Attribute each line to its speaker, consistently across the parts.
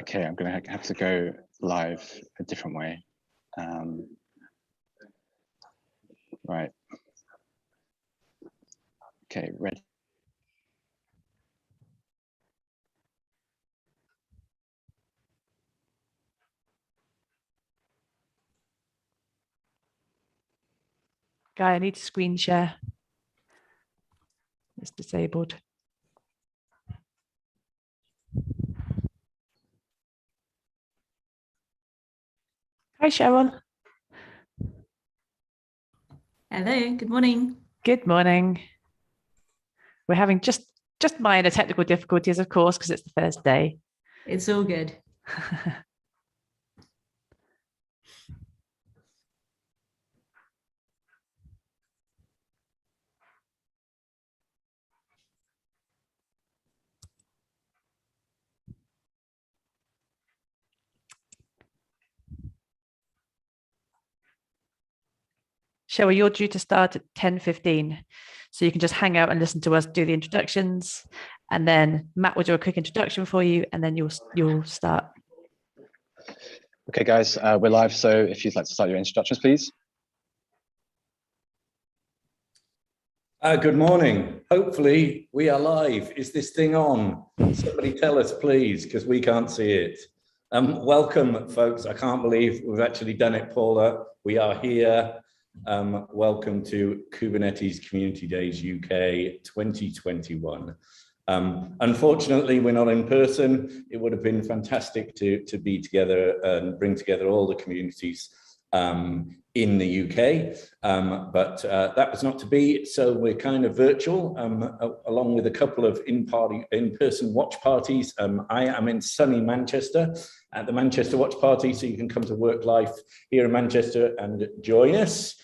Speaker 1: Okay, I'm going to have to go live a different way. Right. Okay, ready.
Speaker 2: Guy, I need to screen share. It's disabled. Hi, Cheryl.
Speaker 3: Hello, good morning.
Speaker 2: Good morning. We're having just minor technical difficulties, of course, because it's the first day.
Speaker 3: It's all good.
Speaker 2: Cheryl, you're due to start at 10:15. So you can just hang out and listen to us do the introductions. And then Matt will do a quick introduction for you, and then you'll start.
Speaker 1: Okay, guys, we're live. So if you'd like to start your introductions, please.
Speaker 4: Good morning. Hopefully we are live. Is this thing on? Somebody tell us, please, because we can't see it. Welcome, folks. I can't believe we've actually done it, Paula. We are here. Welcome to Kubernetes Community Days UK 2021. Unfortunately, we're not in person. It would have been fantastic to be together and bring together all the communities in the UK, but that was not to be, so we're kind of virtual, along with a couple of in-person watch parties. I am in sunny Manchester at the Manchester Watch Party, so you can come to Work Life here in Manchester and join us.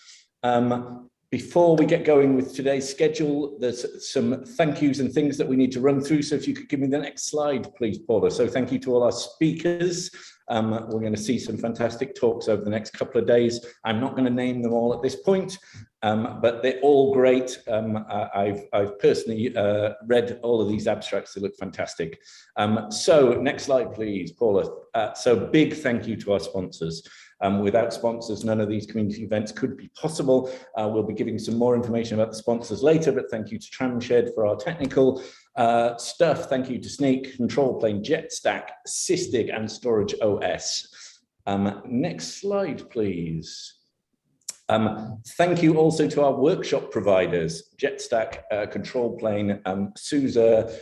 Speaker 4: Before we get going with today's schedule, there's some thank yous and things that we need to run through. So if you could give me the next slide, please, Paula. So thank you to all our speakers. We're going to see some fantastic talks over the next couple of days. I'm not going to name them all at this point, but they're all great. I've personally read all of these abstracts. They look fantastic. So next slide, please, Paula. So big thank you to our sponsors. Without sponsors, none of these community events could be possible. We'll be giving some more information about the sponsors later, but thank you to Tramshed for our technical stuff. Thank you to Sneak, Control Plane, JetStack, Sysdig, and Storage OS. Next slide, please. Thank you also to our workshop providers, JetStack, Control Plane, SUSE,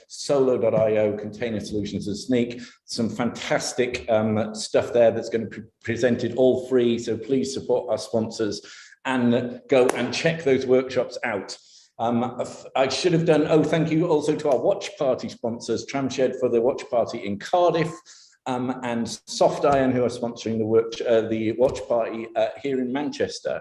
Speaker 4: Solo.io, Container Solutions, and Sneak. Some fantastic stuff there that's going to be presented all free, so please support our sponsors and go and check those workshops out. I should have done, thank you also to our watch party sponsors, Tramshed for the watch party in Cardiff, and Soft Iron, who are sponsoring the watch party here in Manchester.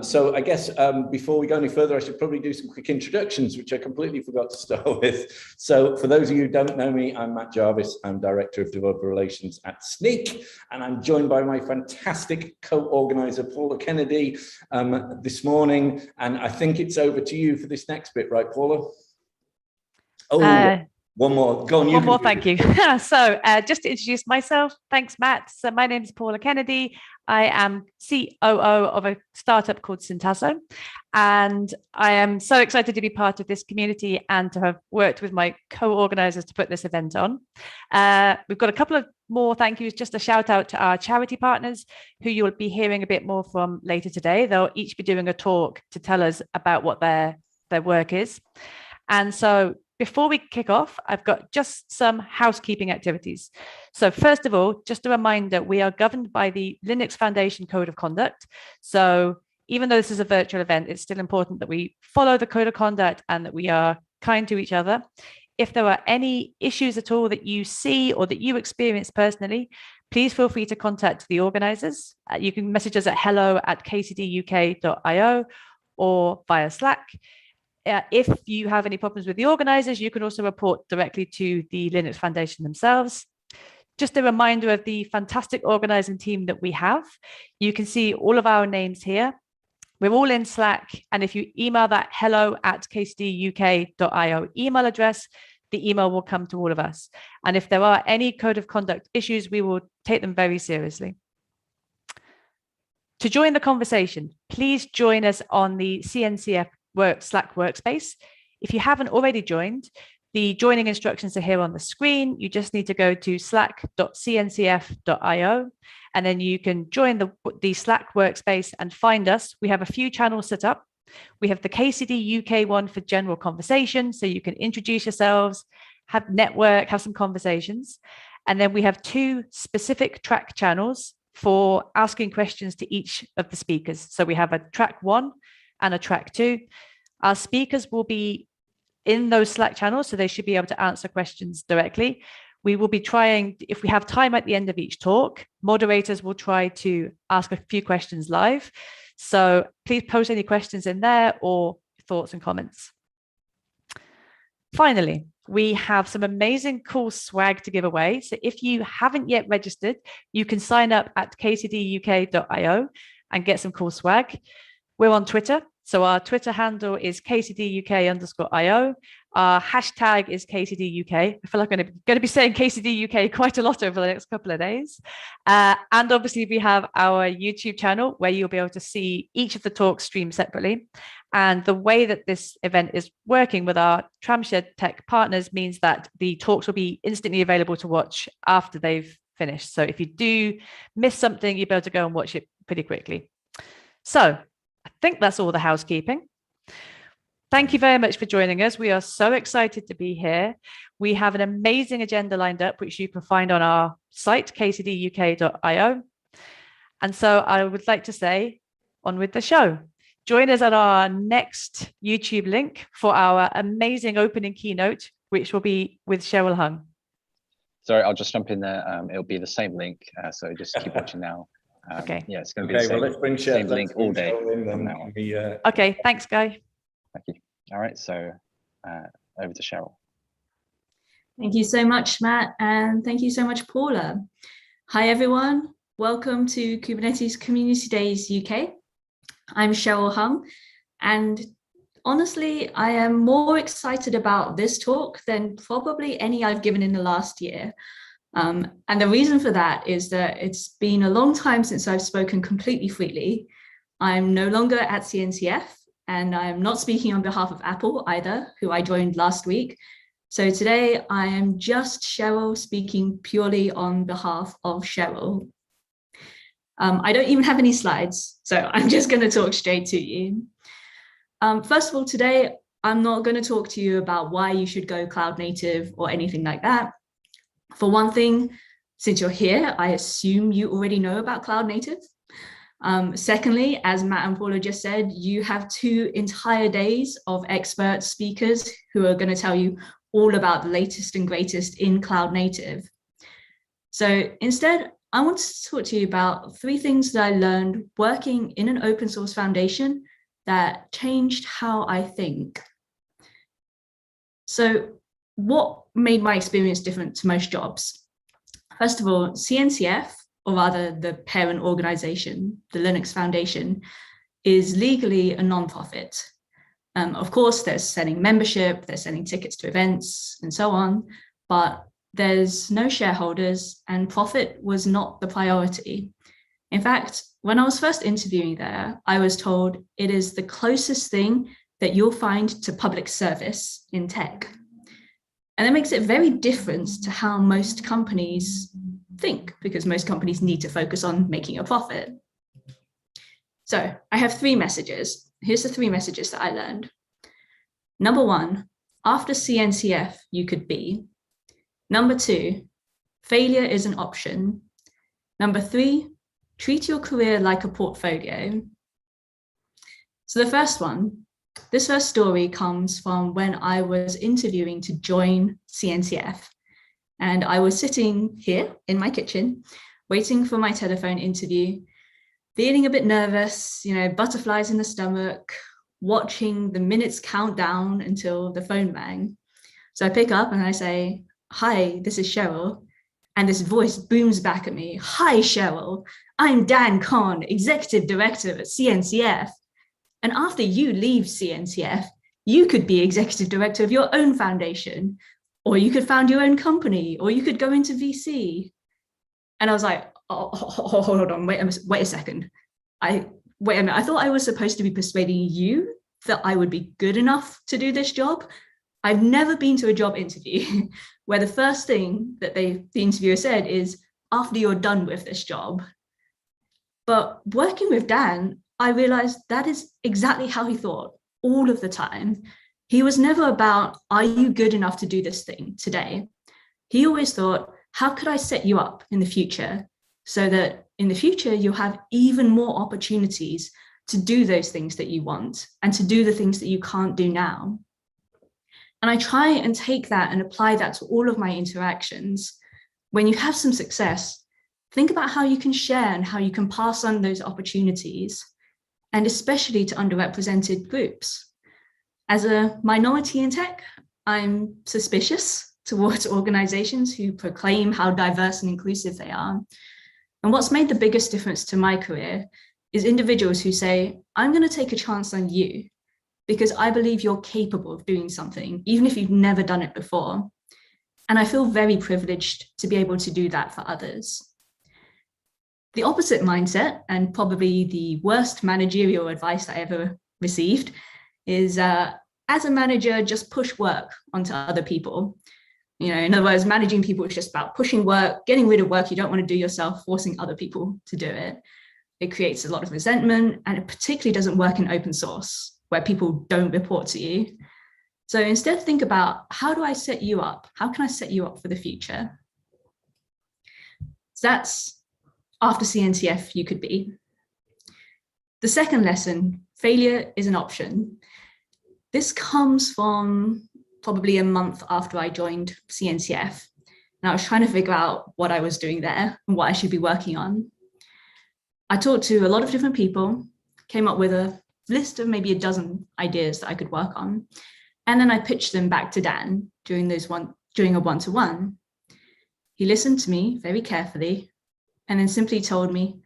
Speaker 4: So I guess before we go any further, I should probably do some quick introductions, which I completely forgot to start with. So for those of you who don't know me, I'm Matt Jarvis. I'm Director of Developer Relations at Sneak, and I'm joined by my fantastic co-organizer, Paula Kennedy, this morning. And I think it's over to you for this next bit, right, Paula? One more. Go on.
Speaker 2: One more, thank you. So just to introduce myself, thanks, Matt. So my name is Paula Kennedy. I am COO of a startup called Syntasso, and I am so excited to be part of this community and to have worked with my co-organizers to put this event on. We've got a couple of more thank yous, just a shout out to our charity partners who you'll be hearing a bit more from later today. They'll each be doing a talk to tell us about what their work is. And so before we kick off, I've got just some housekeeping activities. So first of all, just a reminder, we are governed by the Linux Foundation Code of Conduct. So even though this is a virtual event, it's still important that we follow the code of conduct and that we are kind to each other. If there are any issues at all that you see or that you experience personally, please feel free to contact the organizers. You can message us at hello@kcduk.io or via Slack. If you have any problems with the organizers, you can also report directly to the Linux Foundation themselves. Just a reminder of the fantastic organizing team that we have. You can see all of our names here. We're all in Slack. And if you email that hello@kcduk.io email address, the email will come to all of us. And if there are any code of conduct issues, we will take them very seriously. To join the conversation, please join us on the CNCF Slack workspace. If you haven't already joined, the joining instructions are here on the screen. You just need to go to slack.cncf.io, and then you can join the Slack workspace and find us. We have a few channels set up. We have the KCD UK one for general conversation, so you can introduce yourselves, have some conversations. And then we have 2 specific track channels for asking questions to each of the speakers. So we have a track 1 and a track 2. Our speakers will be in those Slack channels, so they should be able to answer questions directly. We will be trying, if we have time at the end of each talk, moderators will try to ask a few questions live. So please post any questions in there or thoughts and comments. Finally, we have some amazing cool swag to give away. So if you haven't yet registered, you can sign up at kcduk.io and get some cool swag. We're on Twitter. So our Twitter handle is kcduk_io. Our hashtag is KCDUK. I feel like I'm going to be saying KCDUK quite a lot over the next couple of days. And obviously we have our YouTube channel where you'll be able to see each of the talks streamed separately. And the way that this event is working with our Tramshed Tech partners means that the talks will be instantly available to watch after they've finished. So if you do miss something, you'll be able to go and watch it pretty quickly. So I think that's all the housekeeping. Thank you very much for joining us. We are so excited to be here. We have an amazing agenda lined up, which you can find on our site, kcduk.io. And so I would like to say, on with the show. Join us at our next YouTube link for our amazing opening keynote, which will be with Cheryl Hung.
Speaker 1: Sorry, I'll just jump in there. It'll be the same link, so just keep watching now.
Speaker 2: Okay.
Speaker 1: Yeah, it's going to be the same,
Speaker 4: well, let's bring
Speaker 1: same link all day from now on.
Speaker 2: Okay, thanks, Guy.
Speaker 1: Thank you. All right, so over to Cheryl.
Speaker 3: Thank you so much, Matt, and thank you so much, Paula. Hi, everyone. Welcome to Kubernetes Community Days UK. I'm Cheryl Hung, and honestly, I am more excited about this talk than probably any I've given in the last year. And the reason for that is that it's been a long time since I've spoken completely freely. I'm no longer at CNCF, and I'm not speaking on behalf of Apple either, who I joined last week. So today I am just Cheryl speaking purely on behalf of Cheryl. I don't even have any slides, so I'm just going to talk straight to you. First of all, today, I'm not going to talk to you about why you should go cloud native or anything like that. For one thing, since you're here, I assume you already know about cloud native. Secondly, as Matt and Paula just said, you have 2 entire days of expert speakers who are going to tell you all about the latest and greatest in cloud native. So instead, I want to talk to you about 3 things that I learned working in an open source foundation that changed how I think. So what made my experience different to most jobs? First of all, CNCF, or rather the parent organization, the Linux Foundation, is legally a non-profit. Of course, they're selling membership, they're selling tickets to events and so on, but there's no shareholders and profit was not the priority. In fact, when I was first interviewing there, I was told it is the closest thing that you'll find to public service in tech. And that makes it very different to how most companies think, because most companies need to focus on making a profit. So I have 3 messages. Here's the 3 messages that I learned. Number 1, after CNCF, you could be. Number 2, failure is an option. Number 3, treat your career like a portfolio. So the first one, this first story comes from when I was interviewing to join CNCF. And I was sitting here in my kitchen, waiting for my telephone interview, feeling a bit nervous, butterflies in the stomach, watching the minutes count down until the phone rang. So I pick up and I say, "Hi, this is Cheryl." And this voice booms back at me, "Hi, Cheryl. I'm Dan Kahn, Executive Director at CNCF. And after you leave CNCF, you could be Executive Director of your own foundation. or you could found your own company, or you could go into VC. And I was like, oh, hold on, wait a second. Wait a minute, I thought I was supposed to be persuading you that I would be good enough to do this job. I've never been to a job interview where the first thing that the interviewer said is, after you're done with this job. But working with Dan, I realized that is exactly how he thought all of the time. He was never about, are you good enough to do this thing today? He always thought, how could I set you up in the future so that in the future you'll have even more opportunities to do those things that you want and to do the things that you can't do now. And I try and take that and apply that to all of my interactions. When you have some success, think about how you can share and how you can pass on those opportunities, and especially to underrepresented groups. As a minority in tech, I'm suspicious towards organizations who proclaim how diverse and inclusive they are. And what's made the biggest difference to my career is individuals who say, I'm going to take a chance on you because I believe you're capable of doing something, even if you've never done it before. And I feel very privileged to be able to do that for others. The opposite mindset, and probably the worst managerial advice I ever received, is as a manager, just push work onto other people. You know, in other words, managing people is just about pushing work, getting rid of work you don't want to do yourself, forcing other people to do it. It creates a lot of resentment, and it particularly doesn't work in open source, where people don't report to you. So instead, think about, how do I set you up? How can I set you up for the future? So that's after CNCF you could be. The second lesson, failure is an option. This comes from probably a month after I joined CNCF. And I was trying to figure out what I was doing there and what I should be working on. I talked to a lot of different people, came up with a list of maybe a dozen ideas that I could work on. And then I pitched them back to Dan during a one-to-one. He listened to me very carefully and then simply told me,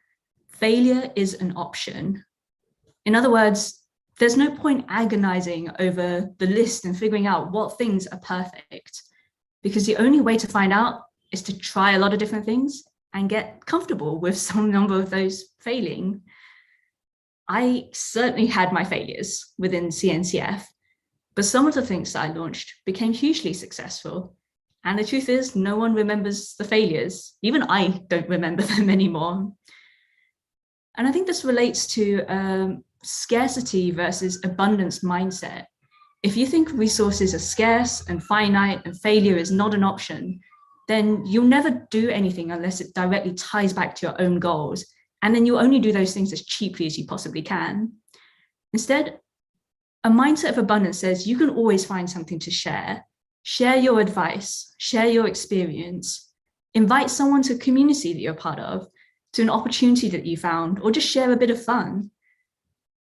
Speaker 3: failure is an option. In other words, there's no point agonizing over the list and figuring out what things are perfect, because the only way to find out is to try a lot of different things and get comfortable with some number of those failing. I certainly had my failures within CNCF, but some of the things that I launched became hugely successful. And the truth is, no one remembers the failures. Even I don't remember them anymore. And I think this relates to scarcity versus abundance mindset. If you think resources are scarce and finite and failure is not an option, then you'll never do anything unless it directly ties back to your own goals. And then you'll only do those things as cheaply as you possibly can. Instead, a mindset of abundance says you can always find something to share. Share your advice, share your experience, invite someone to a community that you're part of, to an opportunity that you found, or just share a bit of fun.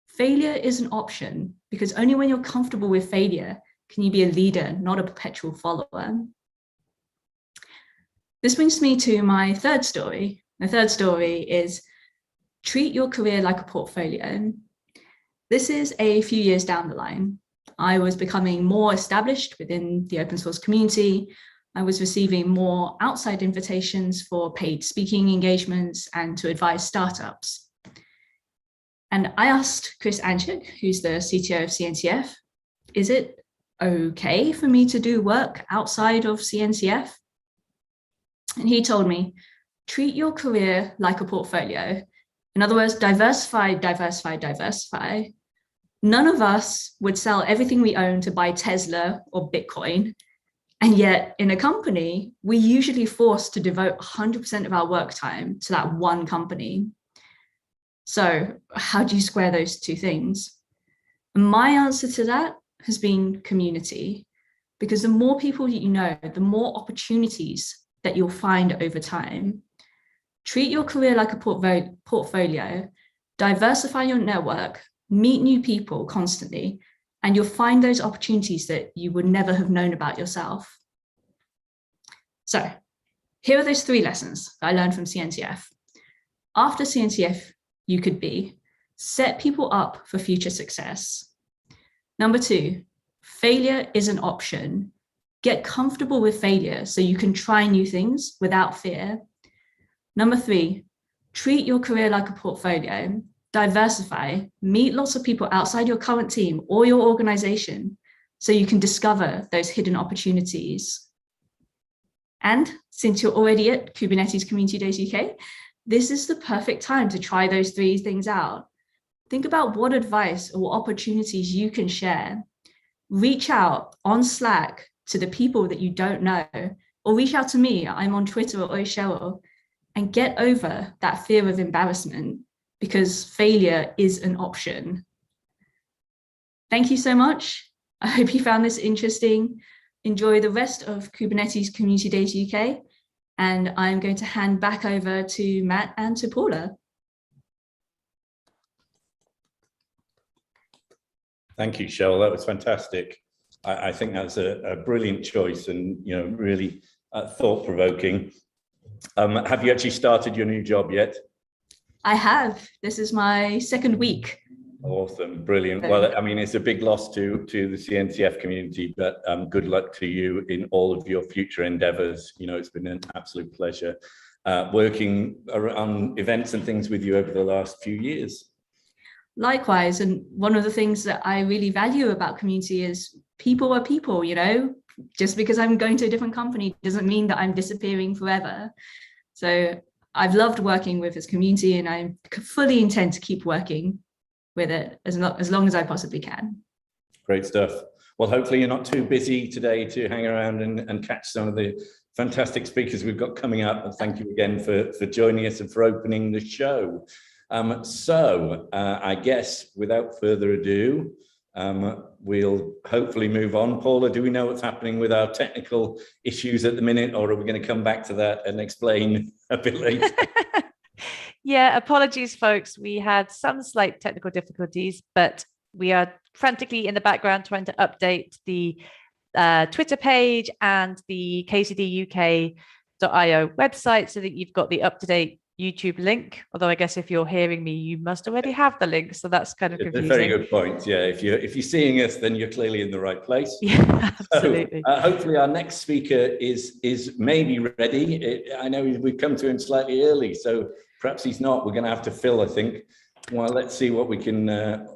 Speaker 3: Failure is an option, because only when you're comfortable with failure can you be a leader, not a perpetual follower. This brings me to my third story. The third story is treat your career like a portfolio. This is a few years down the line. I was becoming more established within the open source community. I was receiving more outside invitations for paid speaking engagements and to advise startups. And I asked Chris Anchik, who's the CTO of CNCF, is it okay for me to do work outside of CNCF? And he told me, treat your career like a portfolio. In other words, diversify, diversify, diversify. None of us would sell everything we own to buy Tesla or Bitcoin. And yet in a company, we're usually forced to devote 100% of our work time to that one company. So how do you square those two things? And my answer to that has been community, because the more people you know, the more opportunities that you'll find over time. Treat your career like a portfolio, diversify your network, meet new people constantly, and you'll find those opportunities that you would never have known about yourself. So here are those 3 lessons that I learned from CNCF. After CNCF, you could be set people up for future success. Number 2, failure is an option. Get comfortable with failure so you can try new things without fear. Number 3, treat your career like a portfolio. Diversify, meet lots of people outside your current team or your organization so you can discover those hidden opportunities. And since you're already at Kubernetes Community Days UK, this is the perfect time to try those 3 things out. Think about what advice or opportunities you can share. Reach out on Slack to the people that you don't know, or reach out to me. I'm on Twitter or Cheryl, and get over that fear of embarrassment, because failure is an option. Thank you so much. I hope you found this interesting. Enjoy the rest of Kubernetes Community Days UK, and I'm going to hand back over to Matt and to Paula.
Speaker 4: Thank you, Cheryl. That was fantastic. I think that's a brilliant choice, and really thought-provoking. Have you actually started your new job yet?
Speaker 3: I have. This is my 2nd week.
Speaker 4: Awesome, brilliant. Well, I mean, it's a big loss to the CNCF community, but good luck to you in all of your future endeavors. It's been an absolute pleasure working on events and things with you over the last few years.
Speaker 3: Likewise, and one of the things that I really value about community is people are people, just because I'm going to a different company doesn't mean that I'm disappearing forever. So I've loved working with this community, and I fully intend to keep working with it as long as I possibly can. Great stuff.
Speaker 4: Well, hopefully you're not too busy today to hang around and catch some of the fantastic speakers we've got coming up. And thank you again for joining us and for opening the show. I guess without further ado, we'll hopefully move on. Paula, do we know what's happening with our technical issues at the minute, or are we going to come back to that and explain a bit later?
Speaker 2: Yeah, apologies, folks. We had some slight technical difficulties, but we are frantically in the background trying to update the Twitter page and the KCD UK.io website so that you've got the up-to-date YouTube link. Although I guess if you're hearing me, you must already have the link, so that's kind of confusing.
Speaker 4: It's a very good point. Yeah, if you're seeing us, then you're clearly in the right place.
Speaker 2: Yeah, absolutely.
Speaker 4: So, hopefully, our next speaker is maybe ready. I know we've come to him slightly early, so perhaps he's not. We're going to have to fill, I think. Well, let's see what we can.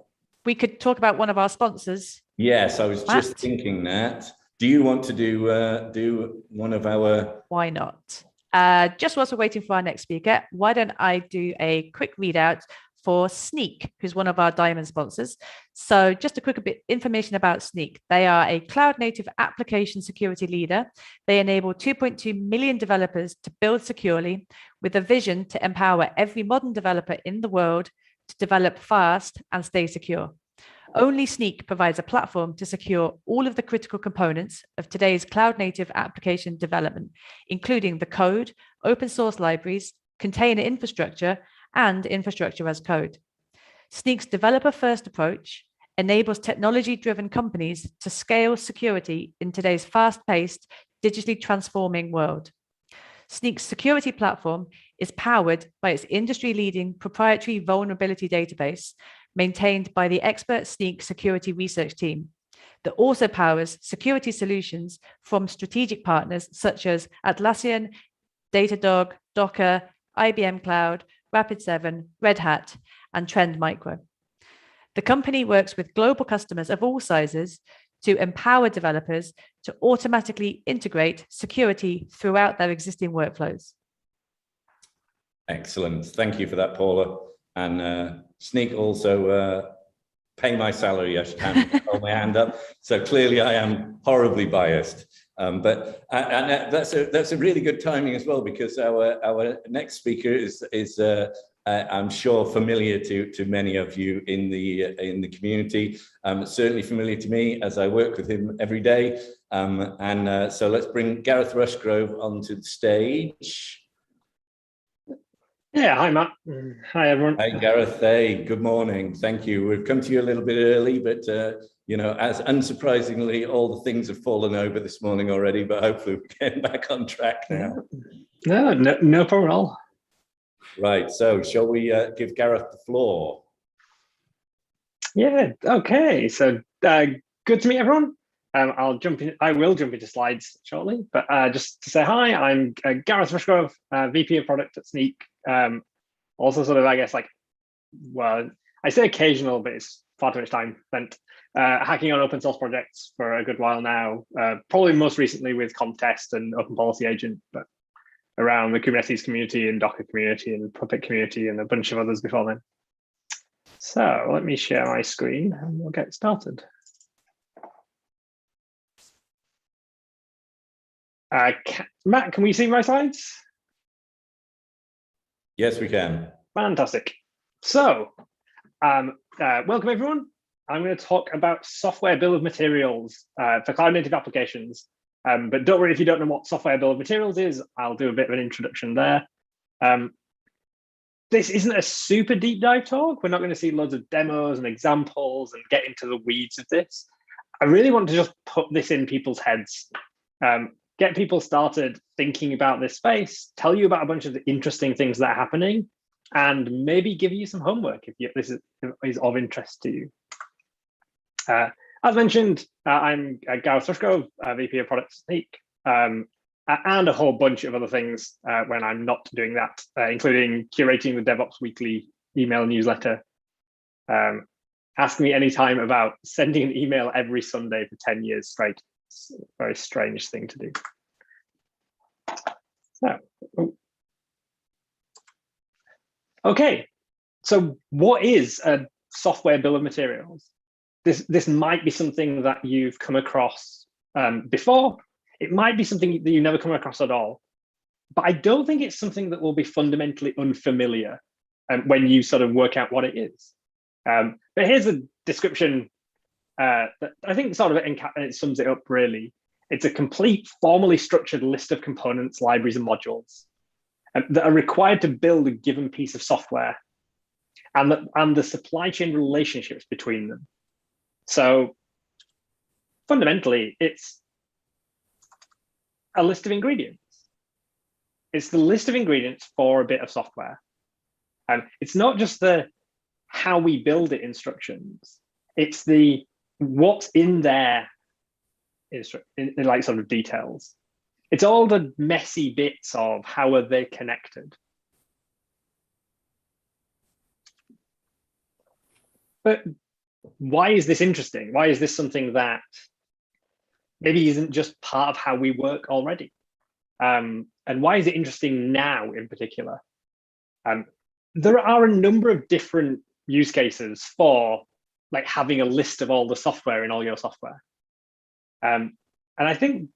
Speaker 2: We could talk about one of our sponsors.
Speaker 4: Yes, I was just thinking that. Do you want to do one of our?
Speaker 2: Why not? Just whilst we're waiting for our next speaker, why don't I do a quick readout for Snyk, who's one of our diamond sponsors. So just a quick bit information about Snyk. They are a cloud-native application security leader. They enable 2.2 million developers to build securely with a vision to empower every modern developer in the world to develop fast and stay secure. Only Snyk provides a platform to secure all of the critical components of today's cloud-native application development, including the code, open source libraries, container infrastructure, and infrastructure as code. Snyk's developer-first approach enables technology-driven companies to scale security in today's fast-paced, digitally transforming world. Snyk's security platform is powered by its industry-leading proprietary vulnerability database, maintained by the expert Snyk security research team, that also powers security solutions from strategic partners such as Atlassian, Datadog, Docker, IBM Cloud, Rapid7, Red Hat, and Trend Micro. The company works with global customers of all sizes to empower developers to automatically integrate security throughout their existing workflows.
Speaker 4: Excellent. Thank you for that, Paula. And Snyk also pay my salary. I should hold my hand up. So clearly I am horribly biased. But that's a really good timing as well, because our next speaker is I'm sure familiar to many of you in the community. Certainly familiar to me as I work with him every day. So let's bring Gareth Rushgrove onto the stage.
Speaker 5: Yeah, hi Matt. Hi everyone.
Speaker 4: Hi Gareth. Hey, good morning. Thank you. We've come to you a little bit early, but as unsurprisingly, all the things have fallen over this morning already. But hopefully we're getting back on track now.
Speaker 5: No problem at all.
Speaker 4: Right. So shall we give Gareth the floor?
Speaker 5: Yeah. Okay. So good to meet everyone. I will jump into slides shortly, but just to say hi, I'm Gareth Rushgrove, VP of Product at Sneak. Also sort of, I guess, like, well, I say occasional, but it's far too much time spent hacking on open source projects for a good while now, probably most recently with Contest and Open Policy Agent, but around the Kubernetes community and Docker community and Puppet community and a bunch of others before then. So let me share my screen and we'll get started. Matt, can we see my slides?
Speaker 4: Yes, we can.
Speaker 5: Fantastic. So, welcome everyone. I'm going to talk about software bill of materials for cloud native applications. But don't worry if you don't know what software bill of materials is. I'll do a bit of an introduction there. This isn't a super deep dive talk. We're not going to see loads of demos and examples and get into the weeds of this. I really want to just put this in people's heads. Get people started thinking about this space, tell you about a bunch of the interesting things that are happening, and maybe give you some homework if this is of interest to you. As mentioned, I'm Gareth Rushgrove, VP of Product Sneak, and a whole bunch of other things when I'm not doing that, including curating the DevOps Weekly email newsletter. Ask me anytime about sending an email every Sunday for 10 years straight. It's a very strange thing to do. So, okay, so what is a software bill of materials? This might be something that you've come across before. It might be something that you've never come across at all. But I don't think it's something that will be fundamentally unfamiliar when you sort of work out what it is. But here's a description that I think sort of it sums it up really. It's a complete formally structured list of components, libraries, and modules that are required to build a given piece of software and the supply chain relationships between them. So fundamentally, it's a list of ingredients. It's the list of ingredients for a bit of software. And it's not just the how we build it instructions. It's the what's in there in like sort of details. It's all the messy bits of how are they connected. But why is this interesting? Why is this something that maybe isn't just part of how we work already? And why is it interesting now in particular? There are a number of different use cases for like having a list of all the software in all your software. And I think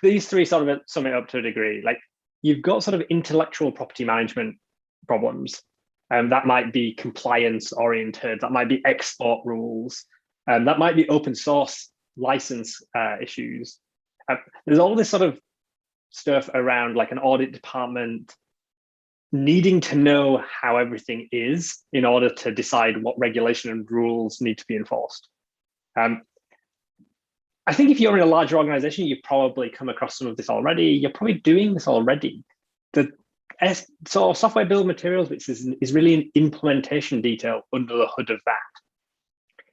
Speaker 5: these three sort of sum it up to a degree. Like you've got sort of intellectual property management problems. That might be compliance oriented, that might be export rules, that might be open source license issues. There's all this sort of stuff around like an audit department needing to know how everything is in order to decide what regulation and rules need to be enforced. I think if you're in a larger organization, you've probably come across some of this already. You're probably doing this already. So software bill of materials, which is really an implementation detail under the hood of that.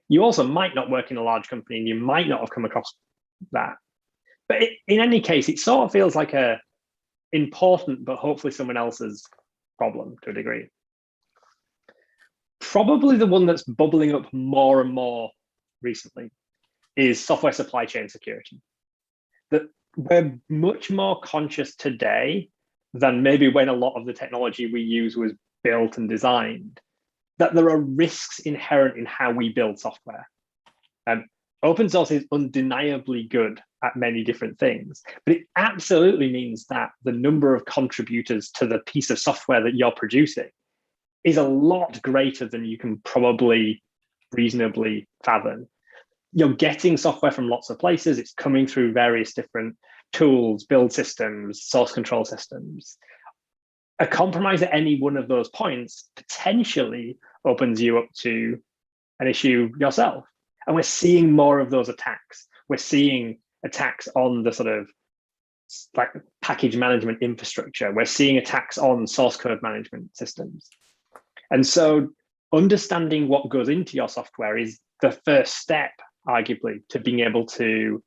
Speaker 5: You also might not work in a large company and you might not have come across that. But in any case, it sort of feels like a important, but hopefully someone else's problem to a degree. Probably the one that's bubbling up more and more recently is software supply chain security. That we're much more conscious today than maybe when a lot of the technology we use was built and designed, that there are risks inherent in how we build software. Open source is undeniably good at many different things, but it absolutely means that the number of contributors to the piece of software that you're producing is a lot greater than you can probably reasonably fathom. You're getting software from lots of places. It's coming through various different tools, build systems, source control systems. A compromise at any one of those points potentially opens you up to an issue yourself. And we're seeing more of those attacks. We're seeing attacks on the sort of like package management infrastructure. We're seeing attacks on source code management systems. And so understanding what goes into your software is the first step, arguably, to being able to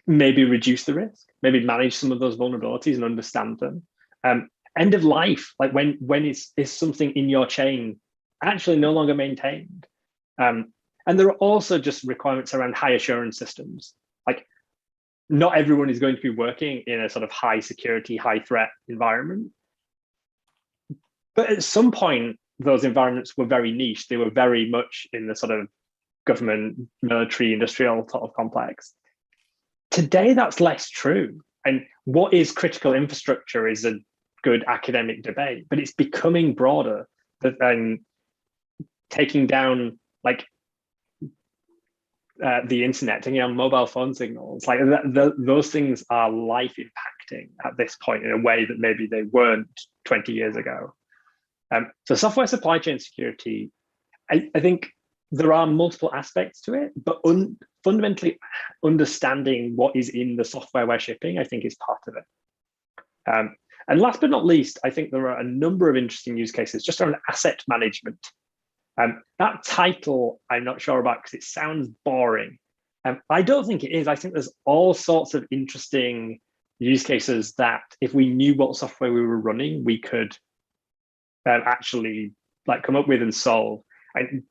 Speaker 5: maybe reduce the risk, maybe manage some of those vulnerabilities and understand them. End of life, like when is something in your chain actually no longer maintained? And there are also just requirements around high assurance systems. Like, not everyone is going to be working in a sort of high security, high threat environment. But at some point, those environments were very niche. They were very much in the sort of government, military, industrial sort of complex. Today, that's less true. And what is critical infrastructure is a good academic debate, but it's becoming broader than taking down like the internet, taking down mobile phone signals. Like those things are life impacting at this point in a way that maybe they weren't 20 years ago. So software supply chain security, I think there are multiple aspects to it, but fundamentally understanding what is in the software we're shipping, I think, is part of it. And last but not least, I think there are a number of interesting use cases just around asset management. That title, I'm not sure about because it sounds boring. I don't think it is. I think there's all sorts of interesting use cases that if we knew what software we were running, we could actually like come up with and solve. And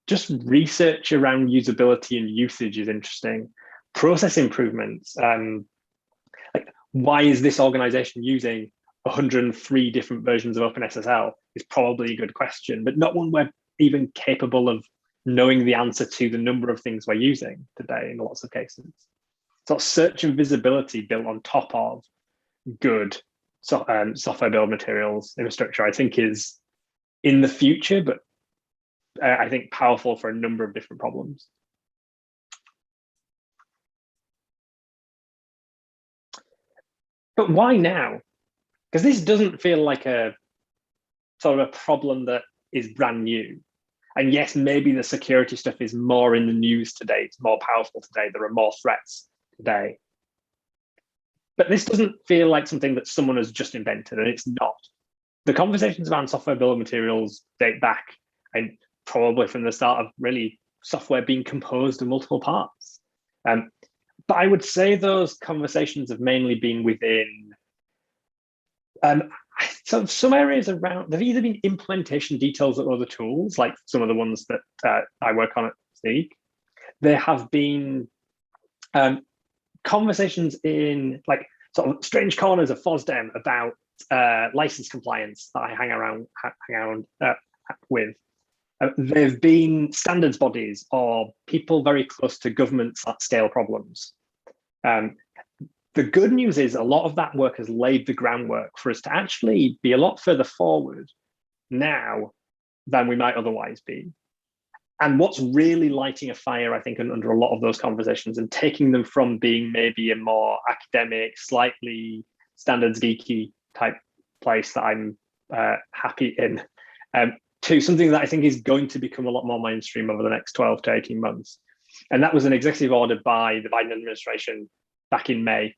Speaker 5: just research around usability and usage is interesting. Process improvements. Like, why is this organization using 103 different versions of OpenSSL is probably a good question, but not one we're even capable of knowing the answer to the number of things we're using today in lots of cases. So search and visibility built on top of good software build materials infrastructure, I think, is in the future, but I think powerful for a number of different problems. But why now? Because this doesn't feel like a sort of a problem that is brand new. And yes, maybe the security stuff is more in the news today. It's more powerful today. There are more threats today. But this doesn't feel like something that someone has just invented, and it's not. The conversations around software bill of materials date back, and probably from the start of really software being composed of multiple parts. But I would say those conversations have mainly been within some areas around. There've either been implementation details of other tools, like some of the ones that I work on at Sneak. There have been conversations in like sort of strange corners of FOSDEM about license compliance that I hang around with. There've been standards bodies or people very close to governments that scale problems. The good news is a lot of that work has laid the groundwork for us to actually be a lot further forward now than we might otherwise be. And what's really lighting a fire, I think, under a lot of those conversations and taking them from being maybe a more academic, slightly standards geeky type place that I'm happy in, to something that I think is going to become a lot more mainstream over the next 12 to 18 months. And that was an executive order by the Biden administration back in May.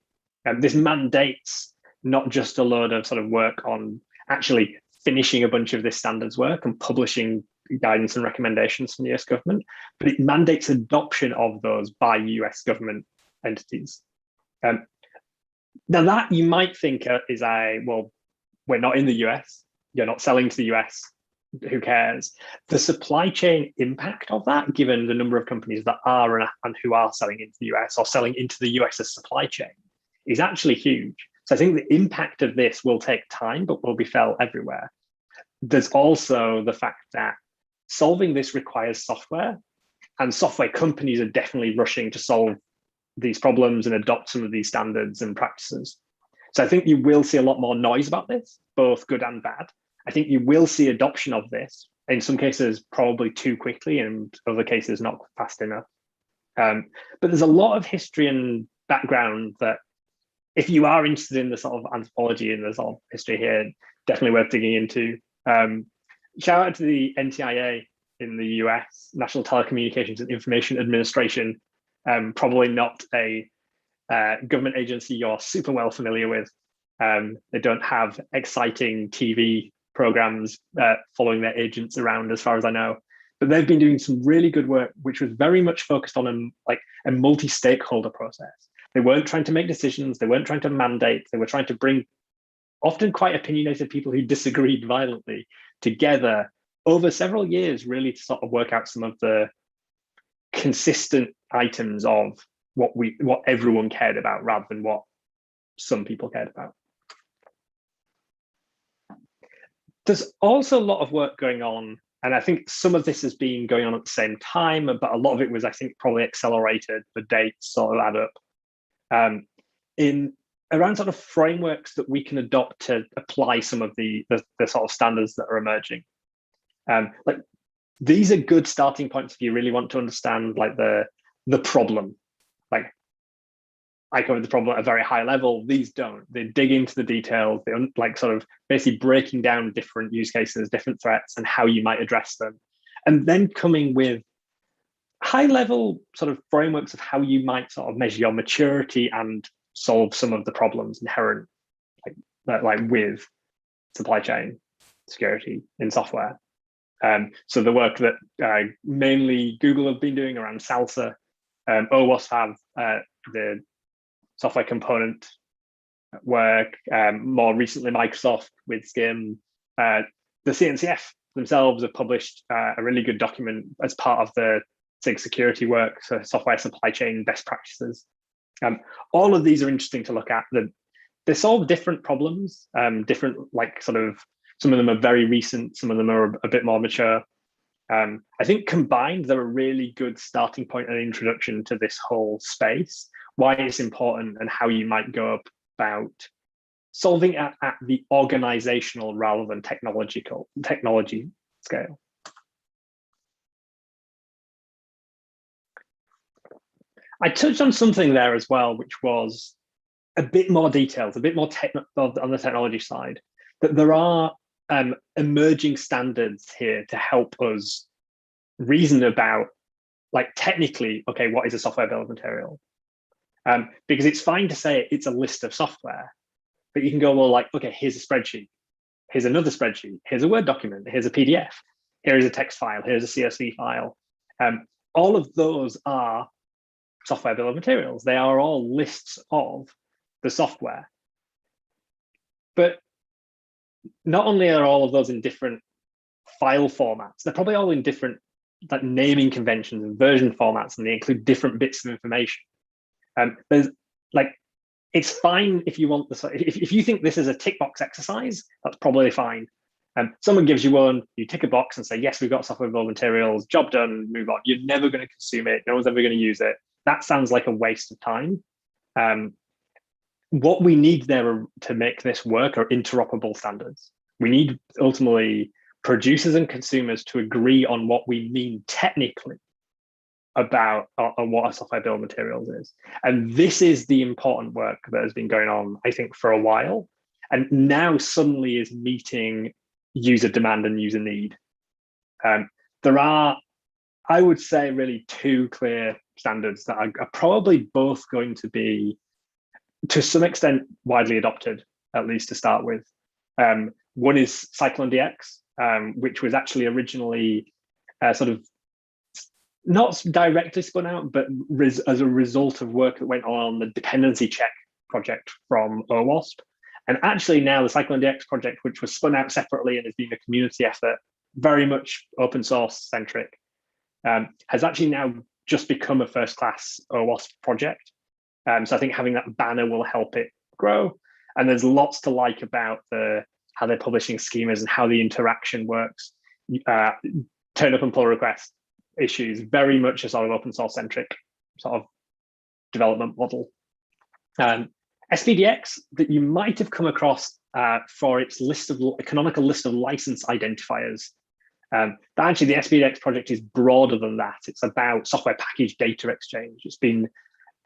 Speaker 5: This mandates not just a load of sort of work on actually finishing a bunch of this standards work and publishing guidance and recommendations from the US government, but it mandates adoption of those by US government entities. Now that you might think is well, we're not in the US, you're not selling to the US, who cares? The supply chain impact of that, given the number of companies that are and who are selling into the US or selling into the US's supply chain, is actually huge. So I think the impact of this will take time, but will be felt everywhere. There's also the fact that solving this requires software, and software companies are definitely rushing to solve these problems and adopt some of these standards and practices. So I think you will see a lot more noise about this, both good and bad. I think you will see adoption of this, in some cases probably too quickly, and other cases not fast enough. But there's a lot of history and background that, if you are interested in the sort of anthropology and the sort of history here, definitely worth digging into. Shout out to the NTIA in the US, National Telecommunications and Information Administration, probably not a government agency you're super well familiar with. They don't have exciting TV programs following their agents around, as far as I know. But they've been doing some really good work, which was very much focused on a multi-stakeholder process. They weren't trying to make decisions. They weren't trying to mandate. They were trying to bring often quite opinionated people who disagreed violently together over several years, really to sort of work out some of the consistent items of what everyone cared about rather than what some people cared about. There's also a lot of work going on, and I think some of this has been going on at the same time, but a lot of it was, I think, probably accelerated. The dates sort of add up. In around sort of frameworks that we can adopt to apply some of the sort of standards that are emerging. Like these are good starting points if you really want to understand like the problem. Like I covered the problem at a very high level. These don't. They dig into the details. They like sort of basically breaking down different use cases, different threats, and how you might address them, and then coming with high level sort of frameworks of how you might sort of measure your maturity and solve some of the problems inherent like with supply chain security in software. So the work that mainly Google have been doing around SALSA, OWASP have the software component work, more recently Microsoft with SCIM. The CNCF themselves have published a really good document as part of the SIG security work, so software supply chain best practices. All of these are interesting to look at. They solve different problems, different like sort of, some of them are very recent, some of them are a bit more mature. I think combined, they're a really good starting point and introduction to this whole space, why it's important and how you might go about solving at the organizational rather than technology scale. I touched on something there as well, which was a bit more details, a bit more on the technology side, that there are emerging standards here to help us reason about, like technically, okay, what is a software bill of material? Because it's fine to say it's a list of software, but you can go, well, like, okay, here's a spreadsheet, here's another spreadsheet, here's a Word document, here's a PDF, here's a text file, here's a CSV file. All of those are software bill of materials. They are all lists of the software. But not only are all of those in different file formats, they're probably all in different like naming conventions and version formats, and they include different bits of information. There's like, it's fine if you want the, if you think this is a tick box exercise, that's probably fine. Someone gives you one, you tick a box and say, yes, we've got software bill of materials, job done, move on. You're never going to consume it. No one's ever going to use it. That sounds like a waste of time. What we need there to make this work are interoperable standards. We need ultimately producers and consumers to agree on what we mean technically about on what a software bill of materials is. And this is the important work that has been going on, I think, for a while, and now suddenly is meeting user demand and user need. There are, I would say, really two clear standards that are probably both going to be, to some extent, widely adopted, at least to start with. One is Cyclone DX, which was actually originally sort of not directly spun out, but as a result of work that went on the dependency check project from OWASP. And actually now the Cyclone DX project, which was spun out separately and has been a community effort, very much open source centric, has actually now just become a first class OWASP project. So I think having that banner will help it grow. And there's lots to like about how they're publishing schemas and how the interaction works. Turn up and pull request issues, very much a sort of open source centric sort of development model. SPDX that you might have come across for its canonical list of license identifiers. Actually, the SPDX project is broader than that. It's about software package data exchange. It's been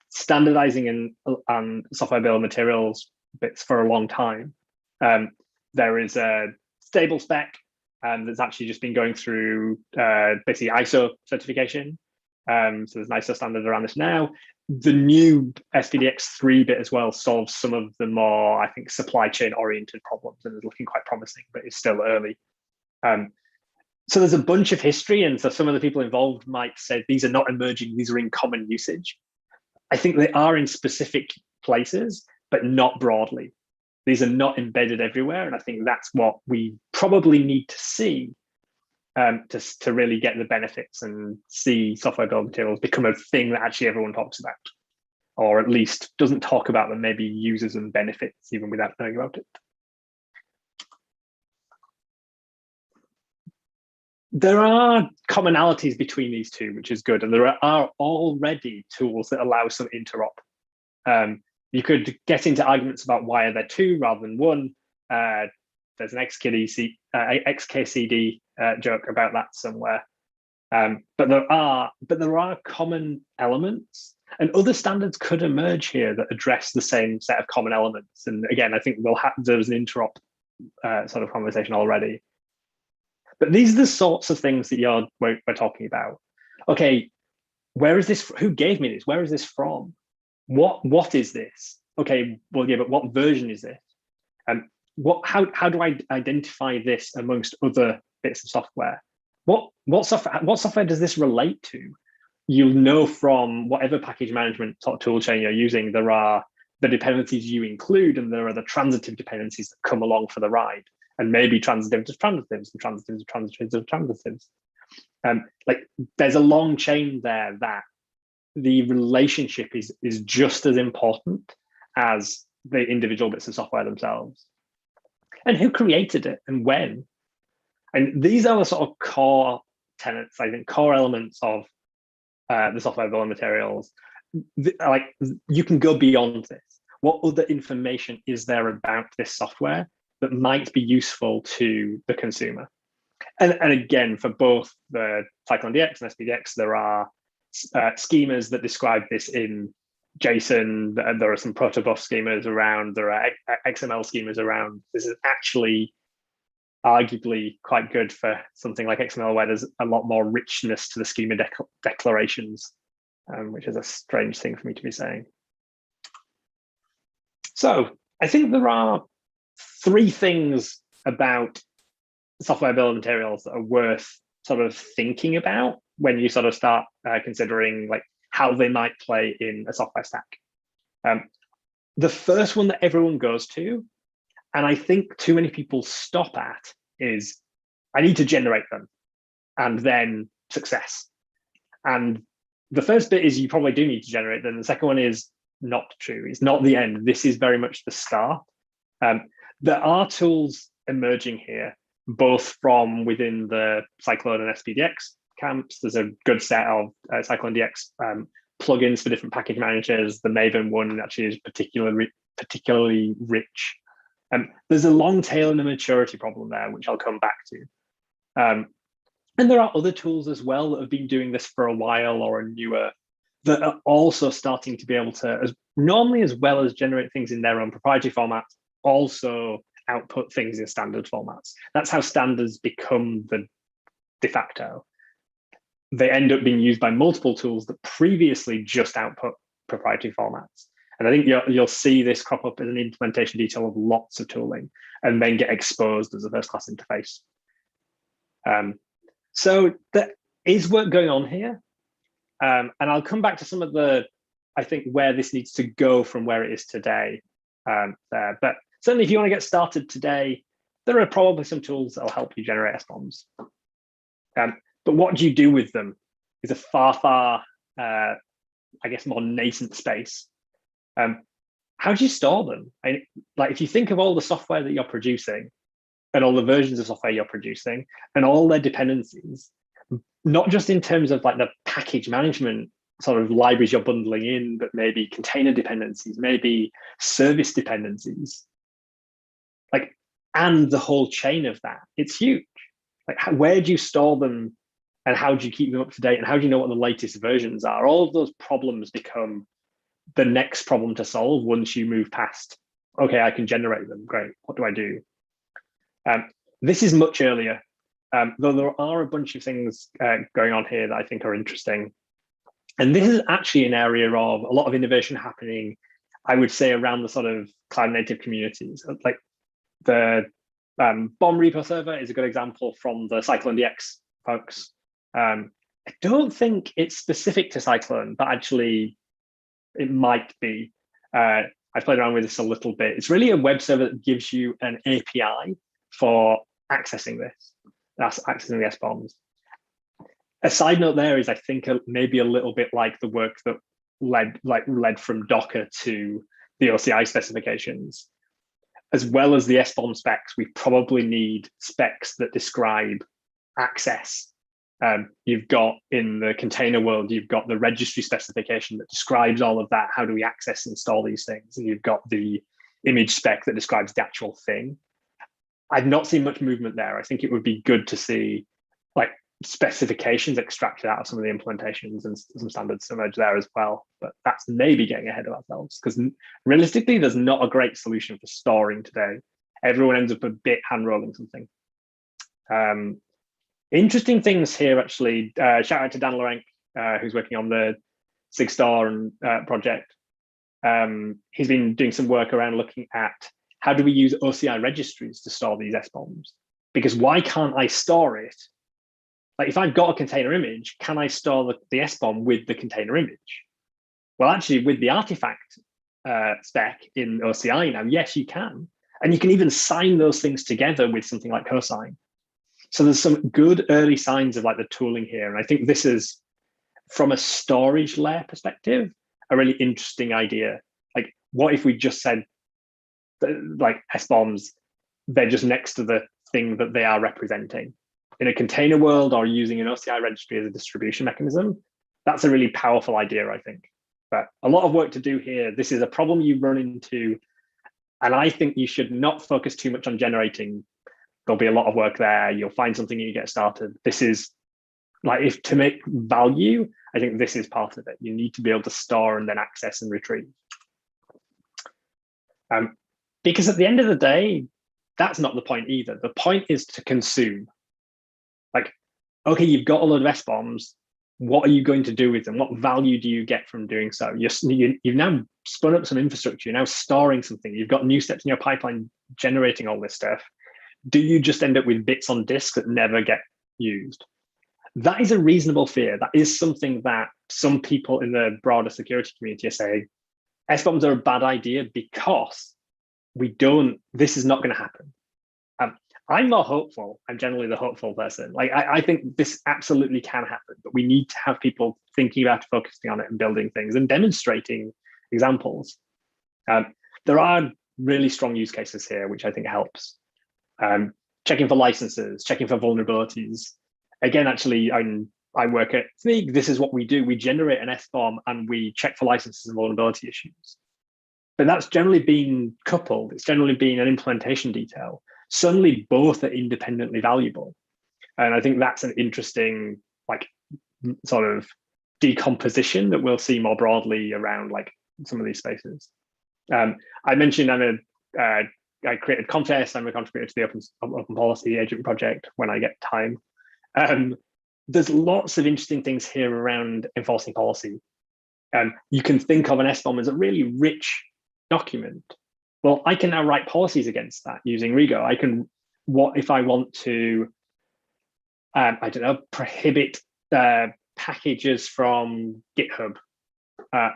Speaker 5: standardizing in software bill of materials bits for a long time. There is a stable spec that's actually just been going through basically ISO certification. So there's an ISO standard around this now. The new SPDX 3 bit as well solves some of the more, I think, supply chain oriented problems, and is looking quite promising, but it's still early. So there's a bunch of history, and so some of the people involved might say these are not emerging, these are in common usage. I think they are in specific places, but not broadly. These are not embedded everywhere. And I think that's what we probably need to see to really get the benefits and see software build materials become a thing that actually everyone talks about, or at least doesn't talk about them, maybe uses and benefits even without knowing about it. There are commonalities between these two, which is good. And there are already tools that allow some interop. You could get into arguments about why are there two rather than one. There's an XKCD joke about that somewhere. But there are common elements, and other standards could emerge here that address the same set of common elements. And again, I think there's an interop sort of conversation already. But these are the sorts of things that we're talking about. Okay, where is this? Who gave me this? Where is this from? What is this? Okay, well, yeah, but what version is this? And how do I identify this amongst other bits of software? What software does this relate to? You'll know from whatever package management sort of tool chain you're using, there are the dependencies you include, and there are the transitive dependencies that come along for the ride. And maybe transitives of transitives, and transitives of transitives of transitives. Like there's a long chain there that the relationship is just as important as the individual bits of software themselves. And who created it and when? And these are the sort of core tenets, I think, core elements of the software bill of materials. Like you can go beyond this. What other information is there about this software that might be useful to the consumer? And again, for both the CycloneDX and SPDX, there are schemas that describe this in JSON. There are some protobuf schemas around. There are XML schemas around. This is actually arguably quite good for something like XML, where there's a lot more richness to the schema declarations, which is a strange thing for me to be saying. So I think there are three things about software bill of materials that are worth sort of thinking about when you sort of start considering like how they might play in a software stack. The first one that everyone goes to, and I think too many people stop at, is I need to generate them and then success. And the first bit is you probably do need to generate them. The second one is not true. It's not the end. This is very much the start. There are tools emerging here, both from within the Cyclone and SPDX camps. There's a good set of CycloneDX plugins for different package managers. The Maven one actually is particularly rich. There's a long tail and a maturity problem there, which I'll come back to. And there are other tools as well that have been doing this for a while or are newer, that are also starting to be able to, normally as well as generate things in their own proprietary formats, also output things in standard formats. That's how standards become the de facto. They end up being used by multiple tools that previously just output proprietary formats. And I think you'll see this crop up as an implementation detail of lots of tooling and then get exposed as a first-class interface. So there is work going on here. And I'll come back to some of the, I think, where this needs to go from where it is today there. But certainly if you want to get started today, there are probably some tools that will help you generate SBOMs. But what do you do with them is a far, I guess, more nascent space. How do you store them? Like if you think of all the software that you're producing and all the versions of software you're producing and all their dependencies, not just in terms of like the package management sort of libraries you're bundling in, but maybe container dependencies, maybe service dependencies, like, and the whole chain of that, it's huge. Like, where do you store them and how do you keep them up to date? And how do you know what the latest versions are? All of those problems become the next problem to solve once you move past, okay, I can generate them, great, what do I do? This is much earlier, though there are a bunch of things going on here that I think are interesting. And this is actually an area of a lot of innovation happening, I would say, around the sort of cloud native communities. Like the BOM repo server is a good example from the CycloneDX folks. I don't think it's specific to Cyclone, but actually it might be. I've played around with this a little bit. It's really a web server that gives you an API for accessing this. That's accessing the SBOMs. A side note there is, I think maybe a little bit like the work that led from Docker to the OCI specifications. As well as the SBOM specs, we probably need specs that describe access. You've got in the container world, you've got the registry specification that describes all of that. How do we access and install these things? And you've got the image spec that describes the actual thing. I've not seen much movement there. I think it would be good to see like specifications extracted out of some of the implementations and some standards emerge there as well. But that's maybe getting ahead of ourselves, because realistically, there's not a great solution for storing today. Everyone ends up a bit hand-rolling something. Interesting things here, actually. Shout out to Dan Lorenk, who's working on the SigStar project. He's been doing some work around looking at how do we use OCI registries to store these SBOMs? Because why can't I store it? Like if I've got a container image, can I store the SBOM with the container image? Well, actually, with the artifact spec in OCI now, yes, you can. And you can even sign those things together with something like cosign. So there's some good early signs of like the tooling here. And I think this is, from a storage layer perspective, a really interesting idea. Like, what if we just said that, like, SBOMs, they're just next to the thing that they are representing? In a container world or using an OCI registry as a distribution mechanism, that's a really powerful idea, I think. But a lot of work to do here. This is a problem you run into, and I think you should not focus too much on generating. There'll be a lot of work there. You'll find something and you get started. This is like, if to make value, I think this is part of it. You need to be able to store and then access and retrieve. Because at the end of the day, that's not the point either. The point is to consume. Like, okay, you've got a load of SBOMs. What are you going to do with them? What value do you get from doing so? You've now spun up some infrastructure. You're now storing something. You've got new steps in your pipeline generating all this stuff. Do you just end up with bits on disk that never get used? That is a reasonable fear. That is something that some people in the broader security community are saying, SBOMs are a bad idea because this is not going to happen. I'm more hopeful. I'm generally the hopeful person. Like, I think this absolutely can happen, but we need to have people thinking about focusing on it and building things and demonstrating examples. There are really strong use cases here, which I think helps. Checking for licenses, checking for vulnerabilities. Again, actually, I work at Fig. This is what we do. We generate an SBOM and we check for licenses and vulnerability issues. But that's generally been coupled. It's generally been an implementation detail. Suddenly, both are independently valuable. And I think that's an interesting, like, sort of decomposition that we'll see more broadly around, like, some of these spaces. I mentioned I created Contest. I'm a contributor to the Open Policy Agent project when I get time. There's lots of interesting things here around enforcing policy. You can think of an SBOM as a really rich document. Well, I can now write policies against that using Rego. What if I want to, I don't know, prohibit packages from GitHub,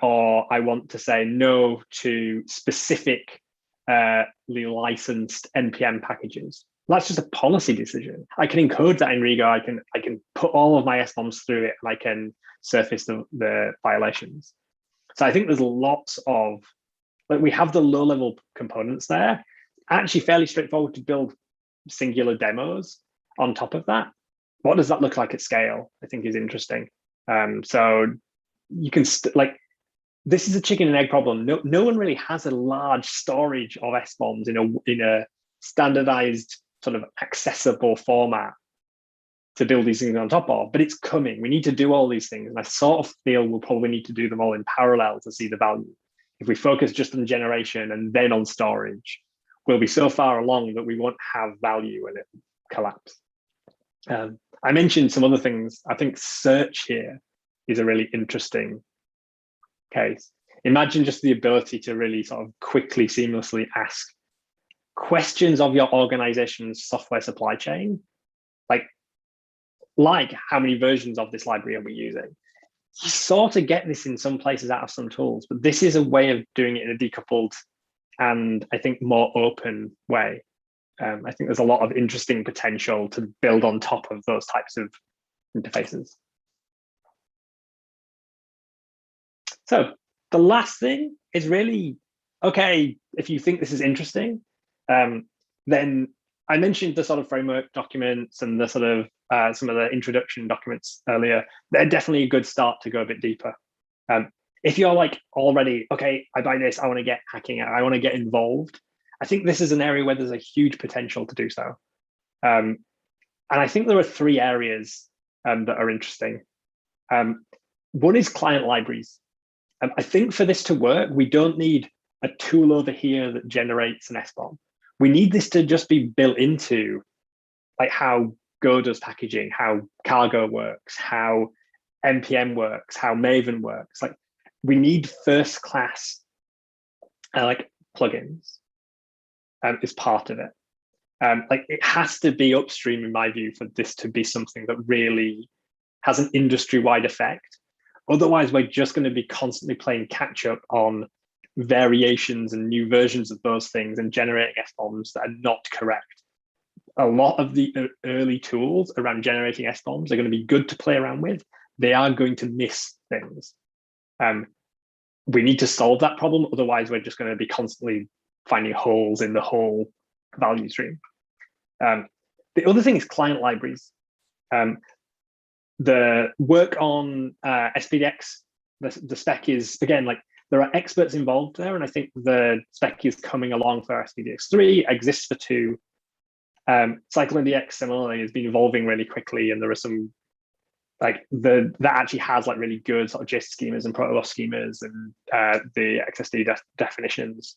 Speaker 5: or I want to say no to specific licensed NPM packages. That's just a policy decision. I can encode that in Rego. I can put all of my SBOMs through it, and I can surface the violations. So I think there's lots of, like, we have the low-level components there. Actually, fairly straightforward to build singular demos on top of that. What does that look like at scale? I think is interesting. So you can this is a chicken and egg problem. No one really has a large storage of SBOMs in a standardized sort of accessible format to build these things on top of, but it's coming. We need to do all these things. And I sort of feel we'll probably need to do them all in parallel to see the value. If we focus just on generation and then on storage, we'll be so far along that we won't have value and it collapse. I mentioned some other things. I think search here is a really interesting case. Imagine just the ability to really sort of quickly, seamlessly ask questions of your organization's software supply chain, like how many versions of this library are we using? you sort of get this in some places out of some tools, but this is a way of doing it in a decoupled and I think more open way. I think there's a lot of interesting potential to build on top of those types of interfaces. So the last thing is really, okay, if you think this is interesting, then I mentioned the sort of framework documents and the sort of some of the introduction documents earlier. They're definitely a good start to go a bit deeper. If you're like already, okay, I buy this, I want to get hacking, I want to get involved, I think this is an area where there's a huge potential to do so. And I think there are 3 areas that are interesting. One is client libraries. I think for this to work, we don't need a tool over here that generates an SBOM. We need this to just be built into like how Go does packaging, how Cargo works, how NPM works, how Maven works. Like we need first class like plugins is part of it. Like it has to be upstream in my view for this to be something that really has an industry-wide effect. Otherwise, we're just going to be constantly playing catch up on variations and new versions of those things and generating SBOMs that are not correct. A lot of the early tools around generating SBOMs are going to be good to play around with. They are going to miss things. We need to solve that problem. Otherwise, we're just going to be constantly finding holes in the whole value stream. The other thing is client libraries. The work on SPDX, the spec is, again, like there are experts involved there, and I think the spec is coming along for SPDX3, exists for 2. CycleNDX similarly has been evolving really quickly, and there are some like that actually has like really good sort of JSON schemas and protobuf schemas and the XSD definitions.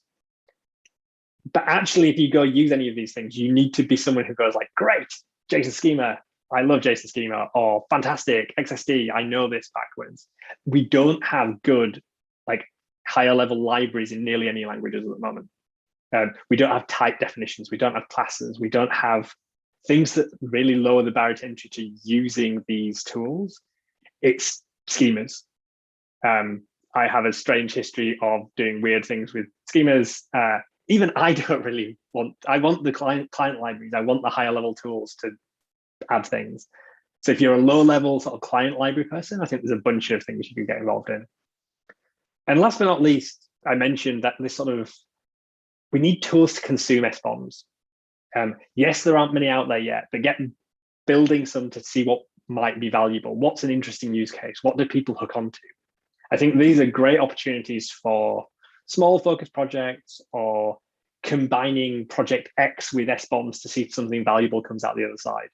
Speaker 5: But actually, if you go use any of these things, you need to be someone who goes like, great, JSON schema, I love JSON schema, or fantastic, XSD, I know this backwards. We don't have good, like higher level libraries in nearly any languages at the moment. We don't have type definitions, we don't have classes, we don't have things that really lower the barrier to entry to using these tools. It's schemas. I have a strange history of doing weird things with schemas. Even I don't really I want the client libraries, I want the higher level tools to add things. So if you're a low level sort of client library person, I think there's a bunch of things you can get involved in. And last but not least, I mentioned that this sort of, we need tools to consume SBOMs. Yes, there aren't many out there yet, but building some to see what might be valuable. What's an interesting use case? What do people hook onto? I think these are great opportunities for small focused projects or combining project X with SBOMs to see if something valuable comes out the other side.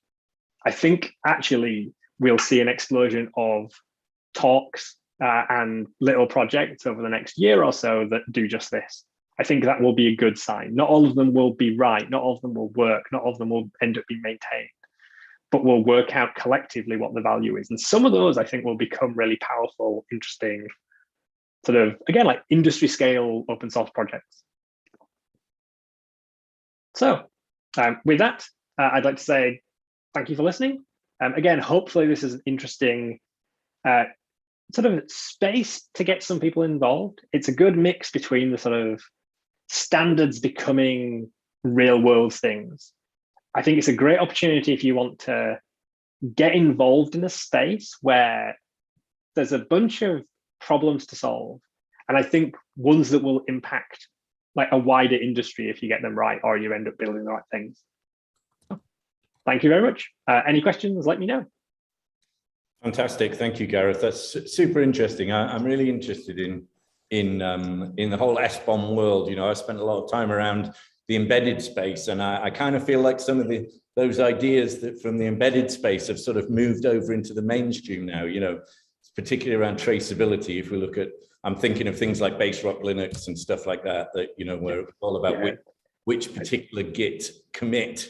Speaker 5: I think actually we'll see an explosion of talks and little projects over the next year or so that do just this. I think that will be a good sign. Not all of them will be right. Not all of them will work. Not all of them will end up being maintained, but we'll work out collectively what the value is. And some of those I think will become really powerful, interesting, sort of, again, like industry scale open source projects. So with that, I'd like to say thank you for listening. Again, hopefully this is an interesting sort of space to get some people involved. It's a good mix between the sort of standards becoming real world things. I think it's a great opportunity if you want to get involved in a space where there's a bunch of problems to solve. And I think ones that will impact like a wider industry if you get them right, or you end up building the right things. Thank you very much. Any questions, let me know.
Speaker 4: Fantastic, thank you, Gareth. That's super interesting. I'm really interested in the whole SBOM world. You know, I spent a lot of time around the embedded space, and I kind of feel like some of those ideas that from the embedded space have sort of moved over into the mainstream now. You know, particularly around traceability. If we look at, I'm thinking of things like Base Rock Linux and stuff like that. That you know, where it's all about which particular Git commit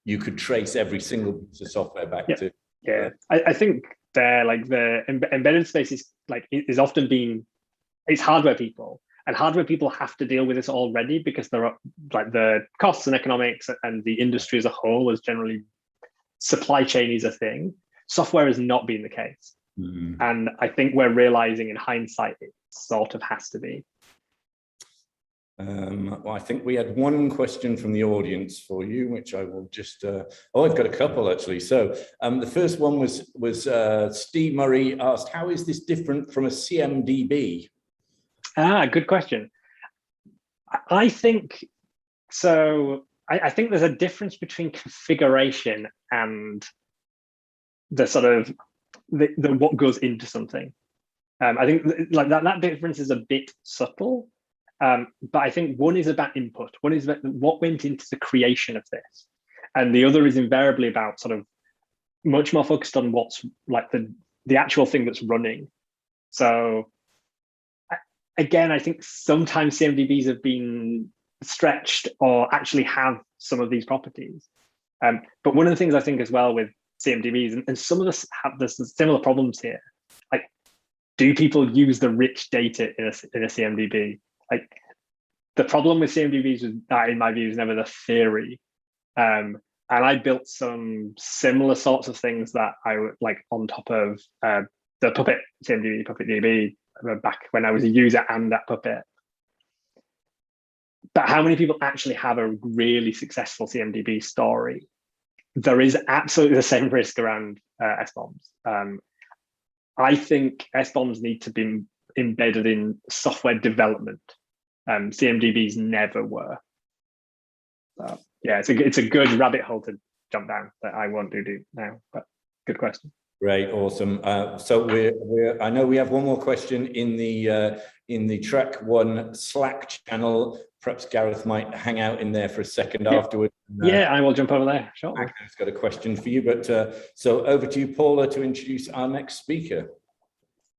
Speaker 4: you could trace every single piece of software back to.
Speaker 5: Yeah, I think like the embedded space is often being, it's hardware people, and hardware people have to deal with this already because there are like the costs and economics and the industry as a whole is generally, supply chain is a thing. Software has not been the case. And I think we're realizing in hindsight, it sort of has to be.
Speaker 4: Well, I think we had one question from the audience for you, which I will just, I've got a couple actually. So the first one was Steve Murray asked, how is this different from a CMDB?
Speaker 5: Good question. I think, so I think there's a difference between configuration and the sort of, the what goes into something. I think like that difference is a bit subtle. But I think one is about input, one is about what went into the creation of this, and the other is invariably about sort of much more focused on what's like the actual thing that's running. So again, I think sometimes CMDBs have been stretched or actually have some of these properties. But one of the things I think as well with CMDBs, and some of us have this similar problems here, like, do people use the rich data in a CMDB? Like, the problem with CMDBs was that, in my view, is never the theory. And I built some similar sorts of things that I would like on top of the Puppet CMDB, Puppet DB, back when I was a user and at Puppet. But how many people actually have a really successful CMDB story? There is absolutely the same risk around SBOMs. I think SBOMs need to be embedded in software development. CMDBs never were. So, yeah, it's a good rabbit hole to jump down that I won't do now, but good question.
Speaker 4: Great, awesome. So I know we have one more question in the Track One Slack channel. Perhaps Gareth might hang out in there for a second afterwards.
Speaker 5: Yeah, I will jump over there. Sure.
Speaker 4: I've got a question for you, but so over to you, Paula, to introduce our next speaker.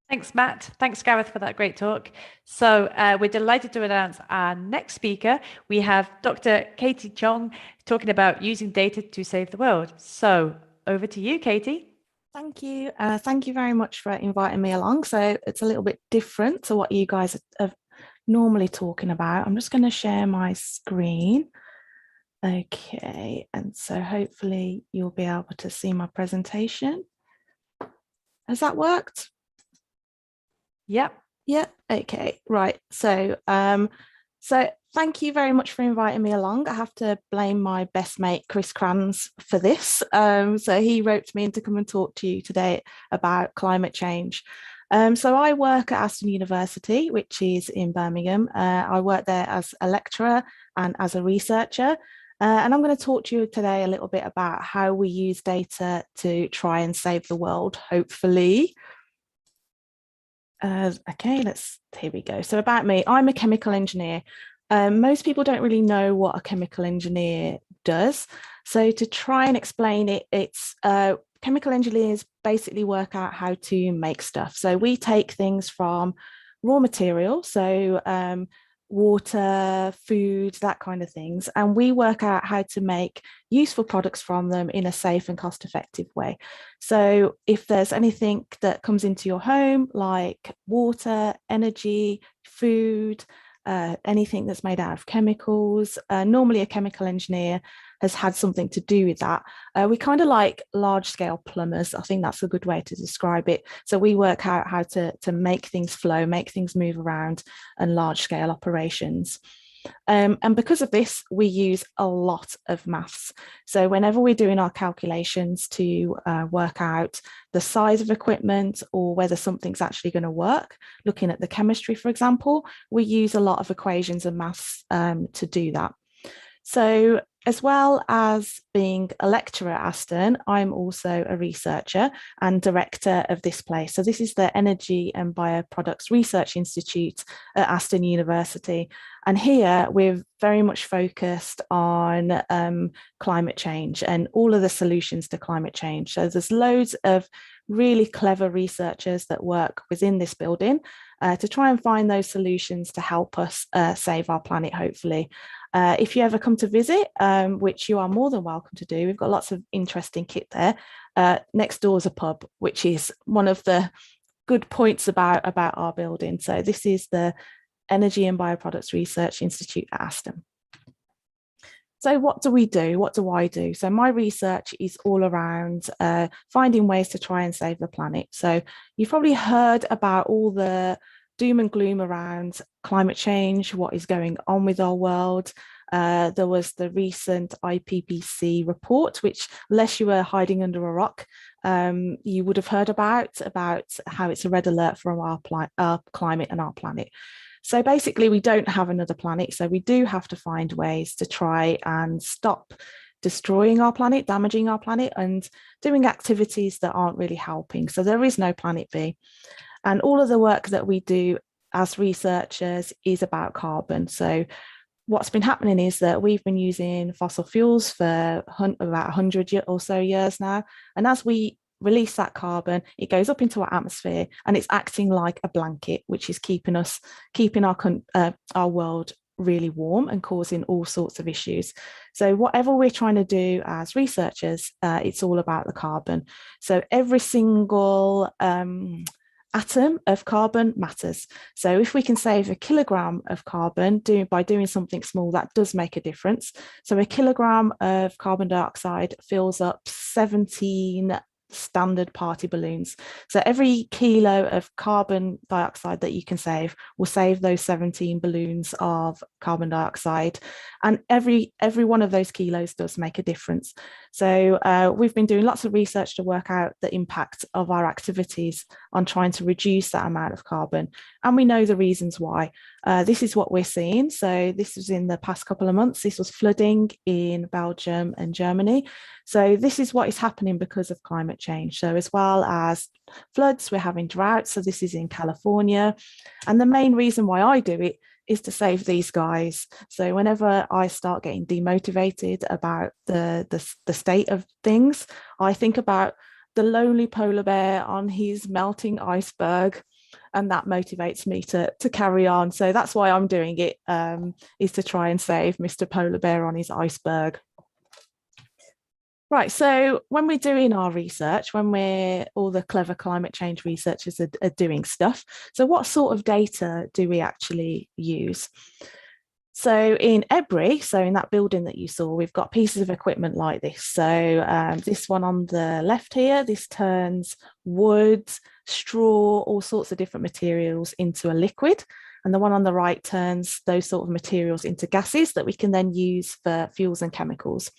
Speaker 2: Thanks, Matt. Thanks, Gareth, for that great talk. So we're delighted to announce our next speaker. We have Dr. Katie Chong talking about using data to save the world. So over to you, Katie.
Speaker 6: Thank you. Thank you very much for inviting me along. So it's a little bit different to what you guys are normally talking about. I'm just going to share my screen. Okay, and so hopefully you'll be able to see my presentation. Has that worked?
Speaker 2: Yep.
Speaker 6: Yeah. Okay. Right. So, so thank you very much for inviting me along. I have to blame my best mate, Chris Kranz, for this. So he roped me in to come and talk to you today about climate change. So I work at Aston University, which is in Birmingham. I work there as a lecturer and as a researcher. And I'm going to talk to you today a little bit about how we use data to try and save the world, hopefully. Okay, here we go. So about me, I'm a chemical engineer. Most people don't really know what a chemical engineer does. So to try and explain it, it's chemical engineers basically work out how to make stuff. So we take things from raw material, so water, food, that kind of things, and we work out how to make useful products from them in a safe and cost-effective way. So if there's anything that comes into your home, like water, energy, food, anything that's made out of chemicals, normally a chemical engineer has had something to do with that. We kind of like large-scale plumbers. I think that's a good way to describe it. So we work out how to make things flow, make things move around, and large-scale operations. And because of this, we use a lot of maths. So whenever we're doing our calculations to work out the size of equipment or whether something's actually going to work, looking at the chemistry, for example, we use a lot of equations and maths to do that. So as well as being a lecturer at Aston, I'm also a researcher and director of this place. So this is the Energy and Bioproducts Research Institute at Aston University. And here we're very much focused on climate change and all of the solutions to climate change. So there's loads of really clever researchers that work within this building to try and find those solutions to help us save our planet, hopefully. If you ever come to visit, which you are more than welcome to do, we've got lots of interesting kit there. Next door is a pub, which is one of the good points about our building. So this is the Energy and Bioproducts Research Institute at Aston. So what do we do? What do I do? So my research is all around finding ways to try and save the planet. So you've probably heard about all the doom and gloom around climate change, what is going on with our world. There was the recent IPCC report, which, unless you were hiding under a rock, you would have heard about how it's a red alert from our climate and our planet. So basically, we don't have another planet. So we do have to find ways to try and stop destroying our planet, damaging our planet, and doing activities that aren't really helping. So there is no planet B. And all of the work that we do as researchers is about carbon. So what's been happening is that we've been using fossil fuels for about 100 or so years now. And as we release that carbon, it goes up into our atmosphere and it's acting like a blanket, which is keeping our world really warm and causing all sorts of issues. So whatever we're trying to do as researchers, it's all about the carbon. So every single atom of carbon matters. So if we can save a kilogram of carbon by doing something small, that does make a difference. So a kilogram of carbon dioxide fills up 17 standard party balloons. So every kilo of carbon dioxide that you can save will save those 17 balloons of carbon dioxide, and every one of those kilos does make a difference. So we've been doing lots of research to work out the impact of our activities on trying to reduce that amount of carbon, and we know the reasons why. This is what we're seeing. So this was in the past couple of months. This was flooding in Belgium and Germany. So this is what is happening because of climate change. So as well as floods, we're having droughts. So this is in California. And the main reason why I do it is to save these guys. So whenever I start getting demotivated about the state of things, I think about the lonely polar bear on his melting iceberg, and that motivates me to carry on. So that's why I'm doing it, is to try and save Mr. Polar Bear on his iceberg. Right, so when we're doing our research, when all the clever climate change researchers are doing stuff, so what sort of data do we actually use? So in Ebury, so in that building that you saw, we've got pieces of equipment like this. So this one on the left here, this turns wood, straw, all sorts of different materials into a liquid. And the one on the right turns those sort of materials into gases that we can then use for fuels and chemicals.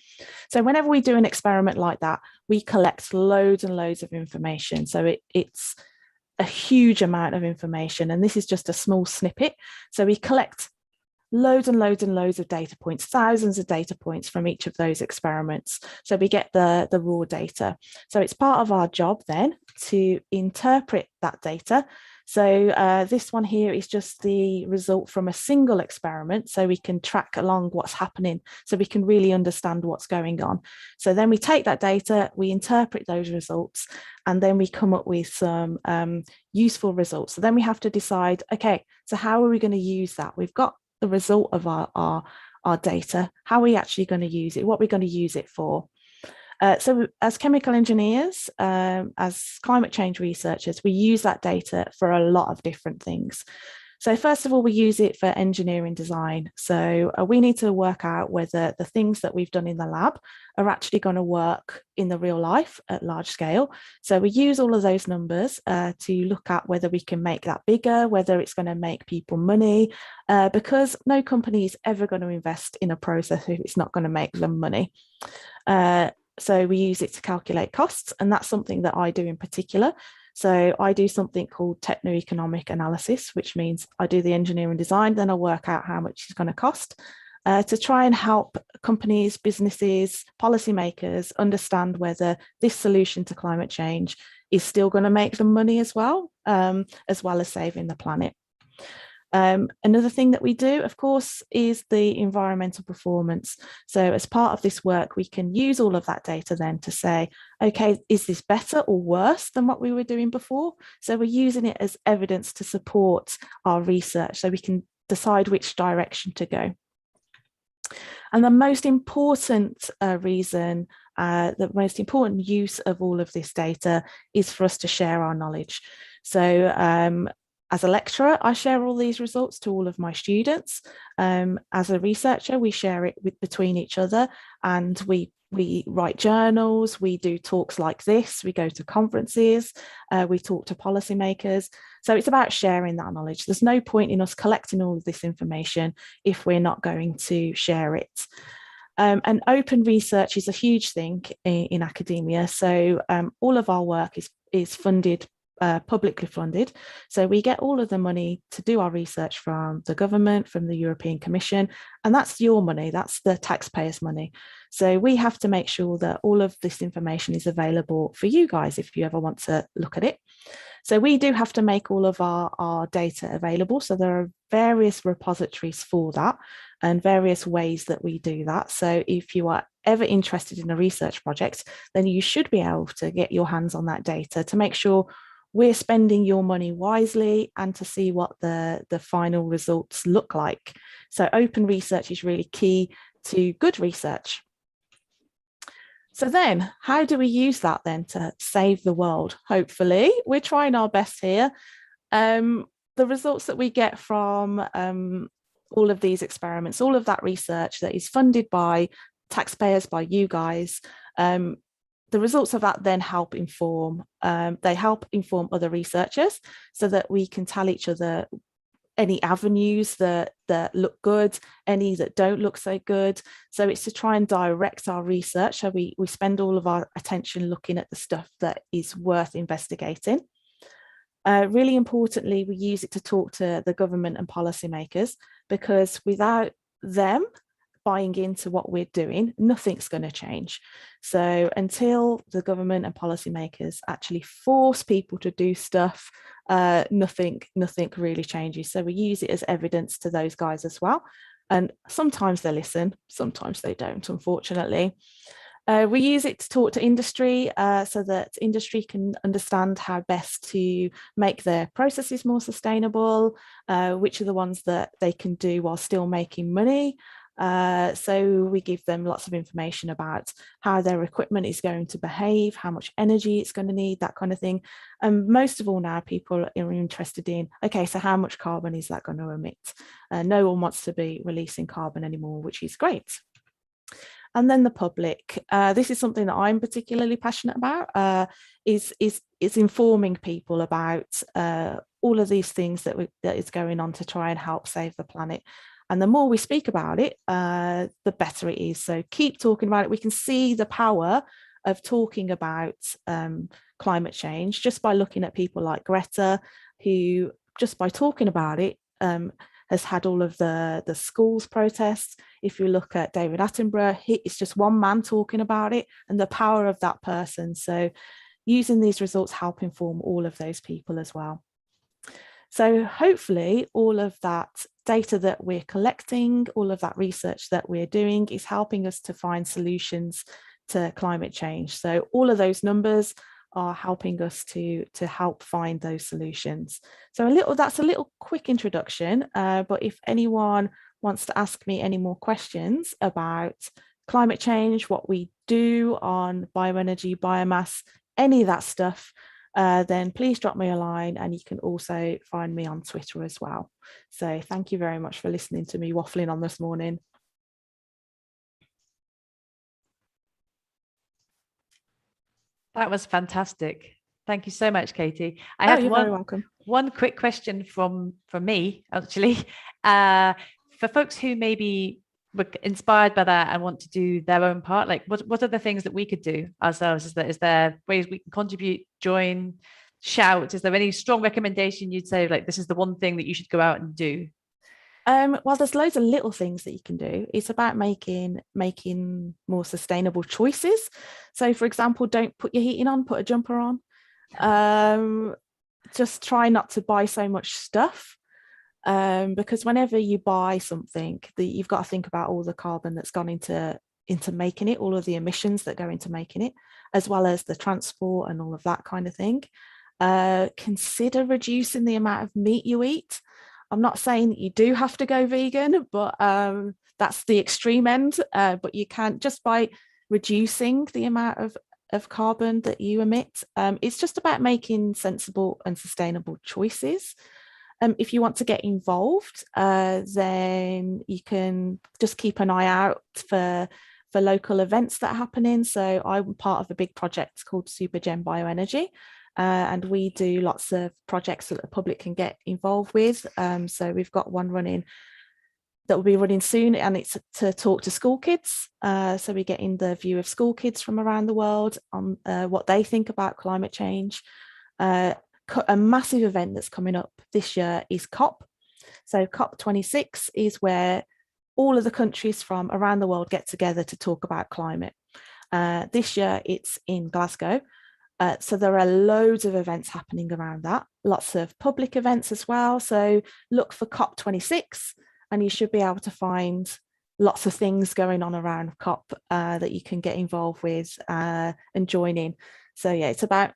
Speaker 6: So whenever we do an experiment like that, we collect loads and loads of information. So it's a huge amount of information, and this is just a small snippet. So we collect loads and loads and loads of data points, thousands of data points from each of those experiments. So we get the raw data. So it's part of our job then to interpret that data. So this one here is just the result from a single experiment, so we can track along what's happening, so we can really understand what's going on. So then we take that data, we interpret those results, and then we come up with some useful results. So then we have to decide, okay, so how are we going to use that? We've got the result of our data. How are we actually going to use it? What are we going to use it for? So as chemical engineers, as climate change researchers, we use that data for a lot of different things. So first of all, we use it for engineering design. So we need to work out whether the things that we've done in the lab are actually going to work in the real life at large scale. So we use all of those numbers to look at whether we can make that bigger, whether it's going to make people money, because no company is ever going to invest in a process if it's not going to make them money. So we use it to calculate costs, and that's something that I do in particular. So I do something called techno-economic analysis, which means I do the engineering design, then I work out how much it's going to cost to try and help companies, businesses, policymakers understand whether this solution to climate change is still going to make them money as well as saving the planet. Another thing that we do, of course, is the environmental performance. So as part of this work, we can use all of that data then to say, okay, is this better or worse than what we were doing before? So we're using it as evidence to support our research so we can decide which direction to go. And the most important reason, the most important use of all of this data is for us to share our knowledge. So as a lecturer, I share all these results to all of my students. As a researcher, we share it between each other, and we write journals, we do talks like this, we go to conferences, we talk to policymakers. So it's about sharing that knowledge. There's no point in us collecting all of this information if we're not going to share it. And open research is a huge thing in academia. So all of our work is funded, publicly funded. So we get all of the money to do our research from the government, from the European Commission, and that's your money, that's the taxpayers' money. So we have to make sure that all of this information is available for you guys if you ever want to look at it. So we do have to make all of our data available. So there are various repositories for that and various ways that we do that. So if you are ever interested in a research project, then you should be able to get your hands on that data to make sure we're spending your money wisely and to see what the final results look like. So open research is really key to good research. So then how do we use that then to save the world? Hopefully, we're trying our best here. The results that we get from all of these experiments, all of that research that is funded by taxpayers, by you guys, the results of that then help inform, they help inform other researchers so that we can tell each other any avenues that look good, any that don't look so good. So it's to try and direct our research. So we spend all of our attention looking at the stuff that is worth investigating. Really importantly, we use it to talk to the government and policymakers, because without them buying into what we're doing, nothing's going to change. So until the government and policymakers actually force people to do stuff, nothing really changes. So we use it as evidence to those guys as well. And sometimes they listen, sometimes they don't, unfortunately. We use it to talk to industry so that industry can understand how best to make their processes more sustainable, which are the ones that they can do while still making money. So we give them lots of information about how their equipment is going to behave, how much energy it's going to need, that kind of thing. And most of all now, people are interested in, okay, so how much carbon is that going to emit? No one wants to be releasing carbon anymore, which is great. And then the public, this is something that I'm particularly passionate about, is informing people about all of these things that is going on to try and help save the planet. And the more we speak about it, the better it is. So keep talking about it. We can see the power of talking about climate change just by looking at people like Greta, who just by talking about it has had all of the schools protests. If you look at David Attenborough, it's just one man talking about it and the power of that person. So using these results help inform all of those people as well. So hopefully all of that data that we're collecting, all of that research that we're doing is helping us to find solutions to climate change. So all of those numbers are helping us to help find those solutions. So that's a little quick introduction, but if anyone wants to ask me any more questions about climate change, what we do on bioenergy, biomass, any of that stuff, then please drop me a line, and you can also find me on Twitter as well. So thank you very much for listening to me waffling on this morning.
Speaker 2: That was fantastic. Thank you so much, Katie.
Speaker 6: You're very welcome.
Speaker 2: One quick question from me, actually. For folks who maybe were inspired by that and want to do their own part, like what are the things that we could do ourselves? Is there ways we can contribute, join, shout? Is there any strong recommendation you'd say, like, this is the one thing that you should go out and do?
Speaker 6: Well, there's loads of little things that you can do. It's about making more sustainable choices. So, for example, don't put your heating on, put a jumper on. Just try not to buy so much stuff, because whenever you buy something, you've got to think about all the carbon that's gone into making it, all of the emissions that go into making it, as well as the transport and all of that kind of thing. Consider reducing the amount of meat you eat. I'm not saying that you do have to go vegan, but that's the extreme end. But you can, just by reducing the amount of carbon that you emit. It's just about making sensible and sustainable choices. If you want to get involved, then you can just keep an eye out for local events that are happening. So I'm part of a big project called Supergen Bioenergy, and we do lots of projects that the public can get involved with. So we've got one running that will be running soon, and it's to talk to school kids. So we're getting the view of school kids from around the world on what they think about climate change. A massive event that's coming up this year is COP. So COP26 is where all of the countries from around the world get together to talk about climate. This year it's in Glasgow. So there are loads of events happening around that, lots of public events as well. So look for COP26 and you should be able to find lots of things going on around COP that you can get involved with and join in. So yeah, it's about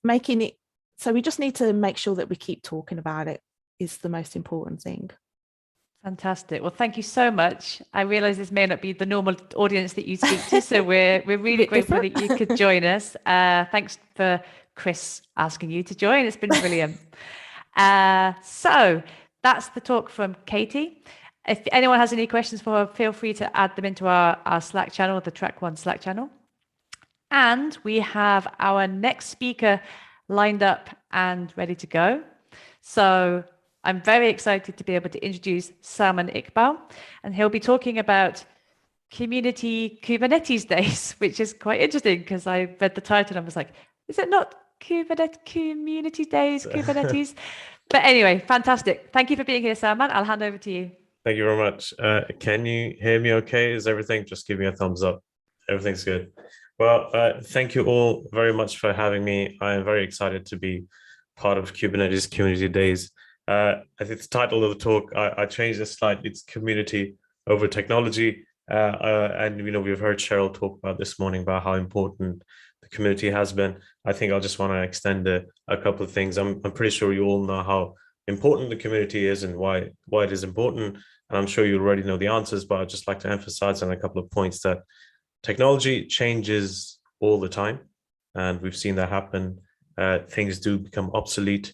Speaker 6: making it, so we just need to make sure that we keep talking about it is the most important thing.
Speaker 2: Fantastic. Well, thank you so much. I realize this may not be the normal audience that you speak to, so we're really grateful that you could join us. Thanks for Chris asking you to join. It's been brilliant. So that's the talk from Katie. If anyone has any questions for her, feel free to add them into our Slack channel, the Track One Slack channel. And we have our next speaker lined up and ready to go. So I'm very excited to be able to introduce Salman Iqbal, and he'll be talking about Community Kubernetes Days, which is quite interesting because I read the title and I was like, is it not Community Days, Kubernetes? But anyway, fantastic. Thank you for being here, Salman. I'll hand over to you.
Speaker 7: Thank you very much. Can you hear me okay? Is everything? Just give me a thumbs up. Everything's good. Well, thank you all very much for having me. I am very excited to be part of Kubernetes Community Days. I think the title of the talk, I changed it slightly. It's community over technology. And, you know, we've heard Cheryl talk about this morning about how important the community has been. I think I'll just want to extend a couple of things. I'm pretty sure you all know how important the community is and why it is important. And I'm sure you already know the answers, but I'd just like to emphasize on a couple of points that technology changes all the time. And we've seen that happen. Things do become obsolete.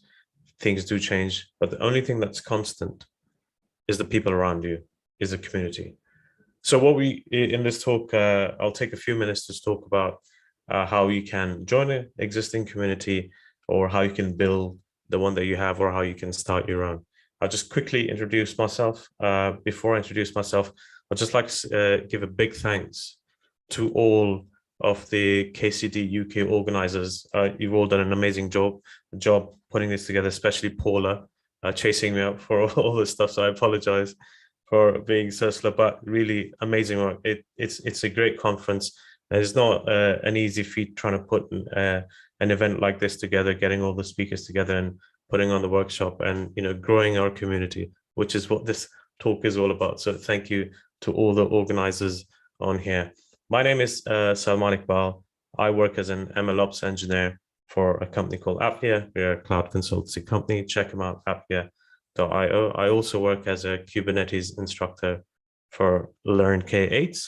Speaker 7: Things do change, but the only thing that's constant is the people around you, is the community. So what we, in this talk, I'll take a few minutes to talk about how you can join an existing community or how you can build the one that you have or how you can start your own. I'll just quickly introduce myself. Before I introduce myself, I'd just like to give a big thanks to all of the KCD UK organizers. You've all done an amazing job putting this together, especially Paula chasing me up for all this stuff. So I apologize for being so slow, but really amazing work. It's a great conference. It's not an easy feat trying to put an event like this together, getting all the speakers together and putting on the workshop and, you know, growing our community, which is what this talk is all about. So thank you to all the organizers on here. My name is Salman Iqbal. I work as an MLOps engineer for a company called Appia. We're a cloud consultancy company. Check them out, appia.io. I also work as a Kubernetes instructor for Learn K8.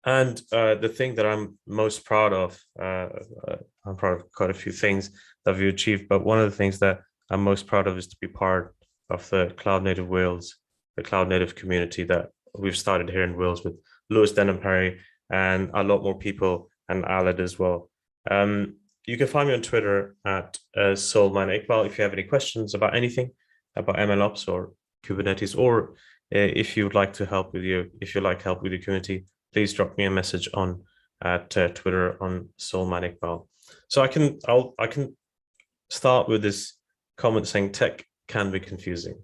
Speaker 7: And the thing that I'm most proud of, I'm proud of quite a few things that we've achieved, but one of the things that I'm most proud of is to be part of the Cloud Native Wales, the Cloud Native community that we've started here in Wales with Lewis Denham Perry and a lot more people, and Aled as well. You can find me on Twitter at Salman Iqbal if you have any questions about anything about MLOps or Kubernetes, or if you would like to help with if you like help with your community, please drop me a message on at Twitter on Salman Iqbal. So I can start with this comment saying tech can be confusing,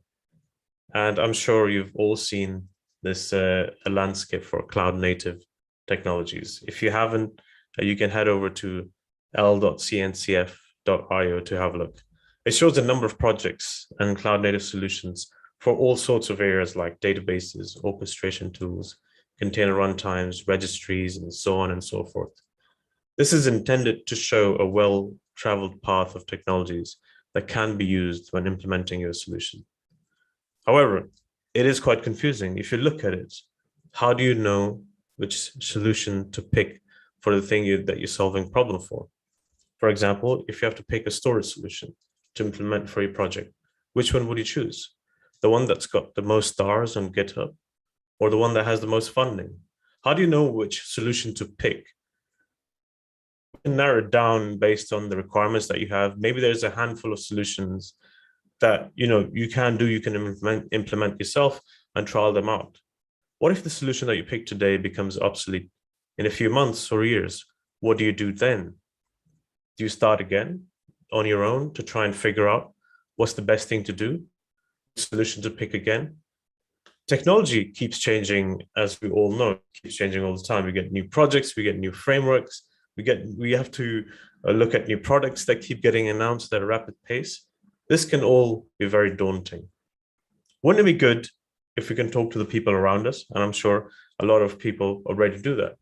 Speaker 7: and I'm sure you've all seen this a landscape for cloud native technologies. If you haven't, you can head over to l.cncf.io to have a look. It shows a number of projects and cloud native solutions for all sorts of areas like databases, orchestration tools, container runtimes, registries, and so on and so forth. This is intended to show a well-traveled path of technologies that can be used when implementing your solution. However, it is quite confusing. If you look at it, how do you know which solution to pick for the thing that you're solving problem for? For example, if you have to pick a storage solution to implement for your project, which one would you choose? The one that's got the most stars on GitHub, or the one that has the most funding? How do you know which solution to pick? You can narrow it down based on the requirements that you have. Maybe there's a handful of solutions that you can implement yourself and trial them out. What if the solution that you pick today becomes obsolete in a few months or years? What do you do then? Do you start again on your own to try and figure out what's the best thing to do? Solution to pick again? Technology keeps changing, as we all know, keeps changing all the time. We get new projects, we get new frameworks, we have to look at new products that keep getting announced at a rapid pace. This can all be very daunting. Wouldn't it be good if we can talk to the people around us? And I'm sure a lot of people already do that.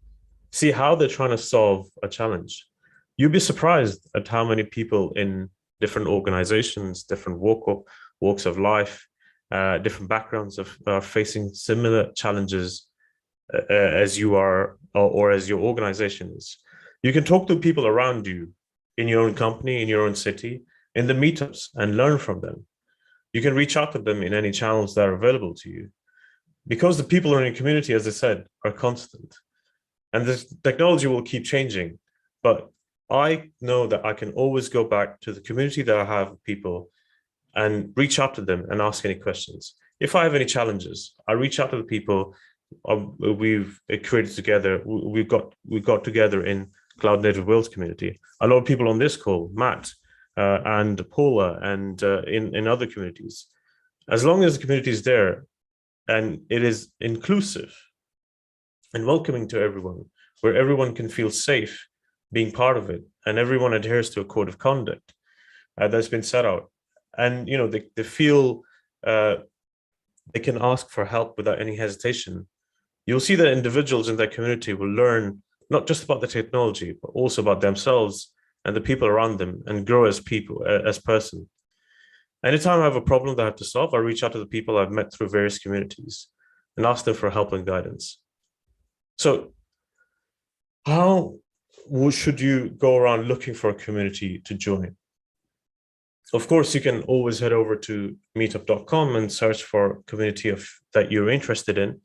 Speaker 7: See how they're trying to solve a challenge. You'd be surprised at how many people in different organizations, different walks of life, different backgrounds are facing similar challenges as you are, or as your organization is. You can talk to people around you in your own company, in your own city, in the meetups, and learn from them. You can reach out to them in any channels that are available to you, because the people in your community, as I said, are constant, and this technology will keep changing. But I know that I can always go back to the community that I have with people and reach out to them and ask any questions. If I have any challenges, I reach out to the people we've created together. We got together in Cloud Native Wales community. A lot of people on this call, Matt and Paula, and in other communities. As long as the community is there and it is inclusive and welcoming to everyone, where everyone can feel safe being part of it, and everyone adheres to a code of conduct that's been set out, and they feel they can ask for help without any hesitation, you'll see that individuals in that community will learn not just about the technology, but also about themselves and the people around them, and grow as people, as person. Anytime I have a problem that I have to solve, I reach out to the people I've met through various communities and ask them for help and guidance. So how should you go around looking for a community to join? Of course, you can always head over to meetup.com and search for a community that you're interested in,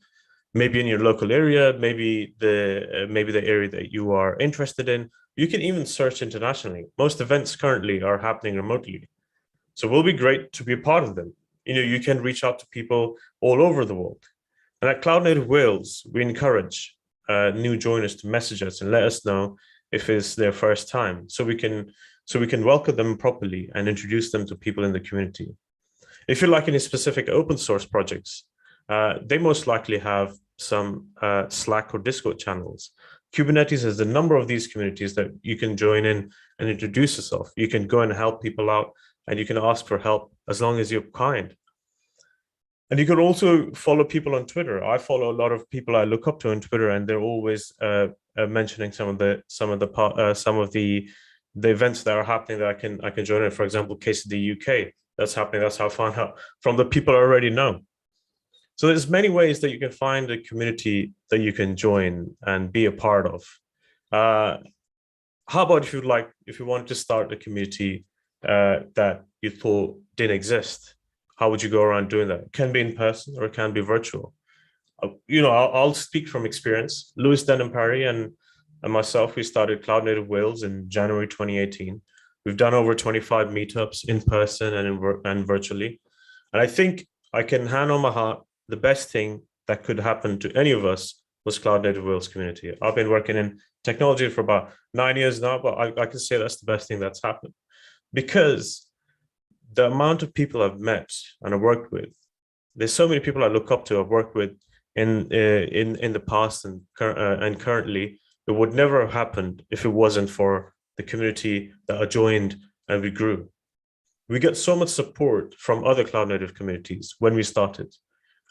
Speaker 7: maybe in your local area, maybe the area that you are interested in. You can even search internationally. Most events currently are happening remotely, so it will be great to be a part of them. You can reach out to people all over the world. And at Cloud Native Wales, we encourage new joiners to message us and let us know if it's their first time, so we can welcome them properly and introduce them to people in the community. If you like any specific open source projects, they most likely have some Slack or Discord channels. Kubernetes has a number of these communities that you can join in and introduce yourself. You can go and help people out, and you can ask for help as long as you're kind. And you can also follow people on Twitter. I follow a lot of people I look up to on Twitter, and they're always mentioning some of the events that are happening that I can join in. For example, KCD UK, that's happening. That's how I found out from the people I already know. So there's many ways that you can find a community that you can join and be a part of. How about if you want to start a community that you thought didn't exist? How would you go around doing that? It can be in person or it can be virtual. I'll speak from experience. Lewis Denham Parry and myself, we started Cloud Native Wales in January 2018. We've done over 25 meetups in person and virtually. And I think I can hand on my heart, the best thing that could happen to any of us was Cloud Native Wales community. I've been working in technology for about 9 years now, but I can say that's the best thing that's happened, because the amount of people I've met and I've worked with, there's so many people I look up to, I've worked with in the past and currently. It would never have happened if it wasn't for the community that I joined and we grew. We get so much support from other Cloud Native communities when we started,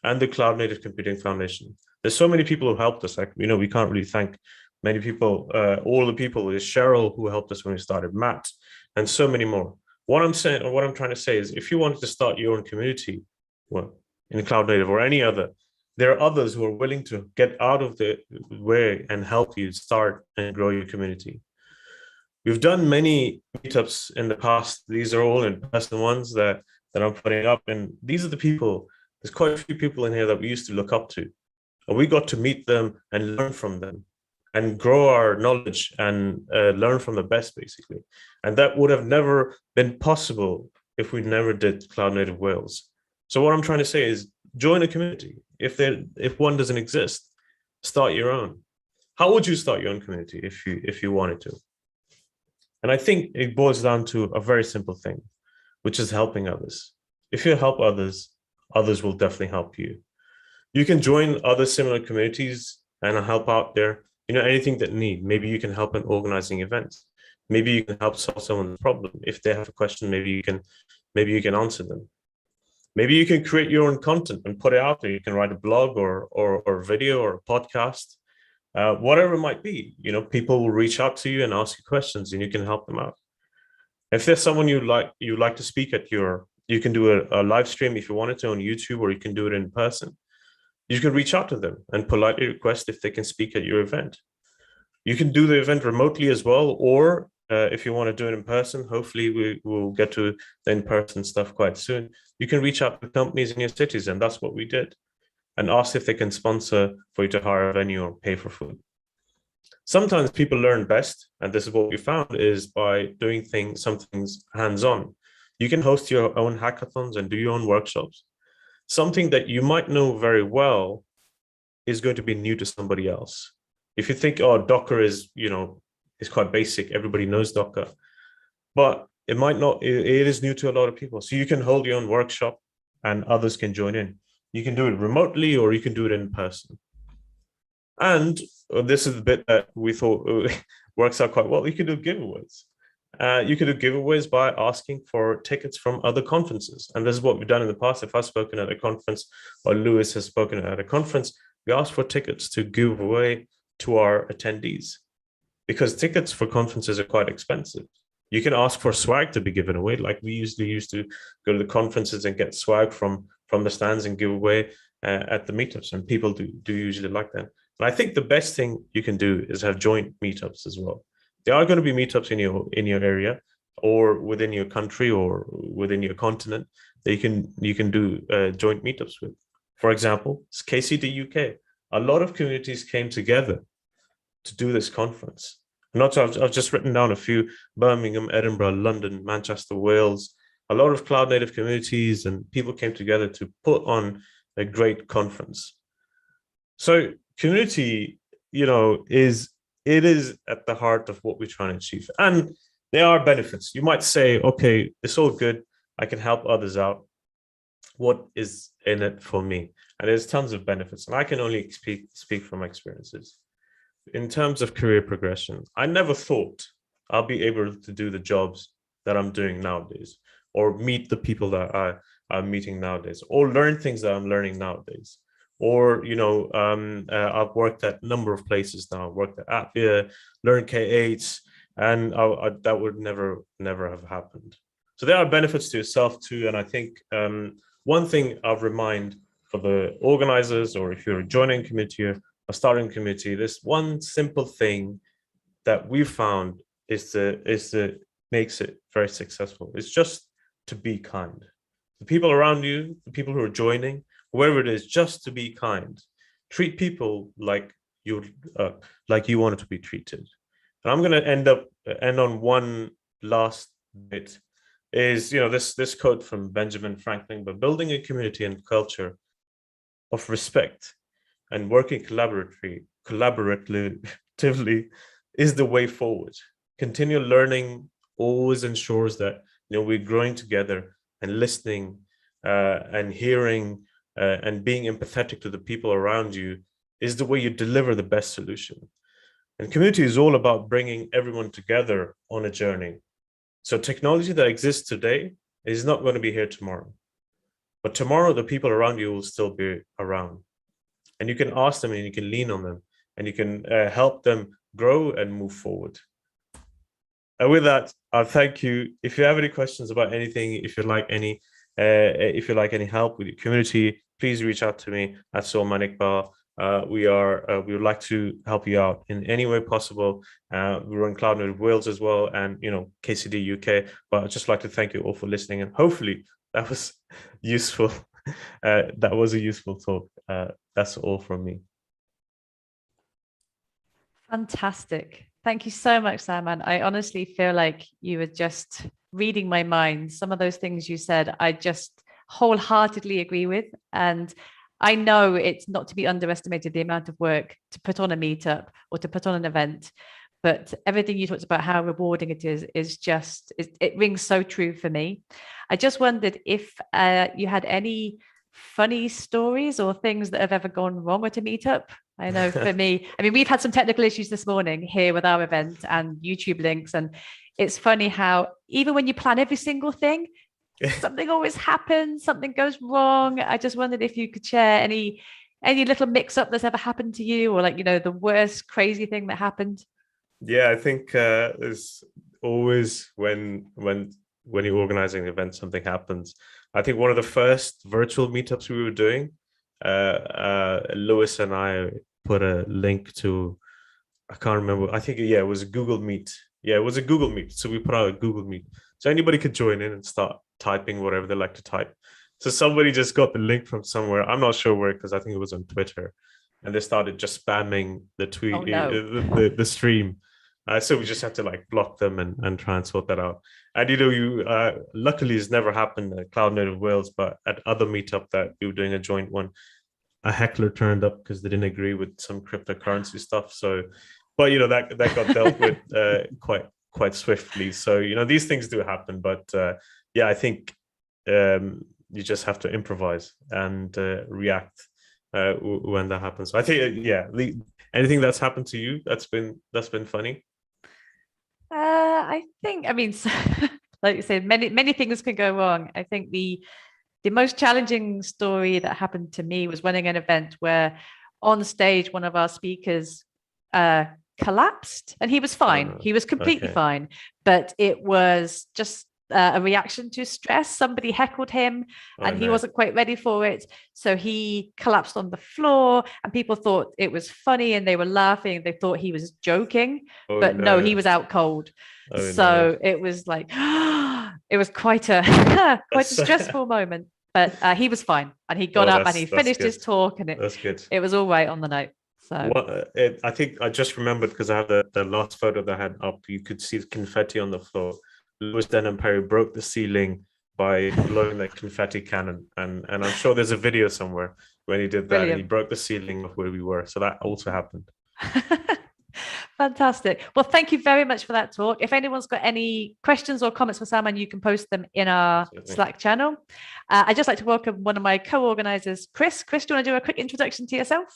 Speaker 7: and the Cloud Native Computing Foundation. There's so many people who helped us. We can't really thank many people, all the people. There's Cheryl who helped us when we started, Matt, and so many more. What I'm trying to say is, if you wanted to start your own community, well, in Cloud Native or any other, there are others who are willing to get out of the way and help you start and grow your community. We've done many meetups in the past. These are all in-person ones that that I'm putting up. And these are the people, there's quite a few people in here that we used to look up to. And we got to meet them and learn from them and grow our knowledge and learn from the best, basically. And that would have never been possible if we never did Cloud Native Wales. So what I'm trying to say is join a community. If one doesn't exist, start your own. How would you start your own community if you wanted to? And I think it boils down to a very simple thing, which is helping others. If you help others, others will definitely help you. You can join other similar communities and help out there. You know, anything that need. Maybe you can help in organizing events. Maybe you can help solve someone's problem. If they have a question, maybe you can answer them. Maybe you can create your own content and put it out there. You can write a blog or video or a podcast, whatever it might be. You know, people will reach out to you and ask you questions, and you can help them out. If there's someone you like to speak at you can do a live stream if you wanted to on YouTube, or you can do it in person. You can reach out to them and politely request if they can speak at your event. You can do the event remotely as well, or if you want to do it in person, hopefully we will get to the in-person stuff quite soon. You can reach out to companies in your cities, and that's what we did, and ask if they can sponsor for you to hire a venue or pay for food. Sometimes people learn best, and this is what we found, is by doing some things hands-on. You can host your own hackathons and do your own workshops. Something that you might know very well is going to be new to somebody else. If you think, oh, Docker is quite basic, everybody knows Docker, but it might not, it is new to a lot of people. So you can hold your own workshop and others can join in. You can do it remotely, or you can do it in person. And this is the bit that we thought works out quite well. You can do giveaways. You can do giveaways by asking for tickets from other conferences. And this is what we've done in the past. If I've spoken at a conference or Lewis has spoken at a conference, we ask for tickets to give away to our attendees, because tickets for conferences are quite expensive. You can ask for swag to be given away, like we usually used to go to the conferences and get swag from the stands and give away at the meetups, and people do usually like that. And I think the best thing you can do is have joint meetups as well. There are going to be meetups in your area, or within your country, or within your continent, that you can do joint meetups with. For example, it's KCD UK. A lot of communities came together to do this conference. Not so I've just written down a few: Birmingham, Edinburgh, London, Manchester, Wales. A lot of cloud native communities and people came together to put on a great conference. So community, is at the heart of what we're trying to achieve. And there are benefits. You might say, okay, it's all good, I can help others out. What is in it for me? And there's tons of benefits. And I can only speak from experiences. In terms of career progression, I never thought I'll be able to do the jobs that I'm doing nowadays, or meet the people that I'm meeting nowadays, or learn things that I'm learning nowadays. Or, I've worked at a number of places now. I've worked at Appia, learned K8, and that would never have happened. So there are benefits to yourself too. And I think one thing I'll remind for the organizers, or if you're joining a committee or starting a committee, this one simple thing that we've found is the makes it very successful. It's just to be kind. The people around you, the people who are joining, whoever it is, just to be kind. Treat people like you wanted to be treated. And I'm going to end on one last bit. Is this quote from Benjamin Franklin: "But building a community and culture of respect and working collaboratively is the way forward. Continual learning always ensures that we're growing together, and listening and hearing and being empathetic to the people around you is the way you deliver the best solution. And community is all about bringing everyone together on a journey. So technology that exists today is not going to be here tomorrow. But tomorrow, the people around you will still be around. And you can ask them, and you can lean on them, and you can help them grow and move forward. And with that, I'll thank you. If you have any questions about anything, if you like any help with your community, please reach out to me at Salman Iqbal. We would like to help you out in any way possible. We run Cloud Native Wales as well, and KCD UK. But I'd just like to thank you all for listening, and hopefully That was useful. That was a useful talk. That's all from me.
Speaker 2: Fantastic. Thank you so much, Salman. I honestly feel like you were just reading my mind. Some of those things you said, I just wholeheartedly agree with. And I know it's not to be underestimated the amount of work to put on a meetup or to put on an event. But everything you talked about, how rewarding it is just, it rings so true for me. I just wondered if you had any funny stories or things that have ever gone wrong at a meetup. I know for me, I mean, we've had some technical issues this morning here with our event and YouTube links. And it's funny how even when you plan every single thing, something always happens, something goes wrong. I just wondered if you could share any little mix up that's ever happened to you, or like, the worst crazy thing that happened.
Speaker 7: Yeah, I think there's always when you're organizing an event, something happens. I think one of the first virtual meetups we were doing, Lewis and I put a link to, I can't remember. I think, yeah, it was a Google Meet. Yeah, it was a Google Meet. So we put out a Google Meet. So anybody could join in and start typing whatever they like to type. So somebody just got the link from somewhere. I'm not sure where, because I think it was on Twitter. And they started just spamming the tweet,
Speaker 2: Oh, no.
Speaker 7: the stream. So we just had to like block them and try and sort that out. And luckily it's never happened at Cloud Native Wales, but at other meetup that we were doing a joint one, a heckler turned up because they didn't agree with some cryptocurrency stuff. So, but that got dealt with quite swiftly. So these things do happen, but yeah, I think you just have to improvise and react when that happens. So I think anything that's happened to you that's been funny.
Speaker 2: I think, I mean, like you said, many things can go wrong. I think the most challenging story that happened to me was running an event where on stage one of our speakers collapsed, and he was fine. He was completely fine, but it was just a reaction to stress. Somebody heckled him and he wasn't quite ready for it. So he collapsed on the floor, and people thought it was funny and they were laughing. They thought he was joking, but no, he was out cold. So it was like, it was quite a stressful moment. But he was fine, and he got up and he finished his talk, and
Speaker 7: that's good.
Speaker 2: It was all right on the note. So
Speaker 7: I think I just remembered, because I have the last photo that I had up. You could see the confetti on the floor. Lewis Denham Perry broke the ceiling by blowing that confetti cannon, and I'm sure there's a video somewhere when he did that.
Speaker 2: Brilliant.
Speaker 7: And he broke the ceiling of where we were. So that also happened.
Speaker 2: Fantastic. Well, thank you very much for that talk. If anyone's got any questions or comments for Salman, you can post them in our Slack channel. I'd just like to welcome one of my co-organizers, Chris. Chris, do you want to do a quick introduction to yourself?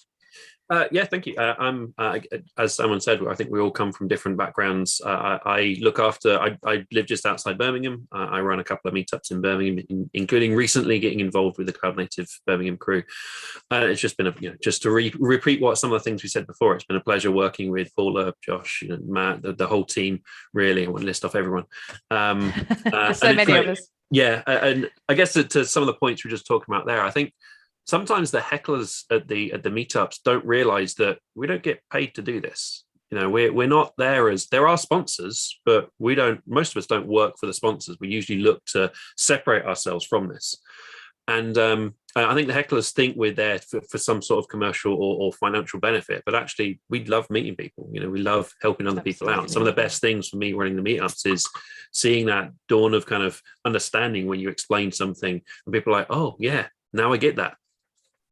Speaker 8: Yeah, thank you. I'm, as someone said, I think we all come from different backgrounds. I look after, I live just outside Birmingham. I run a couple of meetups in Birmingham, including recently getting involved with the Cloud Native Birmingham crew. It's just been, just to repeat what some of the things we said before, it's been a pleasure working with Paula, Josh, Matt, the whole team, really. I want to list off everyone.
Speaker 2: There's so many of us.
Speaker 8: Yeah, and I guess to some of the points we were just talking about there, I think sometimes the hecklers at the meetups don't realize that we don't get paid to do this. We're not there are sponsors, but most of us don't work for the sponsors. We usually look to separate ourselves from this. And I think the hecklers think we're there for some sort of commercial or financial benefit, but actually we love meeting people. We love helping other people out. Some of the best things for me running the meetups is seeing that dawn of kind of understanding when you explain something and people are like, oh yeah, now I get that.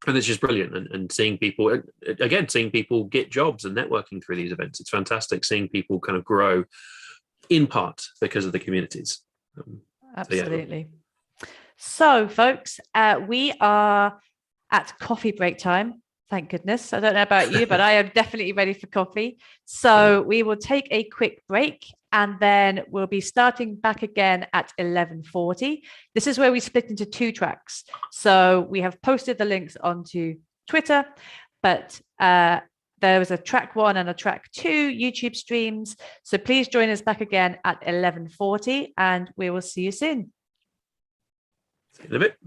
Speaker 8: And it's just brilliant. And seeing people get jobs and networking through these events. It's fantastic seeing people kind of grow in part because of the communities.
Speaker 2: Absolutely. So folks, we are at coffee break time. Thank goodness. I don't know about you, but I am definitely ready for coffee. So we will take a quick break, and then we'll be starting back again at 11:40. This is where we split into two tracks. So we have posted the links onto Twitter, but there was a track 1 and a track 2 YouTube streams. So please join us back again at 11:40, and we will see you soon.
Speaker 8: See you in a bit.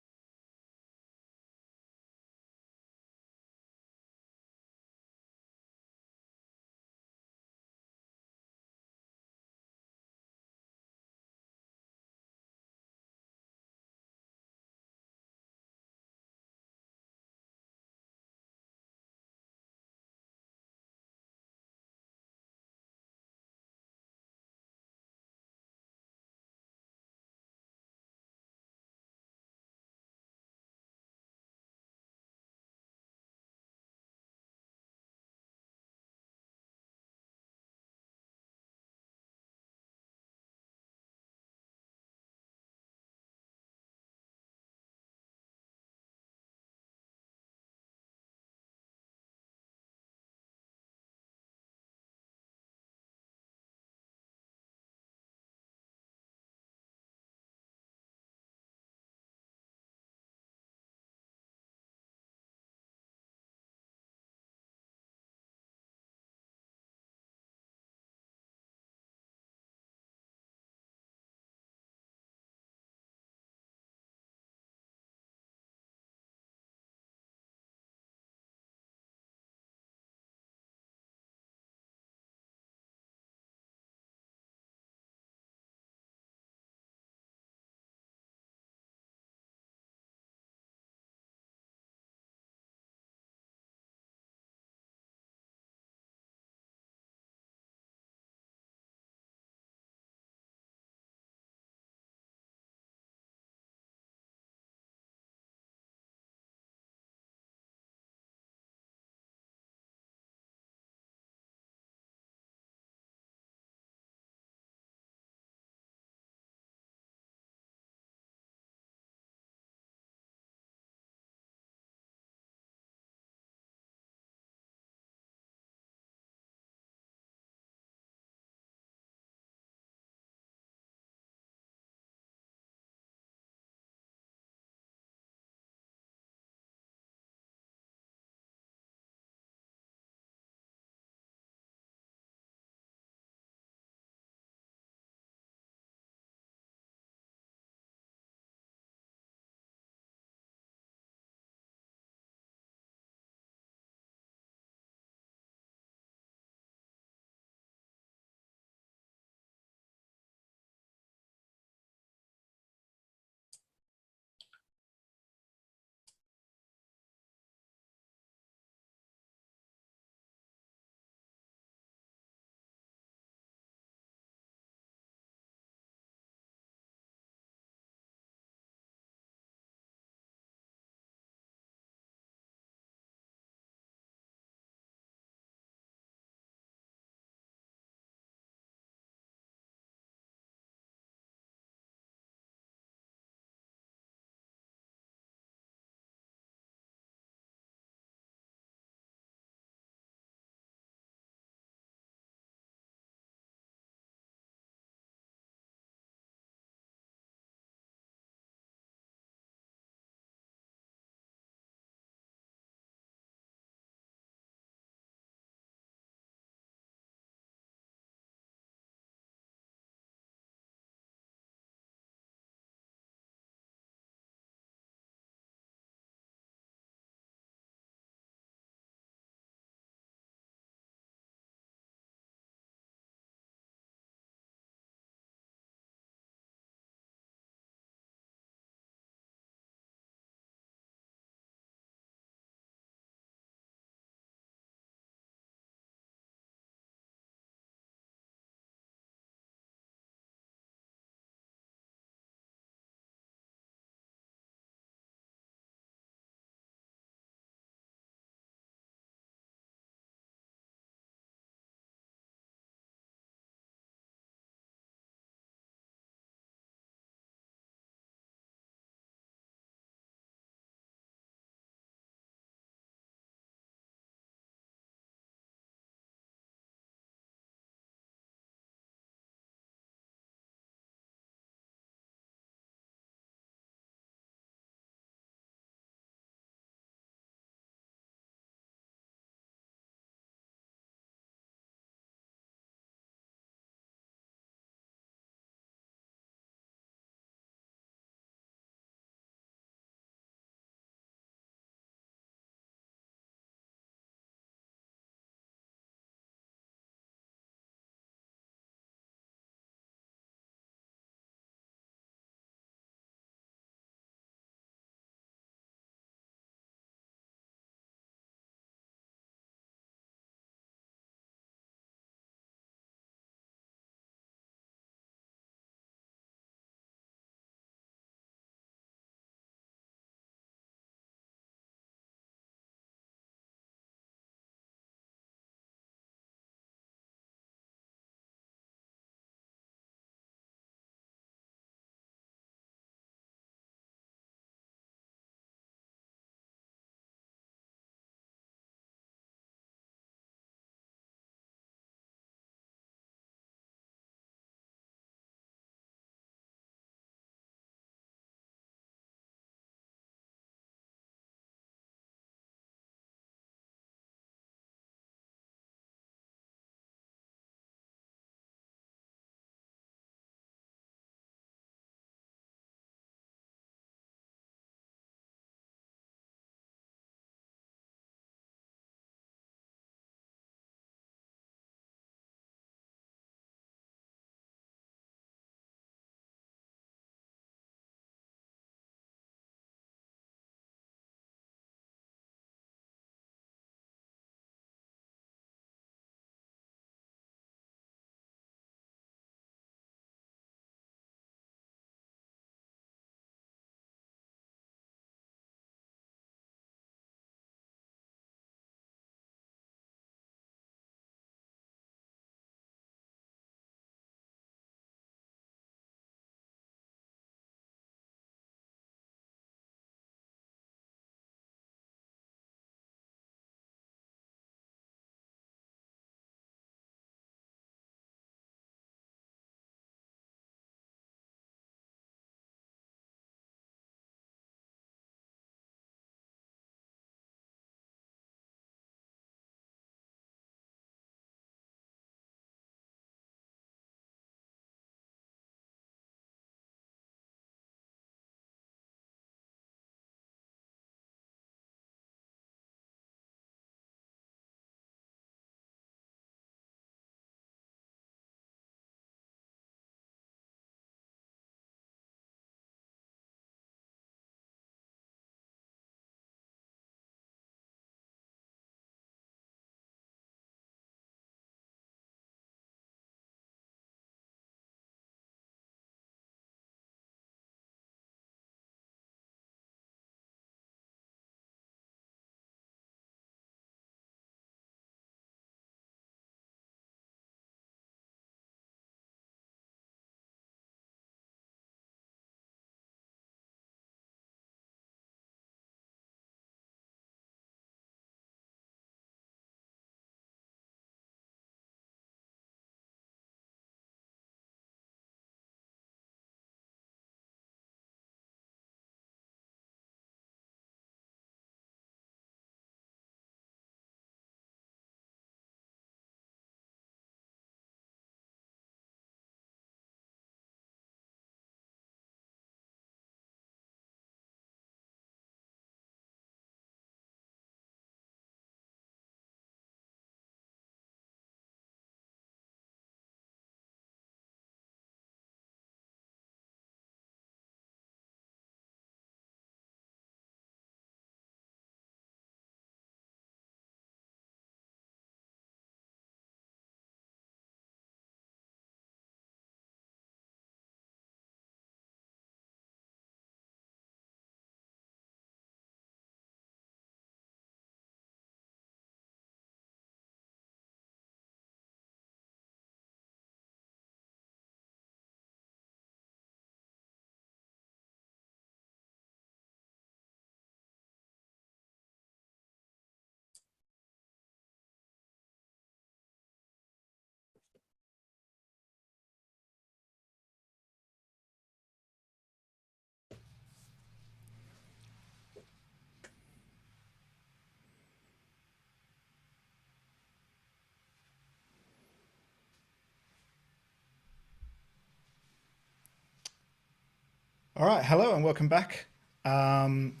Speaker 9: All right, hello and welcome back. I'm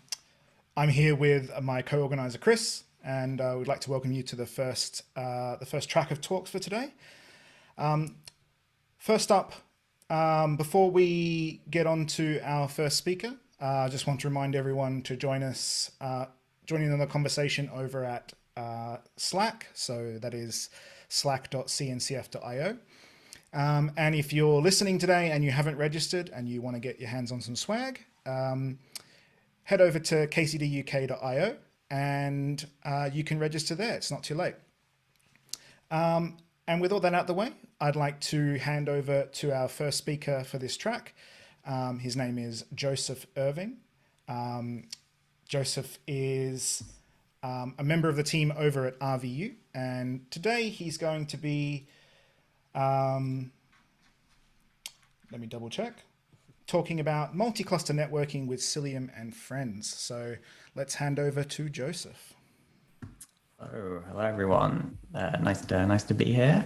Speaker 9: here with my co-organizer Chris, and we'd like to welcome you to the first track of talks for today. First up, before we get on to our first speaker, I just want to remind everyone to join us, joining in the conversation over at Slack. So that is slack.cncf.io. And if you're listening today and you haven't registered and you want to get your hands on some swag, head over to kcduk.io and you can register there. It's not too late. And with all that out the way, I'd like to hand over to our first speaker for this track. His name is Joseph Irving. Joseph is a member of the team over at RVU, and today he's going to be let me double check, talking about multi-cluster networking with Cilium and friends. So let's hand over to Joseph.
Speaker 10: Hello everyone. Nice to be here.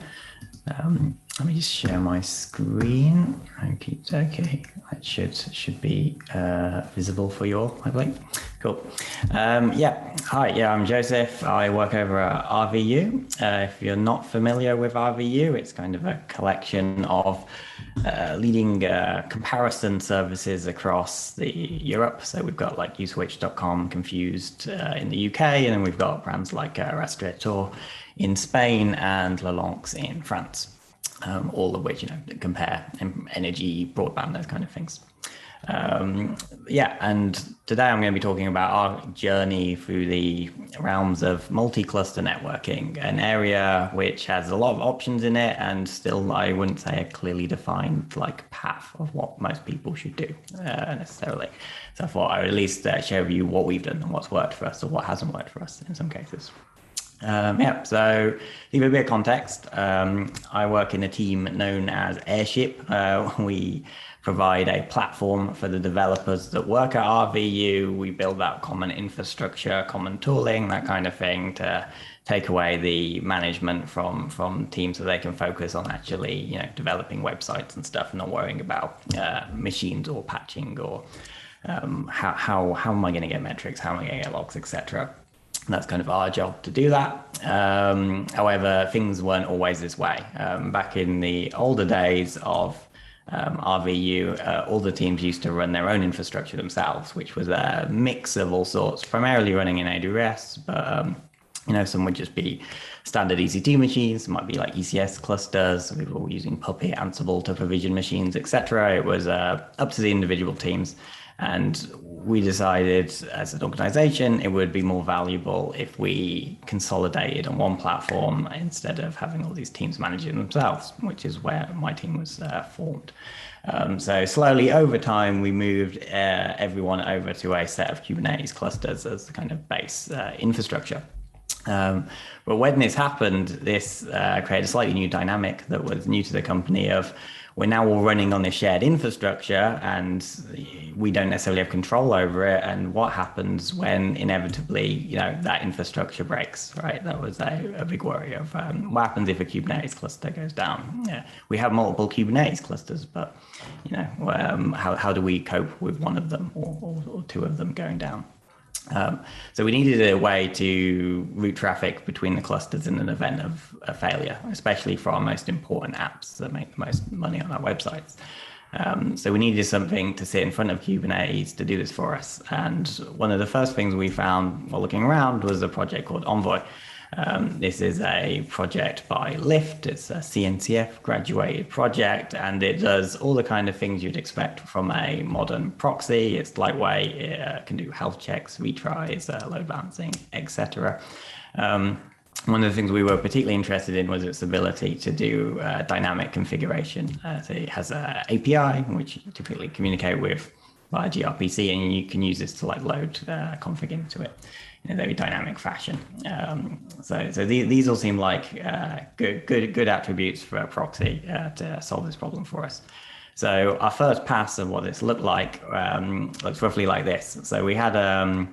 Speaker 10: Let me just share my screen. Okay, that should be visible for you all, I believe. Cool. Hi, I'm Joseph. I work over at RVU. If you're not familiar with RVU, it's kind of a collection of leading comparison services across Europe. So we've got like uswitch.com, Confused in the UK, and then we've got brands like Rastreator in Spain and Lelanx in France. All of which, compare energy, broadband, those kind of things. And today I'm going to be talking about our journey through the realms of multi-cluster networking, an area which has a lot of options in it and still I wouldn't say a clearly defined path of what most people should do necessarily. So I thought I would at least share with you what we've done and what's worked for us or what hasn't worked for us in some cases. So to give a bit of context, I work in a team known as Airship. We provide a platform for the developers that work at RVU. We build out common infrastructure, common tooling, that kind of thing to take away the management from teams so they can focus on actually, developing websites and stuff, not worrying about machines or patching or how am I going to get metrics, how am I going to get logs, etc. That's kind of our job to do that. However, things weren't always this way. Back in the older days of RVU, all the teams used to run their own infrastructure themselves, which was a mix of all sorts, primarily running in AWS, but some would just be standard EC2 machines, might be like ECS clusters. We were all using Puppet, Ansible to provision machines, etc. It was up to the individual teams. And we decided as an organization, it would be more valuable if we consolidated on one platform instead of having all these teams managing themselves, which is where my team was formed. So slowly over time, we moved everyone over to a set of Kubernetes clusters as the kind of base infrastructure. But when this happened, this created a slightly new dynamic that was new to the company of we're now all running on this shared infrastructure and we don't necessarily have control over it. And what happens when inevitably, that infrastructure breaks, right? That was a big worry of what happens if a Kubernetes cluster goes down. Yeah, we have multiple Kubernetes clusters, but how do we cope with one of them or two of them going down? So we needed a way to route traffic between the clusters in an event of a failure, especially for our most important apps that make the most money on our websites. So we needed something to sit in front of Kubernetes to do this for us. And one of the first things we found while looking around was a project called Envoy. This is a project by Lyft. It's a CNCF graduated project, and it does all the kind of things you'd expect from a modern proxy. It's lightweight, it can do health checks, retries, load balancing, etc. One of the things we were particularly interested in was its ability to do dynamic configuration. So it has an API, which you typically communicate with via gRPC, and you can use this to load config into it in a very dynamic fashion. So these all seem like good attributes for a proxy to solve this problem for us. So our first pass of what this looked like looks roughly like this. So we had an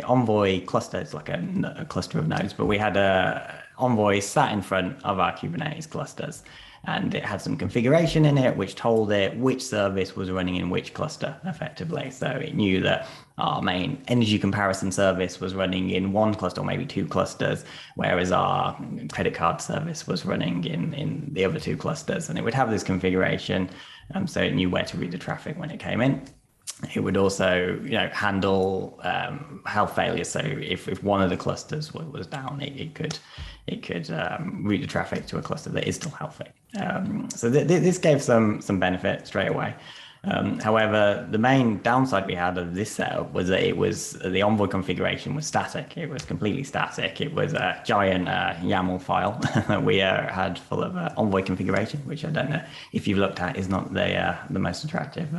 Speaker 10: Envoy cluster. It's like a cluster of nodes, but we had a Envoy sat in front of our Kubernetes clusters. and it had some configuration in it which told it which service was running in which cluster effectively. So it knew that our main energy comparison service was running in one cluster or maybe two clusters, whereas our credit card service was running in the other two clusters. And it would have this configuration, so it knew where to route the traffic when it came in. It would also, handle health failures. So if one of the clusters was down, it could route the traffic to a cluster that is still healthy. So this gave some benefit straight away. However, the main downside we had of this setup was that the Envoy configuration was static. It was completely static. It was a giant YAML file that we had full of Envoy configuration, which I don't know if you've looked at is not the most attractive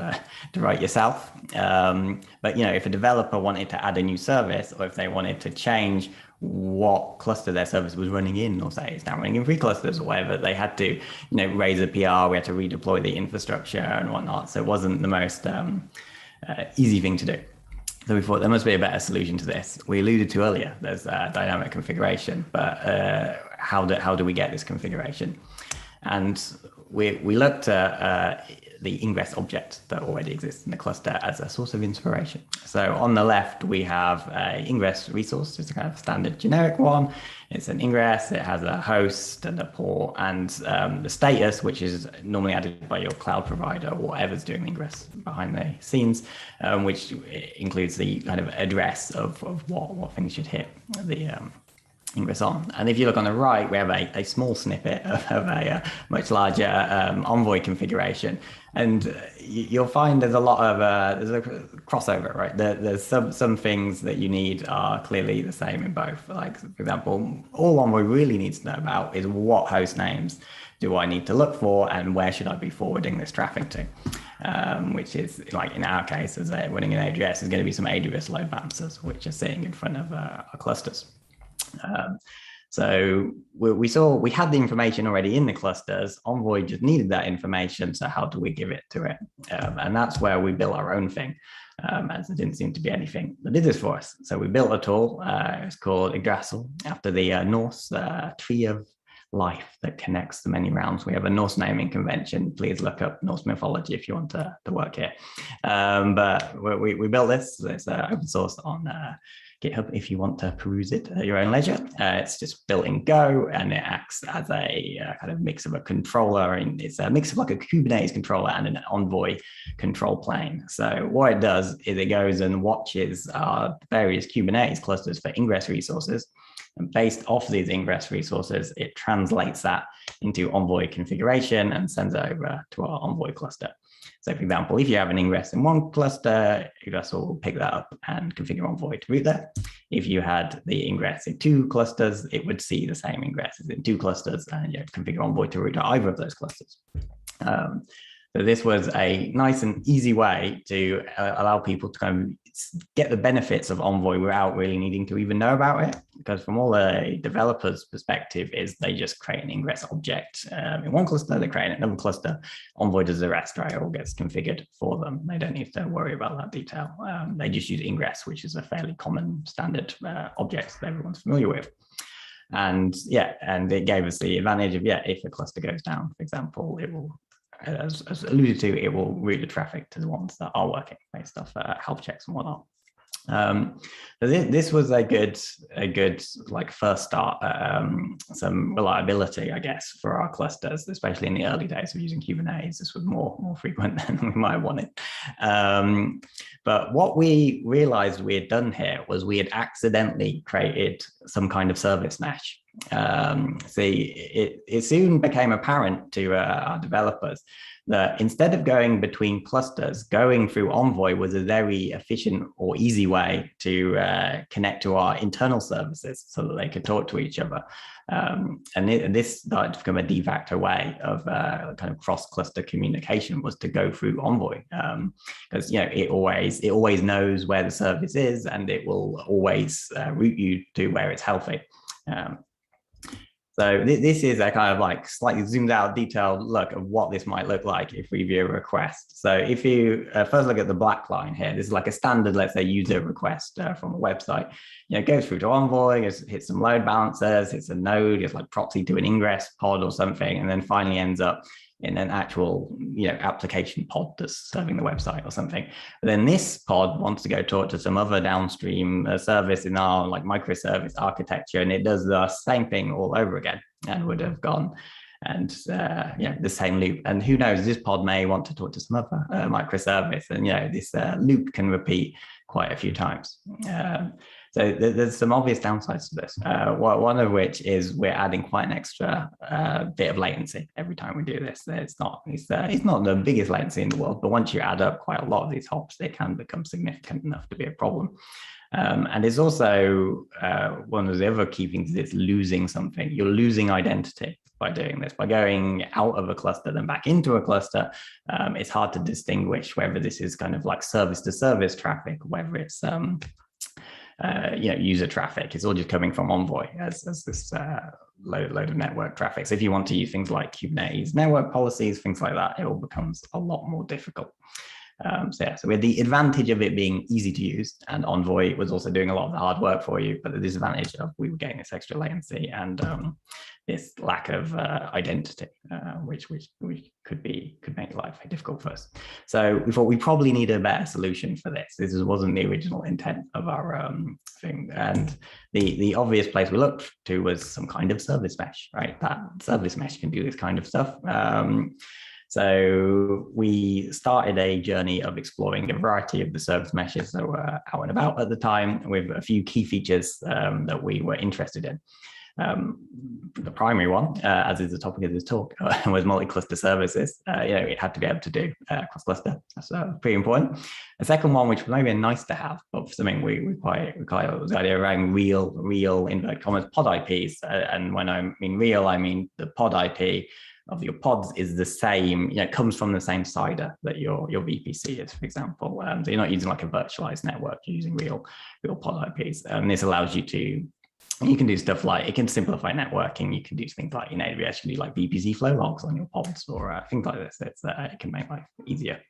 Speaker 10: to write yourself. But if a developer wanted to add a new service, or if they wanted to change what cluster their service was running in, or say it's now running in 3 clusters or whatever, they had to raise a PR, we had to redeploy the infrastructure and whatnot. So it wasn't the most easy thing to do. So we thought there must be a better solution to this. We alluded to earlier, there's dynamic configuration, but how do we get this configuration? And we looked at the ingress object that already exists in the cluster as a source of inspiration. So on the left, we have an ingress resource, just a kind of standard generic one. It's an ingress, it has a host and a port, and the status, which is normally added by your cloud provider or whatever's doing the ingress behind the scenes, which includes the kind of address of what things should hit the ingress on. And if you look on the right, we have a small snippet of a much larger Envoy configuration. And you'll find there's a lot of there's a crossover, right? There's some things that you need are clearly the same in both. Like, for example, all Envoy really needs to know about is what host names do I need to look for and where should I be forwarding this traffic to? Which is, like in our case, as running an AWS, is going to be some AWS load balancers, which are sitting in front of our clusters. So we had the information already in the clusters. Envoy just needed that information. So how do we give it to it? And that's where we built our own thing, as there didn't seem to be anything that did this for us. So we built a tool. It's called Yggdrasil, after the Norse tree of life that connects the many realms. We have a Norse naming convention. Please look up Norse mythology if you want to work here. But we built this. It's open source on GitHub if you want to peruse it at your own leisure. It's just built in Go, and it acts as a kind of mix of a controller, and it's a mix of like a Kubernetes controller and an Envoy control plane. So what it does is it goes and watches various Kubernetes clusters for ingress resources, and based off these ingress resources, it translates that into Envoy configuration and sends it over to our Envoy cluster. So for example, if you have an ingress in one cluster, Yggdrasil will pick that up and configure Envoy to route there. If you had the ingress in 2 clusters, it would see the same ingresses in 2 clusters and configure Envoy to route to either of those clusters. So this was a nice and easy way to allow people to kind of get the benefits of Envoy without really needing to even know about it. Because from all the developers' perspective is they just create an ingress object in one cluster, they create another cluster, Envoy does the rest, right? It all gets configured for them. They don't need to worry about that detail. They just use ingress, which is a fairly common standard object that everyone's familiar with. And and it gave us the advantage of, if a cluster goes down, for example, it will, as alluded to, it will route the traffic to the ones that are working based off health checks and whatnot. So this was a good like first start, some reliability, I guess, for our clusters, especially in the early days of using Kubernetes. This was more frequent than we might have wanted. But what we realized we had done here was we had accidentally created some kind of service mesh. It soon became apparent to our developers that instead of going between clusters, going through Envoy was a very efficient or easy way to connect to our internal services so that they could talk to each other. And this started to become a de facto way of kind of cross-cluster communication, was to go through Envoy, because it always knows where the service is, and it will always route you to where it's healthy. So this is a kind of like slightly zoomed out, detailed look of what this might look like if we view a request. So if you first look at the black line here, this is like a standard, let's say, user request from a website. It goes through to Envoy, hits some load balancers, hits a node, it's like proxy to an ingress pod or something, and then finally ends up in an actual, application pod that's serving the website or something. But then this pod wants to go talk to some other downstream service in our like microservice architecture, and it does the same thing all over again, and would have gone and the same loop. And who knows, this pod may want to talk to some other microservice, and this loop can repeat quite a few times. So there's some obvious downsides to this. One of which is we're adding quite an extra bit of latency every time we do this. It's not the biggest latency in the world, but once you add up quite a lot of these hops, they can become significant enough to be a problem. And it's also one of the other key things is losing something. You're losing identity by doing this. By going out of a cluster then back into a cluster, it's hard to distinguish whether this is kind of like service to service traffic, whether it's user traffic. It's all just coming from Envoy as this load of network traffic. So if you want to use things like Kubernetes network policies, things like that, it all becomes a lot more difficult. So we had the advantage of it being easy to use, and Envoy was also doing a lot of the hard work for you, but the disadvantage of we were getting this extra latency and this lack of identity, which could make life very difficult for us. So we thought we probably need a better solution for this. This wasn't the original intent of our thing, and the obvious place we looked to was some kind of service mesh, right? That service mesh can do this kind of stuff. So we started a journey of exploring a variety of the service meshes that were out and about at the time, with a few key features that we were interested in. The primary one, as is the topic of this talk, was multi-cluster services. It had to be able to do cross-cluster. That's pretty important. The second one, which was maybe a nice to have, but something we quite was the idea around real inverted commas pod IPs. And when I mean real, I mean the pod IP of your pods is the same, it comes from the same CIDR that your VPC is, for example. So you're not using like a virtualized network, you're using real pod IPs. And this allows you can do stuff like, it can simplify networking. You can do things like in AWS, you can do like VPC flow logs on your pods or things like this. It can make life easier.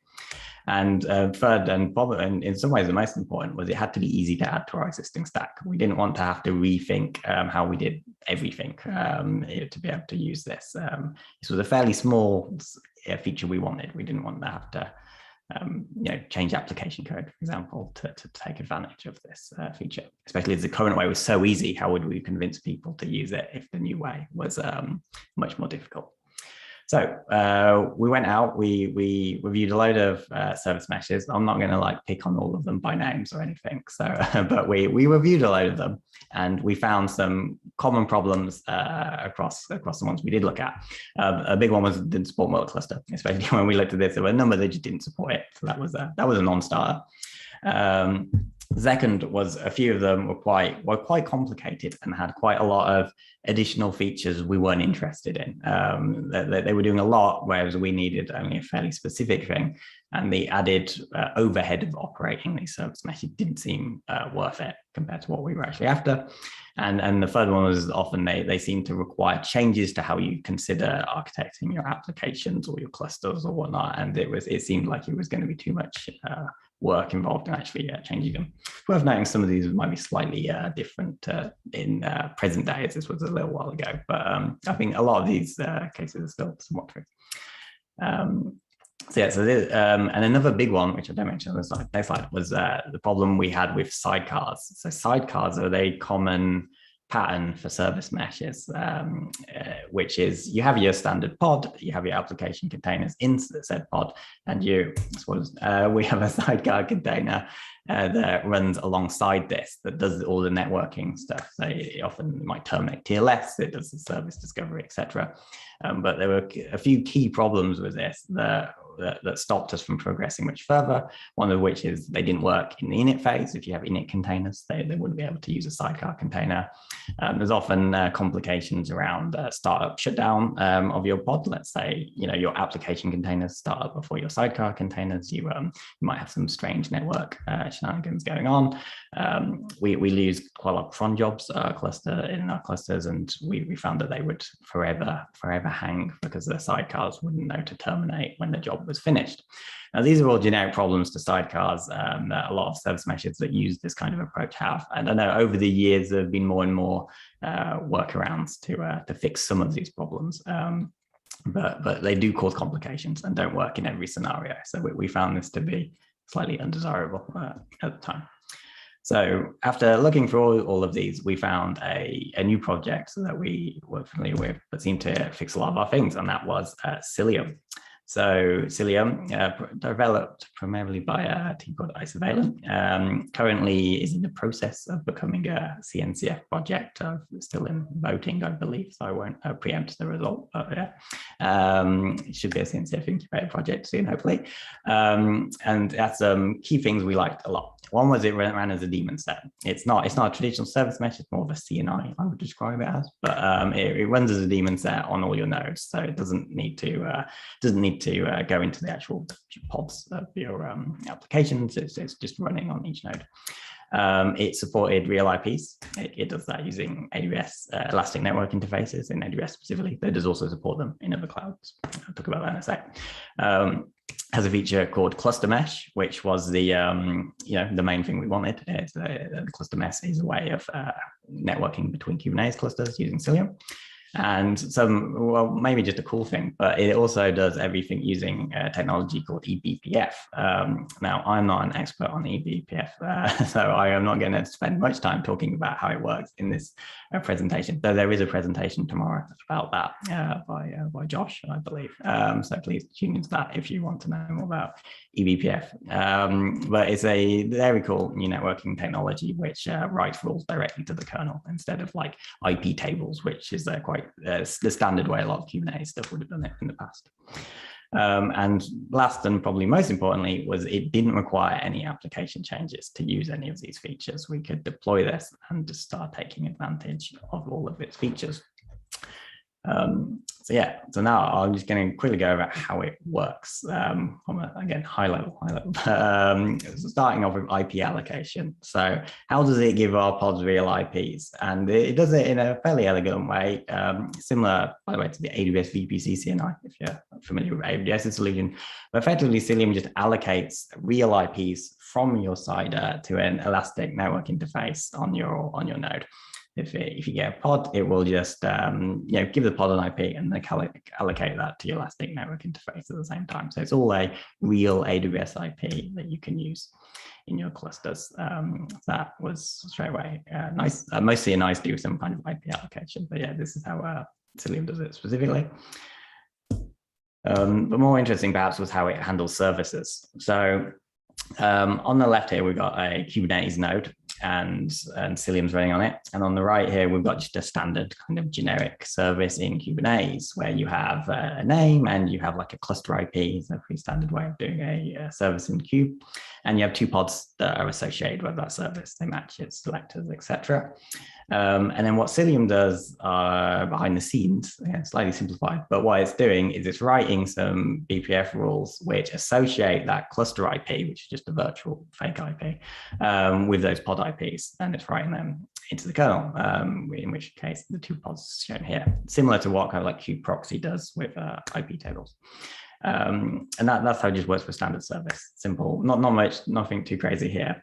Speaker 10: And third, and in some ways the most important, was it had to be easy to add to our existing stack. We didn't want to have to rethink how we did everything to be able to use this. This was a fairly small feature we wanted. We didn't want to have to change application code, for example, to take advantage of this feature, especially as the current way was so easy. How would we convince people to use it if the new way was much more difficult? So we went out, we reviewed a load of service meshes. I'm not going to pick on all of them by names or anything. So, but we reviewed a load of them, and we found some common problems across the ones we did look at. A big one was it didn't support multi-cluster, especially when we looked at this. There were a number that just didn't support it. So that was a non-starter. Second was a few of them were quite complicated and had quite a lot of additional features we weren't interested in. They were doing a lot, whereas we needed only a fairly specific thing. And the added overhead of operating these service meshes didn't seem worth it compared to what we were actually after. And the third one was often they seem to require changes to how you consider architecting your applications or your clusters or whatnot. And it seemed like it was going to be too much work involved in actually changing them. Worth noting some of these might be slightly different in present day, as this was a little while ago, but I think a lot of these cases are still somewhat true. And another big one, which I don't mention on the next slide, was the problem we had with sidecars. So sidecars are a common pattern for service meshes, which is you have your standard pod, you have your application containers in said pod, and we have a sidecar container that runs alongside this that does all the networking stuff. So it often might terminate TLS, it does the service discovery, etc. But there were a few key problems with this that stopped us from progressing much further. One of which is they didn't work in the init phase. If you have init containers, they wouldn't be able to use a sidecar container. There's often complications around startup shutdown of your pod. Let's say your application containers start up before your sidecar containers. You might have some strange network shenanigans going on. We lose quite a lot of cron jobs cluster in our clusters, and we found that they would forever hang because their sidecars wouldn't know to terminate when the job was finished. Now, these are all generic problems to sidecars that a lot of service meshes that use this kind of approach have. And I know over the years, there have been more and more workarounds to fix some of these problems. But they do cause complications and don't work in every scenario. So we found this to be slightly undesirable at the time. So after looking through all of these, we found a new project that we were familiar with, but seemed to fix a lot of our things, and that was Cilium. So Cilium, developed primarily by a team called Isovalent, currently is in the process of becoming a CNCF project. Still in voting, I believe, so I won't preempt the result. But yeah, it should be a CNCF incubator project soon, hopefully. And that's key things we liked a lot. One was it ran as a daemon set. It's not a traditional service mesh, it's more of a CNI, I would describe it as, but it runs as a daemon set on all your nodes, so it doesn't need to go into the actual pods of your applications. It's just running on each node. It supported real IPs. It does that using AWS Elastic Network interfaces in AWS specifically, but it does also support them in other clouds. I'll talk about that in a sec. Has a feature called cluster mesh, which was the the main thing we wanted. The cluster mesh is a way of networking between Kubernetes clusters using Cilium. And well, maybe just a cool thing, but it also does everything using technology called eBPF. Now, I'm not an expert on eBPF, so I am not going to spend much time talking about how it works in this presentation, though there is a presentation tomorrow about that by Josh, I believe. So please tune into that if you want to know more about eBPF. But it's a very cool new networking technology which writes rules directly to the kernel instead of like IP tables, which is quite the standard way a lot of Kubernetes stuff would have done it in the past. And last and probably most importantly was it didn't require any application changes to use any of these features. We could deploy this and just start taking advantage of all of its features. So now I'm just going to quickly go over how it works from again high level. Starting off with IP allocation. So how does it give our pods real IPs? And it does it in a fairly elegant way, similar, by the way, to the AWS VPC CNI, if you're familiar with AWS's solution. But effectively, Cilium just allocates real IPs from your CIDR to an Elastic Network interface on your node. If you get a pod, it will just give the pod an IP and then allocate that to your Elastic Network interface at the same time. So it's all a real AWS IP that you can use in your clusters. That was straight away nice. Mostly a nice do some kind of IP allocation, but yeah, this is how Cilium does it specifically. But more interesting perhaps was how it handles services. So on the left here, we've got a Kubernetes node and Cilium's running on it. And on the right here, we've got just a standard kind of generic service in Kubernetes where you have a name and you have like a cluster IP. It's a pretty standard way of doing a service in Kube. And you have two pods that are associated with that service. They match its selectors, etc. And then what Cilium does behind the scenes, again, slightly simplified, but what it's doing is it's writing some BPF rules which associate that cluster IP, which is just a virtual fake IP, with those pod IPs, and it's writing them into the kernel, in which case the two pods shown here, similar to what kind of like kube proxy does with IP tables. And that's how it just works for standard service. Simple, not much, nothing too crazy here.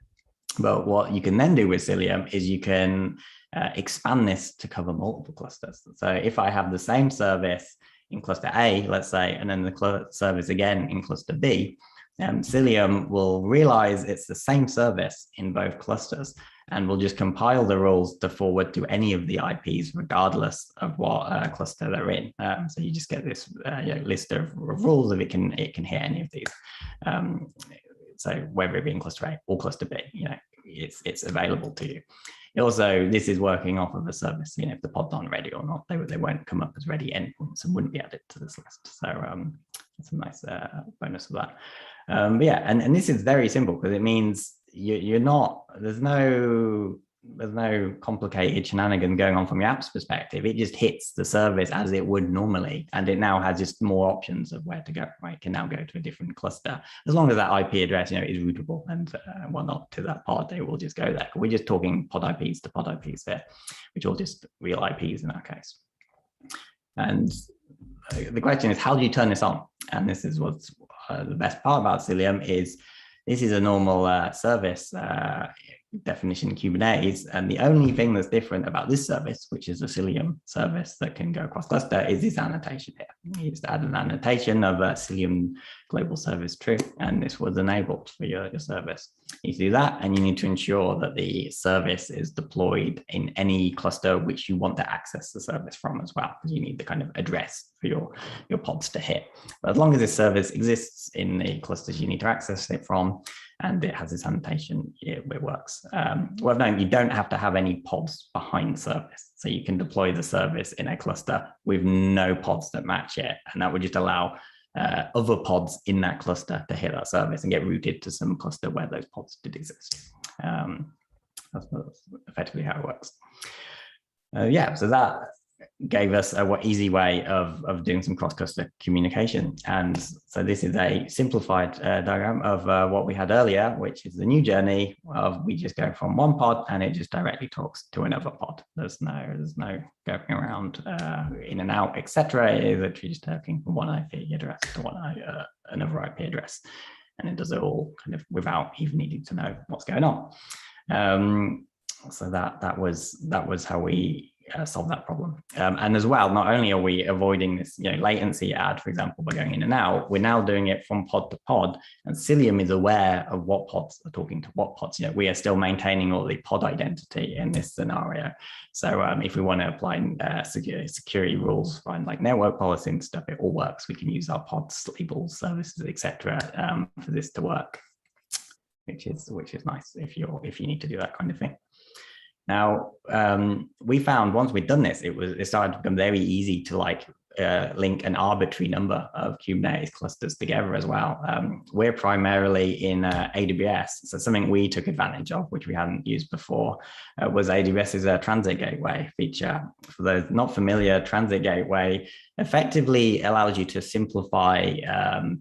Speaker 10: But what you can then do with Cilium is you can expand this to cover multiple clusters. So if I have the same service in cluster A, let's say, and then the service again in cluster B, Cilium will realize it's the same service in both clusters and will just compile the rules to forward to any of the IPs regardless of what cluster they're in. So you just get this list of rules if it can hit any of these. So whether it be in cluster A or cluster B, it's available to you. Also, this is working off of a service. If the pods aren't ready or not, they won't come up as ready endpoints and wouldn't be added to this list. So that's a nice bonus of that. But yeah, and this is very simple because it means there's no complicated shenanigans going on from your app's perspective. It just hits the service as it would normally, and it now has just more options of where to go. Right, it can now go to a different cluster as long as that IP address, is routable and whatnot to that pod. It will just go there. We're just talking pod IPs to pod IPs there, which are just real IPs in our case. And the question is, how do you turn this on? And this is what's the best part about Cilium is this is a normal service definition in Kubernetes, and the only thing that's different about this service, which is a Cilium service that can go across cluster, is this annotation here. You just add an annotation of a Cilium global service true, and this was enabled for your service. You do that, and you need to ensure that the service is deployed in any cluster which you want to access the service from as well, because you need the kind of address for your pods to hit. But as long as this service exists in the clusters you need to access it from, and it has this annotation, it works. Well, no, you don't have to have any pods behind the service. So you can deploy the service in a cluster with no pods that match it. And that would just allow other pods in that cluster to hit that service and get routed to some cluster where those pods did exist. That's effectively how it works. So that gave us a easy way of doing some cross-cluster communication. And so this is a simplified diagram of what we had earlier, which is the new journey of we just go from one pod and it just directly talks to another pod. There's no going around in and out, etc. It is literally just talking from one IP address to another IP address. And it does it all kind of without even needing to know what's going on. So that was how we solve that problem. And as well, not only are we avoiding this latency add, for example, by going in and out, we're now doing it from pod to pod, and Cilium is aware of what pods are talking to what pods. We are still maintaining all the pod identity in this scenario. So if we want to apply security rules and like network policy and stuff, it all works. We can use our pods, labels, services, etc. For this to work, which is nice if you need to do that kind of thing. Now, we found once we'd done this, it started to become very easy to link an arbitrary number of Kubernetes clusters together as well. We're primarily in AWS, so something we took advantage of, which we hadn't used before, was AWS's transit gateway feature. For those not familiar, transit gateway effectively allows you to simplify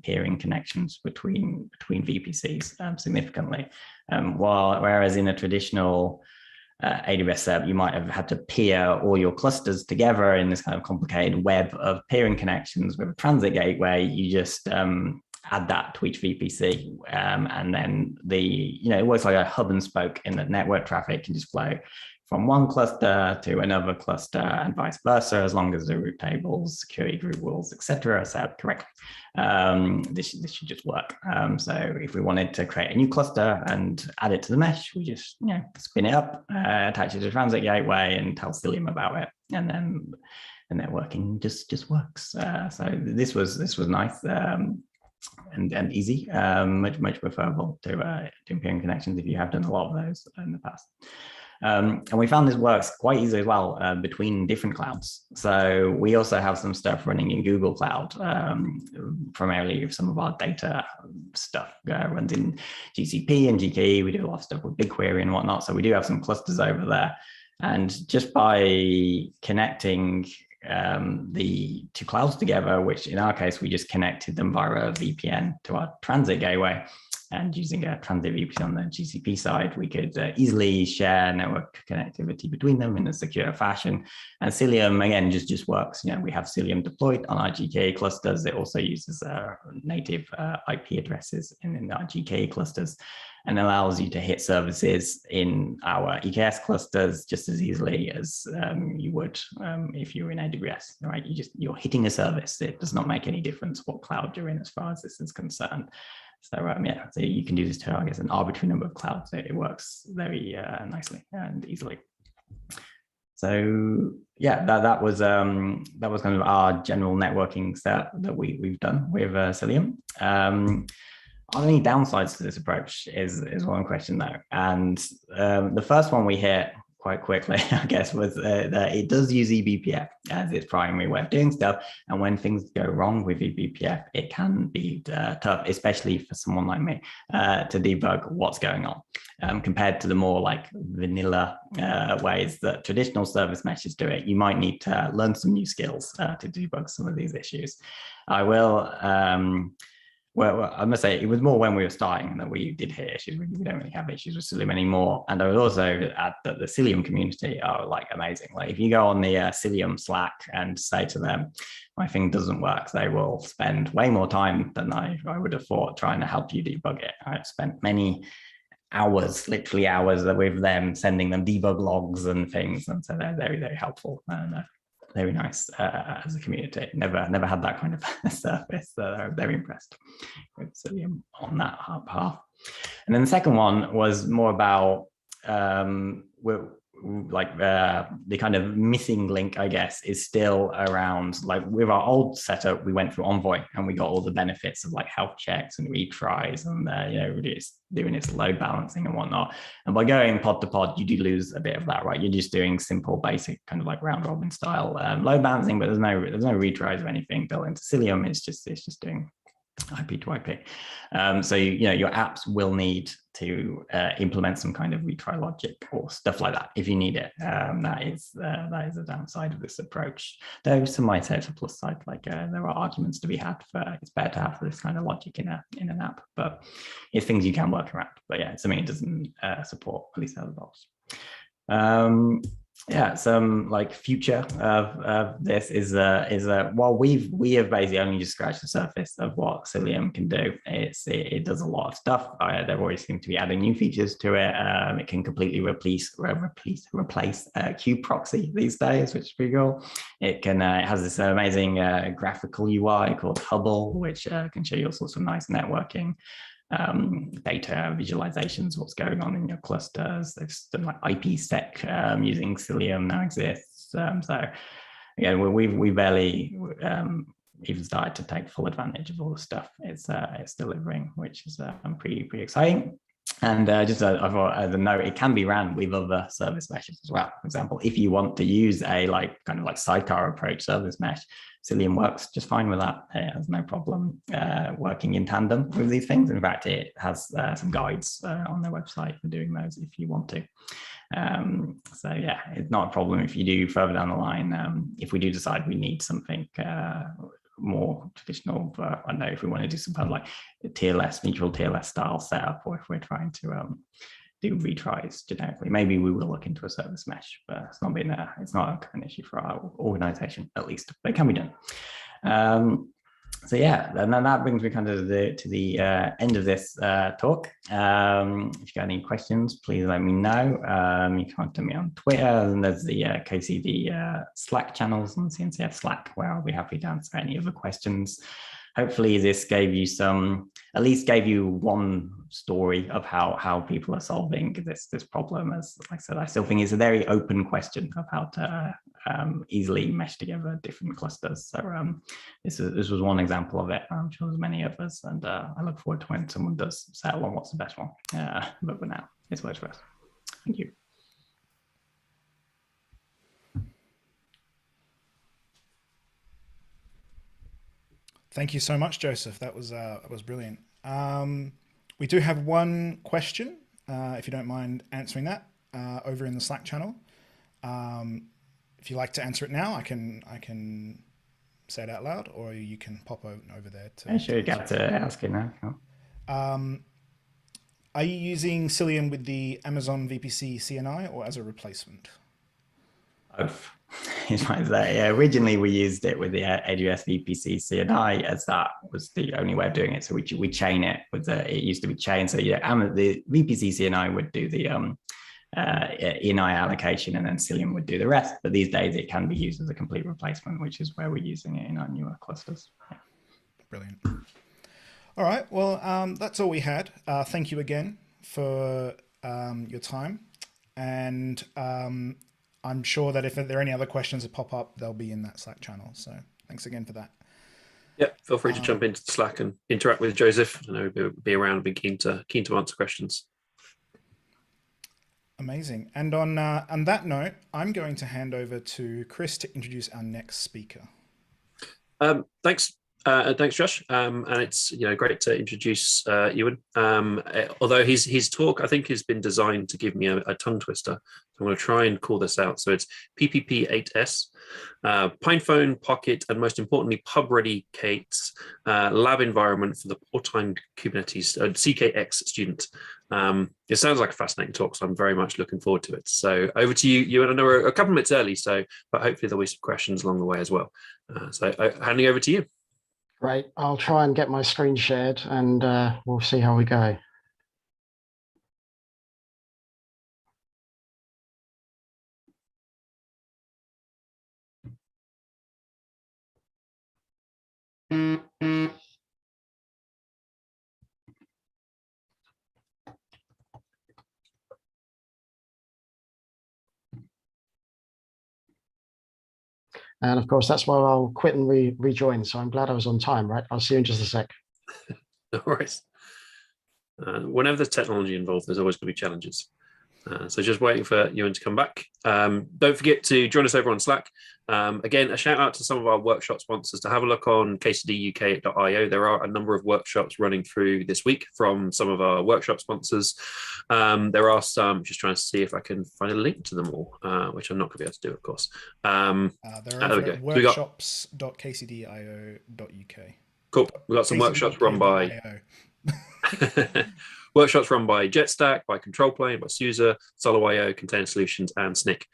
Speaker 10: peering connections between VPCs significantly. Whereas in a traditional AWS setup, you might have had to peer all your clusters together in this kind of complicated web of peering connections. With a transit gateway, you just add that to each VPC, and then it works like a hub and spoke in the network traffic can just flow from one cluster to another cluster and vice versa, as long as the route tables, security group rules, etc. are set up correctly. This should just work. So if we wanted to create a new cluster and add it to the mesh, we just spin it up, attach it to the transit gateway, and tell Cilium about it, and then networking just works. So this was nice and easy, much preferable to doing peering connections if you have done a lot of those in the past. And we found this works quite easily as well between different clouds. So we also have some stuff running in Google Cloud, primarily if some of our data stuff runs in GCP and GKE. We do a lot of stuff with BigQuery and whatnot. So we do have some clusters over there. And just by connecting the two clouds together, which in our case, we just connected them via a VPN to our transit gateway, and using a transit VPN on the GCP side, we could easily share network connectivity between them in a secure fashion. And Cilium, again, just works. We have Cilium deployed on our GKE clusters. It also uses native IP addresses in our GKE clusters, and allows you to hit services in our EKS clusters just as easily as you would if you were in AWS, right? You're hitting a service. It does not make any difference what cloud you're in as far as this is concerned. So so you can do this to, I guess, an arbitrary number of clouds. So it works very nicely and easily. So that was kind of our general networking setup that we've done with Cilium. Are there any downsides to this approach is one question though. And the first one we hit quite quickly, I guess, was that it does use eBPF as its primary way of doing stuff. And when things go wrong with eBPF, it can be tough, especially for someone like me, to debug what's going on, compared to the more like vanilla ways that traditional service meshes do it. You might need to learn some new skills to debug some of these issues. I will. Well, I must say it was more when we were starting that we did hit issues. We don't really have issues with Cilium anymore. And I would also add that the Cilium community are like amazing. Like if you go on the Cilium Slack and say to them, my thing doesn't work, they will spend way more time than I would have thought trying to help you debug it. I've spent many hours, literally hours with them, sending them debug logs and things. And so they're very, very helpful. And very nice as a community. Never had that kind of service. They're very impressed with Cilium on that path. And then the second one was more about the kind of missing link, I guess, is still around, like with our old setup, we went through Envoy and we got all the benefits of like health checks and retries and it's doing its load balancing and whatnot. And by going pod to pod, you do lose a bit of that, right? You're just doing simple, basic kind of like round robin style load balancing, but there's no retries or anything built into Cilium. It's just doing IP to IP. So your apps will need to implement some kind of retry logic or stuff like that if you need it. That is a downside of this approach. Though some might say it's a plus side, like there are arguments to be had for it's better to have this kind of logic in an app, but it's things you can work around. But yeah, something it doesn't support, at least out of the box. Yeah, some like future of this is while we have basically only just scratched the surface of what Cilium can do. It does a lot of stuff. There always seem to be adding new features to it. It can completely replace Kube proxy these days, which is pretty cool. It has this amazing graphical UI called Hubble, which can show you all sorts of nice networking data visualizations, what's going on in your clusters. There's done like IPsec using Cilium now exists. So again, we barely even started to take full advantage of all the stuff it's delivering, which is pretty exciting. And just I thought as a note, it can be ran with other service meshes as well. For example, if you want to use a kind of sidecar approach service mesh, Cilium works just fine with that. It has no problem working in tandem with these things. In fact, it has some guides on their website for doing those if you want to. So yeah, it's not a problem if you do further down the line. If we do decide we need something more traditional, but I don't know if we want to do some kind of like neutral TLS style setup, or if we're trying to do retries generically, maybe we will look into a service mesh, but it's not an issue for our organization, at least, but it can be done. So yeah, and then that brings me kind of to the end of this talk. If you got any questions, please let me know. You can contact me on Twitter, and there's the KCD Slack channels and CNCF Slack, where I'll be happy to answer any other questions. Hopefully this gave you at least gave you one story of how people are solving this problem. As like I said, I still think it's a very open question of how to easily mesh together different clusters. So this was one example of it. I'm sure there's many others, and I look forward to when someone does settle on what's the best one. But for now, it's works for us. Thank you.
Speaker 9: Thank you so much, Joseph. That was brilliant. We do have one question, if you don't mind answering that, over in the Slack channel. If you like to answer it now, I can say it out loud, or you can pop over there.
Speaker 10: Sure, you got to ask it now.
Speaker 9: Are you using Cilium with the Amazon VPC CNI or as a replacement?
Speaker 10: Both. Yeah, originally we used it with the AWS VPC CNI, as that was the only way of doing it. So we chain it with it used to be chained. So yeah, the VPC CNI would do the ENI allocation, and then Cilium would do the rest. But these days it can be used as a complete replacement, which is where we're using it in our newer clusters. Yeah.
Speaker 9: Brilliant. All right. Well, that's all we had. Thank you again for your time, and I'm sure that if there are any other questions that pop up, they'll be in that Slack channel. So thanks again for that.
Speaker 8: Yeah, feel free to jump into the Slack and interact with Joseph. I know he'll be around and be keen to answer questions.
Speaker 9: Amazing. And on that note, I'm going to hand over to Chris to introduce our next speaker.
Speaker 8: Thanks, Josh. And it's great to introduce Ewan. Although his talk I think has been designed to give me a tongue twister, so I'm going to try and call this out. So it's PPP8S, PinePhone, Pocket, and most importantly, pub-ready Kate's lab environment for the part-time Kubernetes CKX student. It sounds like a fascinating talk, so I'm very much looking forward to it. So over to you, Ewan. I know we're a couple of minutes early, but hopefully there'll be some questions along the way as well. So handing over to you.
Speaker 11: Great. I'll try and get my screen shared, and we'll see how we go. And of course, that's why I'll quit and rejoin. So I'm glad I was on time, right? I'll see you in just a sec.
Speaker 8: No worries. Whenever there's technology involved, there's always going to be challenges. So just waiting for Ewan to come back. Don't forget to join us over on Slack. Again, a shout out to some of our workshop sponsors to have a look on kcduk.io. There are a number of workshops running through this week from some of our workshop sponsors. There are some, just trying to see if I can find a link to them all, which I'm not going to be able to do, of course.
Speaker 9: There we go. Workshops.kcdio.uk.
Speaker 8: Cool. We've got some workshops run by... Workshops run by JetStack, by Control Plane, by SUSE, Solo.io, Container Solutions, and SNCC.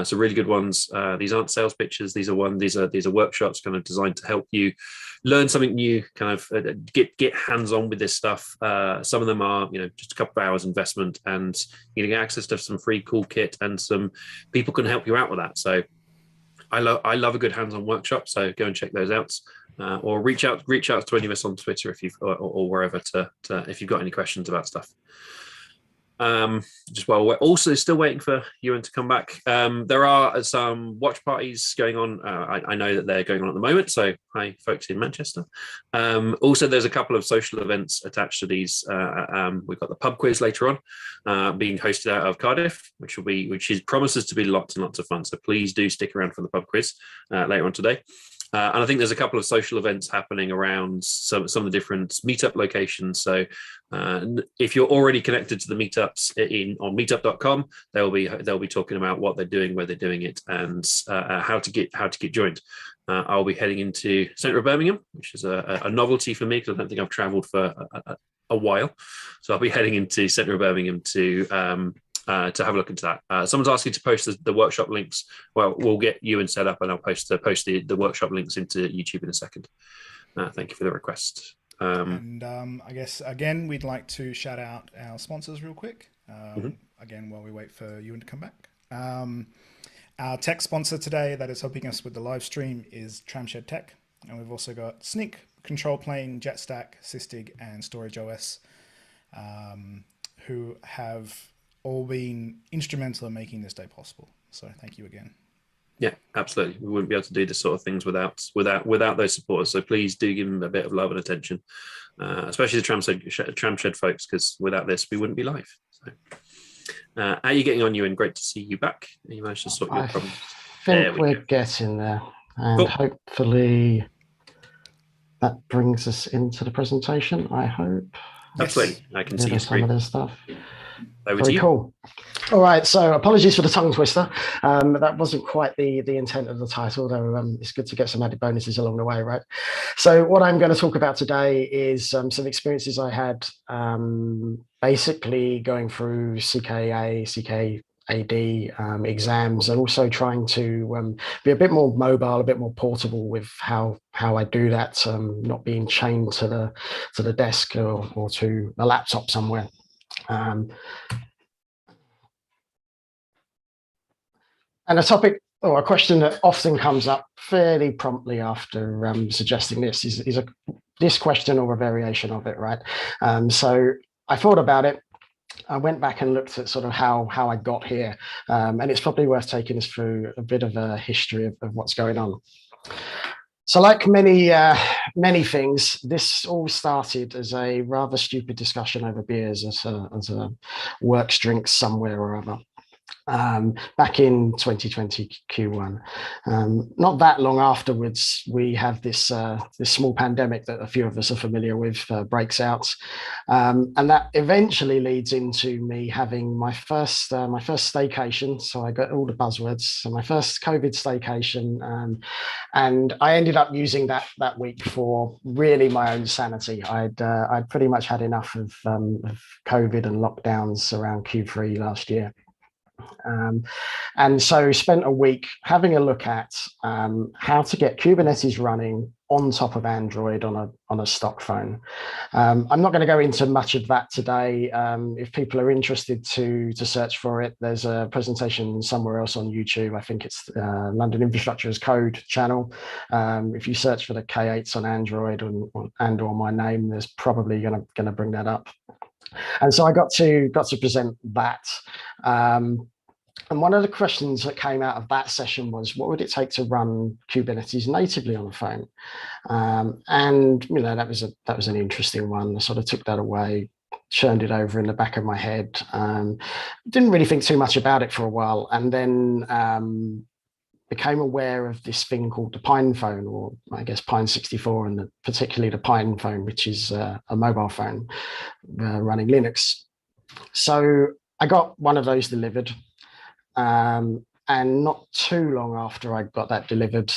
Speaker 8: So really good ones. These aren't sales pitches. These are workshops kind of designed to help you learn something new, kind of get hands-on with this stuff. Some of them are, just a couple of hours investment, and you get access to some free cool kit, and some people can help you out with that. So I love a good hands-on workshop. So go and check those out. Or reach out to any of us on Twitter or wherever if you've got any questions about stuff. Just while we're also still waiting for Ewan to come back, there are some watch parties going on. I know that they're going on at the moment. So hi, folks in Manchester. Also, there's a couple of social events attached to these. We've got the pub quiz later on, being hosted out of Cardiff, which promises to be lots and lots of fun. So please do stick around for the pub quiz later on today. And I think there's a couple of social events happening around some of the different meetup locations. So if you're already connected to the meetups on meetup.com, they'll be talking about what they're doing, where they're doing it, and how to get joined. I'll be heading into centre of Birmingham, which is a novelty for me because I don't think I've travelled for a while. So I'll be heading into centre of Birmingham to have a look into that. Someone's asking to post the workshop links. Well, we'll get Ewan set up, and I'll post the workshop links into YouTube in a second. Thank you for the request.
Speaker 9: And I guess, again, we'd like to shout out our sponsors real quick. Again, while we wait for Ewan to come back. Our tech sponsor today that is helping us with the live stream is Tramshed Tech. And we've also got SNCC, Control Plane, JetStack, Sysdig, and Storage OS, who have all been instrumental in making this day possible. So thank you again.
Speaker 8: Yeah, absolutely. We wouldn't be able to do this sort of things without those supporters. So please do give them a bit of love and attention, especially the Tramshed folks, because without this, we wouldn't be live. So, how are you getting on, Ewan? Great to see you back. You managed to sort your problems.
Speaker 11: I think we're getting there, and cool. Hopefully that brings us into the presentation. I hope.
Speaker 8: Absolutely, I can see
Speaker 11: some of this stuff.
Speaker 8: Over
Speaker 11: Very cool. All right, so apologies for the tongue twister. That wasn't quite the intent of the title, though it's good to get some added bonuses along the way, right? So what I'm going to talk about today is some experiences I had basically going through CKAD exams, and also trying to be a bit more mobile, a bit more portable with how I do that, not being chained to the desk or to a laptop somewhere. And a topic or a question that often comes up fairly promptly after suggesting this is this question or a variation of it, right? So I thought about it. I went back and looked at sort of how I got here, and it's probably worth taking us through a bit of a history of what's going on. So like many things, this all started as a rather stupid discussion over beers as a works drink somewhere or other. Back in 2020 Q1. Not that long afterwards, we have this this small pandemic that a few of us are familiar with breaks out, and that eventually leads into me having my first staycation. So I got all the buzzwords. So my first COVID staycation, and I ended up using that week for really my own sanity. I'd pretty much had enough of COVID and lockdowns around Q3 last year. And so spent a week having a look at how to get Kubernetes running on top of Android on a stock phone. I'm not going to go into much of that today. If people are interested to search for it, there's a presentation somewhere else on YouTube. I think it's London Infrastructure as Code channel. If you search for the K8s on Android and or my name, there's probably going to bring that up. And so I got to present that. And one of the questions that came out of that session was, what would it take to run Kubernetes natively on a phone? And that was an interesting one. I sort of took that away, churned it over in the back of my head. Didn't really think too much about it for a while, and then became aware of this thing called the Pine phone, or I guess Pine 64, and particularly the Pine phone, which is a mobile phone running Linux. So I got one of those delivered. And not too long after I got that delivered,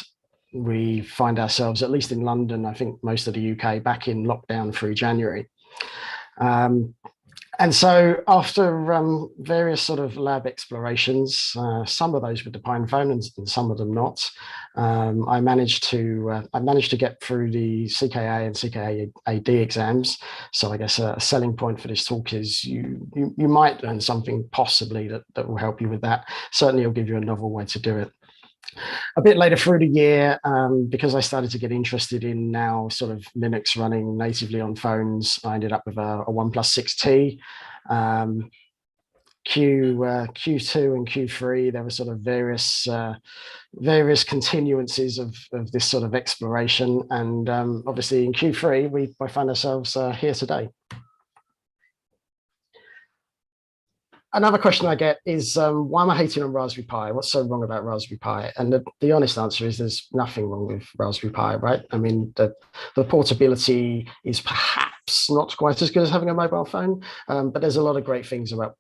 Speaker 11: we find ourselves, at least in London, I think most of the UK, back in lockdown through January. And so after various sort of lab explorations, some of those with the Pine phone and some of them not, I managed to get through the CKA and CKAD exams. So I guess a selling point for this talk is you might learn something possibly that will help you with that. Certainly it'll give you a novel way to do it. A bit later through the year, because I started to get interested in now sort of Linux running natively on phones, I ended up with a OnePlus 6T. Q2 and Q3, there were sort of various continuances of this sort of exploration. And obviously in Q3, we find ourselves here today. Another question I get is, why am I hating on Raspberry Pi? What's so wrong about Raspberry Pi? And the honest answer is there's nothing wrong with Raspberry Pi, right? I mean, the portability is perhaps not quite as good as having a mobile phone, but there's a lot of great things about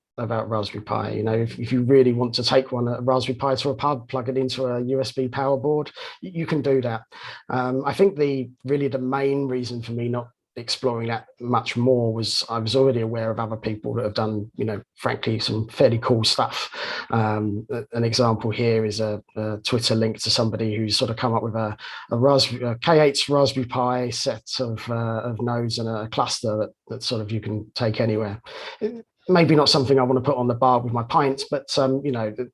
Speaker 11: Raspberry Pi. If you really want to take a Raspberry Pi to a pub, plug it into a USB power board, you can do that. I think really the main reason for me not exploring that much more was I was already aware of other people that have done, frankly, some fairly cool stuff. An example here is a Twitter link to somebody who's sort of come up with a K8's Raspberry Pi set of nodes and a cluster that sort of you can take anywhere. Maybe not something I want to put on the bar with my pints, but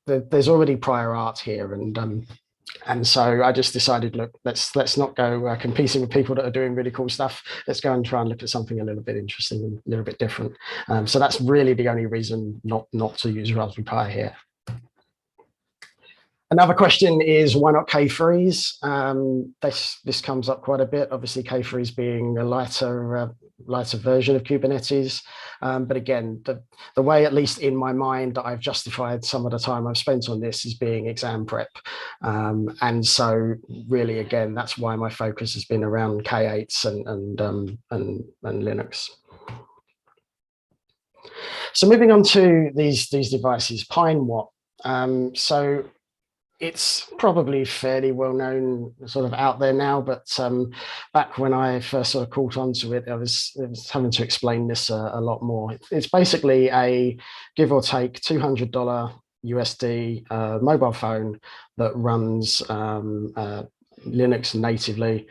Speaker 11: there's already prior art here, and so I just decided, look, let's not go competing with people that are doing really cool stuff. Let's go and try and look at something a little bit interesting and a little bit different. So that's really the only reason not to use Raspberry Pi here. Another question is, why not K3s? This comes up quite a bit. Obviously, K3s being a lighter version of Kubernetes. But again, the way, at least in my mind, that I've justified some of the time I've spent on this is being exam prep. And so really, again, that's why my focus has been around K8s and Linux. So moving on to these devices, Pine what? So it's probably fairly well known, sort of out there now, but back when I first sort of caught onto it, I was having to explain this a lot more. It's basically a give or take $200 USD mobile phone that runs Linux natively,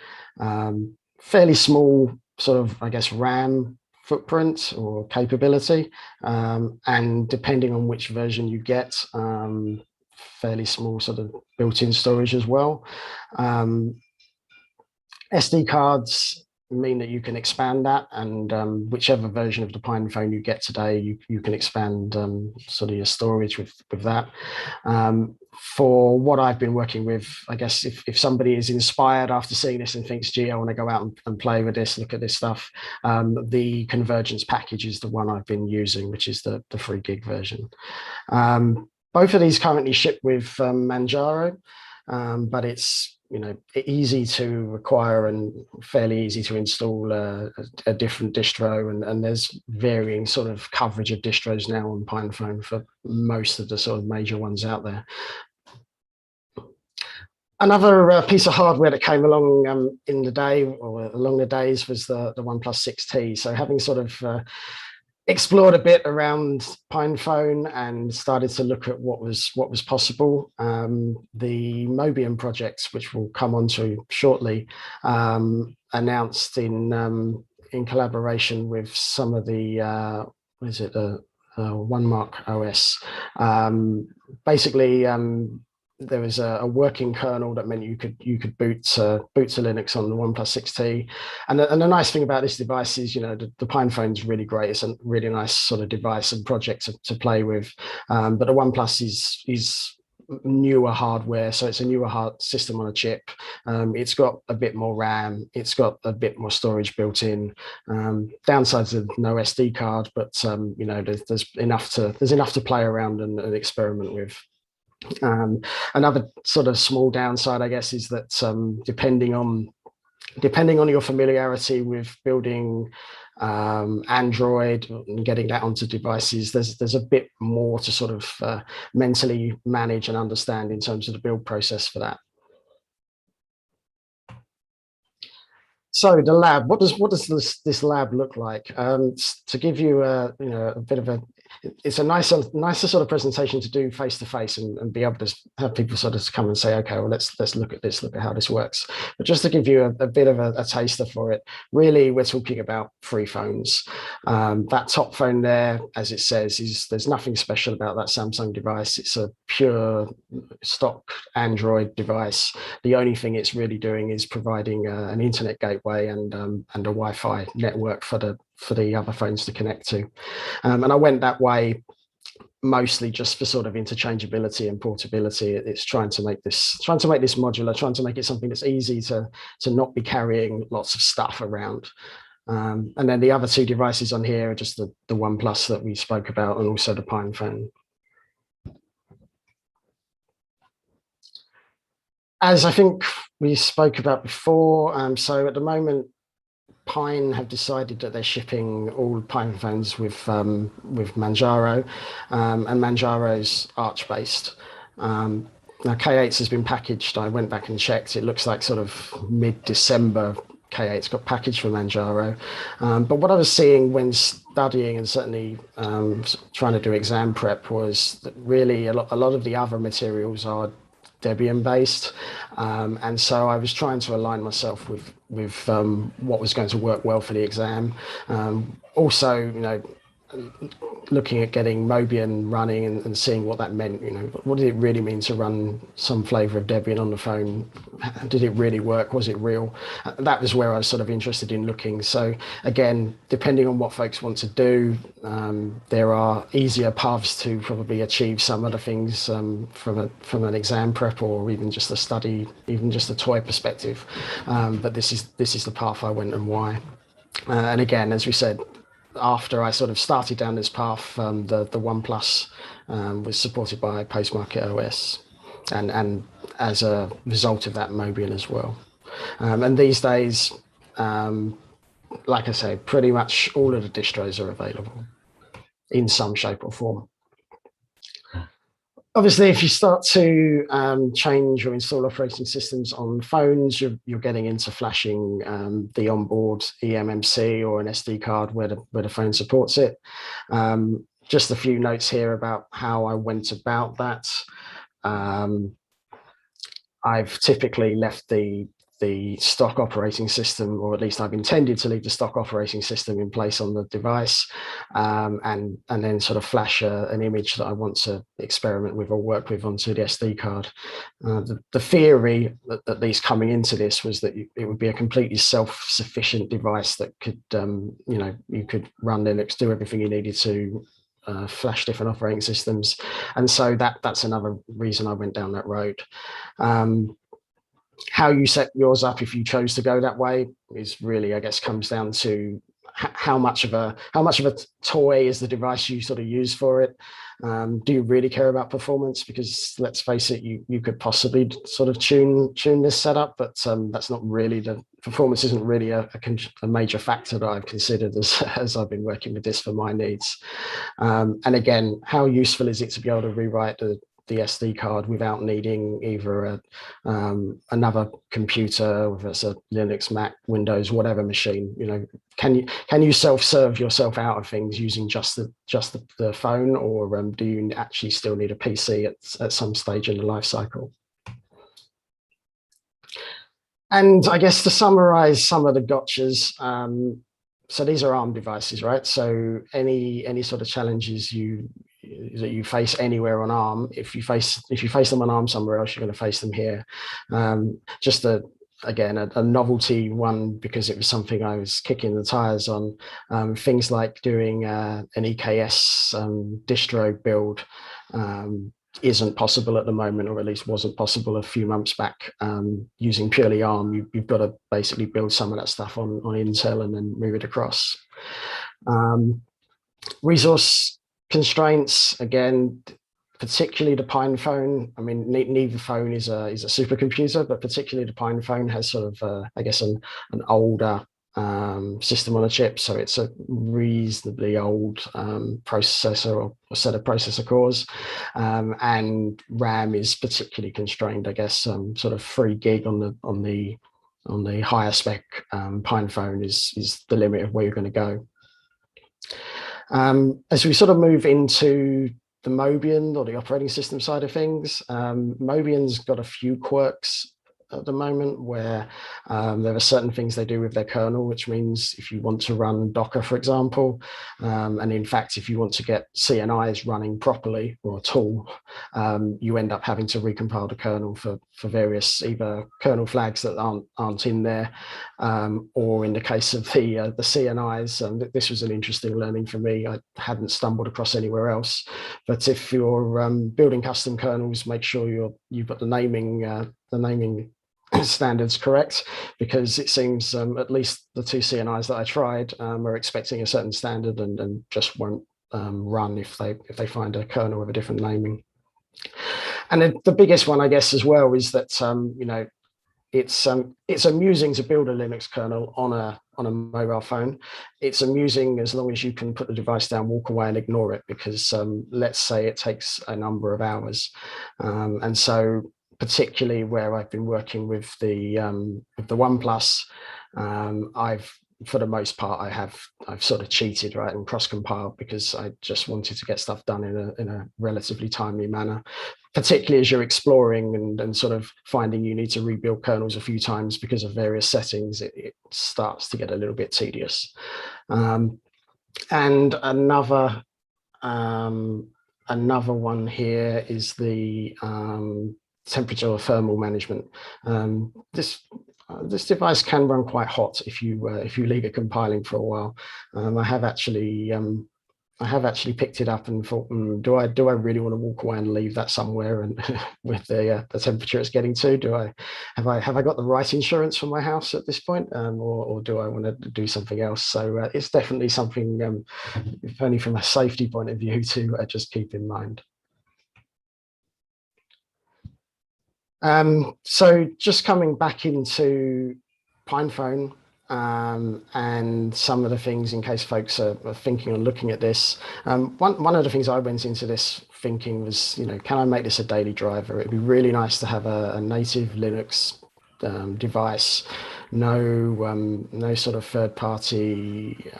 Speaker 11: fairly small sort of, I guess, RAM footprint or capability, and depending on which version you get, fairly small sort of built-in storage as well. SD cards mean that you can expand that, and whichever version of the Pine phone you get today, you can expand sort of your storage with that. for what I've been working with, I guess if somebody is inspired after seeing this and thinks, gee, I want to go out and play with this, look at this stuff, the convergence package is the one I've been using, which is the 3 gig version. Both of these currently ship with Manjaro, but it's easy to acquire and fairly easy to install a different distro, and there's varying sort of coverage of distros now on PinePhone for most of the sort of major ones out there. Another piece of hardware that came along in the day or along the days was the OnePlus 6T. So having sort of explored a bit around PinePhone and started to look at what was possible. The Mobian project, which we'll come on to shortly, announced in collaboration with some of the OneMark OS. Basically, there was a working kernel that meant you could boot to Linux on the OnePlus 6T, and the nice thing about this device is the PinePhone is really great. It's a really nice sort of device and project to play with, but the OnePlus is newer hardware, so it's a newer system on a chip. It's got a bit more RAM, it's got a bit more storage built in. Downsides of no SD card, but there's enough to play around and experiment with. Another sort of small downside, I guess, is that depending on your familiarity with building Android and getting that onto devices, there's a bit more to sort of mentally manage and understand in terms of the build process for that. So the lab, what does this lab look like? To give you a bit of it's a nicer sort of presentation to do face to face and be able to have people sort of come and say, okay, well let's look at this, look at how this works. But just to give you a bit of a taster for it, really we're talking about 3 phones. That top phone there, as it says, there's nothing special about that Samsung device. It's a pure stock Android device. The only thing it's really doing is providing an internet gateway and a Wi-Fi network for the other phones to connect to. And I went that way mostly just for sort of interchangeability and portability. It's trying to make this modular, trying to make it something that's easy to not be carrying lots of stuff around. And then the other 2 devices on here are just the OnePlus that we spoke about, and also the PinePhone. As I think we spoke about before, so at the moment, Pine have decided that they're shipping all PinePhones with Manjaro, and Manjaro's Arch-based. Now K8s has been packaged. I went back and checked. It looks like sort of mid-December K8's got packaged for Manjaro. But what I was seeing when studying and certainly trying to do exam prep was that really a lot of the other materials are Debian based, and so I was trying to align myself with what was going to work well for the exam. Also, looking at getting Mobian running and seeing what that meant. What did it really mean to run some flavor of Debian on the phone? Did it really work? Was it real? That was where I was sort of interested in looking. So again, depending on what folks want to do, there are easier paths to probably achieve some of the things from an exam prep or even just a study, even just a toy perspective. But this is the path I went and why. And again, as we said, after I sort of started down this path, the OnePlus was supported by Postmarket OS, and as a result of that, Mobian as well. And these days, like I say, pretty much all of the distros are available in some shape or form. Obviously, if you start to change or install operating systems on phones, you're getting into flashing the onboard eMMC or an SD card where the phone supports it. Just a few notes here about how I went about that. I've typically left the stock operating system, or at least I've intended to leave the stock operating system in place on the device, and then sort of flash an image that I want to experiment with or work with onto the SD card. The theory, at least coming into this, was that it would be a completely self-sufficient device that could, you could run Linux, do everything you needed to flash different operating systems. And so that's another reason I went down that road. How you set yours up, if you chose to go that way, is really, I guess, comes down to how much of a toy is the device you sort of use for it. Do you really care about performance? Because let's face it, you could possibly sort of tune this setup, but that's not really, the performance isn't really a major factor that I've considered as I've been working with this for my needs. And again, how useful is it to be able to rewrite the SD card without needing either another computer, whether it's a Linux, Mac, Windows, whatever machine? You know, can you self-serve yourself out of things using just the phone, or do you actually still need a PC at some stage in the life cycle? And I guess to summarize some of the gotchas, so these are ARM devices, right? So any sort of challenges that you face anywhere on ARM, if you face them on ARM somewhere else, you're going to face them here. Just again a novelty one, because it was something I was kicking the tires on. Things like doing an EKS distro build isn't possible at the moment, or at least wasn't possible a few months back. Using purely ARM, you've got to basically build some of that stuff on Intel and then move it across. Resource constraints, again, particularly the Pine phone. I mean, neither phone is a supercomputer, but particularly the Pine phone has sort of, I guess, an older system on a chip, so it's a reasonably old processor or set of processor cores, and RAM is particularly constrained. I guess sort of 3 gig on the higher spec Pine phone is the limit of where you're going to go. As we sort of move into the Mobian or the operating system side of things, Mobian's got a few quirks at the moment, where there are certain things they do with their kernel, which means if you want to run Docker, for example, and in fact, if you want to get CNIs running properly or at all, you end up having to recompile the kernel for various either kernel flags that aren't in there, or in the case of the CNIs, this was an interesting learning for me. I hadn't stumbled across anywhere else, but if you're building custom kernels, make sure you've got the naming standards correct, because it seems at least the 2 CNIs that I tried are expecting a certain standard and just won't run if they find a kernel with a different naming. And then the biggest one, I guess, as well, is that you know, it's amusing to build a Linux kernel on a mobile phone. It's amusing as long as you can put the device down, walk away, and ignore it, because let's say it takes a number of hours, and so particularly where I've been working with the OnePlus, for the most part, I've sort of cheated, right, and cross-compiled, because I just wanted to get stuff done in a relatively timely manner, particularly as you're exploring and sort of finding you need to rebuild kernels a few times because of various settings. It starts to get a little bit tedious. And another one here is the temperature or thermal management. This device can run quite hot if you leave it compiling for a while. I have actually picked it up and thought, do I really want to walk away and leave that somewhere, and with the temperature it's getting to? Have I got the right insurance for my house at this point, or do I want to do something else? So it's definitely something, if only from a safety point of view, to just keep in mind. So just coming back into PinePhone, and some of the things, in case folks are thinking on looking at this. One of the things I went into this thinking was, you know, can I make this a daily driver? It'd be really nice to have a native Linux device, no sort of third-party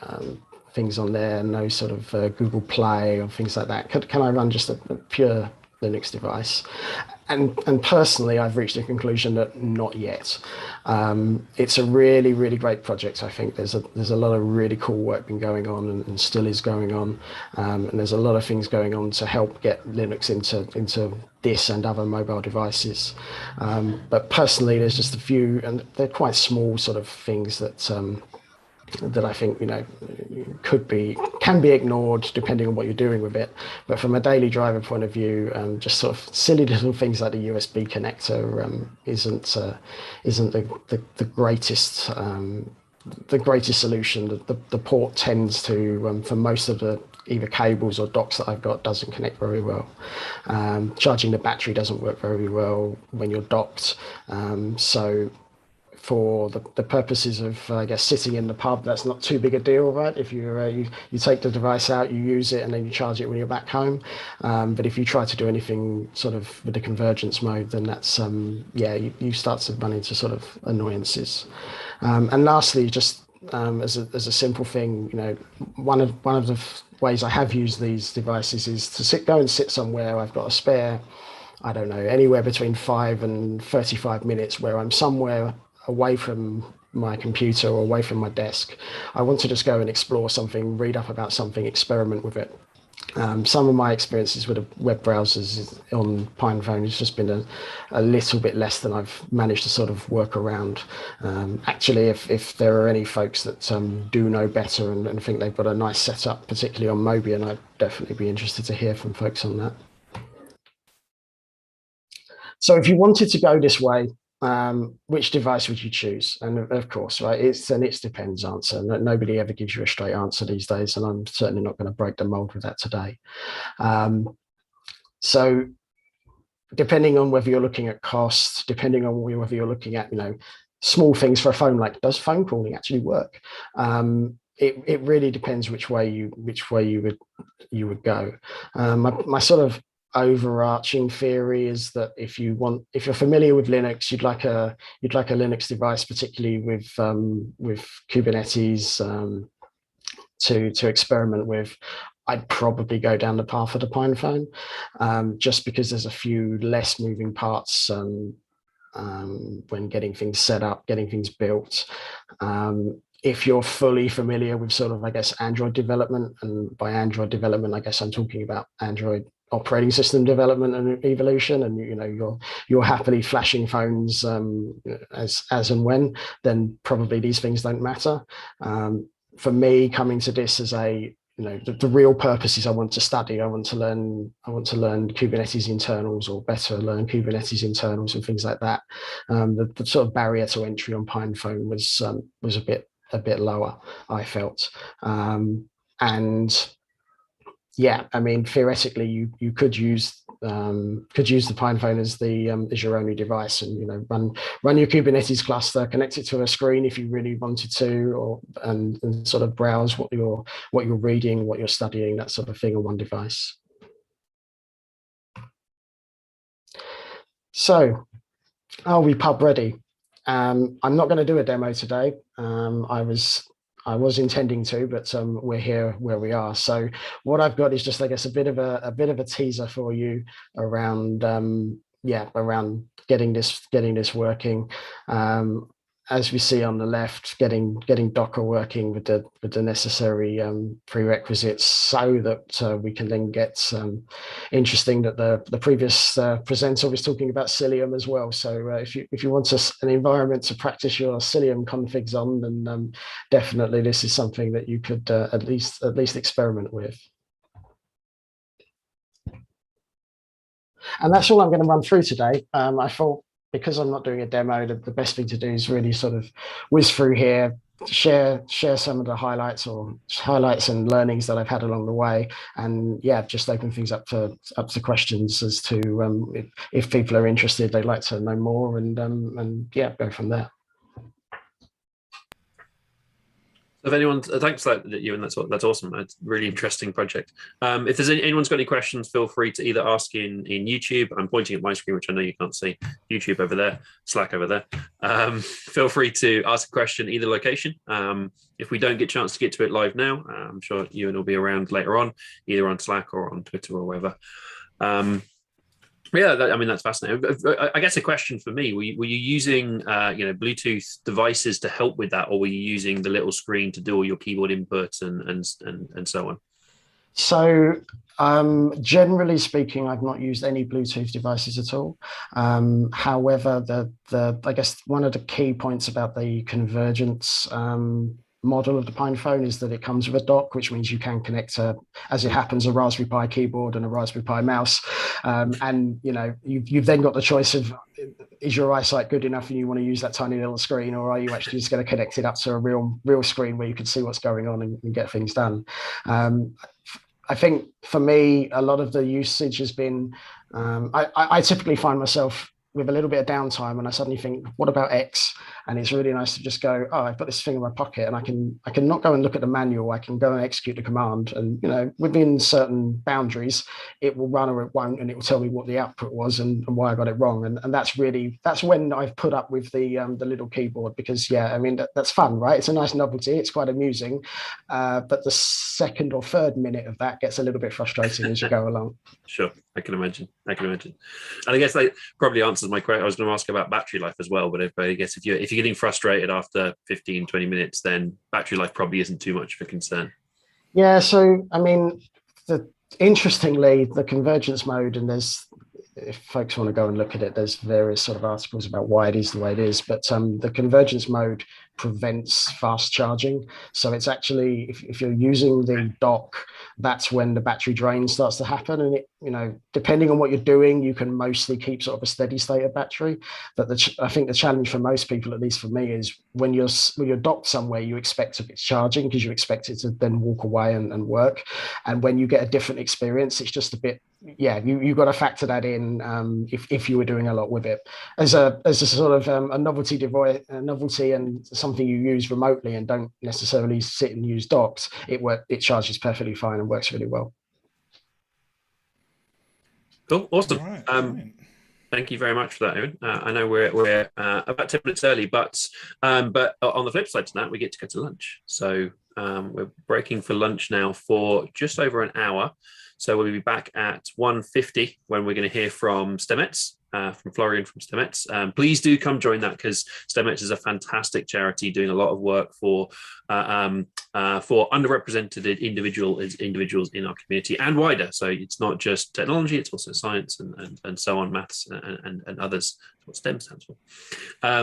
Speaker 11: things on there, no sort of Google Play or things like that. Can I run just a pure Linux device? And personally, I've reached a conclusion that not yet. It's a really, really great project. I think there's a lot of really cool work been going on, and still is going on, and there's a lot of things going on to help get Linux into this and other mobile devices. But personally, there's just a few, and they're quite small sort of things that that I think, you know, can be ignored depending on what you're doing with it. But from a daily driver point of view, just sort of silly little things like the USB connector isn't the greatest solution. The port tends to, for most of the either cables or docks that I've got, doesn't connect very well. Charging the battery doesn't work very well when you're docked. So for the purposes of, I guess, sitting in the pub, that's not too big a deal, right? If you take the device out, you use it, and then you charge it when you're back home. But if you try to do anything sort of with the convergence mode, then that's you start to run into sort of annoyances. And lastly, just as a simple thing, you know, one of the ways I have used these devices is to go and sit somewhere. I've got a spare, I don't know, anywhere between 5 and 35 minutes where I'm somewhere away from my computer or away from my desk. I want to just go and explore something, read up about something, experiment with it. Some of my experiences with the web browsers on PinePhone has just been a little bit less than I've managed to sort of work around. Actually, if there are any folks that do know better and think they've got a nice setup, particularly on Mobian, I'd definitely be interested to hear from folks on that. So if you wanted to go this way, which device would you choose? And of course, right, it's an it depends answer. Nobody ever gives you a straight answer these days, and I'm certainly not going to break the mold with that today. So depending on whether you're looking at cost, depending on whether you're looking at, you know, small things for a phone, like does phone calling actually work? It really depends which way you would go. My sort of overarching theory is that if you're familiar with Linux, you'd like a Linux device, particularly with Kubernetes to experiment with. I'd probably go down the path of the PinePhone, just because there's a few less moving parts when getting things set up, getting things built. If you're fully familiar with sort of, I guess, Android development, and by Android development, I guess I'm talking about Android operating system development and evolution, and you know you're happily flashing phones as and when, then probably these things don't matter. For me, coming to this as a, you know, the real purpose is I want to study. I want to learn Kubernetes internals, or better learn Kubernetes internals and things like that. The sort of barrier to entry on PinePhone was a bit lower, I felt, and yeah, I mean, theoretically, you could use the PinePhone as your only device, and, you know, run your Kubernetes cluster, connect it to a screen if you really wanted to, and sort of browse what you're reading, what you're studying, that sort of thing on one device. So, are we pub ready? I'm not going to do a demo today. I was intending to, but we're here where we are. So what I've got is just, I guess, a bit of a teaser for you around around getting this working. As we see on the left, getting Docker working with the necessary prerequisites, so that we can then get interesting that the previous presenter was talking about Cilium as well. So if you want an environment to practice your Cilium configs on, then definitely this is something that you could at least experiment with. And that's all I'm going to run through today. I thought, because I'm not doing a demo, the best thing to do is really sort of whiz through here, share some of the highlights and learnings that I've had along the way, and yeah, just open things up to questions as to if people are interested, they'd like to know more, and yeah, go from there.
Speaker 8: If anyone, thanks for that, Ewan. That's awesome. That's a really interesting project. If there's anyone's got any questions, feel free to either ask in YouTube. I'm pointing at my screen, which I know you can't see. YouTube over there, Slack over there. Feel free to ask a question either location. If we don't get a chance to get to it live now, I'm sure Ewan will be around later on, either on Slack or on Twitter or wherever. Yeah, I mean, that's fascinating. I guess a question for me: were you using Bluetooth devices to help with that, or were you using the little screen to do all your keyboard inputs and so on?
Speaker 11: So generally speaking, I've not used any Bluetooth devices at all. However, I guess one of the key points about the convergence model of the PinePhone is that it comes with a dock, which means you can connect as it happens, a Raspberry Pi keyboard and a Raspberry Pi mouse. And you've then got the choice of, is your eyesight good enough and you want to use that tiny little screen, or are you actually just going to connect it up to a real screen where you can see what's going on and get things done? I think for me, a lot of the usage has been, I typically find myself with a little bit of downtime and I suddenly think, what about X? And it's really nice to just go, oh, I've got this thing in my pocket and I can not go and look at the manual. I can go and execute the command, and within certain boundaries, it will run or it won't, and it will tell me what the output was and why I got it wrong. And that's when I've put up with the little keyboard, because that's fun, right? It's a nice novelty. It's quite amusing, but the second or third minute of that gets a little bit frustrating as you go along.
Speaker 8: Sure, I can imagine. And I guess that probably answers my question. I was going to ask about battery life as well, but I guess if you're getting frustrated after 15, 20 minutes, then battery life probably isn't too much of a concern.
Speaker 11: Yeah, so interestingly, the convergence mode, and if folks want to go and look at it, there's various sort of articles about why it is the way it is, but the convergence mode prevents fast charging. So it's actually, if you're using the dock, that's when the battery drain starts to happen. And it, depending on what you're doing, you can mostly keep sort of a steady state of battery. But I think the challenge for most people, at least for me, is when you're docked somewhere, you expect it's charging because you expect it to then walk away and work. And when you get a different experience, it's just a bit, you've got to factor that in if you were doing a lot with it as a sort of a novelty device, and something you use remotely and don't necessarily sit and use docks. It charges perfectly fine and works really well.
Speaker 8: Cool, awesome.
Speaker 9: Right,
Speaker 8: thank you very much for that, Ewan. I know we're about 10 minutes early, but on the flip side to that, we get to go to lunch. So we're breaking for lunch now for just over an hour. So we'll be back at 1:50 when we're going to hear from STEMETS, from Florian from STEMETS. Please do come join that, because STEMETS is a fantastic charity doing a lot of work for underrepresented individuals in our community and wider. So it's not just technology, it's also science and so on, maths and others. That's what STEM stands for.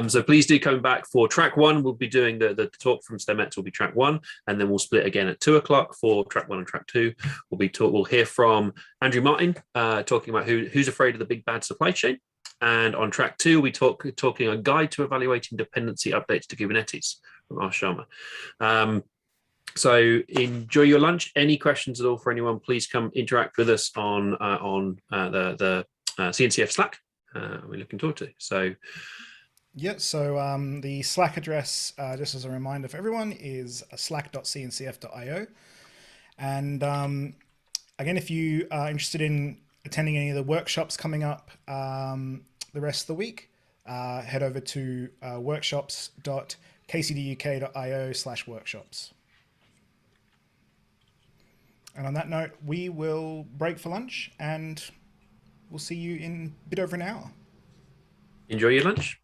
Speaker 8: So please do come back for track one. We'll be doing the talk from STEMETS will be track one, and then we'll split again at 2:00 for track one and track two. We'll hear from Andrew Martin talking about who's afraid of the big bad supply chain. And on track two, we talking a guide to evaluating dependency updates to Kubernetes from Ash Sharma. So enjoy your lunch. Any questions at all for anyone, please come interact with us on the CNCF Slack. We're looking forward to. So
Speaker 9: the Slack address, just as a reminder for everyone, is slack.cncf.io. And again, if you are interested in attending any of the workshops coming up the rest of the week, head over to workshops.kcduk.io/workshops. And on that note, we will break for lunch, and we'll see you in a bit over an hour.
Speaker 8: enjoy your lunch.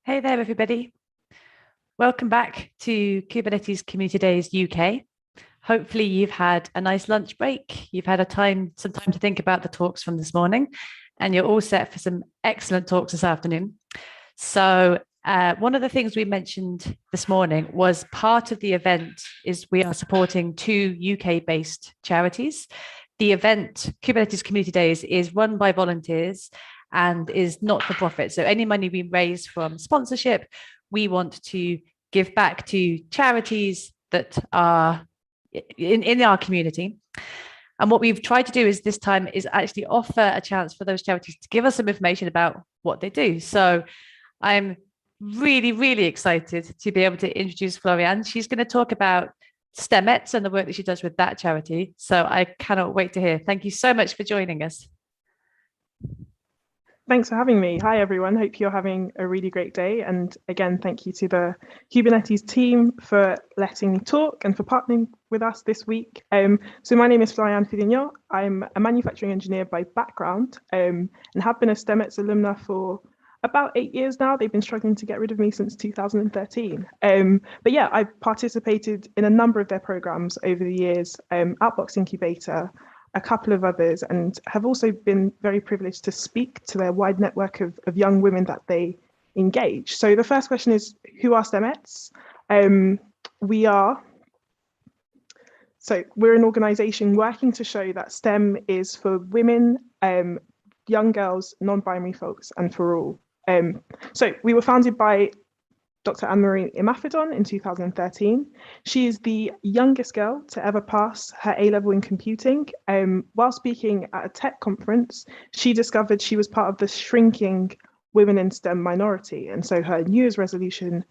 Speaker 2: Hey there, everybody. Welcome back to Kubernetes Community Days UK. Hopefully you've had a nice lunch break. You've had some time to think about the talks from this morning, and you're all set for some excellent talks this afternoon. So one of the things we mentioned this morning was part of the event is we are supporting 2 UK-based charities. The event, Kubernetes Community Days, is run by volunteers and is not for profit. So any money we raise from sponsorship, we want to give back to charities that are in our community. And what we've tried to do is this time is actually offer a chance for those charities to give us some information about what they do. So I'm really, really excited to be able to introduce Floriane. She's going to talk about STEMETS and the work that she does with that charity. So I cannot wait to hear. Thank you so much for joining us.
Speaker 12: Thanks for having me. Hi, everyone. Hope you're having a really great day. And again, thank you to the Kubernetes team for letting me talk and for partnering with us this week. So my name is Floriane Fidignon. I'm a manufacturing engineer by background and have been a STEMETS alumna for about 8 years now. They've been struggling to get rid of me since 2013. But yeah, I've participated in a number of their programs over the years, Outbox Incubator, a couple of others, and have also been very privileged to speak to their wide network of young women that they engage. So the first question is, who are STEMETS? We're an organization working to show that STEM is for women, young girls, non-binary folks, and for all. So we were founded by Dr. Anne-Marie Imafidon in 2013. She is the youngest girl to ever pass her A-level in computing. While speaking at a tech conference, she discovered she was part of the shrinking women in STEM minority. And so her New Year's resolution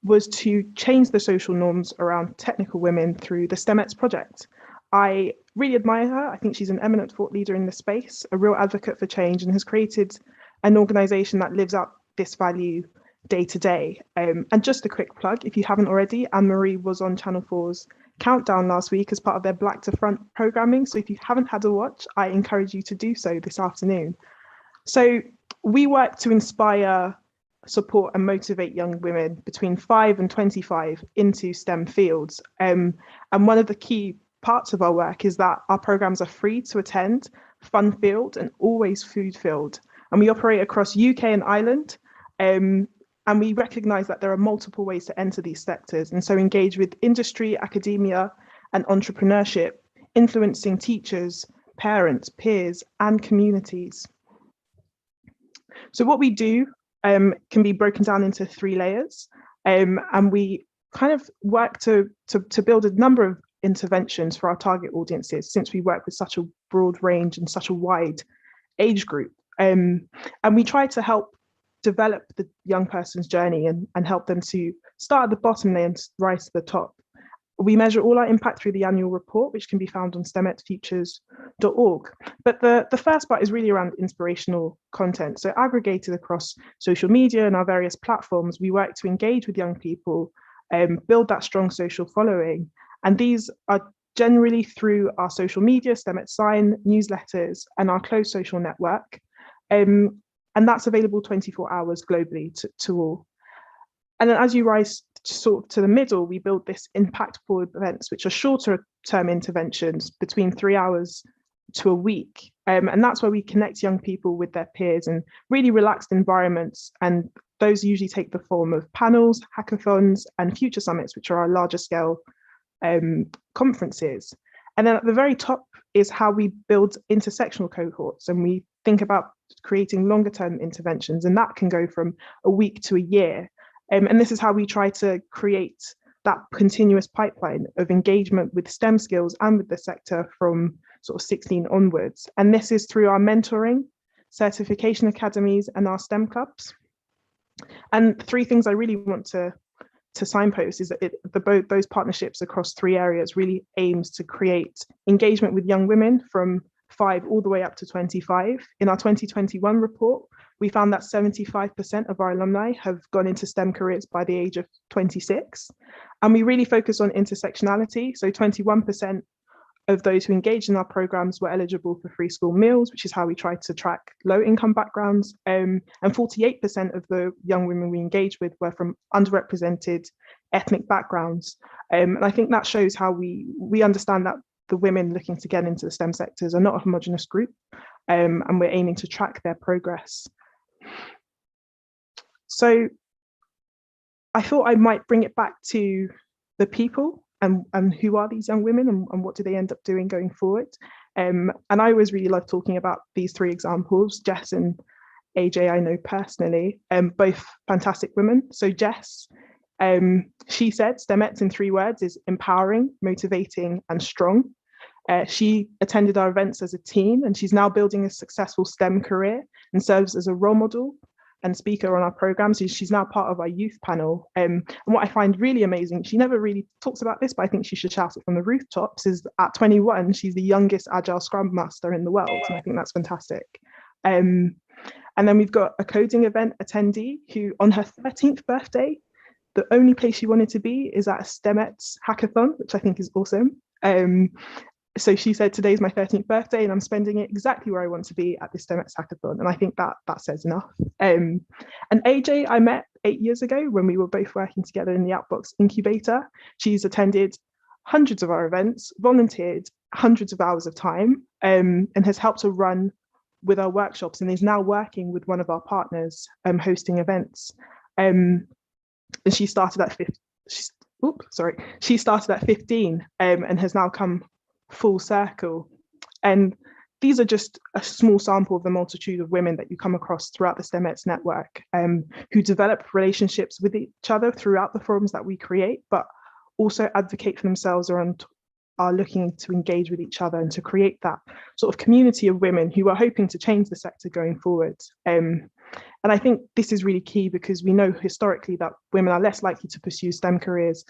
Speaker 12: was to change the social norms around technical women through the STEMETS project. I really admire her. I think she's an eminent thought leader in the space, a real advocate for change, and has created an organization that lives up this value day to day. And just a quick plug, if you haven't already, Anne-Marie was on Channel 4's Countdown last week as part of their Black to Front programming. So if you haven't had a watch, I encourage you to do so this afternoon. So we work to inspire, support and motivate young women between 5 and 25 into STEM fields. And one of the key parts of our work is that our programs are free to attend, fun-filled and always food-filled. And we operate across UK and Ireland. And we recognise that there are multiple ways to enter these sectors, and so engage with industry, academia, and entrepreneurship, influencing teachers, parents, peers, and communities. So what we do can be broken down into 3 layers, and we kind of work to build a number of interventions for our target audiences, since we work with such a broad range and such a wide age group. And we try to help develop the young person's journey and help them to start at the bottom and rise to the top. We measure all our impact through the annual report, which can be found on stemetsfutures.org. But the first part is really around inspirational content. So aggregated across social media and our various platforms, we work to engage with young people, build that strong social following. And these are generally through our social media, STEMETS Sign, newsletters, and our closed social network. And that's available 24 hours globally to all. And then as you rise sort of to the middle, we build this impactful events, which are shorter term interventions between 3 hours to a week. And that's where we connect young people with their peers in really relaxed environments. And those usually take the form of panels, hackathons, and future summits, which are our larger scale conferences. And then at the very top is how we build intersectional cohorts, and we think about creating longer term interventions, and that can go from a week to a year. And this is how we try to create that continuous pipeline of engagement with STEM skills and with the sector from sort of 16 onwards. And this is through our mentoring, certification academies, and our STEM clubs. And 3 things I really want to signpost is that those partnerships across 3 areas really aims to create engagement with young women from 5 all the way up to 25. In our 2021 report, we found that 75% of our alumni have gone into STEM careers by the age of 26. And we really focus on intersectionality. So 21% of those who engaged in our programs were eligible for free school meals, which is how we tried to track low income backgrounds. And 48% of the young women we engaged with were from underrepresented ethnic backgrounds. And I think that shows how we understand that the women looking to get into the STEM sectors are not a homogenous group, and we're aiming to track their progress. So I thought I might bring it back to the people and who are these young women and what do they end up doing going forward. And I always really love talking about these three examples. Jess and AJ, I know personally, both fantastic women. So Jess, she said STEMettes in 3 words is empowering, motivating, and strong. She attended our events as a teen, and she's now building a successful STEM career and serves as a role model and speaker on our programs. She's now part of our youth panel. And what I find really amazing, she never really talks about this, but I think she should shout it from the rooftops, is at 21, she's the youngest Agile Scrum Master in the world. And I think that's fantastic. And then we've got a coding event attendee who on her 13th birthday, the only place she wanted to be is at a STEMettes hackathon, which I think is awesome. So she said, today's my 13th birthday and I'm spending it exactly where I want to be at this STEMettes hackathon. And I think that says enough. And AJ, I met 8 years ago when we were both working together in the Outbox incubator. She's attended hundreds of our events, volunteered hundreds of hours of time, and has helped to run with our workshops and is now working with one of our partners hosting events. And she started at 15 and has now come full circle. And these are just a small sample of the multitude of women that you come across throughout the STEMettes network, who develop relationships with each other throughout the forums that we create, but also advocate for themselves and are looking to engage with each other and to create that sort of community of women who are hoping to change the sector going forward. And I think this is really key because we know historically that women are less likely to pursue STEM careers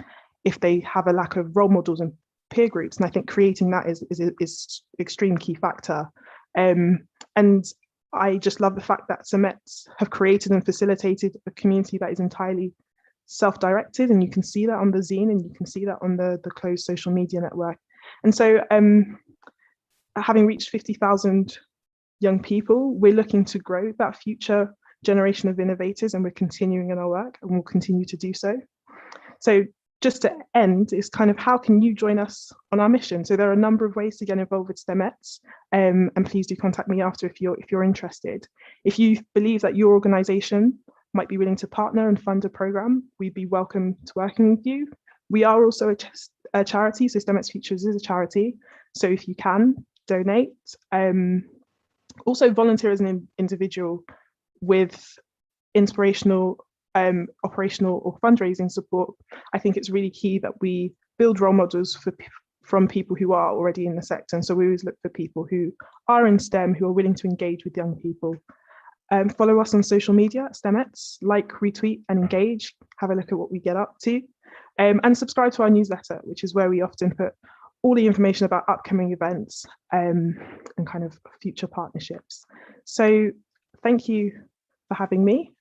Speaker 12: if they have a lack of role models and peer groups, and I think creating that is extreme key factor. And I just love the fact that STEMettes have created and facilitated a community that is entirely self-directed, and you can see that on the zine and you can see that on the closed social media network. And so having reached 50,000 young people, we're looking to grow that future generation of innovators, and we're continuing in our work and we'll continue to do so. So just to end is kind of how can you join us on our mission? So there are a number of ways to get involved with STEMettes, and please do contact me after if you're interested. If you believe that your organisation might be willing to partner and fund a programme, we'd be welcome to working with you. We are also a charity, so STEMettes Futures is a charity. So if you can, donate. Also volunteer as an individual with inspirational operational or fundraising support. I think it's really key that we build role models from people who are already in the sector. And so we always look for people who are in STEM, who are willing to engage with young people. Follow us on social media at STEMettes, like, retweet and engage, have a look at what we get up to, and subscribe to our newsletter, which is where we often put all the information about upcoming events and kind of future partnerships. So thank you for having me.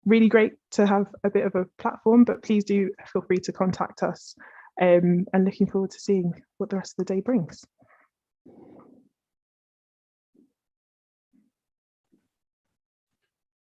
Speaker 12: Really great to have a bit of a platform, but please do feel free to contact us, and looking forward to seeing what the rest of the day brings.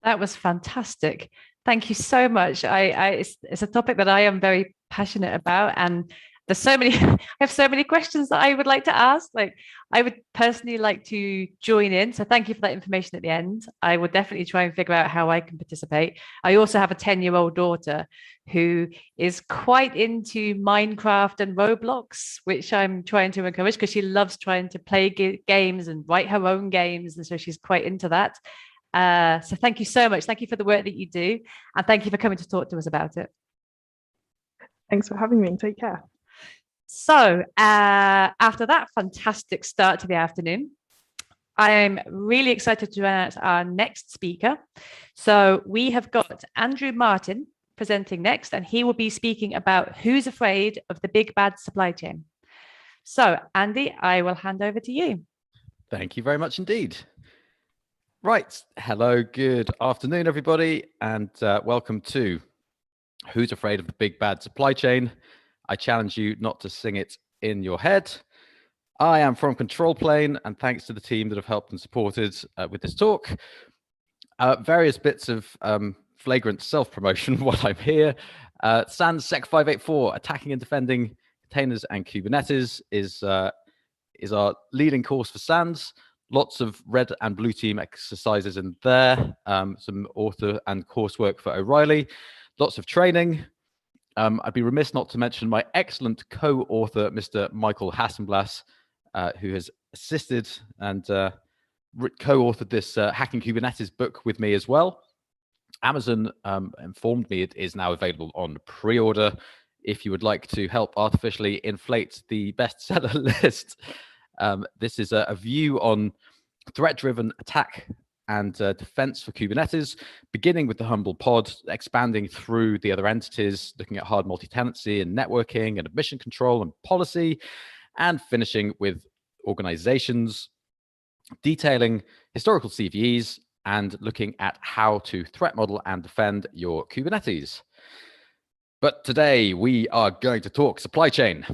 Speaker 2: That was fantastic. Thank you so much. It's a topic that I am very passionate about, and there's so many, I have so many questions that I would like to ask. Like, I would personally like to join in. So thank you for that information at the end. I will definitely try and figure out how I can participate. I also have a 10-year-old daughter who is quite into Minecraft and Roblox, which I'm trying to encourage because she loves trying to play games and write her own games. And so she's quite into that. So thank you so much. Thank you for the work that you do. And thank you for coming to talk to us about it.
Speaker 12: Thanks for having me. Take care.
Speaker 2: So after that fantastic start to the afternoon, I'm really excited to announce our next speaker. So we have got Andrew Martin presenting next, and he will be speaking about who's afraid of the big bad supply chain. So Andy, I will hand over to you.
Speaker 13: Thank you very much indeed. Right. Hello, good afternoon, everybody, and welcome to Who's Afraid of the Big Bad Supply Chain. I challenge you not to sing it in your head. I am from Control Plane, and thanks to the team that have helped and supported with this talk. Various bits of flagrant self-promotion while I'm here. SANS Sec 584, attacking and defending containers and Kubernetes is our leading course for SANS. Lots of red and blue team exercises in there, some author and coursework for O'Reilly, lots of training. I'd be remiss not to mention my excellent co-author, Mr. Michael Hassenblas, who has assisted and co-authored this Hacking Kubernetes book with me as well. Amazon informed me it is now available on pre-order. If you would like to help artificially inflate the bestseller list, this is a view on threat-driven attack and defense for Kubernetes, beginning with the humble pod, expanding through the other entities, looking at hard multi-tenancy and networking and admission control and policy, and finishing with organizations, detailing historical CVEs, and looking at how to threat model and defend your Kubernetes. But today we are going to talk supply chain,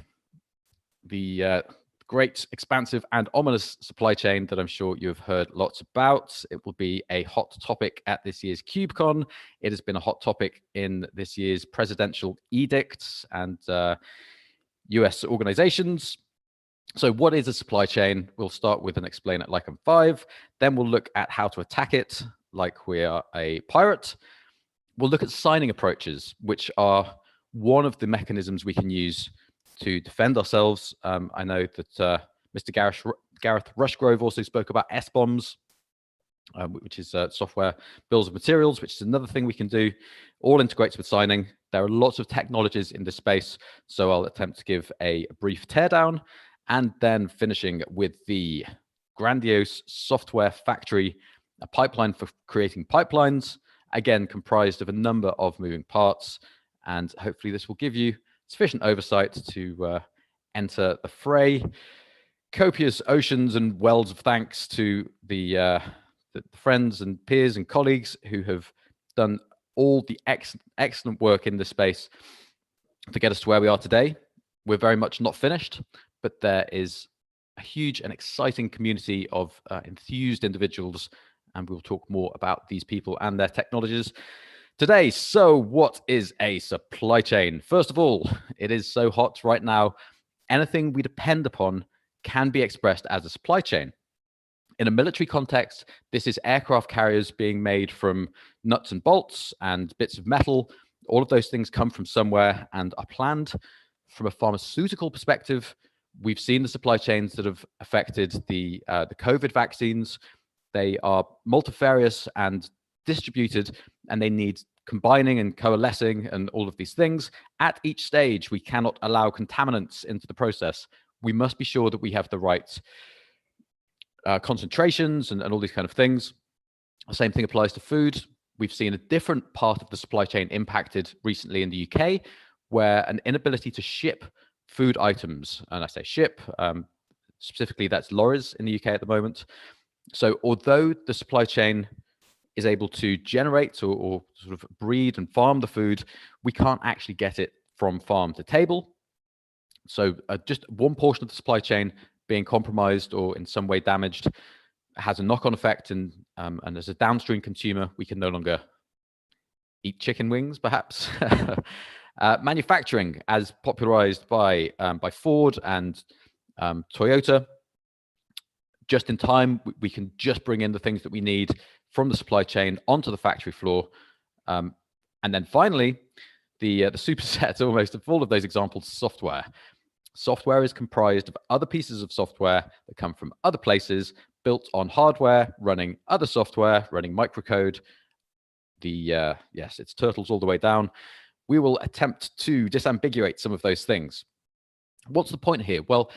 Speaker 13: the great, expansive, and ominous supply chain that I'm sure you've heard lots about. It will be a hot topic at this year's KubeCon. It has been a hot topic in this year's presidential edicts and US organizations. So what is a supply chain? We'll start with an explain it like I'm 5. Then we'll look at how to attack it like we are a pirate. We'll look at signing approaches, which are one of the mechanisms we can use to defend ourselves. I know that Mr. Gareth Rushgrove also spoke about SBOMs, which is software bills of materials, which is another thing we can do. All integrates with signing. There are lots of technologies in this space, so I'll attempt to give a brief teardown, and then finishing with the grandiose software factory, a pipeline for creating pipelines, again comprised of a number of moving parts, and hopefully this will give you sufficient oversight to enter the fray. Copious oceans and wells of thanks to the friends and peers and colleagues who have done all the excellent work in this space to get us to where we are today. We're very much not finished, but there is a huge and exciting community of enthused individuals, and we'll talk more about these people and their technologies today. So what is a supply chain? First of all, it is so hot right now. Anything we depend upon can be expressed as a supply chain. In a military context, this is aircraft carriers being made from nuts and bolts and bits of metal. All of those things come from somewhere and are planned. From a pharmaceutical perspective, we've seen the supply chains that have affected the COVID vaccines. They are multifarious and distributed, and they need combining and coalescing and all of these things. At each stage, we cannot allow contaminants into the process. We must be sure that we have the right concentrations and all these kind of things. The same thing applies to food. We've seen a different part of the supply chain impacted recently in the UK, where an inability to ship food items, and I say ship, specifically that's lorries in the UK at the moment. So although the supply chain is able to generate or sort of breed and farm the food, we can't actually get it from farm to table. So just one portion of the supply chain being compromised or in some way damaged has a knock-on effect, and as a downstream consumer, we can no longer eat chicken wings, perhaps. Manufacturing, as popularized by Ford and Toyota, just in time, we can just bring in the things that we need from the supply chain onto the factory floor. And then finally, the superset almost of all of those examples, software. Software is comprised of other pieces of software that come from other places, built on hardware, running other software, running microcode. Yes, it's turtles all the way down. We will attempt to disambiguate some of those things. What's the point here? Well,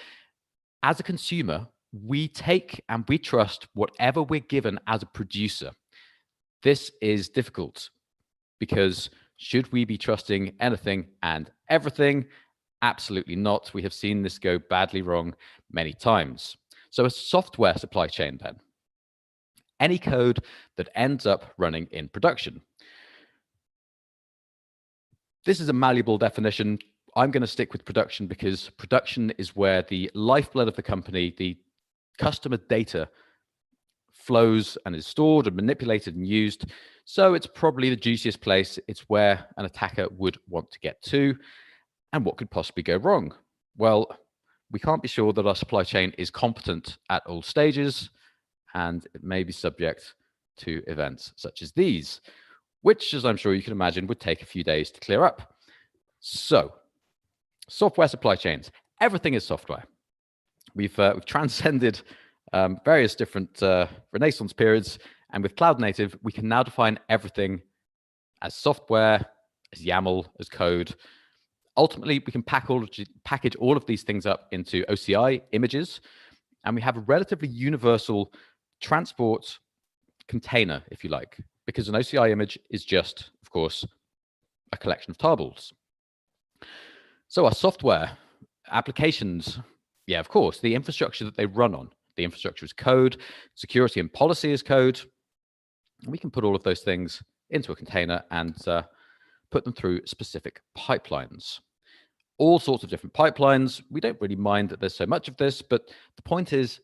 Speaker 13: as a consumer, we take and we trust whatever we're given as a producer. This is difficult because should we be trusting anything and everything? Absolutely not. We have seen this go badly wrong many times. So a software supply chain then. Any code that ends up running in production. This is a malleable definition. I'm going to stick with production because production is where the lifeblood of the company, the customer data, flows and is stored and manipulated and used. So it's probably the juiciest place. It's where an attacker would want to get to. And what could possibly go wrong? Well, we can't be sure that our supply chain is competent at all stages, and it may be subject to events such as these, which, as I'm sure you can imagine, would take a few days to clear up. So, software supply chains. Everything is software. We've transcended various different Renaissance periods, and with cloud native, we can now define everything as software, as YAML, as code. Ultimately, we can package all of these things up into OCI images, and we have a relatively universal transport container, if you like, because an OCI image is just, of course, a collection of tarballs. So our software applications, yeah, of course, the infrastructure that they run on, the infrastructure is code, security and policy is code. We can put all of those things into a container and put them through specific pipelines. All sorts of different pipelines. We don't really mind that there's so much of this, but the point is,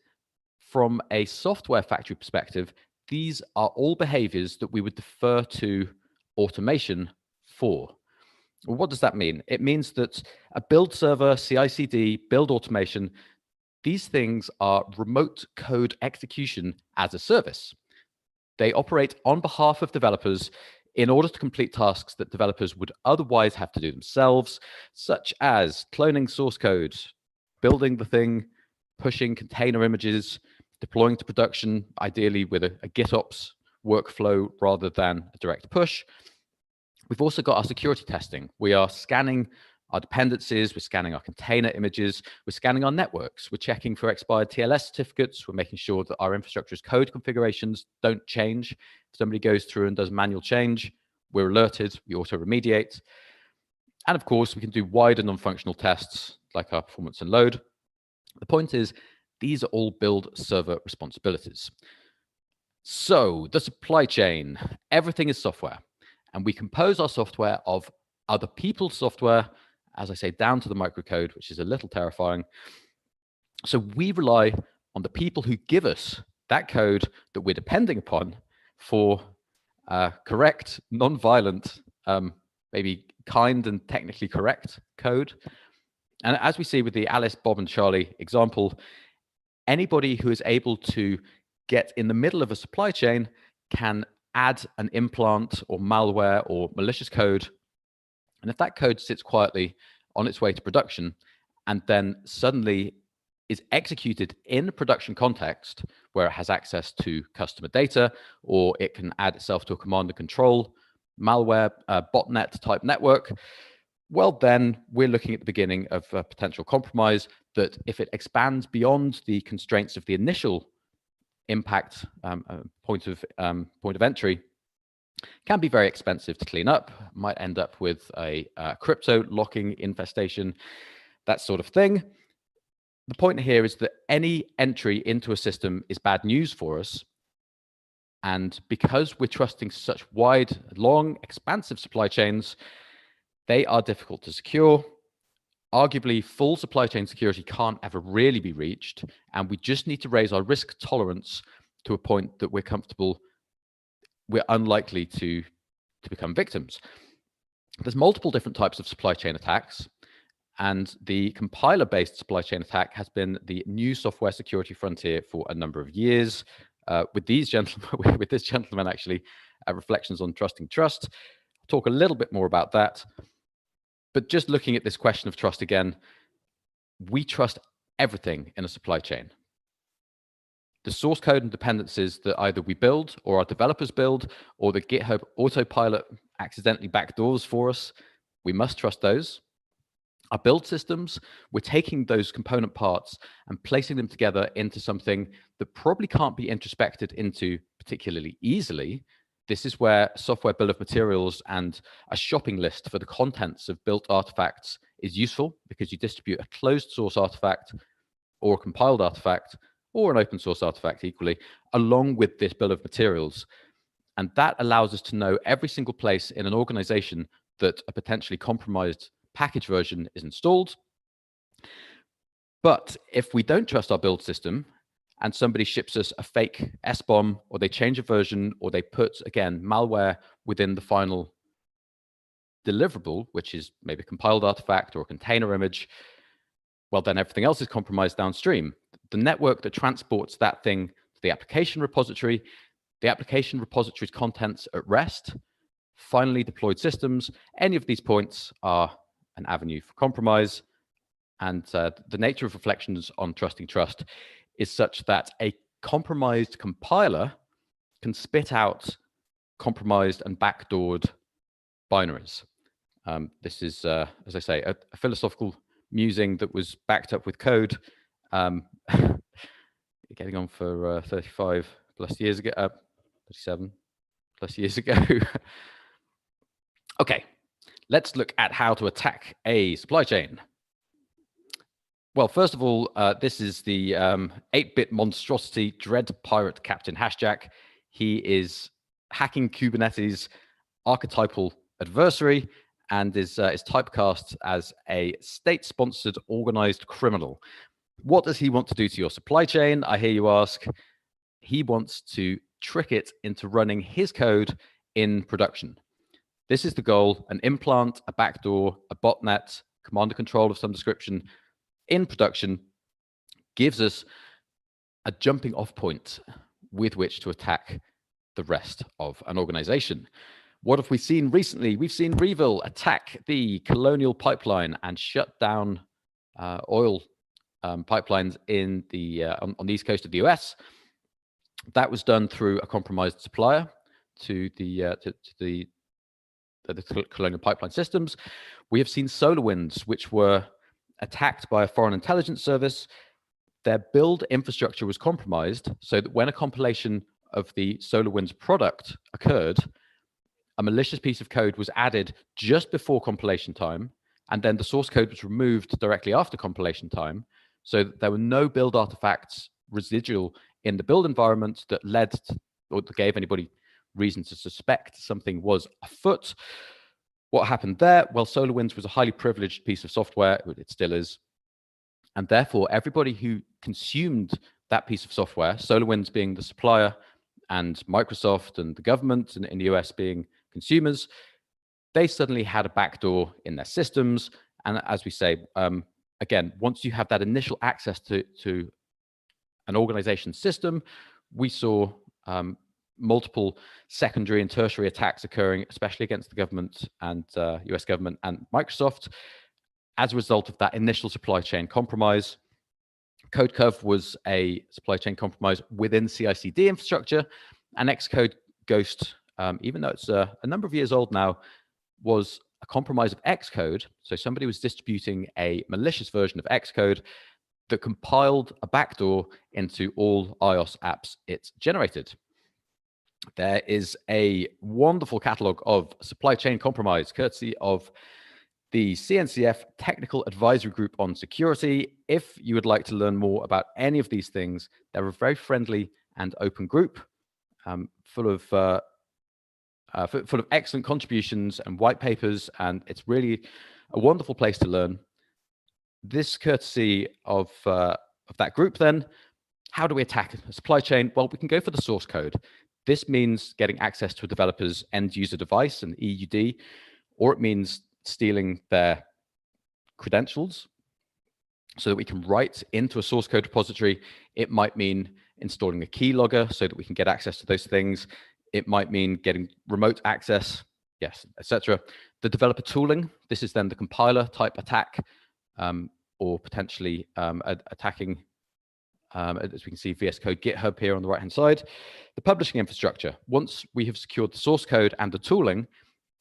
Speaker 13: from a software factory perspective, these are all behaviors that we would defer to automation for. Well, what does that mean? It means that a build server, CI/CD, build automation, these things are remote code execution as a service. They operate on behalf of developers in order to complete tasks that developers would otherwise have to do themselves, such as cloning source code, building the thing, pushing container images, deploying to production, ideally with a GitOps workflow rather than a direct push. We've also got our security testing. We are scanning our dependencies, we're scanning our container images, we're scanning our networks, we're checking for expired TLS certificates, we're making sure that our infrastructure's code configurations don't change. If somebody goes through and does manual change, we're alerted, we auto-remediate. And of course, we can do wider non-functional tests like our performance and load. The point is, these are all build server responsibilities. So the supply chain, everything is software. And we compose our software of other people's software, as I say, down to the microcode, which is a little terrifying. So we rely on the people who give us that code that we're depending upon for correct, non-violent, maybe kind and technically correct code. And as we see with the Alice, Bob, and Charlie example, anybody who is able to get in the middle of a supply chain can add an implant or malware or malicious code. And if that code sits quietly on its way to production and then suddenly is executed in a production context where it has access to customer data, or it can add itself to a command and control malware botnet type network, well, then we're looking at the beginning of a potential compromise that if it expands beyond the constraints of the initial impact point of entry, can be very expensive to clean up, might end up with a crypto locking infestation, that sort of thing. The point here is that any entry into a system is bad news for us. And because we're trusting such wide, long, expansive supply chains, they are difficult to secure. Arguably, full supply chain security can't ever really be reached. And we just need to raise our risk tolerance to a point that we're comfortable we're unlikely to become victims. There's multiple different types of supply chain attacks, and the compiler-based supply chain attack has been the new software security frontier for a number of years. With this gentleman, actually, Reflections on Trusting Trust. I'll talk a little bit more about that. But just looking at this question of trust again, we trust everything in a supply chain. The source code and dependencies that either we build or our developers build, or the GitHub autopilot accidentally backdoors for us, we must trust those. Our build systems, we're taking those component parts and placing them together into something that probably can't be introspected into particularly easily. This is where software bill of materials and a shopping list for the contents of built artifacts is useful, because you distribute a closed source artifact or a compiled artifact or an open source artifact equally, along with this bill of materials. And that allows us to know every single place in an organization that a potentially compromised package version is installed. But if we don't trust our build system and somebody ships us a fake SBOM, or they change a version, or they put, again, malware within the final deliverable, which is maybe a compiled artifact or a container image, well, then everything else is compromised downstream. The network that transports that thing to the application repository's contents at rest, finally deployed systems, any of these points are an avenue for compromise. And the nature of reflections on trusting trust is such that a compromised compiler can spit out compromised and backdoored binaries. This is, as I say, a philosophical musing that was backed up with code, getting on for 35 plus years ago, 37 plus years ago. Okay, let's look at how to attack a supply chain. Well, first of all, this is the 8-bit monstrosity Dread Pirate Captain Hashjack. He is hacking Kubernetes' archetypal adversary and is typecast as a state-sponsored organized criminal. What does he want to do to your supply chain, I hear you ask? He wants to trick it into running his code in production. This is the goal: an implant, a backdoor, a botnet, command and control of some description in production gives us a jumping off point with which to attack the rest of an organization. What have we seen recently? We've seen Revil attack the Colonial Pipeline and shut down oil pipelines in the on the east coast of the US. That was done through a compromised supplier to the Colonial Pipeline systems. We have seen SolarWinds, which were attacked by a foreign intelligence service. Their build infrastructure was compromised so that when a compilation of the SolarWinds product occurred, a malicious piece of code was added just before compilation time, and then the source code was removed directly after compilation time, so that there were no build artifacts residual in the build environment that led to, or that gave anybody reason to suspect something was afoot. What happened there? Well, SolarWinds was a highly privileged piece of software. It still is. And therefore, everybody who consumed that piece of software, SolarWinds being the supplier and Microsoft and the government in the US being consumers, they suddenly had a backdoor in their systems. And as we say, again, once you have that initial access to an organization's system, we saw multiple secondary and tertiary attacks occurring, especially against the government and US government and Microsoft, as a result of that initial supply chain compromise. CodeCov was a supply chain compromise within CI/CD infrastructure, and Xcode Ghost, even though it's a number of years old now, was a compromise of Xcode. So somebody was distributing a malicious version of Xcode that compiled a backdoor into all iOS apps it generated. There is a wonderful catalog of supply chain compromise, courtesy of the CNCF Technical Advisory Group on Security. If you would like to learn more about any of these things, they're a very friendly and open group, full of excellent contributions and white papers, and it's really a wonderful place to learn. This courtesy of that group then. How do we attack a supply chain? Well, we can go for the source code. This means getting access to a developer's end user device, an EUD, or it means stealing their credentials so that we can write into a source code repository. It might mean installing a keylogger so that we can get access to those things. It might mean getting remote access, yes, etc. The developer tooling, this is then the compiler type attack, or potentially attacking, as we can see, VS Code GitHub here on the right-hand side. The publishing infrastructure, once we have secured the source code and the tooling,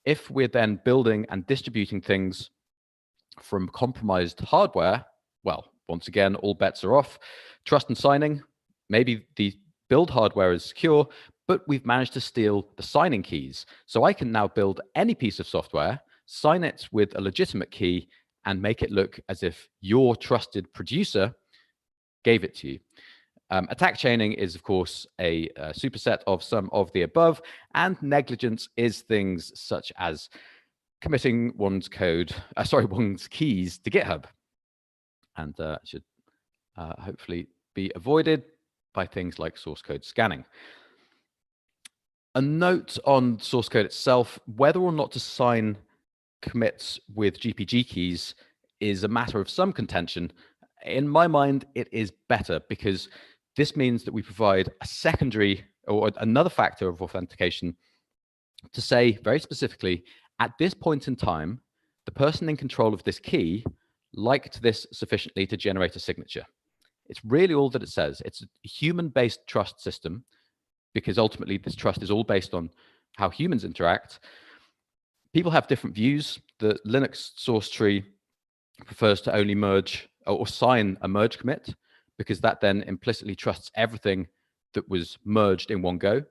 Speaker 13: if we're then building and distributing things from compromised hardware, well, once again, all bets are off. Trust and signing, maybe the build hardware is secure, but we've managed to steal the signing keys. So I can now build any piece of software, sign it with a legitimate key, and make it look as if your trusted producer gave it to you. Attack chaining is, of course, a superset of some of the above, and negligence is things such as committing one's one's keys to GitHub, and should hopefully be avoided by things like source code scanning. A note on source code itself: whether or not to sign commits with GPG keys is a matter of some contention. In my mind, it is better because this means that we provide a secondary or another factor of authentication to say very specifically, at this point in time, the person in control of this key liked this sufficiently to generate a signature. It's really all that it says. It's a human-based trust system, because ultimately this trust is all based on how humans interact. People have different views. The Linux source tree prefers to only merge or sign a merge commit, because that then implicitly trusts everything that was merged in one go.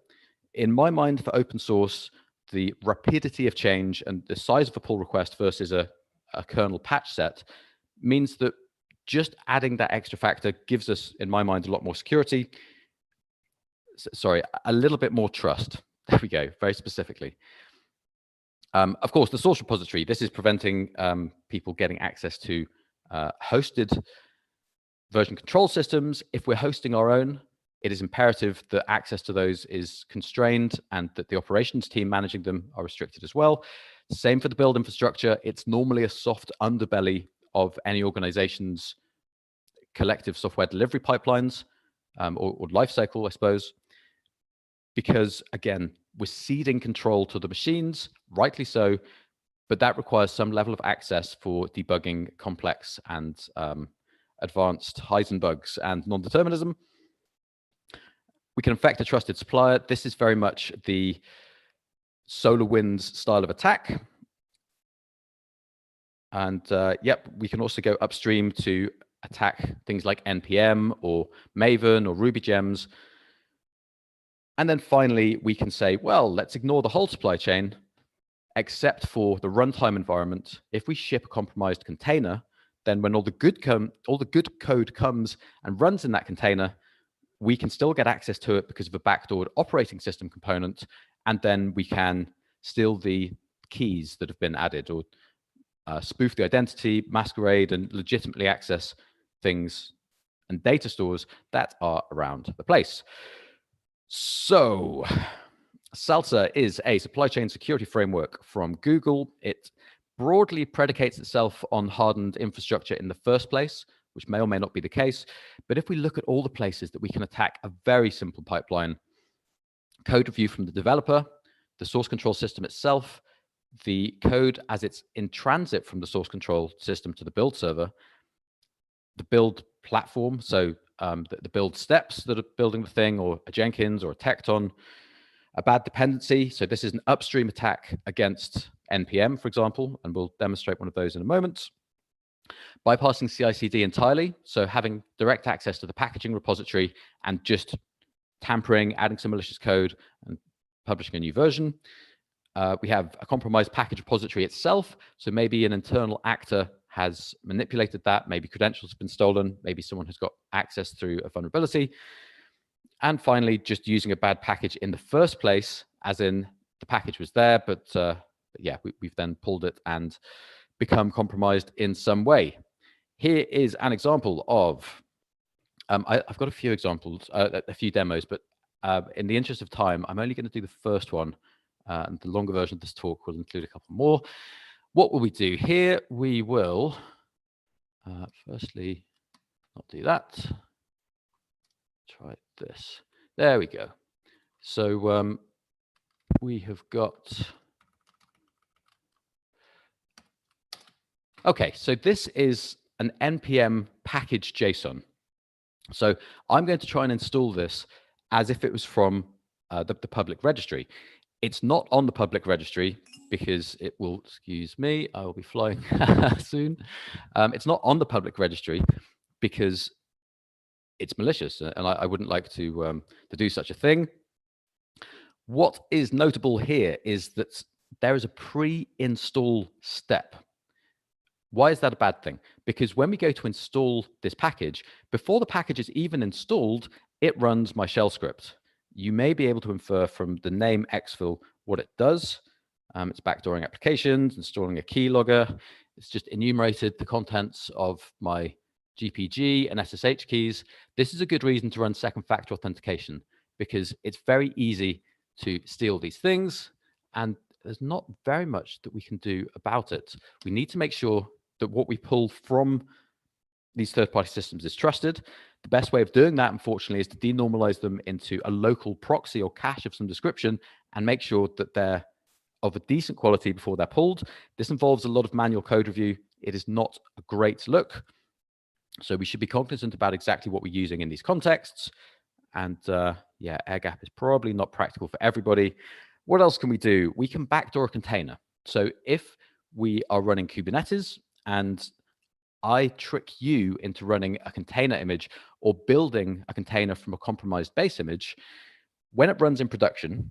Speaker 13: In my mind, for open source, the rapidity of change and the size of a pull request versus a kernel patch set means that just adding that extra factor gives us, in my mind, a lot more security. Sorry, a little bit more trust. There we go, very specifically. Of course, the source repository, this is preventing people getting access to hosted version control systems. If we're hosting our own, it is imperative that access to those is constrained and that the operations team managing them are restricted as well. Same for the build infrastructure. It's normally a soft underbelly of any organization's collective software delivery pipelines or lifecycle, I suppose, because again, we're ceding control to the machines, rightly so, but that requires some level of access for debugging complex and advanced Heisenbergs and non-determinism. We can infect a trusted supplier. This is very much the SolarWinds style of attack. And yep, we can also go upstream to attack things like NPM or Maven or Ruby gems. And then finally, we can say, well, let's ignore the whole supply chain, except for the runtime environment. If we ship a compromised container, then when all the good code comes and runs in that container, we can still get access to it because of a backdoored operating system component, and then we can steal the keys that have been added, or spoof the identity, masquerade, and legitimately access things and data stores that are around the place. So SALSA is a supply chain security framework from Google. It broadly predicates itself on hardened infrastructure in the first place, which may or may not be the case. But if we look at all the places that we can attack a very simple pipeline, code review from the developer, the source control system itself, the code as it's in transit from the source control system to the build server, the build platform, so the build steps that are building the thing, or a Jenkins or a Tecton, a bad dependency. So this is an upstream attack against NPM, for example, and we'll demonstrate one of those in a moment. Bypassing CI/CD entirely, so having direct access to the packaging repository and just tampering, adding some malicious code, and publishing a new version. We have a compromised package repository itself, so maybe an internal actor has manipulated that, maybe credentials have been stolen, maybe someone has got access through a vulnerability. And finally, just using a bad package in the first place, as in the package was there, but yeah, we've then pulled it and become compromised in some way. Here is an example of, I've got a few examples, a few demos, but in the interest of time, I'm only going to do the first one, and the longer version of this talk will include a couple more. What will we do here? We will firstly not do that. Try this. There we go. So we have got, okay, so this is an NPM package JSON. So I'm going to try and install this as if it was from the public registry. It's not on the public registry because it will, excuse me, I will be flying soon. It's not on the public registry because it's malicious, and I wouldn't like to do such a thing. What is notable here is that there is a pre-install step. Why is that a bad thing? Because when we go to install this package, before the package is even installed, it runs my shell script. You may be able to infer from the name exfil what it does, It's backdooring applications, installing a keylogger. It's just enumerated the contents of my GPG and SSH keys. This is a good reason to run second factor authentication because it's very easy to steal these things, and there's not very much that we can do about it. We need to make sure that what we pull from these third-party systems is trusted. The best way of doing that, unfortunately, is to denormalize them into a local proxy or cache of some description and make sure that they're of a decent quality before they're pulled. This involves a lot of manual code review. It is not a great look. So we should be cognizant about exactly what we're using in these contexts. And yeah, air gap is probably not practical for everybody. What else can we do? We can backdoor a container. So if we are running Kubernetes and I trick you into running a container image or building a container from a compromised base image, when it runs in production,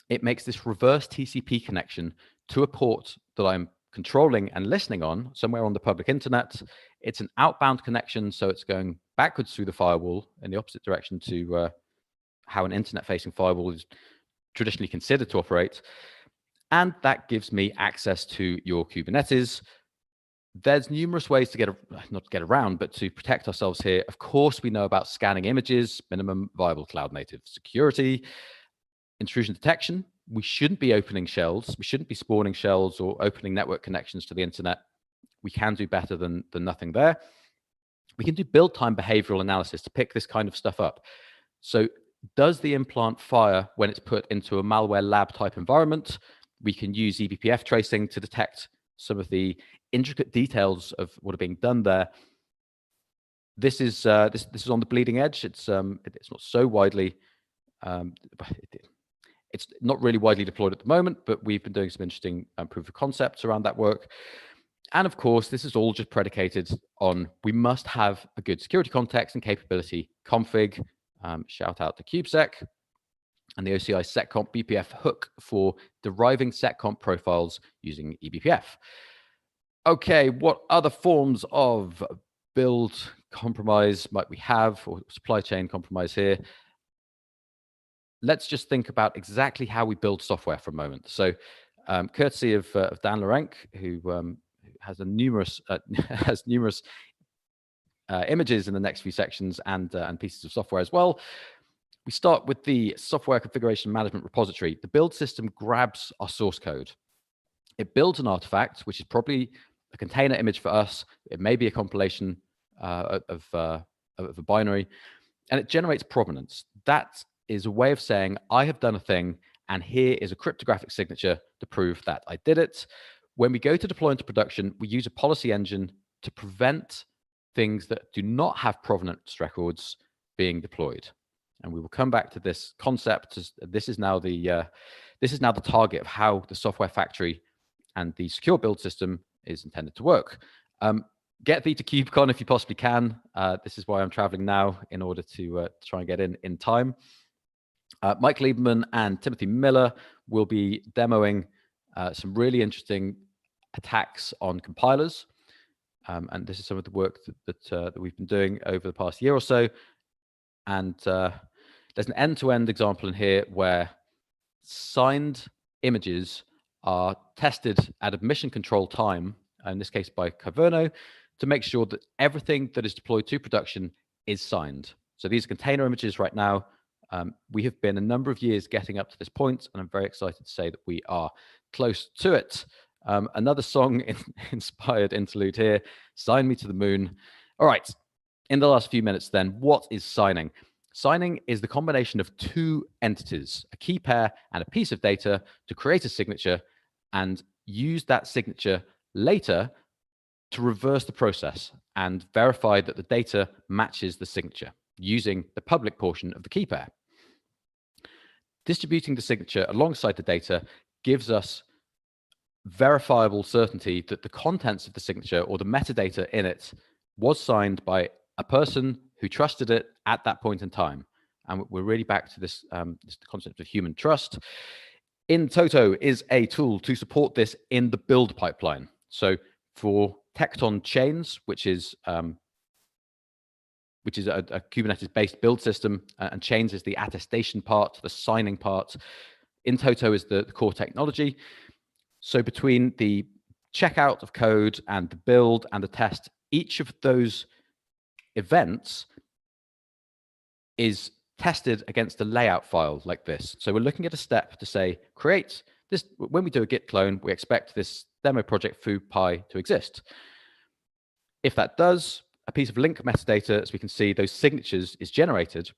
Speaker 13: it makes this reverse TCP connection to a port that I'm controlling and listening on somewhere on the public internet. It's an outbound connection, so it's going backwards through the firewall in the opposite direction to how an internet-facing firewall is traditionally considered to operate. And that gives me access to your Kubernetes. There's numerous ways to not get around, but to protect ourselves here. Of course, we know about scanning images, minimum viable cloud native security, intrusion detection. We shouldn't be opening shells. We shouldn't be spawning shells or opening network connections to the internet. We can do better than nothing there. We can do build time behavioral analysis to pick this kind of stuff up. So does the implant fire when it's put into a malware lab type environment? We can use eBPF tracing to detect some of the intricate details of what are being done there. This is on the bleeding edge. It's not so widely it's not really widely deployed at the moment, but we've been doing some interesting proof of concepts around that work. And of course, this is all just predicated on we must have a good security context and capability config. Shout out to KubeSec and the OCI seccomp BPF hook for deriving seccomp profiles using eBPF. Okay, what other forms of build compromise might we have, or supply chain compromise here? Let's just think about exactly how we build software for a moment. So, courtesy of Dan Lorenc, who has numerous images in the next few sections and pieces of software as well. We start with the software configuration management repository. The build system grabs our source code. It builds an artifact, which is probably a container image for us. It may be a compilation of a binary, and it generates provenance. That is a way of saying, I have done a thing, and here is a cryptographic signature to prove that I did it. When we go to deploy into production, we use a policy engine to prevent things that do not have provenance records being deployed. And we will come back to this concept. This is now the target of how the software factory and the secure build system is intended to work. Get thee to KubeCon if you possibly can. This is why I'm traveling now, in order to try and get in time. Mike Lieberman and Timothy Miller will be demoing some really interesting attacks on compilers. And this is some of the work that we've been doing over the past year or so. And there's an end-to-end example in here where signed images are tested at a mission control time, in this case by Kyverno, to make sure that everything that is deployed to production is signed. So these are container images right now. We have been a number of years getting up to this point, and I'm very excited to say that we are close to it. Another song-inspired interlude here, Sign Me to the Moon. All right, in the last few minutes then, what is signing? Signing is the combination of two entities, a key pair and a piece of data, to create a signature and use that signature later to reverse the process and verify that the data matches the signature using the public portion of the key pair. Distributing the signature alongside the data gives us verifiable certainty that the contents of the signature or the metadata in it was signed by a person who trusted it at that point in time. And we're really back to this concept of human trust. InToto is a tool to support this in the build pipeline. So for Tecton Chains, which is a Kubernetes-based build system, and Chains is the attestation part, the signing part. In toto is the core technology. So between the checkout of code and the build and the test, each of those events is tested against a layout file like this. So we're looking at a step to say, create this. When we do a git clone, we expect this demo project foo pie to exist. If that does, a piece of link metadata, as we can see, those signatures is generated.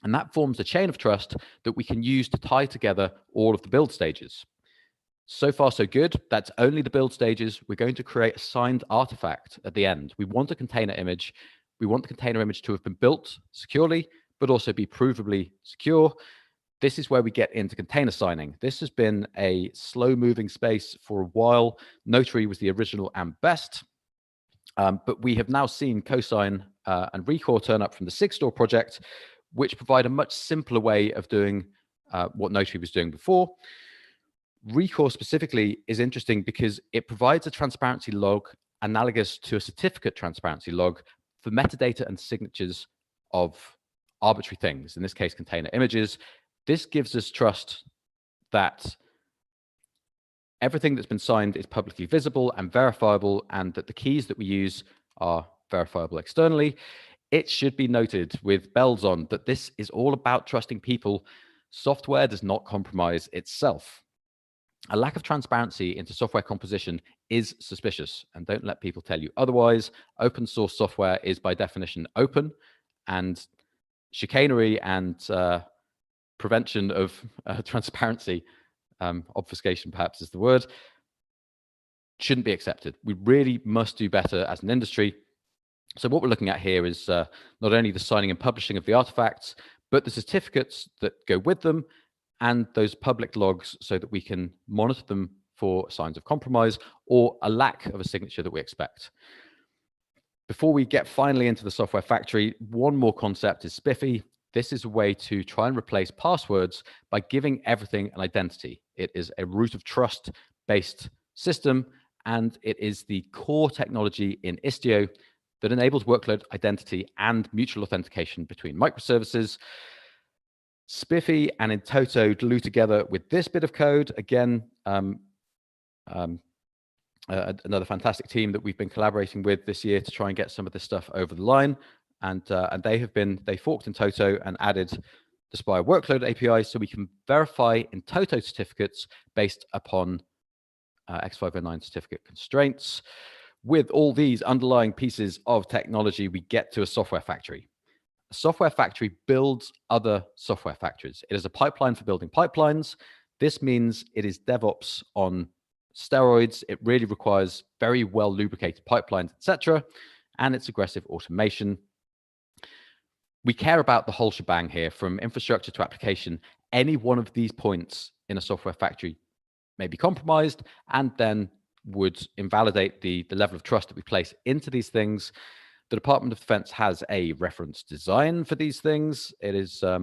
Speaker 13: And that forms a chain of trust that we can use to tie together all of the build stages. So far, so good. That's only the build stages. We're going to create a signed artifact at the end. We want a container image. We want the container image to have been built securely, but also be provably secure. This is where we get into container signing. This has been a slow-moving space for a while. Notary was the original and best. But we have now seen cosign and recore turn up from the Sigstore project, which provide a much simpler way of doing what Notary was doing before. Recore specifically is interesting because it provides a transparency log analogous to a certificate transparency log for metadata and signatures of arbitrary things, in this case, container images. This gives us trust that everything that's been signed is publicly visible and verifiable, and that the keys that we use are verifiable externally. It should be noted with bells on that this is all about trusting people. Software does not compromise itself. A lack of transparency into software composition is suspicious, and don't let people tell you otherwise. Open source software is by definition open, and chicanery and prevention of transparency, obfuscation perhaps is the word, shouldn't be accepted. We really must do better as an industry. So what we're looking at here is not only the signing and publishing of the artifacts, but the certificates that go with them, and those public logs so that we can monitor them for signs of compromise or a lack of a signature that we expect. Before we get finally into the software factory, one more concept is Spiffy. This is a way to try and replace passwords by giving everything an identity. It is a root of trust-based system, and it is the core technology in Istio that enables workload identity and mutual authentication between microservices. Spiffy and in toto glue together with this bit of code. Again, another fantastic team that we've been collaborating with this year to try and get some of this stuff over the line. And they forked in toto and added the Spire workload API so we can verify in toto certificates based upon X509 certificate constraints. With all these underlying pieces of technology, we get to a software factory. A software factory builds other software factories. It is a pipeline for building pipelines. This means it is DevOps on steroids. It really requires very well lubricated pipelines, etc., and it's aggressive automation. We care about the whole shebang here, from infrastructure to application. Any one of these points in a software factory may be compromised and then would invalidate the level of trust that we place into these things. The Department of Defense has a reference design for these things. It is up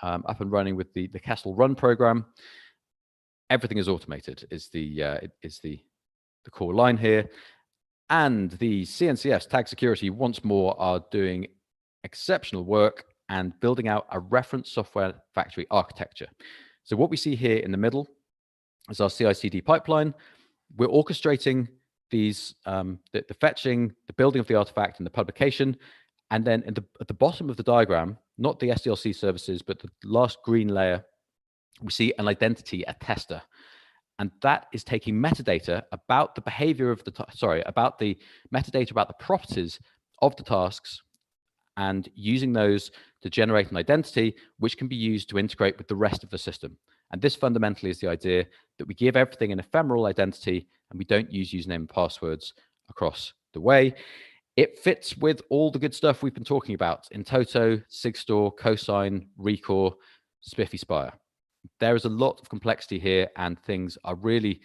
Speaker 13: and running with the Castle Run program. Everything is automated is the core line here. And the CNCFs, Tag Security, once more are doing exceptional work and building out a reference software factory architecture. So what we see here in the middle is our CI/CD pipeline. We're orchestrating these, the fetching, the building of the artifact, and the publication. And then at the bottom of the diagram, not the SDLC services, but the last green layer, we see an identity attester. And that is taking metadata about the behavior of about the metadata about the properties of the tasks and using those to generate an identity, which can be used to integrate with the rest of the system. And this fundamentally is the idea that we give everything an ephemeral identity and we don't use username and passwords across the way. It fits with all the good stuff we've been talking about in toto, Sigstore, cosign, recore, Spiffy, Spire. There is a lot of complexity here and things are really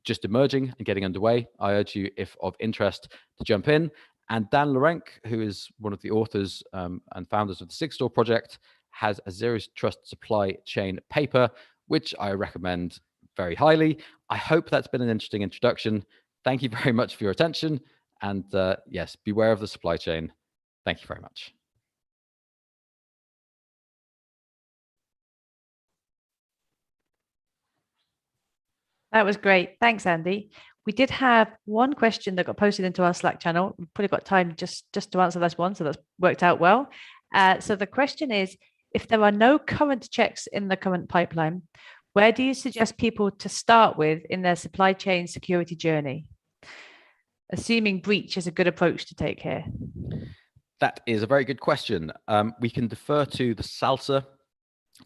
Speaker 13: just emerging and getting underway. I urge you, if of interest, to jump in. And Dan Lorenc, who is one of the authors and founders of the Sigstore project, has a Zero Trust supply chain paper, which I recommend very highly. I hope that's been an interesting introduction. Thank you very much for your attention. And yes, beware of the supply chain. Thank you very much.
Speaker 2: That was great. Thanks, Andy. We did have one question that got posted into our Slack channel. We've probably got time just to answer this one, so that's worked out well. So the question is, if there are no current checks in the current pipeline, where do you suggest people to start with in their supply chain security journey? Assuming breach is a good approach to take here.
Speaker 13: That is a very good question. We can defer to the SALSA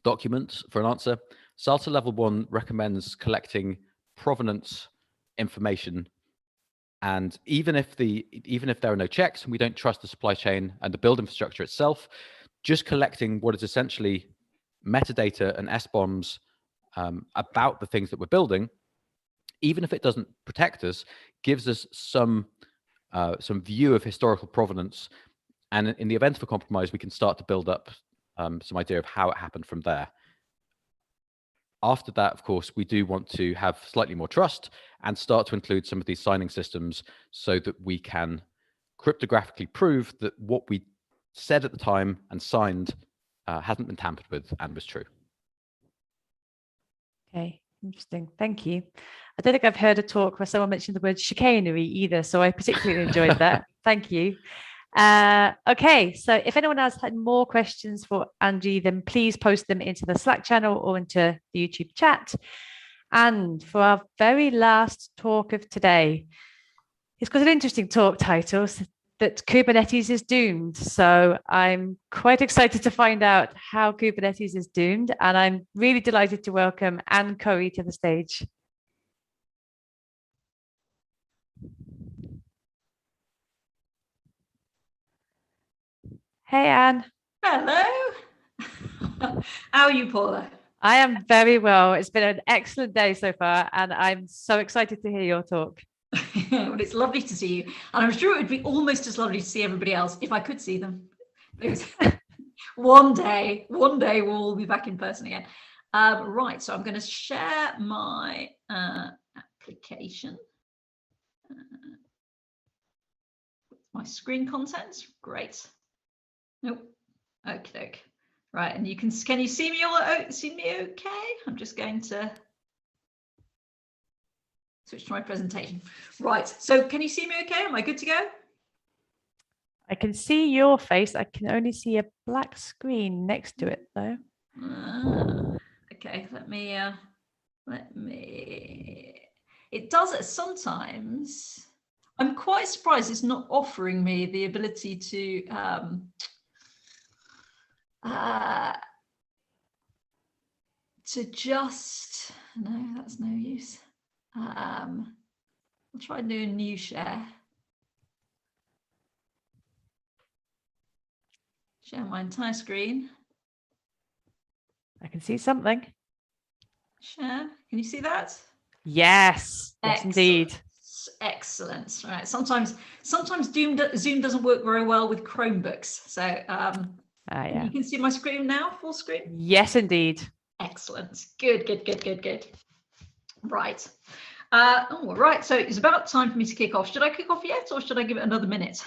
Speaker 13: document for an answer. SALSA level 1 recommends collecting provenance information, and even if there are no checks and we don't trust the supply chain and the build infrastructure itself, just collecting what is essentially metadata and SBOMs about the things that we're building, even if it doesn't protect us, gives us some view of historical provenance, and in the event of a compromise, we can start to build up some idea of how it happened from there. After that, of course, we do want to have slightly more trust and start to include some of these signing systems so that we can cryptographically prove that what we said at the time and signed hasn't been tampered with and was true.
Speaker 2: Okay, interesting. Thank you. I don't think I've heard a talk where someone mentioned the word chicanery either, so I particularly enjoyed that. Thank you. Okay, so if anyone else had more questions for Andy, then please post them into the Slack channel or into the YouTube chat. And for our very last talk of today, it's got an interesting talk title, that Kubernetes is doomed. So I'm quite excited to find out how Kubernetes is doomed, and I'm really delighted to welcome Anne Curry to the stage. Hey, Anne.
Speaker 14: Hello. How are you, Paula?
Speaker 2: I am very well. It's been an excellent day so far, and I'm so excited to hear your talk.
Speaker 14: Well, it's lovely to see you. And I'm sure it would be almost as lovely to see everybody else if I could see them. One day we'll all be back in person again. Right, so I'm going to share my application. My screen content. Great. Nope. Okay. Right, and can you see me okay? I'm just going to switch to my presentation. Right, so can you see me okay? Am I good to go?
Speaker 2: I can see your face. I can only see a black screen next to it though.
Speaker 14: Okay, let me, it does it sometimes. I'm quite surprised it's not offering me the ability to just, no, that's no use. I'll try and do a new share. Share my entire screen.
Speaker 2: I can see something.
Speaker 14: Share, can you see that?
Speaker 2: Yes, yes indeed.
Speaker 14: Excellent. All right. Sometimes Zoom doesn't work very well with Chromebooks. So
Speaker 2: yeah.
Speaker 14: You can see my screen now, full screen?
Speaker 2: Yes, indeed.
Speaker 14: Excellent. Good. Right. All right. So it's about time for me to kick off. Should I kick off yet, or should I give it another minute?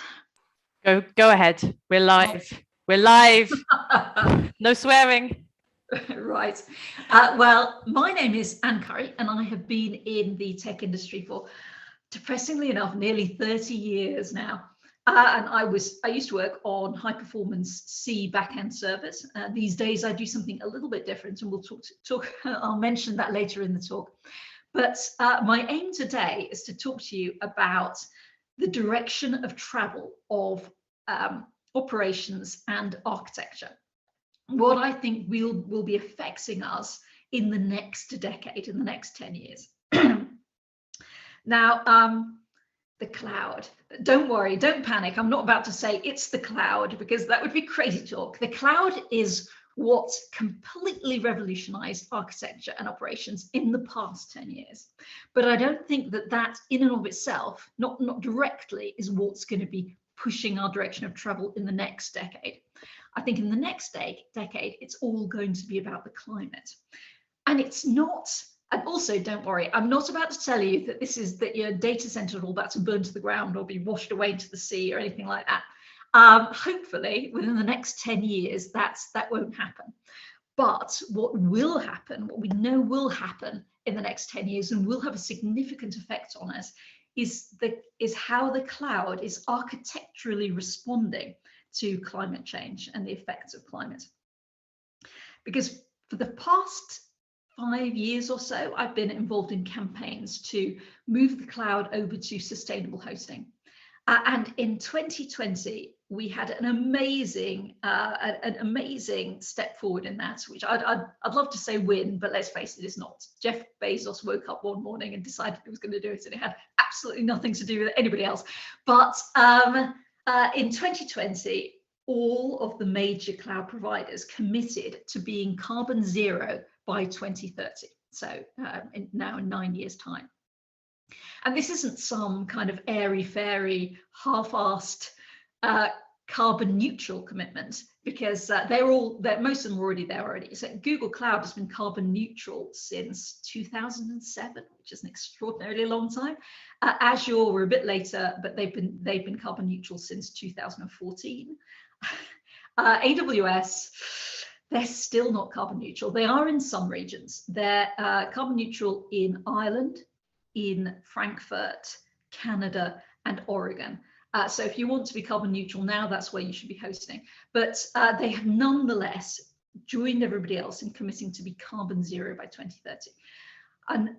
Speaker 2: Go ahead. We're live. We're live. No swearing.
Speaker 14: Right. Well, my name is Anne Curry, and I have been in the tech industry for, depressingly enough, nearly 30 years now. And I used to work on high performance C backend servers. These days I do something a little bit different, and we'll talk I'll mention that later in the talk. But my aim today is to talk to you about the direction of travel of operations and architecture. What I think will be affecting us in the next decade, in the next 10 years. Now, the cloud. Don't worry, don't panic. I'm not about to say it's the cloud, because that would be crazy talk. The cloud is what completely revolutionized architecture and operations in the past 10 years. But I don't think that in and of itself, not directly, is what's going to be pushing our direction of travel in the next decade. I think in the next decade, it's all going to be about the climate. And it's not, and also don't worry, I'm not about to tell you that your data center are all about to burn to the ground or be washed away into the sea or anything like that. Hopefully within the next 10 years, that won't happen. But what will happen, what we know will happen, in the next 10 years and will have a significant effect on us is how the cloud is architecturally responding to climate change and the effects of climate. Because for the past 5 years or so, I've been involved in campaigns to move the cloud over to sustainable hosting. And in 2020, we had an amazing step forward in that, which I'd love to say win, but let's face it, it's not. Jeff Bezos woke up one morning and decided he was going to do it, and it had absolutely nothing to do with anybody else. But in 2020, all of the major cloud providers committed to being carbon zero by 2030. So now in 9 years' time. And this isn't some kind of airy-fairy, half-assed carbon neutral commitment, because most of them are already there already. So Google Cloud has been carbon neutral since 2007, which is an extraordinarily long time. Azure were a bit later, but they've been carbon neutral since 2014. AWS, they're still not carbon neutral. They are in some regions. They're carbon neutral in Ireland, in Frankfurt, Canada, and Oregon. So if you want to be carbon neutral now, that's where you should be hosting. But they have nonetheless joined everybody else in committing to be carbon zero by 2030. And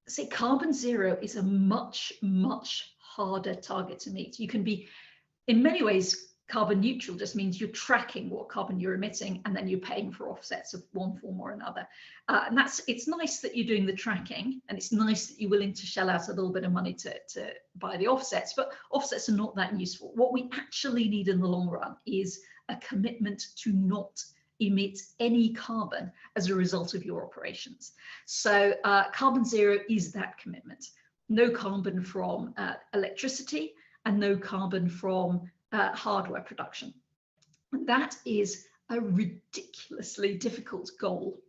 Speaker 14: say carbon zero is a much, much harder target to meet. You can be, in many ways, carbon neutral just means you're tracking what carbon you're emitting, and then you're paying for offsets of one form or another. And it's nice that you're doing the tracking, and it's nice that you're willing to shell out a little bit of money to buy the offsets, but offsets are not that useful. What we actually need in the long run is a commitment to not emit any carbon as a result of your operations. So carbon zero is that commitment. No carbon from electricity and no carbon from hardware production. And that is a ridiculously difficult goal.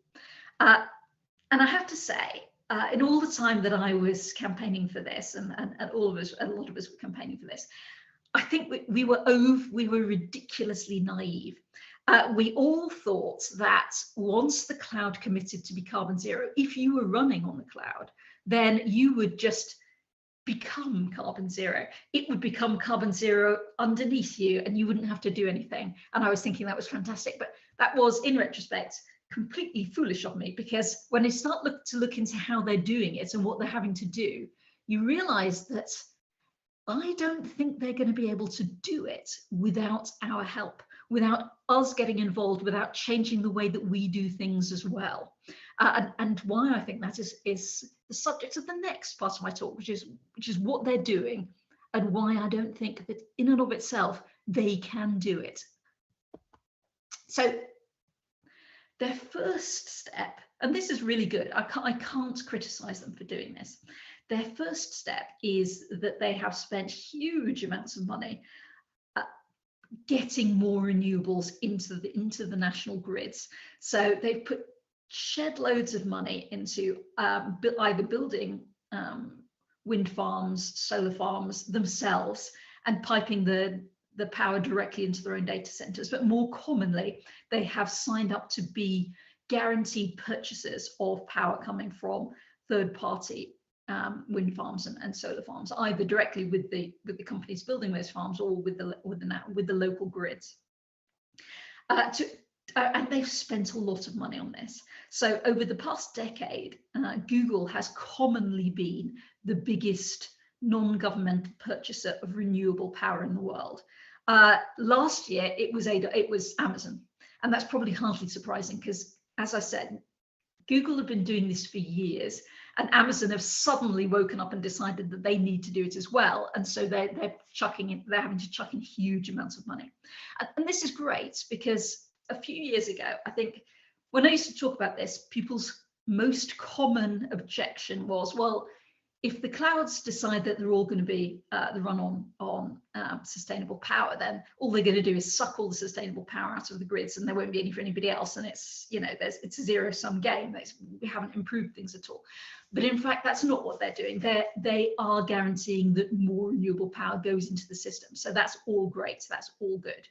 Speaker 14: And I have to say, in all the time that I was campaigning for this, and a lot of us were campaigning for this, I think we were ridiculously naive. We all thought that once the cloud committed to be carbon zero, if you were running on the cloud, then you would just become carbon zero. It would become carbon zero underneath you and you wouldn't have to do anything. And I was thinking that was fantastic, but that was, in retrospect, completely foolish of me, because when I start to look into how they're doing it and what they're having to do, you realize that I don't think they're going to be able to do it without our help, without us getting involved, without changing the way that we do things as well. And why I think that is the subject of the next part of my talk, which is what they're doing and why I don't think that in and of itself they can do it. So their first step, and this is really good, I can't criticize them for doing this. Their first step is that they have spent huge amounts of money getting more renewables into the national grids. So they've shed loads of money into either building wind farms, solar farms themselves, and piping the power directly into their own data centers. But more commonly, they have signed up to be guaranteed purchasers of power coming from third-party wind farms and solar farms, either directly with the companies building those farms or with the local grids. And they've spent a lot of money on this. So over the past decade, Google has commonly been the biggest non-governmental purchaser of renewable power in the world. Last year, it was Amazon, and that's probably hardly surprising because, as I said, Google have been doing this for years, and Amazon have suddenly woken up and decided that they need to do it as well, and so they're having to chuck in huge amounts of money. And this is great because a few years ago, I think, when I used to talk about this, people's most common objection was, well, if the clouds decide that they're all going to be run on sustainable power, then all they're going to do is suck all the sustainable power out of the grids, and there won't be any for anybody else. And it's it's a zero-sum game. We haven't improved things at all. But in fact, that's not what they're doing. They are guaranteeing that more renewable power goes into the system. So that's all great. That's all good.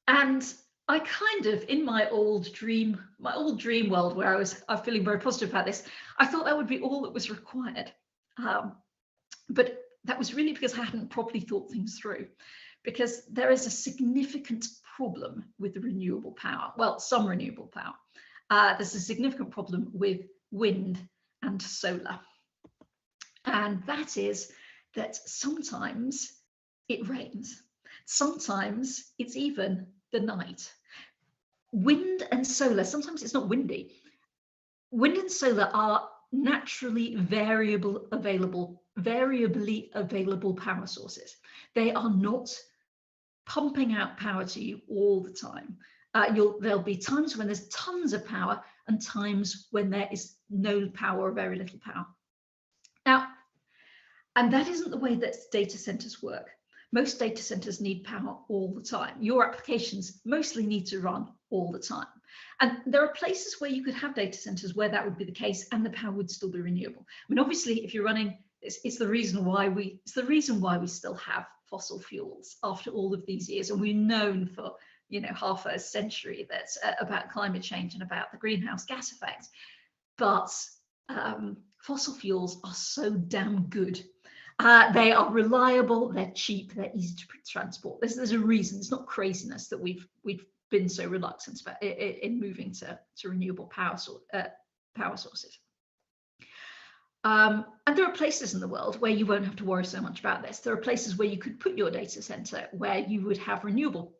Speaker 14: And I kind of, in my old dream world where I'm feeling very positive about this, I thought that would be all that was required. But that was really because I hadn't properly thought things through, because there is a significant problem with the renewable power. Well, some renewable power. There's a significant problem with wind and solar. And that is that sometimes it rains. Sometimes it's even the night. Wind and solar, sometimes it's not windy. Wind and solar are naturally variably available power sources. They are not pumping out power to you all the time. There'll be times when there's tons of power and times when there is no power or very little power. Now, and that isn't the way that data centers work. Most data centers need power all the time. Your applications mostly need to run all the time. And there are places where you could have data centers where that would be the case and the power would still be renewable. I mean, obviously, if you're running, it's the reason why we still have fossil fuels after all of these years. And we've known for, you know, half a century that's about climate change and about the greenhouse gas effect. But fossil fuels are so damn good. They are reliable, they're cheap, they're easy to transport. There's a reason. It's not craziness that we've been so reluctant about in moving to renewable power sources. And there are places in the world where you won't have to worry so much about this. There are places where you could put your data center where you would have renewable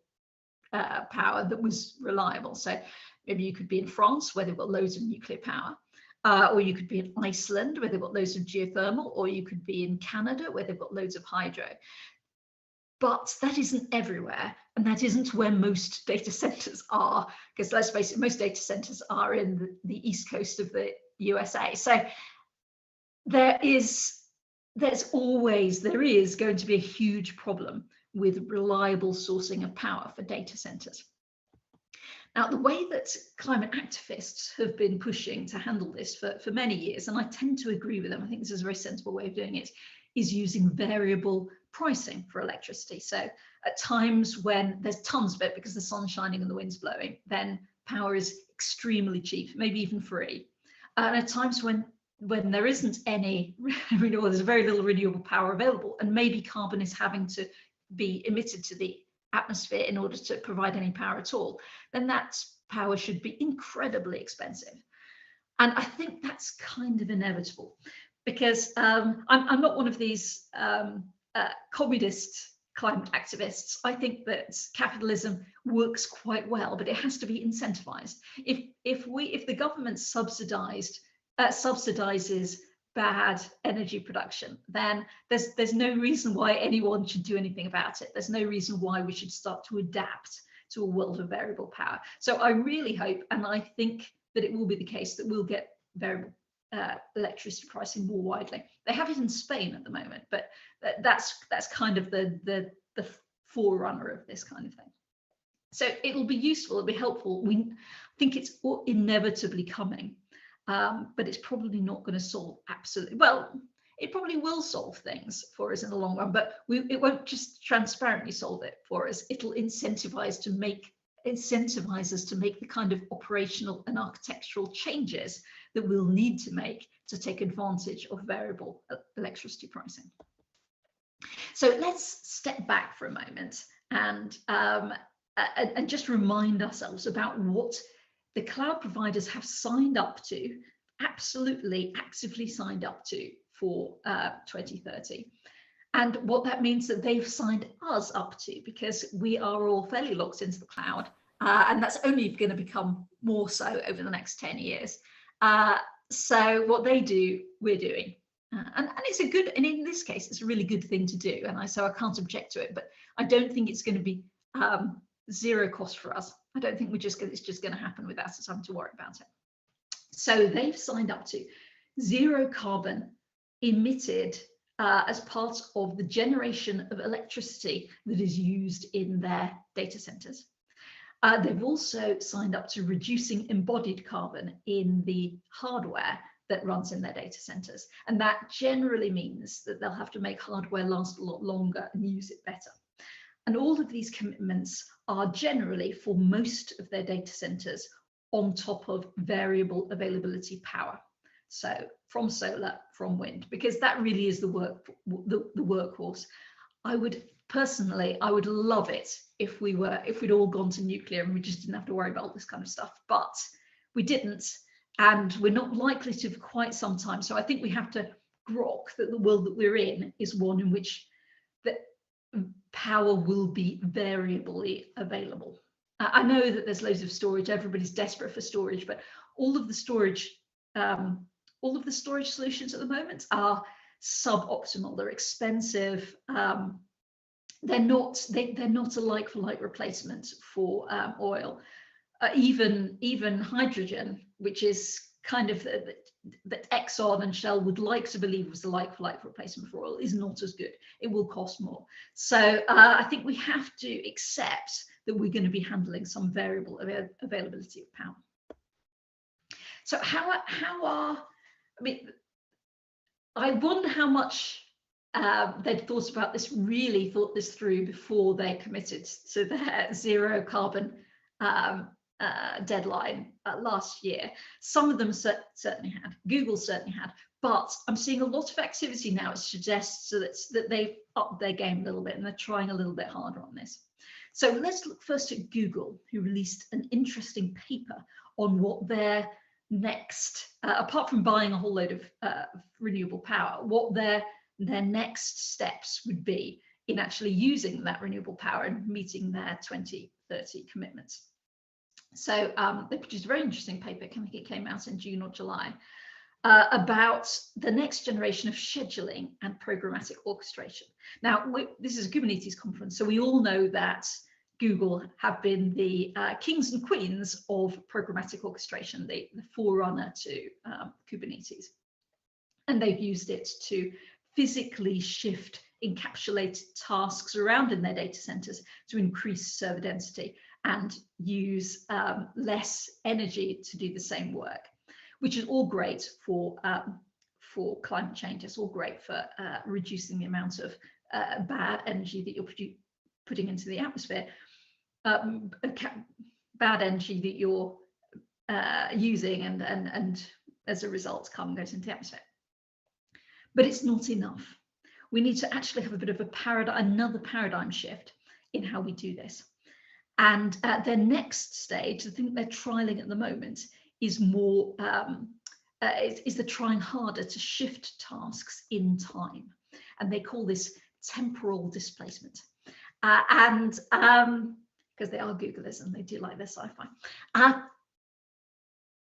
Speaker 14: power that was reliable. So maybe you could be in France where they've got loads of nuclear power. Or you could be in Iceland where they've got loads of geothermal, or you could be in Canada where they've got loads of hydro. But that isn't everywhere, and that isn't where most data centers are, because let's face it, most data centers are in the east coast of the USA. So there is going to be a huge problem with reliable sourcing of power for data centers. Now, the way that climate activists have been pushing to handle this for many years, and I tend to agree with them, I think this is a very sensible way of doing it, is using variable pricing for electricity. So at times when there's tons of it because the sun's shining and the wind's blowing, then power is extremely cheap, maybe even free. And at times when there isn't any renewable, there's very little renewable power available, and maybe carbon is having to be emitted to the atmosphere in order to provide any power at all, then that power should be incredibly expensive. And I think that's kind of inevitable, because I'm not one of these communist climate activists. I think that capitalism works quite well, but it has to be incentivized. If the government subsidizes bad energy production, then there's no reason why anyone should do anything about it. There's no reason why we should start to adapt to a world of variable power. So I really hope, and I think that it will be the case, that we'll get variable electricity pricing more widely. They have it in Spain at the moment, but that's kind of the forerunner of this kind of thing. So it'll be useful, it'll be helpful. We think it's inevitably coming. But it's probably not going to solve absolutely, well, it probably will solve things for us in the long run, but it won't just transparently solve it for us. It'll incentivize us to make the kind of operational and architectural changes that we'll need to make to take advantage of variable electricity pricing. So let's step back for a moment and just remind ourselves about what the cloud providers have signed up to, absolutely actively signed up to for 2030. And what that means that they've signed us up to, because we are all fairly locked into the cloud. And that's only going to become more so over the next 10 years. So what they do, we're doing. And it's a good, and in this case, it's a really good thing to do. And so I can't object to it, but I don't think it's going to be zero cost for us. I don't think it's just going to happen without us having to worry about it. So they've signed up to zero carbon emitted as part of the generation of electricity that is used in their data centers. They've also signed up to reducing embodied carbon in the hardware that runs in their data centers. And that generally means that they'll have to make hardware last a lot longer and use it better. And all of these commitments are generally, for most of their data centers, on top of variable availability power. So from solar, from wind, because that really is the workhorse. I would love it if we'd all gone to nuclear and we just didn't have to worry about all this kind of stuff, but we didn't, and we're not likely to for quite some time. So I think we have to grok that the world that we're in is one in which the power will be variably available. I know that there's loads of storage, everybody's desperate for storage, but all of the storage solutions at the moment are suboptimal. They're expensive. They're not a like-for-like replacement for oil. Even hydrogen, which is kind of that Exxon and Shell would like to believe was the like-for-like replacement for oil, is not as good. It will cost more. So I think we have to accept that we're going to be handling some variable availability of power. So I wonder how much they'd thought about this, really thought this through before they committed to their zero carbon deadline last year. Some of them certainly had, Google certainly had, but I'm seeing a lot of activity now. It suggests that they've upped their game a little bit and they're trying a little bit harder on this. So let's look first at Google, who released an interesting paper on what their next, apart from buying a whole load of renewable power, what their next steps would be in actually using that renewable power and meeting their 2030 commitments. So they produced a very interesting paper, I think it came out in June or July, about the next generation of scheduling and programmatic orchestration. Now, this is a Kubernetes conference, so we all know that Google have been the kings and queens of programmatic orchestration, the forerunner to Kubernetes. And they've used it to physically shift encapsulated tasks around in their data centers to increase server density and use less energy to do the same work, which is all great for climate change. It's all great for reducing the amount of bad energy that you're putting into the atmosphere, bad energy that you're using, and as a result, carbon goes into the atmosphere. But it's not enough. We need to actually have a bit of another paradigm shift in how we do this. And their next stage, the thing they're trialing at the moment, is more is they're trying harder to shift tasks in time, and they call this temporal displacement. Because they are Googlers and they do like their sci-fi. And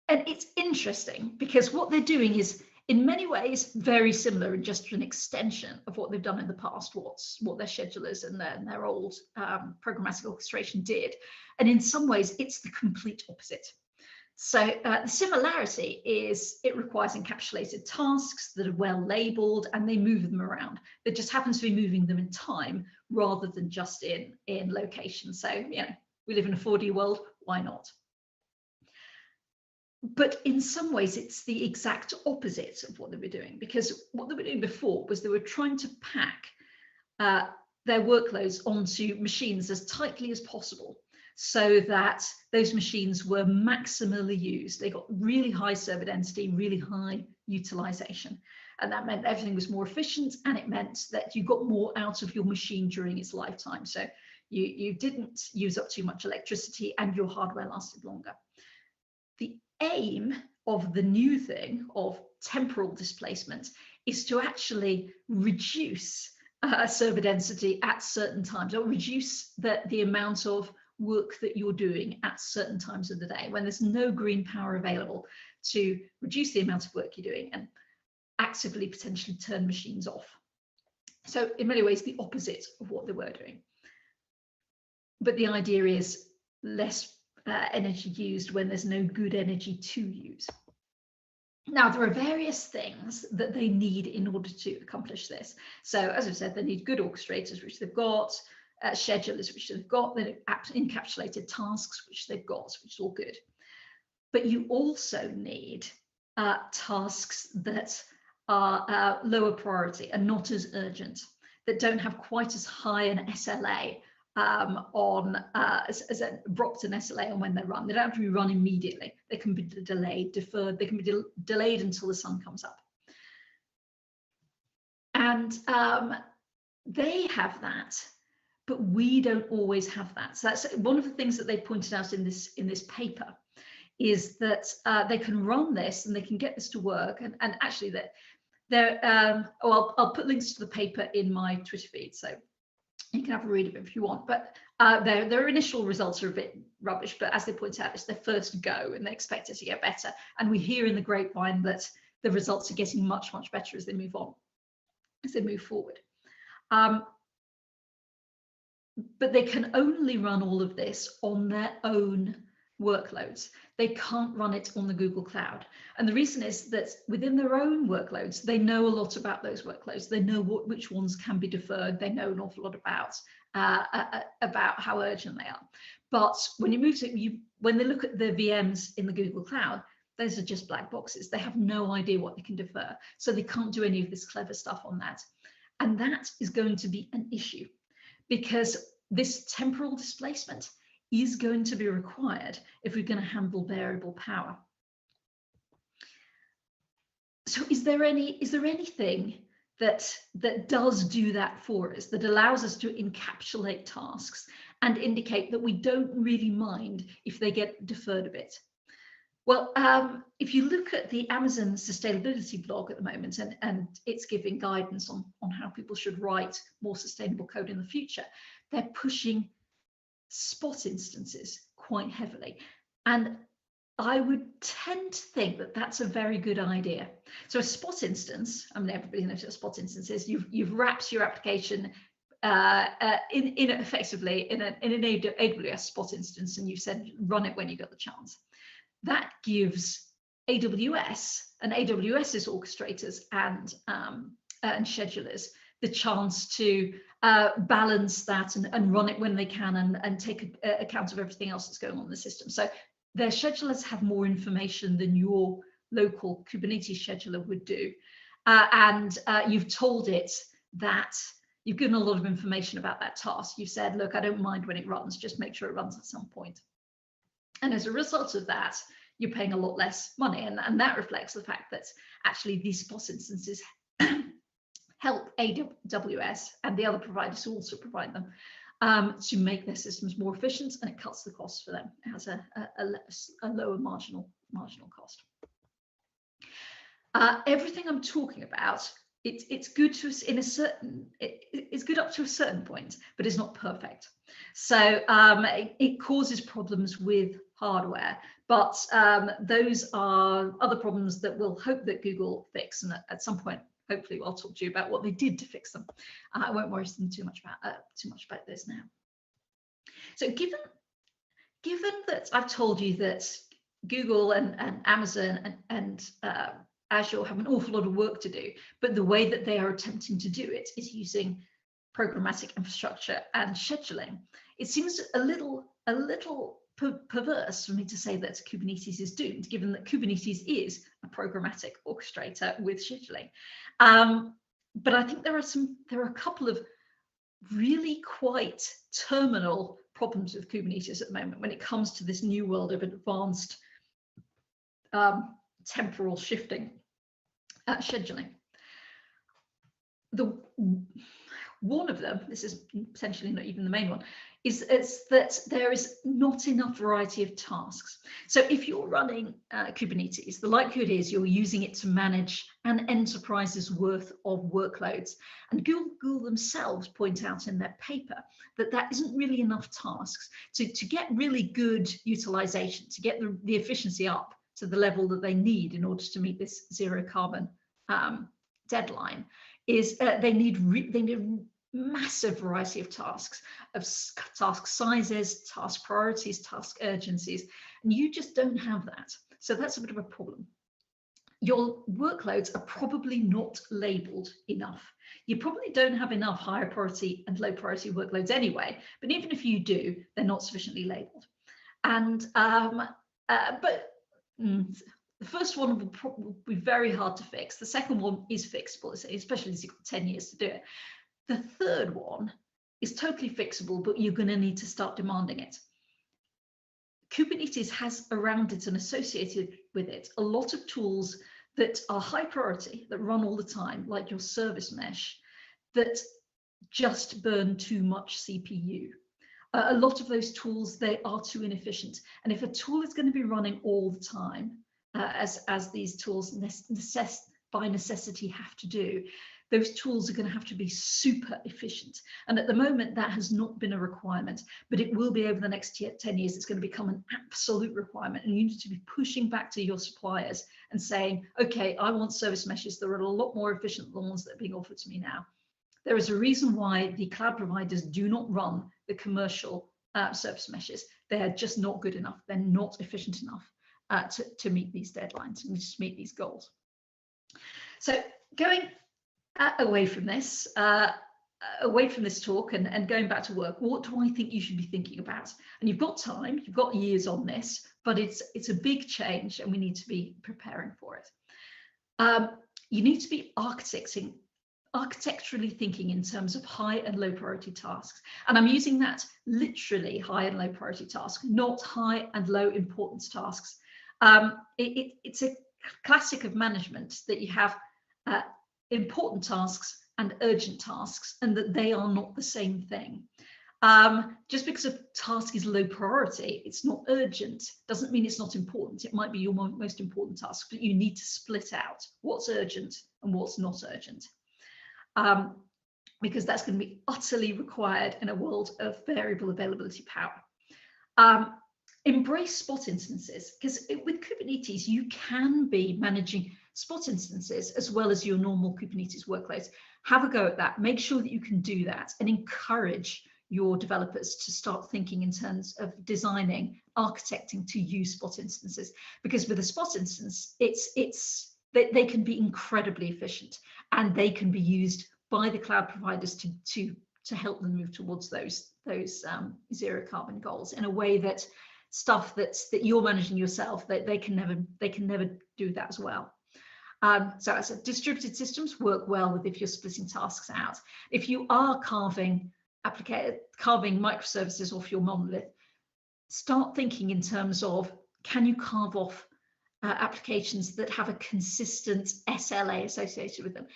Speaker 14: it's interesting because what they're doing is, in many ways, very similar and just an extension of what they've done in the past, what their schedulers and their old programmatic orchestration did. And in some ways, it's the complete opposite. So the similarity is it requires encapsulated tasks that are well labeled and they move them around. It just happens to be moving them in time rather than just in location. So, you know, we live in a 4D world, why not? But in some ways, it's the exact opposite of what they were doing, because what they were doing before was they were trying to pack their workloads onto machines as tightly as possible so that those machines were maximally used. They got really high server density, really high utilization. And that meant everything was more efficient, and it meant that you got more out of your machine during its lifetime. So you didn't use up too much electricity and your hardware lasted longer. The aim of the new thing of temporal displacement is to actually reduce server density at certain times, or reduce the amount of work that you're doing at certain times of the day when there's no green power available, to reduce the amount of work you're doing and actively potentially turn machines off. So in many ways, the opposite of what they were doing. But the idea is less energy used when there's no good energy to use. Now, there are various things that they need in order to accomplish this. So as I've said, they need good orchestrators, which they've got, schedulers, which they've got, then encapsulated tasks, which they've got, which is all good. But you also need tasks that are lower priority and not as urgent, that don't have quite as high an SLA on as a abrupt an SLA on when they're run. They don't have to be run immediately. They can be delayed, deferred. They can be delayed until the sun comes up. And they have that, but we don't always have that. So that's one of the things that they pointed out in this paper, is that they can run this and they can get this to work. And actually, that they're I'll put links to the paper in my Twitter feed, so you can have a read of it if you want. But their initial results are a bit rubbish, but as they point out, it's their first go and they expect it to get better. And we hear in the grapevine that the results are getting much, much better as they move on, as they move forward. But they can only run all of this on their own workloads. They can't run it on the Google Cloud. And the reason is that within their own workloads, they know a lot about those workloads. They know which ones can be deferred. They know an awful lot about how urgent they are. But when you move to, when they look at the VMs in the Google Cloud, those are just black boxes. They have no idea what they can defer. So they can't do any of this clever stuff on that. And that is going to be an issue, because this temporal displacement is going to be required if we're going to handle variable power. So is there anything that does do that for us, that allows us to encapsulate tasks and indicate that we don't really mind if they get deferred a bit? Well, if you look at the Amazon sustainability blog at the moment, and it's giving guidance on how people should write more sustainable code in the future, they're pushing spot instances quite heavily. And I would tend to think that that's a very good idea. So a spot instance, I mean, everybody knows what a spot instance is. You've wrapped your application effectively in an AWS spot instance, and you said run it when you got the chance. That gives AWS and AWS's orchestrators and schedulers the chance to balance that and run it when they can and take account of everything else that's going on in the system. So their schedulers have more information than your local Kubernetes scheduler would do. And you've told it that you've given a lot of information about that task. You've said, look, I don't mind when it runs, just make sure it runs at some point. And as a result of that, you're paying a lot less money. And that reflects the fact that actually these spot instances help AWS and the other providers who also provide them to make their systems more efficient, and it cuts the cost for them. It has a lower marginal cost. Everything I'm talking about, it's good to it's good up to a certain point, but it's not perfect. So it causes problems with hardware, but those are other problems that we'll hope that Google fix, and at some point hopefully I'll talk to you about what they did to fix them. I won't worry them too much about this now. So given that I've told you that Google and Amazon and Azure have an awful lot of work to do, but the way that they are attempting to do it is using programmatic infrastructure and scheduling, it seems a little perverse for me to say that Kubernetes is doomed, given that Kubernetes is a programmatic orchestrator with scheduling. But I think there are a couple of really quite terminal problems with Kubernetes at the moment when it comes to this new world of advanced temporal shifting scheduling. One of them, this is potentially not even the main one, is that there is not enough variety of tasks. So if you're running Kubernetes, the likelihood is you're using it to manage an enterprise's worth of workloads. And Google themselves point out in their paper that isn't really enough tasks to get really good utilization, to get the efficiency up to the level that they need in order to meet this zero carbon deadline. Is they need massive variety of tasks, of task sizes, task priorities, task urgencies, and you just don't have that. So that's a bit of a problem. Your workloads are probably not labeled enough. You probably don't have enough higher priority and low priority workloads anyway, but even if you do, they're not sufficiently labeled. And the first one will probably be very hard to fix. The second one is fixable, especially as you've got 10 years to do it. The third one is totally fixable, but you're going to need to start demanding it. Kubernetes has around it and associated with it a lot of tools that are high priority, that run all the time, like your service mesh, that just burn too much CPU. A lot of those tools, they are too inefficient. And if a tool is going to be running all the time, as these tools by necessity have to do, those tools are going to have to be super efficient. And at the moment, that has not been a requirement, but it will be over the next 10 years. It's going to become an absolute requirement. And you need to be pushing back to your suppliers and saying, okay, I want service meshes that are a lot more efficient than the ones that are being offered to me now. There is a reason why the cloud providers do not run the commercial service meshes. They are just not good enough. They're not efficient enough to meet these deadlines and to meet these goals. So going away from this talk and going back to work, what do I think you should be thinking about? And you've got time, you've got years on this, but it's a big change and we need to be preparing for it. You need to be architecturally thinking in terms of high and low priority tasks. And I'm using that literally, high and low priority tasks, not high and low importance tasks. It's a classic of management that you have important tasks and urgent tasks, and that they are not the same thing. Just because a task is low priority, it's not urgent, doesn't mean it's not important. It might be your most important task, but you need to split out what's urgent and what's not urgent. Because that's going to be utterly required in a world of variable availability power. Embrace spot instances, because with Kubernetes, you can be managing spot instances as well as your normal Kubernetes workloads. Have a go at that. Make sure that you can do that and encourage your developers to start thinking in terms of designing, architecting to use spot instances. Because with a spot instance, they can be incredibly efficient and they can be used by the cloud providers to help them move towards those zero carbon goals in a way that stuff that you're managing yourself, they can never do that as well. So as I said, distributed systems work well with if you're splitting tasks out. If you are carving microservices off your monolith, start thinking in terms of, can you carve off applications that have a consistent SLA associated with them?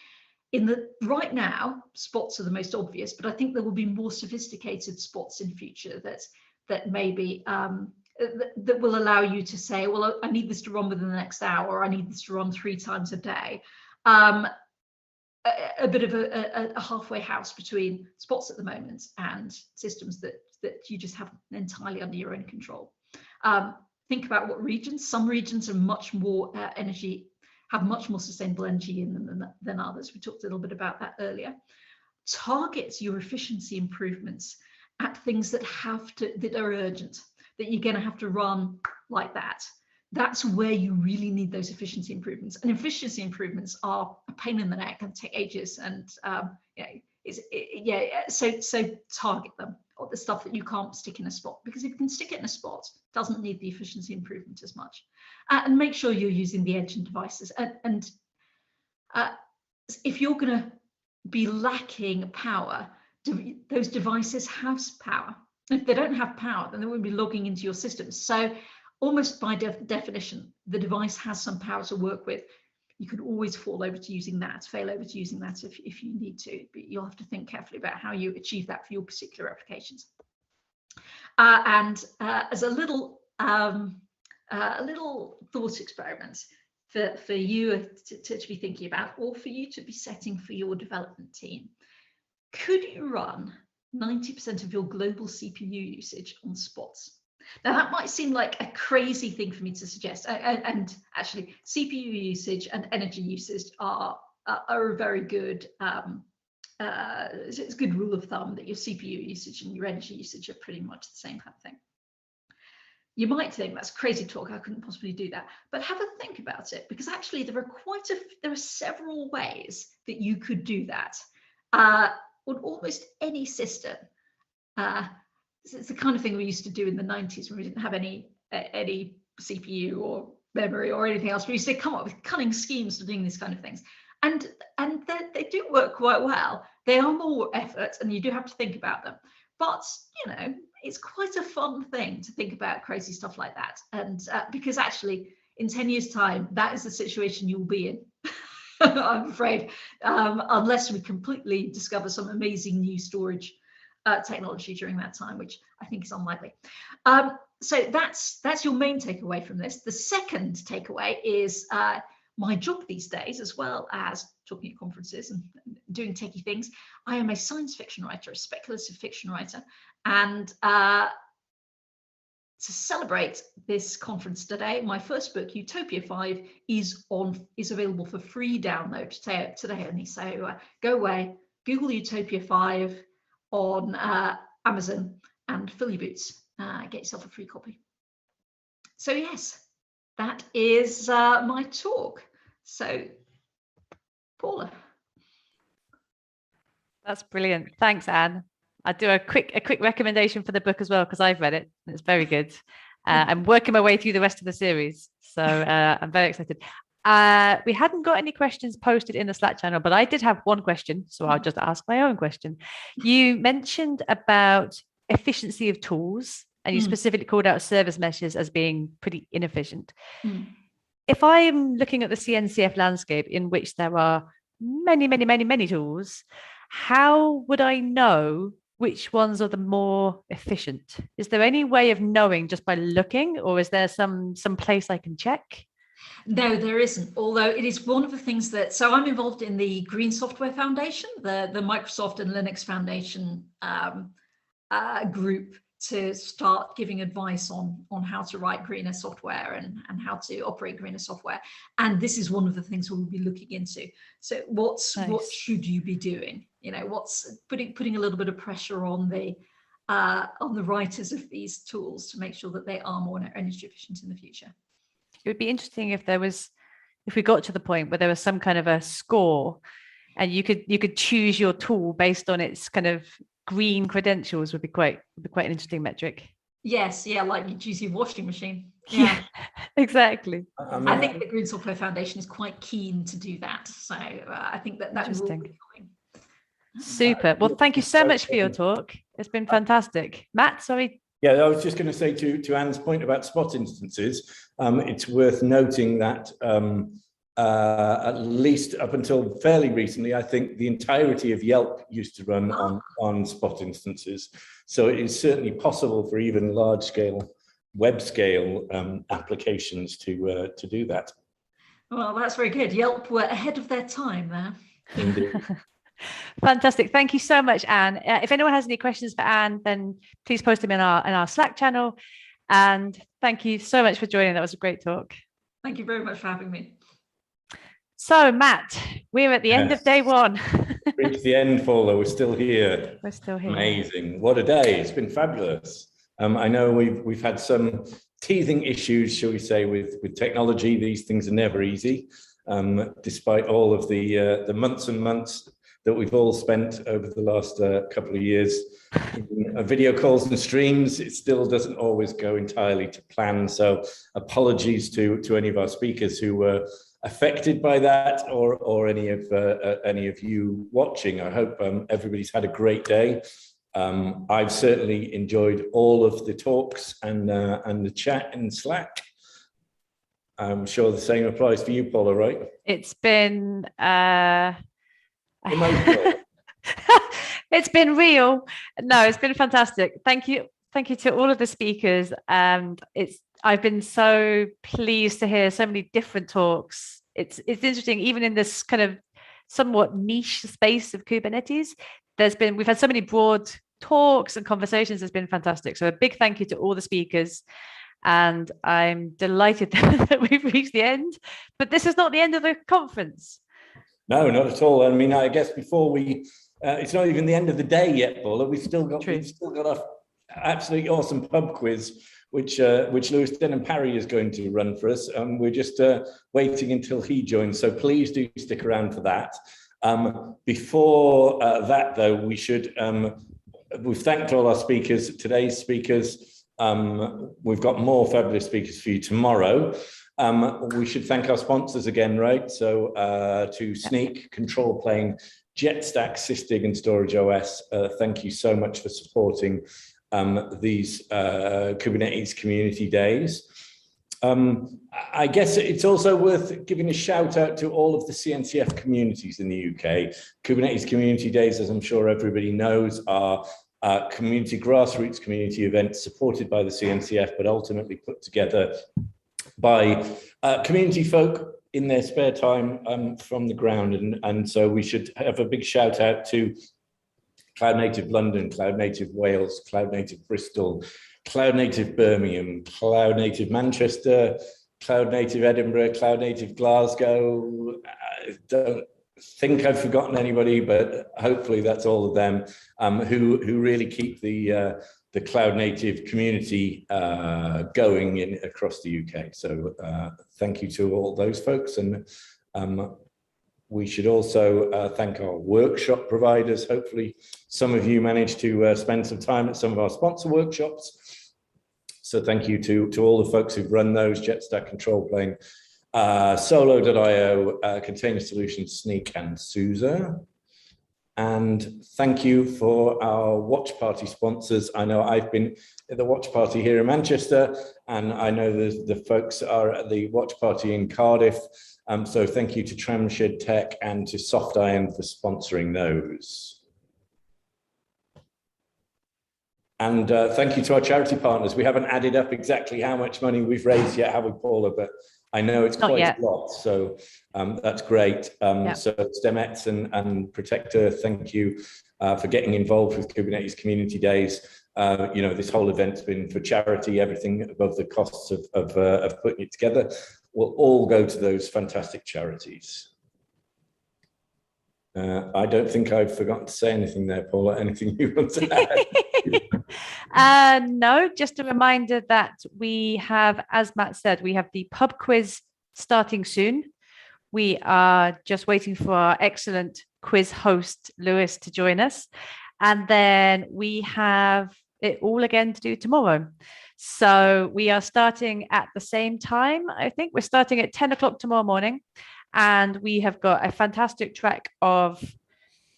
Speaker 14: Right now, spots are the most obvious, but I think there will be more sophisticated spots in future that maybe that will allow you to say, well, I need this to run within the next hour, or I need this to run 3 times a day. A bit of a halfway house between spots at the moment and systems that you just have entirely under your own control. Think about what regions. Some regions are much more have much more sustainable energy in them than others. We talked a little bit about that earlier. Target your efficiency improvements at things that are urgent, that you're going to have to run like that. That's where you really need those efficiency improvements. And efficiency improvements are a pain in the neck and take ages. And so target them, or the stuff that you can't stick in a spot, because if you can stick it in a spot, it doesn't need the efficiency improvement as much. And make sure you're using the engine devices. And if you're going to be lacking power, those devices have power. If they don't have power, then they won't be logging into your systems. So almost by definition, the device has some power to work with. You can always fail over to using that if you need to, but you'll have to think carefully about how you achieve that for your particular applications. As a little thought experiment for you to be thinking about, or for you to be setting for your development team, could you run 90% of your global CPU usage on spots? Now, that might seem like a crazy thing for me to suggest, and actually CPU usage and energy usage are a very good, it's a good rule of thumb that your CPU usage and your energy usage are pretty much the same kind of thing. You might think that's crazy talk, I couldn't possibly do that, but have a think about it, because actually there are several ways that you could do that on almost any system. It's the kind of thing we used to do in the 90s when we didn't have any CPU or memory or anything else. We used to come up with cunning schemes for doing these kind of things, and they do work quite well. They are more effort and you do have to think about them. But, you know, it's quite a fun thing to think about crazy stuff like that. And because actually in 10 years' time, that is the situation you'll be in, I'm afraid, unless we completely discover some amazing new storage technology during that time, which I think is unlikely. So that's your main takeaway from this. The second takeaway is my job these days, as well as talking at conferences and doing techie things. I am a science fiction writer, a speculative fiction writer, and to celebrate this conference today, my first book, Utopia 5, is available for free download today only. So go away, Google Utopia 5 on Amazon and fill your boots. Get yourself a free copy. So yes, that is my talk. So, Paula.
Speaker 2: That's brilliant. Thanks, Anne. I'll do a quick recommendation for the book as well, because I've read it. It's very good. I'm working my way through the rest of the series, so I'm very excited. We hadn't got any questions posted in the Slack channel, but I did have one question, so I'll just ask my own question. You mentioned about efficiency of tools, and you specifically called out service meshes as being pretty inefficient. If I'm looking at the CNCF landscape, in which there are many tools, how would I know which ones are the more efficient? Is there any way of knowing just by looking, or is there some place I can check?
Speaker 14: No, there isn't. Although it is one of the things that, so I'm involved in the Green Software Foundation, the Microsoft and Linux Foundation group, to start giving advice on how to write greener software and how to operate greener software. And this is one of the things we'll be looking into. So what should you be doing? You know, what's putting a little bit of pressure on the writers of these tools to make sure that they are more energy efficient in the future.
Speaker 2: It would be interesting if we got to the point where there was some kind of a score, and you could choose your tool based on its kind of green credentials. Would be quite an interesting metric.
Speaker 14: Yes, yeah, like you choose your washing machine. Yeah,
Speaker 2: exactly.
Speaker 14: I think the Green Software Foundation is quite keen to do that. So I think that will be coming.
Speaker 2: Super. Well, thank you so much for your talk. It's been fantastic. Matt, sorry.
Speaker 4: Yeah, I was just going to say to Anne's point about spot instances, it's worth noting that at least up until fairly recently, I think the entirety of Yelp used to run on spot instances. So it is certainly possible for even large-scale, web-scale applications to do that.
Speaker 14: Well, that's very good. Yelp were ahead of their time there.
Speaker 4: Indeed.
Speaker 2: Fantastic. Thank you so much, Anne. If anyone has any questions for Anne, then please post them in our Slack channel. And thank you so much for joining. That was a great talk.
Speaker 14: Thank you very much for having me.
Speaker 2: So, Matt, we're at the end of day one.
Speaker 4: Reached the end, Paula. We're still here.
Speaker 2: We're still here.
Speaker 4: Amazing. What a day. It's been fabulous. I know we've had some teething issues, shall we say, with technology. These things are never easy, despite all of the months and months that we've all spent over the last couple of years in video calls and streams. It still doesn't always go entirely to plan. So apologies to any of our speakers who were affected by that, or any of you watching. I hope everybody's had a great day. I've certainly enjoyed all of the talks and the chat in Slack. I'm sure the same applies for you, Paula, right?
Speaker 2: It's been
Speaker 4: emotional.
Speaker 2: It's been real. No, it's been fantastic. Thank you to all of the speakers. I've been so pleased to hear so many different talks. It's interesting, even in this kind of somewhat niche space of Kubernetes, we've had so many broad talks and conversations. It's been fantastic. So a big thank you to all the speakers. And I'm delighted that we've reached the end, but this is not the end of the conference.
Speaker 4: No, not at all. I mean, I guess before it's not even the end of the day yet, Paula. We've still got our absolutely awesome pub quiz, which Lewis Denham Parry is going to run for us. We're just waiting until he joins. So please do stick around for that. Before that, though, we've thanked all our speakers, today's speakers. We've got more fabulous speakers for you tomorrow. We should thank our sponsors again, right? So to Sneak, Control Plane, JetStack, Sysdig, and Storage OS, thank you so much for supporting these Kubernetes community days. I guess it's also worth giving a shout out to all of the CNCF communities in the UK. Kubernetes Community Days, as I'm sure everybody knows, are community grassroots community events supported by the CNCF, but ultimately put together by community folk in their spare time from the ground. And so we should have a big shout out to Cloud Native London, Cloud Native Wales, Cloud Native Bristol, Cloud Native Birmingham, Cloud Native Manchester, Cloud Native Edinburgh, Cloud Native Glasgow. I don't think I've forgotten anybody, but hopefully that's all of them who really keep the Cloud Native community going across the UK. So thank you to all those folks. And we should also thank our workshop providers. Hopefully some of you managed to spend some time at some of our sponsor workshops. So thank you to all the folks who've run those: JetStack, Control Plane, Solo.io, Container Solutions, Sneak, and SUSE. And thank you for our watch party sponsors. I know I've been at the watch party here in Manchester, and I know the folks are at the watch party in Cardiff. So thank you to Tramshed Tech and to Soft Iron for sponsoring those. And thank you to our charity partners. We haven't added up exactly how much money we've raised yet, have we, Paula? But I know it's quite a lot, so that's great. So STEMETS and Protect Earth, thank you for getting involved with Kubernetes Community Days. You know, this whole event's been for charity. Everything above the costs of putting it together will all go to those fantastic charities. I don't think I've forgotten to say anything there, Paula. Anything you want to add?
Speaker 2: No, just a reminder that we have, as Matt said, we have the pub quiz starting soon. We are just waiting for our excellent quiz host, Lewis, to join us. And then we have it all again to do tomorrow. So we are starting at the same time. I think we're starting at 10 o'clock tomorrow morning. And we have got a fantastic track of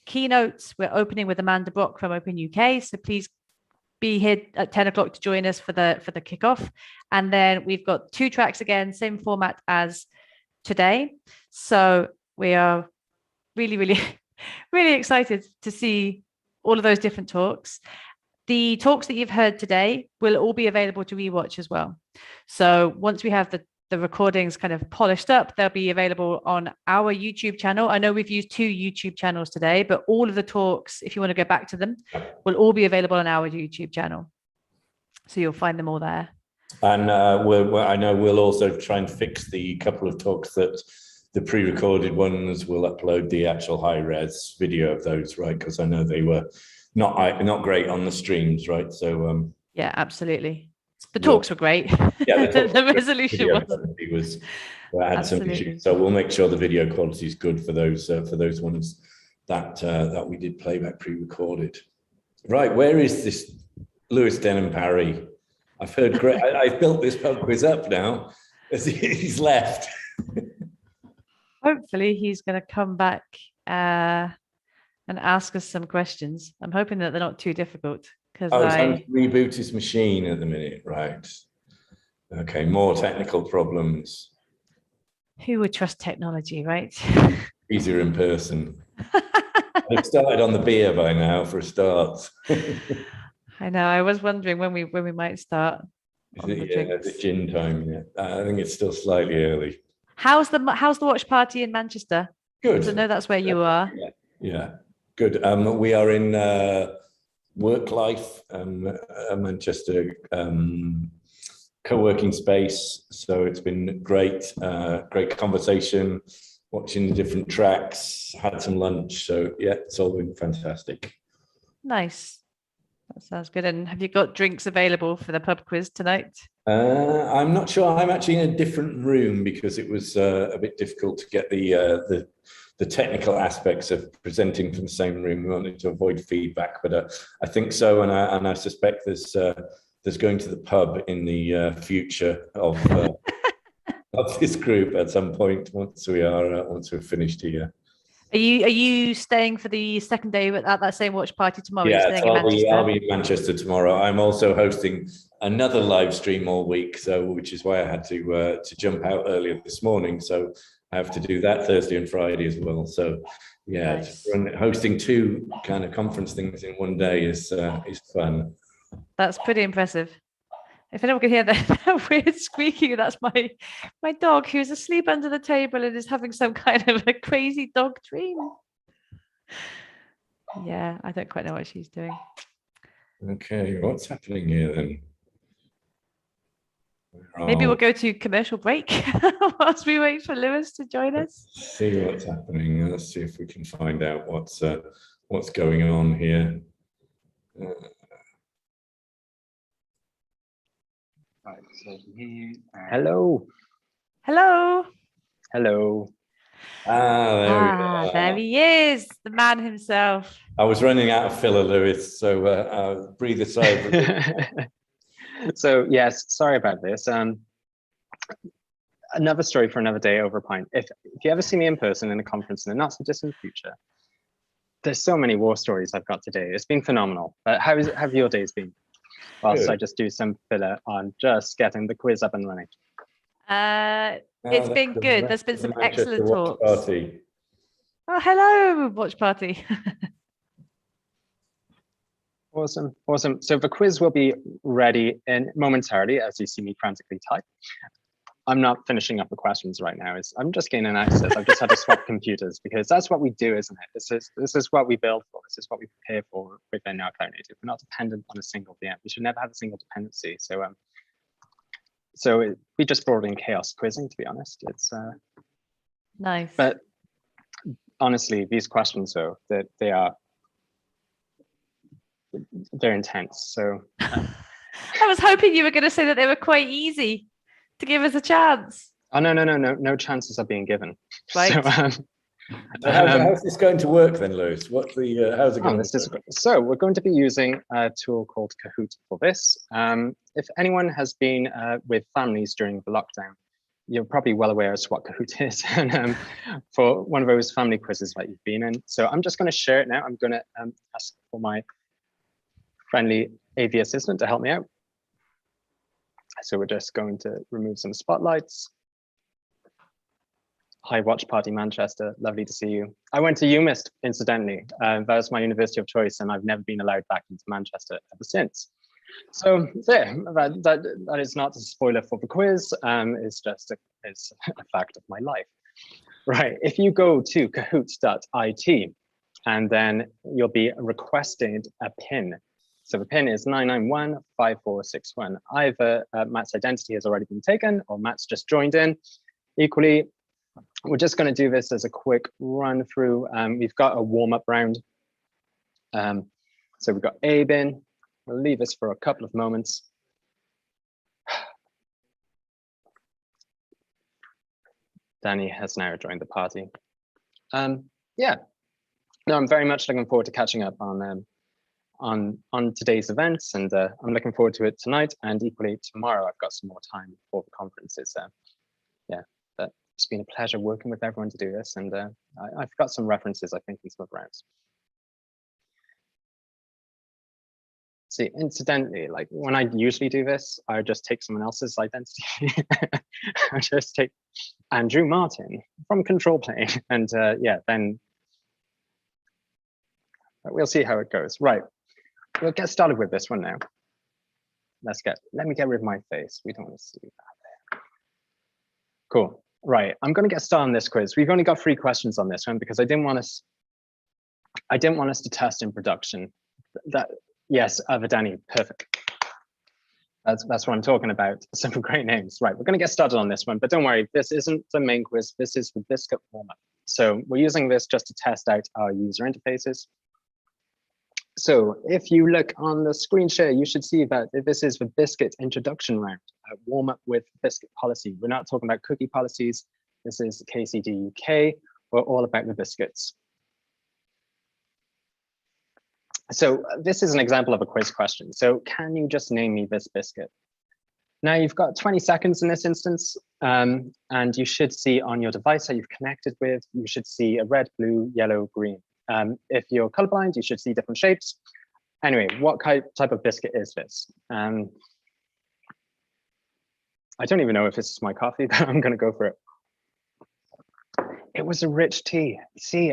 Speaker 2: keynotes. We're opening with Amanda Brock from Open UK. So please be here at 10 o'clock to join us for the kickoff. And then we've got 2 tracks again, same format as today. So we are really, really, really excited to see all of those different talks. The talks that you've heard today will all be available to rewatch as well. So once we have the recordings kind of polished up, they'll be available on our YouTube channel. I know we've used 2 YouTube channels today, but all of the talks, if you want to go back to them, will all be available on our YouTube channel. So you'll find them all there.
Speaker 4: And I know we'll also try and fix the couple of talks that the pre-recorded ones. Will upload the actual high-res video of those, right? Because I know they were not great on the streams, right? So
Speaker 2: yeah, absolutely. The talks were great.
Speaker 4: Yeah,
Speaker 2: the resolution
Speaker 4: had some issues. So we'll make sure the video quality is good for those ones that we did playback pre-recorded. Right, where is this Lewis Denham Parry? I've heard great. I've built this pub quiz up now. As he's left.
Speaker 2: Hopefully, he's going to come back and ask us some questions. I'm hoping that they're not too difficult.
Speaker 4: He's trying to reboot his machine at the minute, right? Okay, more technical problems.
Speaker 2: Who would trust technology, right?
Speaker 4: Easier in person. I've started on the beer by now for a start.
Speaker 2: I know. I was wondering when we might start.
Speaker 4: The gin time. Yeah, I think it's still slightly early.
Speaker 2: How's the watch party in Manchester?
Speaker 4: Good.
Speaker 2: I know that's where you are.
Speaker 4: Yeah, good. We are in Work Life, Manchester co-working space. So it's been great, great conversation, watching the different tracks, had some lunch. So yeah, it's all been fantastic.
Speaker 2: Nice. That sounds good. And have you got drinks available for the pub quiz tonight?
Speaker 4: I'm not sure. I'm actually in a different room because it was a bit difficult to get the technical aspects of presenting from the same room. We wanted to avoid feedback, but I think so, and I suspect there's going to the pub in the future of this group at some point once we're finished here.
Speaker 2: Are you staying for the second day at that same watch party tomorrow? You're
Speaker 4: Yeah,
Speaker 2: staying
Speaker 4: so
Speaker 2: in Manchester?
Speaker 4: I'll be in Manchester tomorrow. I'm also hosting another live stream all week, so which is why I had to jump out earlier this morning. So I have to do that Thursday and Friday as well. So yeah,
Speaker 2: Nice.
Speaker 4: hosting two kind of conference things in one day is fun.
Speaker 2: That's pretty impressive. If anyone can hear that weird squeaking, that's my dog who's asleep under the table and is having some kind of a crazy dog dream. Yeah, I don't quite know what she's doing.
Speaker 4: Okay, what's happening here then?
Speaker 2: Maybe we'll go to commercial break whilst we wait for Lewis to join us.
Speaker 4: Let's see what's happening. Let's see if we can find out what's going on here.
Speaker 15: Right, so hello.
Speaker 2: Hello.
Speaker 15: Hello.
Speaker 2: There he is, the man himself.
Speaker 4: I was running out of filler, Lewis, so I'll breathe a sigh of relief.
Speaker 15: So yes, sorry about this. Another story for another day over a pint. If you ever see me in person in a conference in the not so distant future, there's so many war stories I've got today. It's been phenomenal. But how have your days been? Whilst
Speaker 4: Good.
Speaker 15: I just do some filler on just getting the quiz up and running.
Speaker 2: It's been good. There's been some excellent talks.
Speaker 4: Party.
Speaker 2: Oh, hello, watch party.
Speaker 15: Awesome, awesome. So the quiz will be ready in momentarily as you see me frantically type. I'm not finishing up the questions right now. I'm just gaining access. I've just had to swap computers because that's what we do, isn't it? This is what we build for. This is what we prepare for within our Cloud Native. We're not dependent on a single VM. We should never have a single dependency. So we just brought in chaos quizzing, to be honest. It's
Speaker 2: nice.
Speaker 15: But honestly, these questions though, they're intense. So
Speaker 2: I was hoping you were going to say that they were quite easy to give us a chance.
Speaker 15: Oh no chances are being given.
Speaker 2: Right.
Speaker 4: So, how's this going to work then, Lewis? What's the how's it going?
Speaker 15: So we're going to be using a tool called Kahoot for this. If anyone has been with families during the lockdown, you're probably well aware as to what Kahoot is, and for one of those family quizzes that you've been in. So I'm just going to share it now. I'm going to ask for my friendly AV assistant to help me out. So we're just going to remove some spotlights. Hi, Watch Party Manchester. Lovely to see you. I went to UMIST, incidentally. That was my university of choice, and I've never been allowed back into Manchester ever since. So there, that is not a spoiler for the quiz. It's just it's a fact of my life. Right, if you go to kahoot.it, and then you'll be requesting a PIN. So the PIN is 9915461. Either Matt's identity has already been taken or Matt's just joined in. Equally, we're just going to do this as a quick run through. We've got a warm-up round. So we've got Abe in. We'll leave this for a couple of moments. Danny has now joined the party. Yeah, no, I'm very much looking forward to catching up on today's events, and I'm looking forward to it tonight, and equally tomorrow I've got some more time before the conferences. Yeah, but it's been a pleasure working with everyone to do this, and I've got some references I think in some of the rounds. See, incidentally, like when I usually do this, I just take someone else's identity. I just take Andrew Martin from Control Plane, and yeah, then we'll see how it goes. Right. We'll get started with this one now. Let me get rid of my face. We don't want to see that. Cool. Right. I'm going to get started on this quiz. We've only got 3 questions on this one because I didn't want us to test in production. Yes, Danny, perfect. That's what I'm talking about. Some great names. Right. We're going to get started on this one, but don't worry. This isn't the main quiz. This is the Biscuit warm-up. So we're using this just to test out our user interfaces. So if you look on the screen share, you should see that this is the Biscuit introduction round, warm up with Biscuit policy. We're not talking about cookie policies. This is KCD UK. We're all about the biscuits. So this is an example of a quiz question. So can you just name me this biscuit? Now you've got 20 seconds in this instance, and you should see on your device that you've connected with, you should see a red, blue, yellow, green. If you're colorblind, you should see different shapes. Anyway, what type of biscuit is this? I don't even know if this is my coffee, but I'm going to go for it. It was a rich tea. See,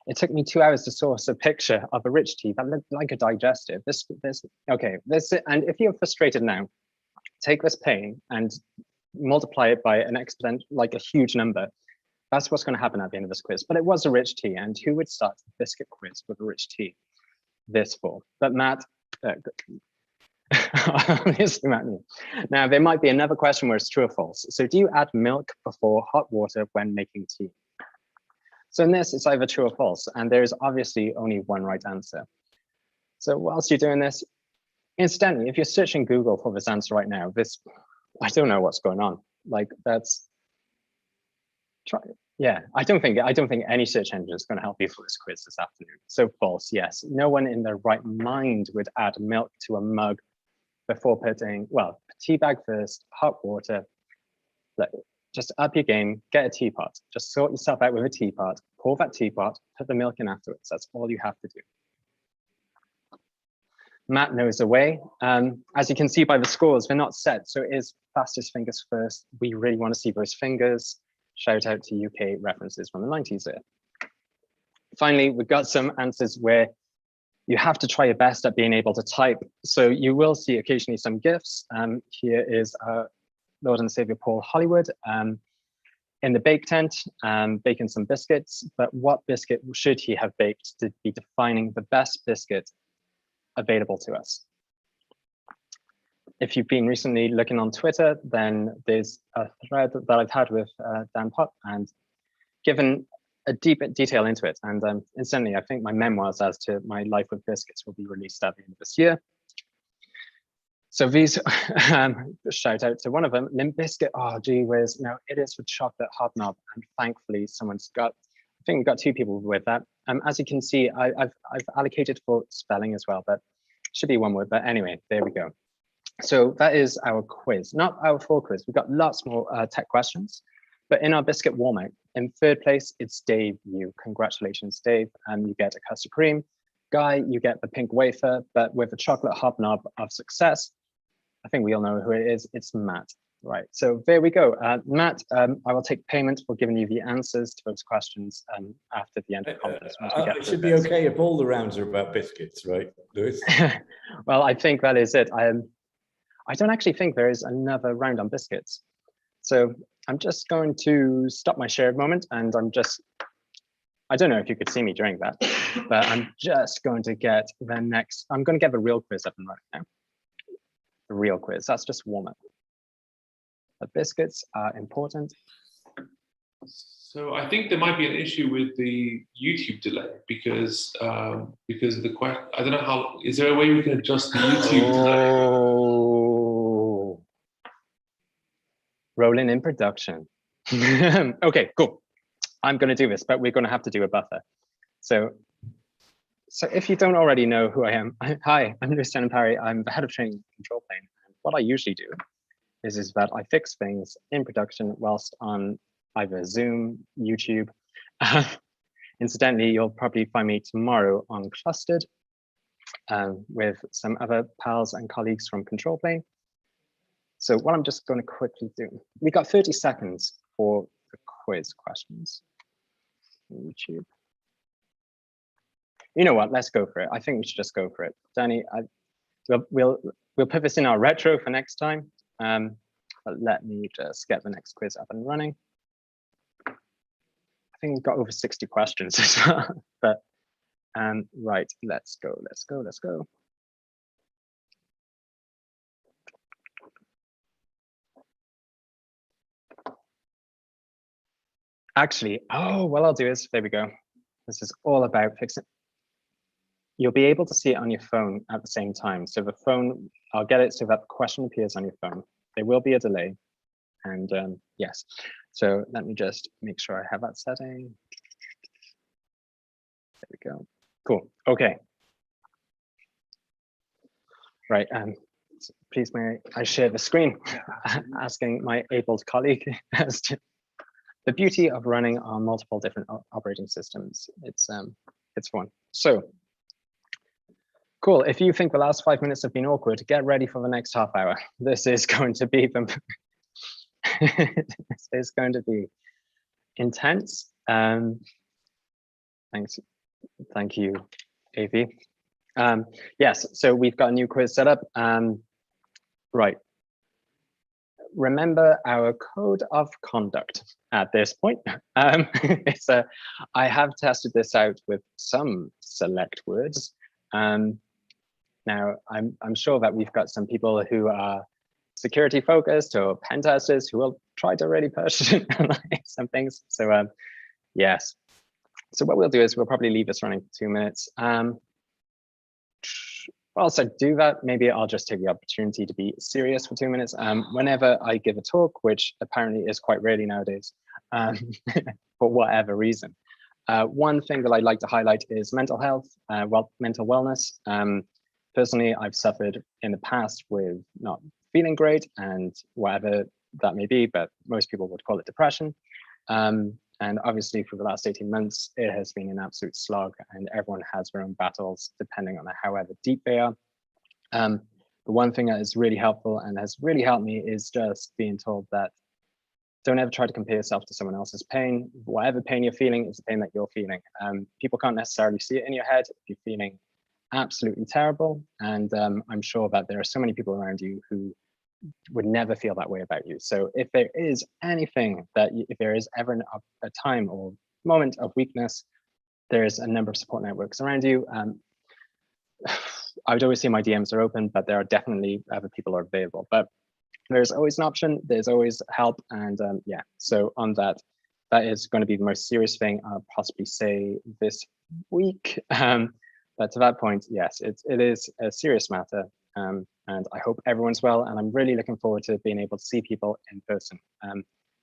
Speaker 15: it took me 2 hours to source a picture of a rich tea that looked like a digestive. And if you're frustrated now, take this pain and multiply it by an exponent, like a huge number. That's what's going to happen at the end of this quiz. But it was a rich tea, and who would start a biscuit quiz with a rich tea? This fall. But Matt, obviously Matt knew. Now there might be another question where it's true or false. So do you add milk before hot water when making tea? So in this, it's either true or false, and there is obviously only one right answer. So whilst you're doing this, incidentally, if you're searching Google for this answer right now, I don't know what's going on. Like yeah, I don't think any search engine is going to help you for this quiz this afternoon. So false, yes. No one in their right mind would add milk to a mug before putting, well, tea bag first, hot water. Just up your game, get a teapot. Just sort yourself out with a teapot, pour that teapot, put the milk in afterwards. That's all you have to do. Matt knows the way. As you can see by the scores, they're not set, so it is fastest fingers first. We really want to see those fingers. Shout out to UK references from the 90s there. Finally, we've got some answers where you have to try your best at being able to type. So you will see occasionally some GIFs. Here is Lord and Savior Paul Hollywood in the bake tent, baking some biscuits. But what biscuit should he have baked to be defining the best biscuit available to us? If you've been recently looking on Twitter, then there's a thread that I've had with Dan Pott and given a deep detail into it. And incidentally, I think my memoirs as to my life with biscuits will be released at the end of this year. So these, shout out to one of them, Limp Biscuit. Oh, gee whiz, no, it is for chocolate hobnob. And thankfully someone's got, I think we've got 2 people with that. As you can see, I've allocated for spelling as well, but should be 1 word, but anyway, there we go. So that is our quiz, not our full quiz. We've got lots more tech questions, but in our biscuit warm-up, in 3rd place, it's Dave Yu. Congratulations, Dave. You get a custard cream. Guy, you get the pink wafer, but with a chocolate hobnob of success. I think we all know who it is. It's Matt. Right, so there we go. Matt, I will take payment for giving you the answers to those questions after the end of the conference.
Speaker 4: It should be okay if all the rounds are about biscuits, right, Lewis?
Speaker 15: Well, I think that is it. I don't actually think there is another round on biscuits. So I'm just going to stop my share moment, and I don't know if you could see me during that, but I'm just going to get I'm going to get the real quiz up and running now. The real quiz, that's just warm up. But biscuits are important.
Speaker 16: So I think there might be an issue with the YouTube delay because of the question. I don't know how. Is there a way we can adjust the YouTube delay?
Speaker 15: Rolling in production. Okay, cool. I'm going to do this, but we're going to have to do a buffer. So if you don't already know who I am, hi, I'm Luciano Parry. I'm the head of training control plane. And what I usually do is that I fix things in production whilst on either Zoom, YouTube. Incidentally, you'll probably find me tomorrow on Clustered with some other pals and colleagues from control plane. So what I'm just going to quickly do, we got 30 seconds for the quiz questions. YouTube. You know what? Let's go for it. I think we should just go for it. Danny, we'll put this in our retro for next time. But let me just get the next quiz up and running. I think we've got over 60 questions as well. But right, let's go. Actually, what I'll do is, there we go. This is all about fixing. You'll be able to see it on your phone at the same time. So the phone, I'll get it so that the question appears on your phone. There will be a delay. And yes, so let me just make sure I have that setting. There we go. Cool. Okay. Right. please may I share the screen, asking my abled colleague as to the beauty of running on multiple different operating systems. It's fun. So cool. If you think the last 5 minutes have been awkward, get ready for the next half hour. This is going to be this is going to be intense. Thanks. Thank you, AV. Yes, so we've got a new quiz set up. Right. Remember our code of conduct at this point. I have tested this out with some select words. Now, I'm sure that we've got some people who are security focused or pen testers who will try to really push some things. So yes. So what we'll do is we'll probably leave this running for 2 minutes. Whilst I do that, maybe I'll just take the opportunity to be serious for 2 minutes. Whenever I give a talk, which apparently is quite rarely nowadays, for whatever reason. One thing that I'd like to highlight is mental health, mental wellness. Personally, I've suffered in the past with not feeling great and whatever that may be, but most people would call it depression. And obviously for the last 18 months, it has been an absolute slog and everyone has their own battles depending on however deep they are. The one thing that is really helpful and has really helped me is just being told that don't ever try to compare yourself to someone else's pain. Whatever pain you're feeling is the pain that you're feeling. People can't necessarily see it in your head if you're feeling absolutely terrible. And I'm sure that there are so many people around you who would never feel that way about you. So if there is anything that, if there is ever a time or moment of weakness, there's a number of support networks around you. I would always say my DMs are open, but there are definitely other people are available. But there's always an option, there's always help. And yeah, so on that, that is going to be the most serious thing I'll possibly say this week. But to that point, yes, it is a serious matter. And I hope everyone's well. And I'm really looking forward to being able to see people in person.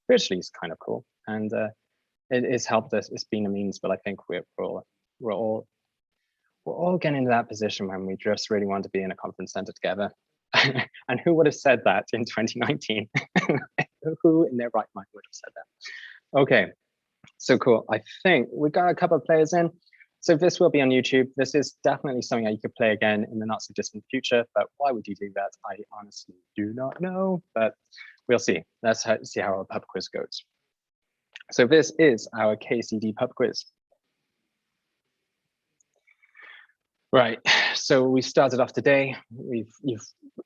Speaker 15: Virtually is kind of cool. And it has helped us. It's been a means, but I think we're all getting into that position when we just really want to be in a conference center together. And who would have said that in 2019? Who in their right mind would have said that? Okay, so cool. I think we got a couple of players in. So this will be on YouTube. This is definitely something that you could play again in the not so distant future, but why would you do that? I honestly do not know, but we'll see. Let's see how our pub quiz goes. So this is our KCD pub quiz. Right, so we started off today. You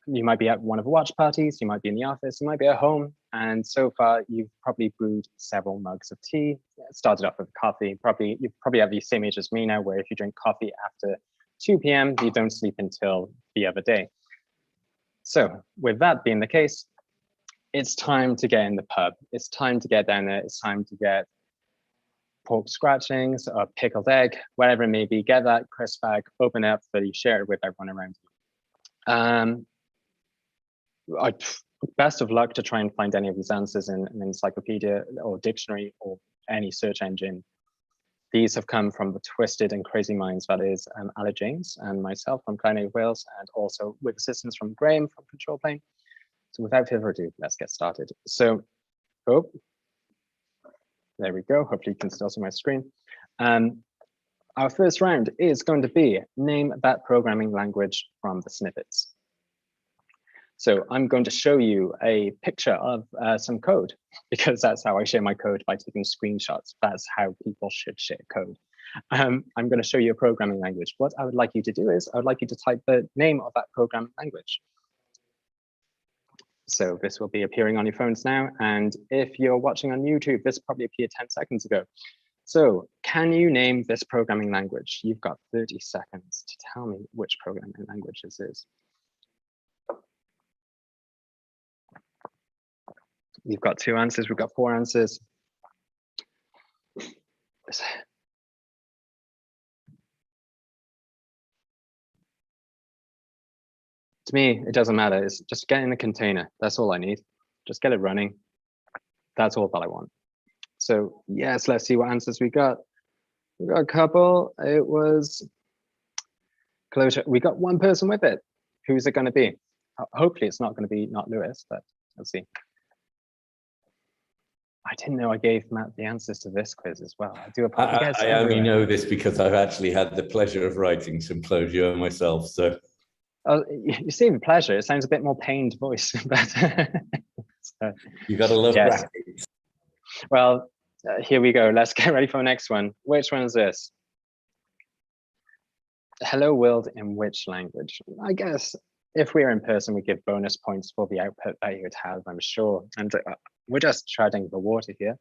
Speaker 15: might be at one of the watch parties, you might be in the office, you might be at home, and so far you've probably brewed several mugs of tea. It started off with coffee. You probably have the same age as me now, where if you drink coffee after 2 p.m., you don't sleep until the other day. So with that being the case, it's time to get in the pub. It's time to get down there. It's time to get pork scratchings or pickled egg, whatever it may be. Get that crisp bag, open it up, so you share it with everyone around you. Best of luck to try and find any of these answers in an encyclopedia or dictionary or any search engine. These have come from the twisted and crazy minds that is Ala James and myself from Cloud Wales, and also with assistance from Graham from Control Plane. So without further ado, let's get started. So, there we go. Hopefully you can still see my screen. Our first round is going to be name that programming language from the snippets. So I'm going to show you a picture of some code, because that's how I share my code, by taking screenshots. That's how people should share code. I'm going to show you a programming language. What I would like you to do is I would like you to type the name of that programming language. So this will be appearing on your phones now. And if you're watching on YouTube, this probably appeared 10 seconds ago. So can you name this programming language? You've got 30 seconds to tell me which programming language this is. You've got 2 answers, we've got 4 answers. To me, it doesn't matter. It's just get in the container. That's all I need. Just get it running. That's all that I want. So yes, let's see what answers we got. We got a couple. It was closure. We got one person with it. Who's it going to be? hopefully it's not going to be not Lewis, but let's see. I didn't know I gave Matt the answers to this quiz as well. I do apologize.
Speaker 4: I only know this because I've actually had the pleasure of writing Symposio myself. So,
Speaker 15: you see, the pleasure. It sounds a bit more pained voice, but so,
Speaker 4: you got to love
Speaker 15: yes.
Speaker 4: brackets.
Speaker 15: Well, here we go. Let's get ready for the next one. Which one is this? Hello world in which language? I guess if we were in person, we give bonus points for the output that you would have, I'm sure. And we're just treading the water here.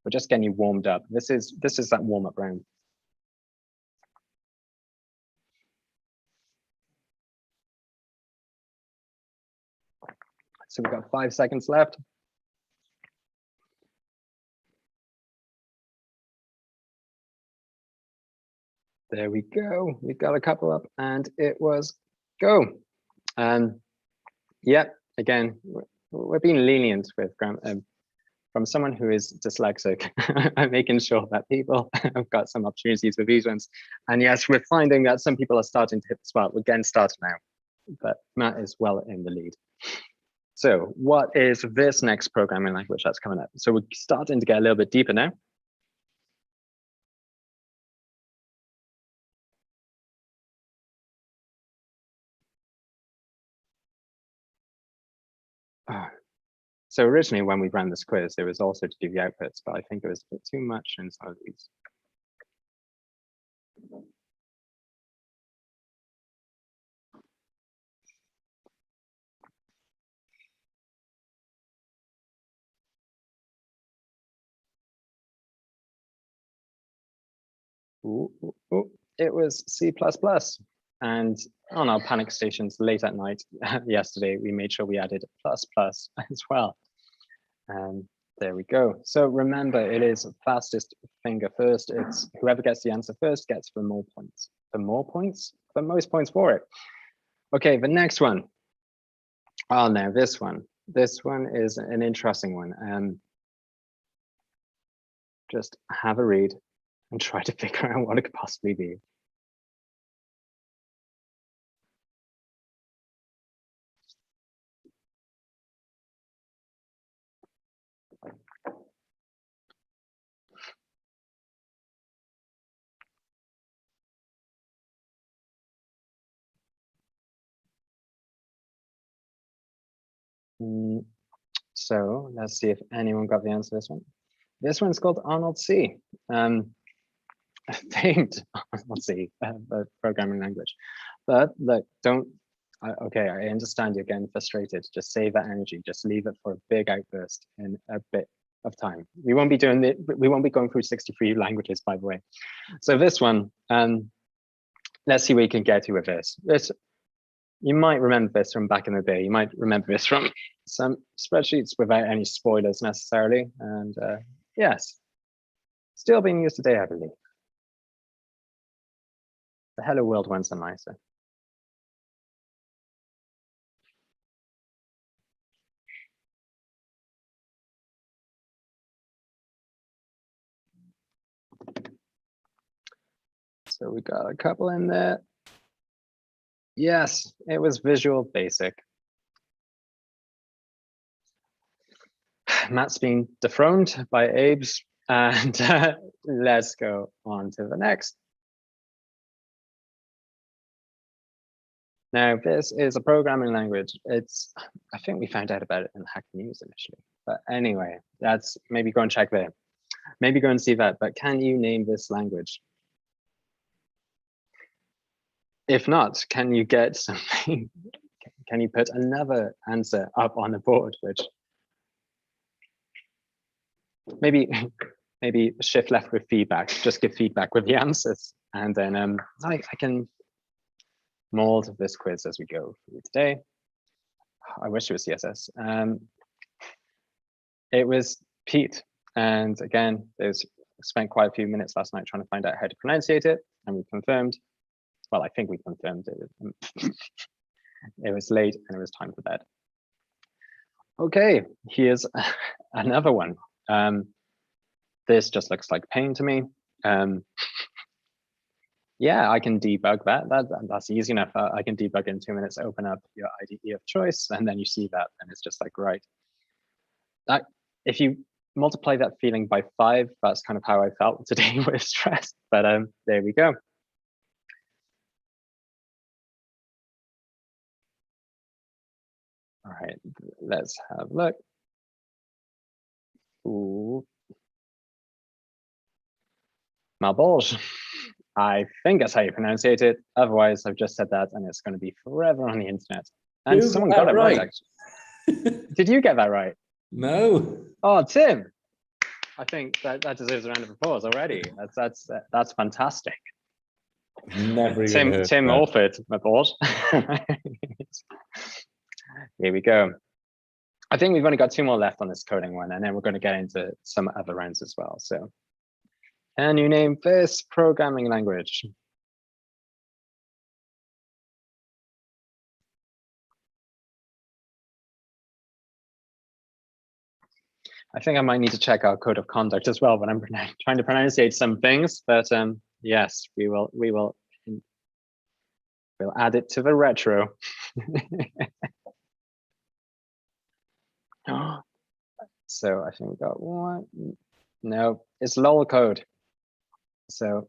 Speaker 15: We're just getting you warmed up. This is that warm-up round. So we've got 5 seconds left. There we go. We've got a couple up, and it was go. Yeah, again, we're being lenient with from someone who is dyslexic. I'm making sure that people have got some opportunities with these ones. And yes, we're finding that some people are starting to hit the spot. We're getting started now, but Matt is well in the lead. So what is this next programming language that's coming up? So we're starting to get a little bit deeper now. So originally when we ran this quiz, it was also to do the outputs, but I think it was a bit too much in some of these. It was C++. And on our panic stations late at night yesterday, we made sure we added ++ as well. There we go. So remember, it is fastest finger first. It's whoever gets the answer first gets the more points. The more points? The most points for it. Okay, the next one. Oh, now this one. This one is an interesting one. Just have a read and try to figure out what it could possibly be. So let's see if anyone got the answer to this one. This one's called Arnold C. Famed Arnold C, the programming language. But look, don't. Okay, I understand you're getting frustrated. Just save that energy. Just leave it for a big outburst in a bit of time. We won't be doing it. We won't be going through 63 languages, by the way. So this one, let's see what you can get to with this. You might remember this from back in the day. You might remember this from some spreadsheets without any spoilers necessarily. And yes, still being used today, I believe. The Hello World ones are nicer. So we got a couple in there. Yes, it was Visual Basic. Matt's been dethroned by Abe's, and let's go on to the next. Now, this is a programming language. I think we found out about it in Hack News initially, but anyway, that's maybe go and check there. Maybe go and see that, but can you name this language? If not, can you get something? Can you put another answer up on the board, which maybe shift left with feedback, just give feedback with the answers. And then I can mold this quiz as we go through today. I wish it was CSS. It was Pete. And again, spent quite a few minutes last night trying to find out how to pronunciate it. And we confirmed, well, I think we confirmed it. It was late and it was time for bed. Okay, here's another one. This just looks like pain to me. Yeah, I can debug that. That's easy enough. I can debug in 2 minutes, open up your IDE of choice, and then you see that, and it's just like, right. That if you multiply that feeling by 5, that's kind of how I felt today with stress. But there we go. All right, let's have a look. Ooh. Malbolge. I think that's how you pronounce it. Otherwise, I've just said that, and it's going to be forever on the internet. And
Speaker 4: You
Speaker 15: someone
Speaker 4: got
Speaker 15: got
Speaker 4: that
Speaker 15: it right,
Speaker 4: right.
Speaker 15: actually. Did you get that right?
Speaker 4: No.
Speaker 15: Oh, Tim. I think that deserves a round of applause already. That's fantastic.
Speaker 4: Never even heard
Speaker 15: Tim
Speaker 4: of that.
Speaker 15: Alford, applause. Here we go. I think we've only got 2 more left on this coding one, and then we're going to get into some other rounds as well. So, can you name this programming language? I think I might need to check our code of conduct as well when I'm trying to pronunciate some things. But yes, we'll add it to the retro. So I think we got one. No, it's LOL code. So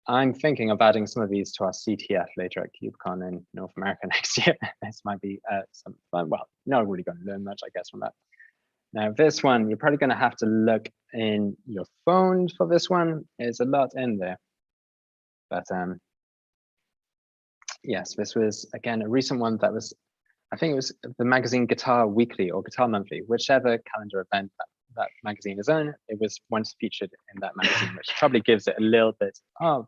Speaker 15: I'm thinking of adding some of these to our CTF later at KubeCon in North America next year. This might be some fun. Well, not really going to learn much, I guess, from that. Now, this one, you're probably going to have to look in your phone for this one. There's a lot in there. But yes, this was, again, a recent one that was, I think it was the magazine Guitar Weekly or Guitar Monthly, whichever calendar event that magazine is on. It was once featured in that magazine, which probably gives it a little bit of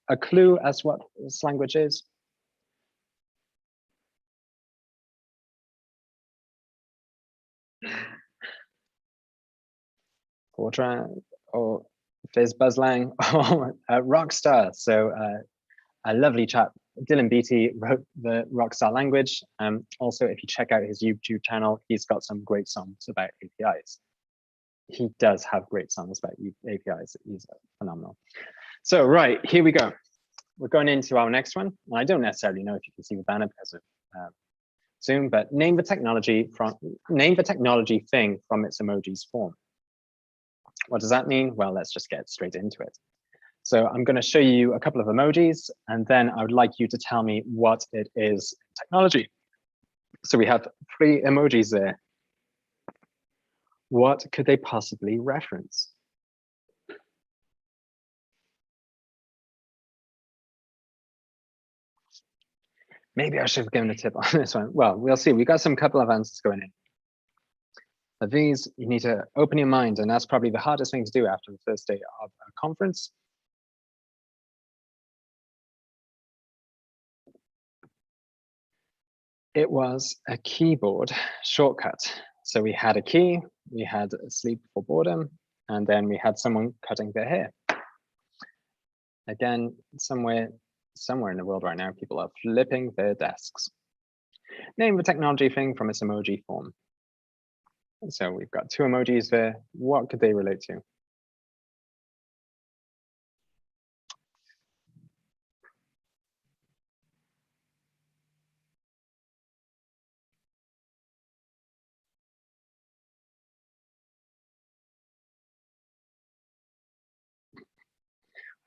Speaker 15: a clue as what this language is. Fortran or Fizz Buzzlang or Rockstar. So a lovely chap, Dylan Beatty, wrote the Rockstar language. Also, if you check out his YouTube channel, he's got some great songs about APIs. He does have great songs about APIs. He's phenomenal. So right, here we go. We're going into our next one. And I don't necessarily know if you can see the banner because of Zoom, but name the technology thing from its emoji's form. What does that mean? Well, let's just get straight into it. So I'm going to show you a couple of emojis, and then I would like you to tell me what it is in technology. So we have 3 emojis there. What could they possibly reference? Maybe I should have given a tip on this one. Well, we'll see. We got some couple of answers going in. But these, you need to open your mind, and that's probably the hardest thing to do after the first day of a conference. It was a keyboard shortcut. So we had a key, we had sleep for boredom, and then we had someone cutting their hair. Again, somewhere in the world right now, people are flipping their desks. Name the technology thing from its emoji form. So we've got 2 emojis there. What could they relate to?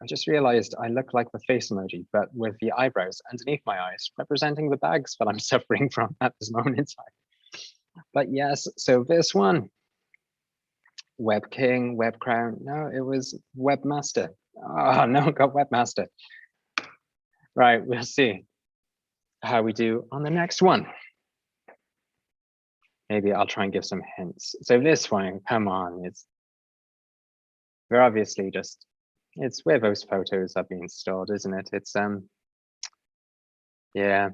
Speaker 15: I just realized I look like the face emoji, but with the eyebrows underneath my eyes, representing the bags that I'm suffering from at this moment in time. But yes, so this one, Web King, Web Crown. No, it was Webmaster. Oh, no, got Webmaster. Right, we'll see how we do on the next one. Maybe I'll try and give some hints. So this one, come on, we're obviously just, it's where those photos are being stored, isn't it? It's yeah.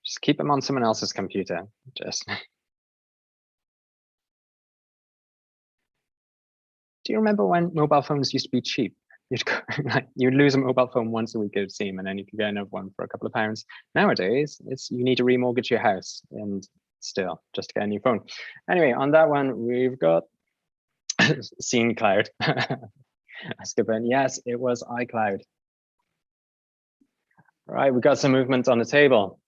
Speaker 15: Just keep them on someone else's computer. Just. Do you remember when mobile phones used to be cheap? You'd lose a mobile phone once a week, it would seem, and then you could get another one for a couple of pounds. Nowadays, you need to remortgage your house and still just to get a new phone. Anyway, on that one, we've got Scene Cloud. Escobar, yes, it was iCloud. Right, we got some movement on the table.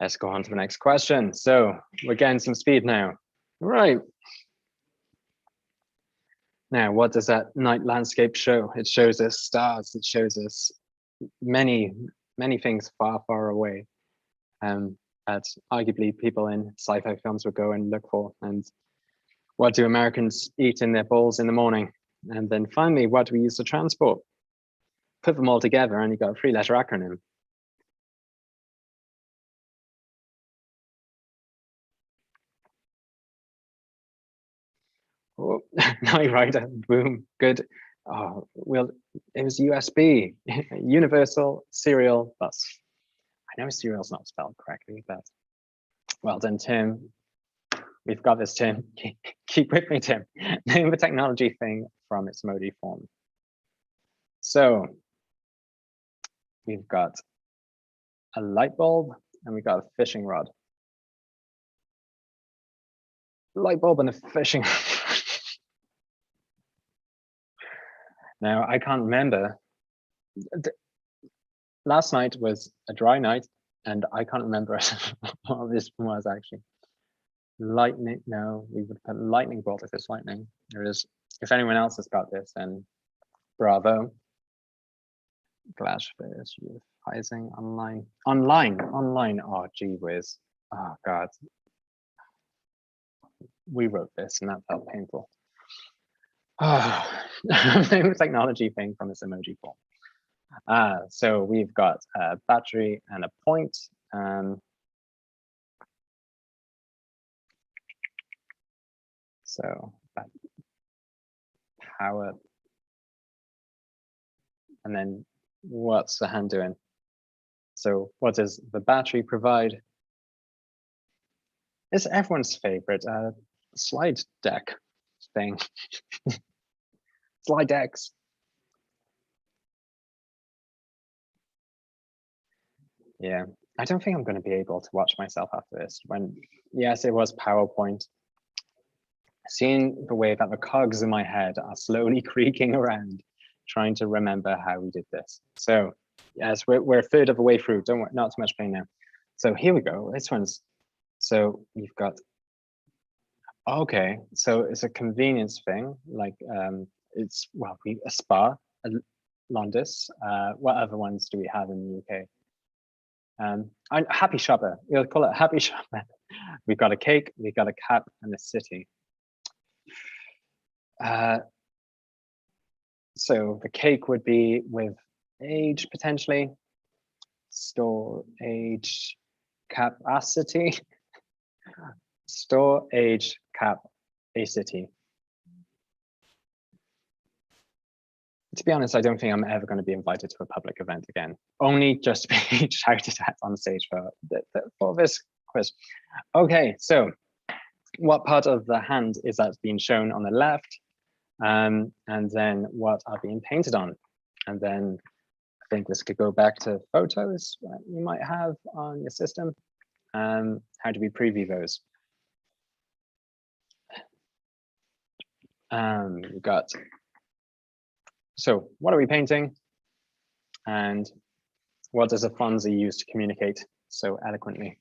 Speaker 15: Let's go on to the next question. So we're getting some speed now. Right. Now, what does that night landscape show? It shows us stars. It shows us many, many things far, far away. That arguably people in sci-fi films would go and look for. And what do Americans eat in their bowls in the morning? And then finally, what do we use to transport? Put them all together and you got a 3-letter acronym. Oh, Night Rider, boom, good. Oh, well, it was USB, Universal Serial Bus. I know serial's not spelled correctly, but well done, Tim. We've got this, Tim. Keep with me, Tim. Name the technology thing from its emoji form. So we've got a light bulb and we've got a fishing rod. Light bulb and a fishing rod. Now, I can't remember. Last night was a dry night, and I can't remember what this was actually. Lightning, no, we would put lightning bolt if it's lightning. There is, if anyone else has got this, then bravo. Glassfish, Heising, online, oh gee whiz. Oh God. We wrote this and that felt painful. Oh, technology thing from this emoji form. So we've got a battery and a point. So power. And then what's the hand doing? So what does the battery provide? It's everyone's favorite slide deck thing. Slide decks. Yeah, I don't think I'm going to be able to watch myself after this. When, yes, it was PowerPoint. Seeing the way that the cogs in my head are slowly creaking around, trying to remember how we did this. So yes, we're a third of the way through. Don't worry, not too much pain now. So here we go. This one's, so we've got, okay, so it's a convenience thing. Like it's, well, a spa, a Londis. What other ones do we have in the UK? Happy shopper, we'll call it happy shopper. We've got a cake, we've got a cap and a city. So the cake would be with age potentially, store age capacity, store age capacity. To be honest, I don't think I'm ever going to be invited to a public event again, only just to be shouted at on stage for this quiz. Okay, so what part of the hand is that being shown on the left? And then what are being painted on? And then I think this could go back to photos that you might have on your system. How do we preview those? We've got, so what are we painting? And what does Afonso use to communicate so eloquently?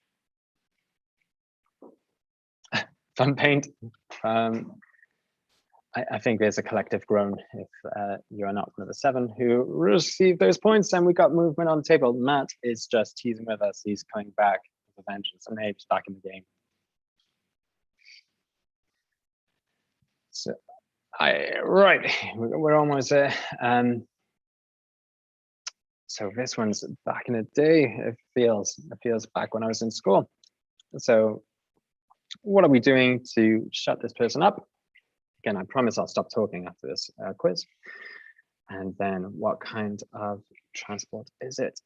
Speaker 15: Fun paint. I think there's a collective groan if you are not one of the 7 who received those points. And we got movement on the table. Matt is just teasing with us. He's coming back with a vengeance and Abe's back in the game. So, right, we're almost there. So this one's back in the day. It feels back when I was in school. So what are we doing to shut this person up? Again, I promise I'll stop talking after this quiz. And then what kind of transport is it?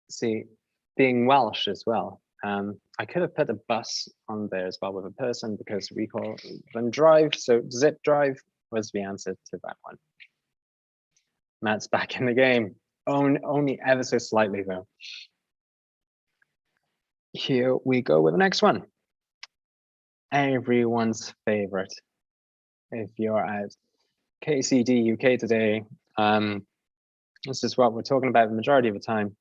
Speaker 15: See, being Welsh as well, I could have put a bus on there as well with a person because we call them drive. So zip drive, was the answer to that one. Matt's back in the game, only ever so slightly though. Here we go with the next one. Everyone's favorite. If you're at KCD UK today, this is what we're talking about the majority of the time.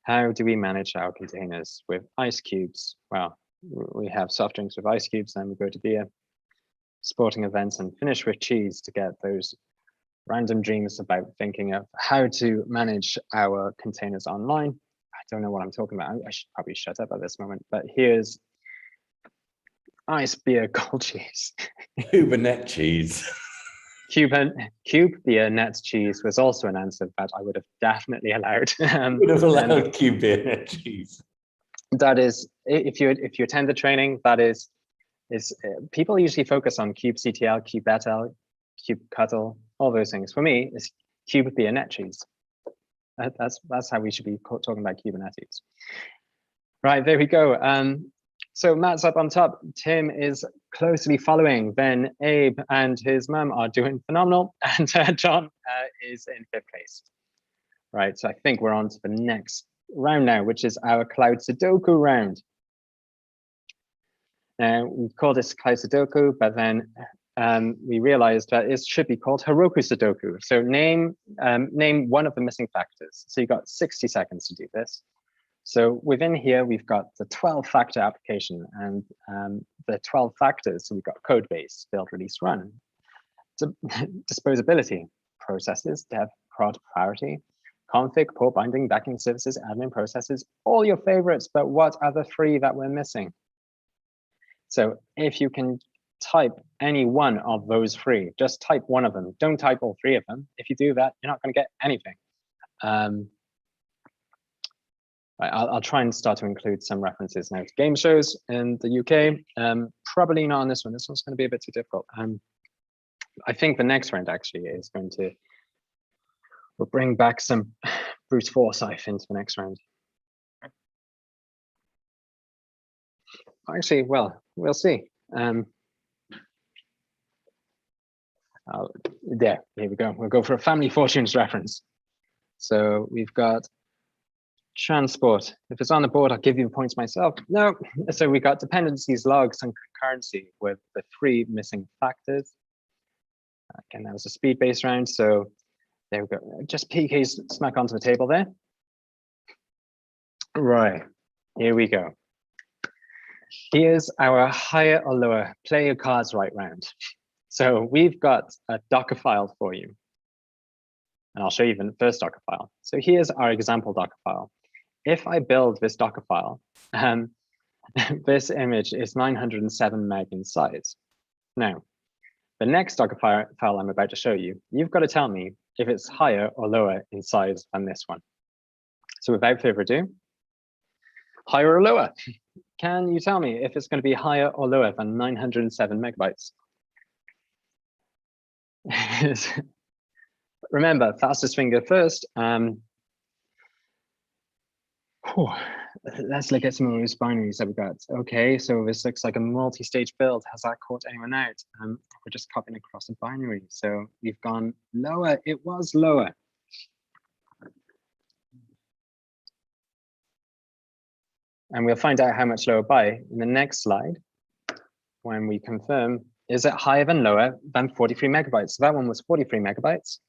Speaker 15: How do we manage our containers with ice cubes? Well, we have soft drinks with ice cubes, then we go to beer, sporting events, and finish with cheese to get those random dreams about thinking of how to manage our containers online. I don't know what I'm talking about. I should probably shut up at this moment, but here's ice, beer, cold cheese.
Speaker 4: Kubernet cheese.
Speaker 15: Cube, beer, net cheese was also an answer that I would have definitely allowed.
Speaker 4: Would have allowed cube, beer, net cheese.
Speaker 15: That is, if you attend the training, that is people usually focus on cube CTL, cube BETL, cube Cuttle, all those things. For me, it's cube, beer, net cheese. That's how we should be talking about Kubernetes. Right, there we go. So Matt's up on top. Tim is closely following. Then Abe and his mum are doing phenomenal. And John is in 5th place. Right, so I think we're on to the next round now, which is our Cloud Sudoku round. Now, we call this Cloud Sudoku, but then we realized that it should be called Heroku Sudoku. So name one of the missing factors. So you got 60 seconds to do this. So within here, we've got the 12-factor application and the 12 factors. So we've got code base, build, release, run. Disposability, processes, dev, prod, priority, config, port binding, backing services, admin processes, all your favorites, but what are the 3 that we're missing? So if you can type any one of those 3, just type one of them. Don't type all 3 of them. If you do that, you're not going to get anything. I'll try and start to include some references now to game shows in the UK. Probably not on this one. This one's going to be a bit too difficult. I think the next round actually is going to, we'll bring back some brute force into the next round. Actually, well, we'll see. Here we go. We'll go for a family fortunes reference. So we've got transport. If it's on the board, I'll give you the points myself. No. So we got dependencies, logs, and concurrency with the 3 missing factors. Again, that was a speed-based round. So there we go. Just PKs smack onto the table there. Right. Here we go. Here's our higher or lower play your cards right round. So we've got a Docker file for you. And I'll show you the first Docker file. So here's our example Docker file. If I build this Docker file, this image is 907 meg in size. Now, the next Docker file I'm about to show you, you've got to tell me if it's higher or lower in size than this one. So without further ado, higher or lower? Can you tell me if it's going to be higher or lower than 907 megabytes? Remember, fastest finger first. Let's look at some of those binaries that we got. Okay, so this looks like a multi-stage build. Has that caught anyone out? We're just copying across a binary. So we've gone lower. It was lower. And we'll find out how much lower by in the next slide when we confirm, is it higher than lower than 43 megabytes? So that one was 43 megabytes.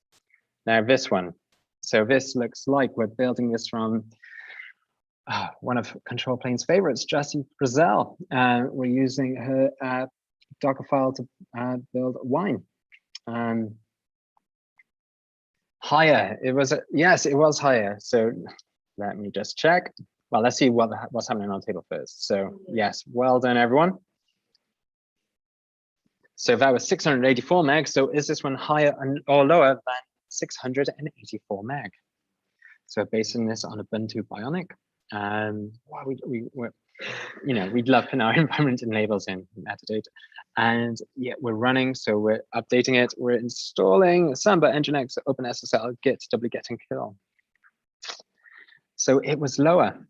Speaker 15: Now this one. So this looks like we're building this from one of Control Plane's favorites, Jessie Brazell. We're using her Docker file to build wine. Higher, it was, yes, it was higher. So let me just check. Well, let's see what's happening on the table first. So yes, well done, everyone. So that was 684 meg. So is this one higher or lower than 684 meg? So basing this on Ubuntu Bionic, well, we'd love putting our environment and labels in metadata. And yeah, we're running, so we're updating it. We're installing Samba, Nginx, OpenSSL, Git, wget, and kill. So it was lower.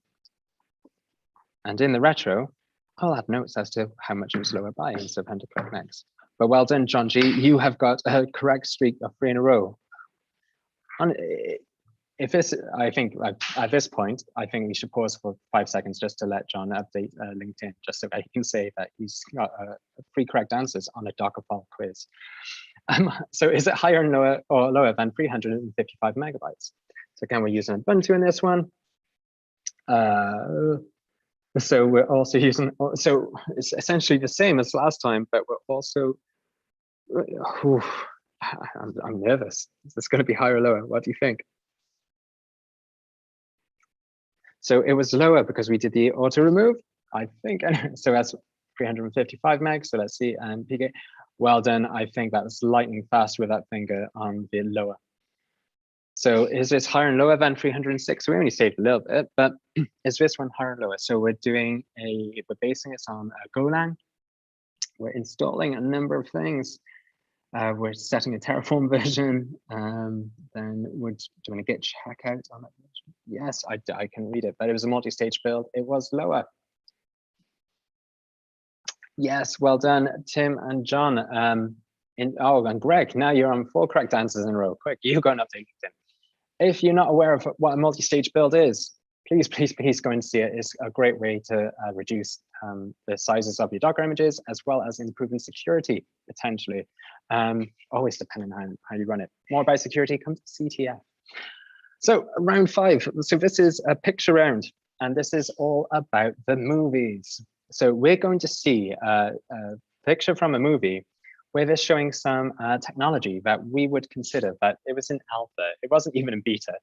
Speaker 15: And in the retro, I'll have notes as to how much it was lower by instead of 100 next. But well done, John G. You have got a correct streak of 3 in a row. If this, I think at this point, I think we should pause for 5 seconds just to let John update LinkedIn, just so that he can say that he's got 3 correct answers on a Dockerfile quiz. So is it higher and lower or lower than 355 megabytes? So again, we're using Ubuntu in this one. So we're also using, so it's essentially the same as last time, but we're also, I'm nervous. Is this going to be higher or lower? What do you think? So it was lower because we did the auto remove, I think. So that's 355 megs. So let's see, and PK, well done. I think that was lightning fast with that finger on the lower. So is this higher and lower than 306? We only saved a little bit, but is this one higher and lower? So we're basing this on Golang. We're installing a number of things. We're setting a Terraform version. Then we're doing a git checkout on that version. Yes, I can read it, but it was a multi-stage build. It was lower. Yes, well done, Tim and John. And Greg, now you're on 4 correct answers in a row. Quick, you go and update LinkedIn. If you're not aware of what a multi-stage build is, please go and see it. It's a great way to reduce the sizes of your Docker images, as well as improving security, potentially. Always depending on how you run it. More about security, come to CTF. So round 5. So this is a picture round, and this is all about the movies. So we're going to see a picture from a movie where they're showing some technology that we would consider, but it was in alpha. It wasn't even in beta.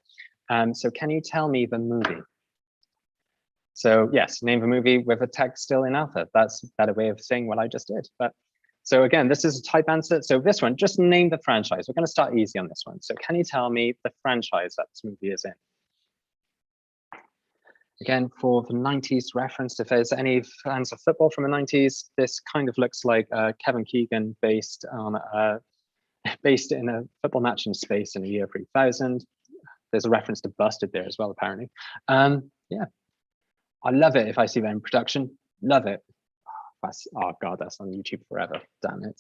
Speaker 15: So can you tell me the movie? So yes, name the movie with a tech still in alpha. That's a better way of saying what I just did. But so again, this is a type answer. So this one, just name the franchise. We're going to start easy on this one. So can you tell me the franchise that this movie is in? Again, for the 90s reference, if there's any fans of football from the 90s, this kind of looks like Kevin Keegan based in a football match in space in the year 3000. There's a reference to Busted there as well, apparently. Yeah, I love it if I see that in production. Love it. Oh God, that's on YouTube forever. Damn it.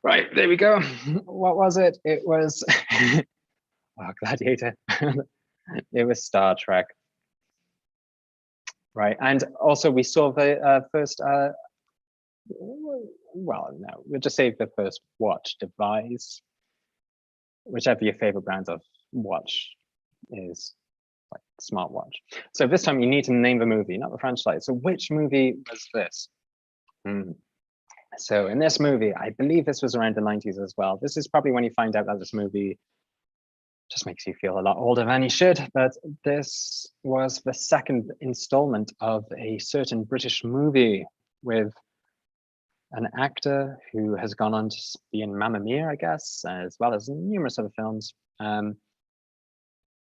Speaker 15: Right, there we go. What was it? It was Gladiator. It was Star Trek. Right, and also we saw the first, well, no, we'll just say the first watch device, whichever your favorite brand of watch is, like smartwatch. So this time you need to name the movie, not the franchise. So which movie was this? So in this movie, I believe this was around the 90s as well. This is probably when you find out that this movie just makes you feel a lot older than you should, but this was the second installment of a certain British movie with an actor who has gone on to be in Mamma Mia, I guess, as well as numerous other films.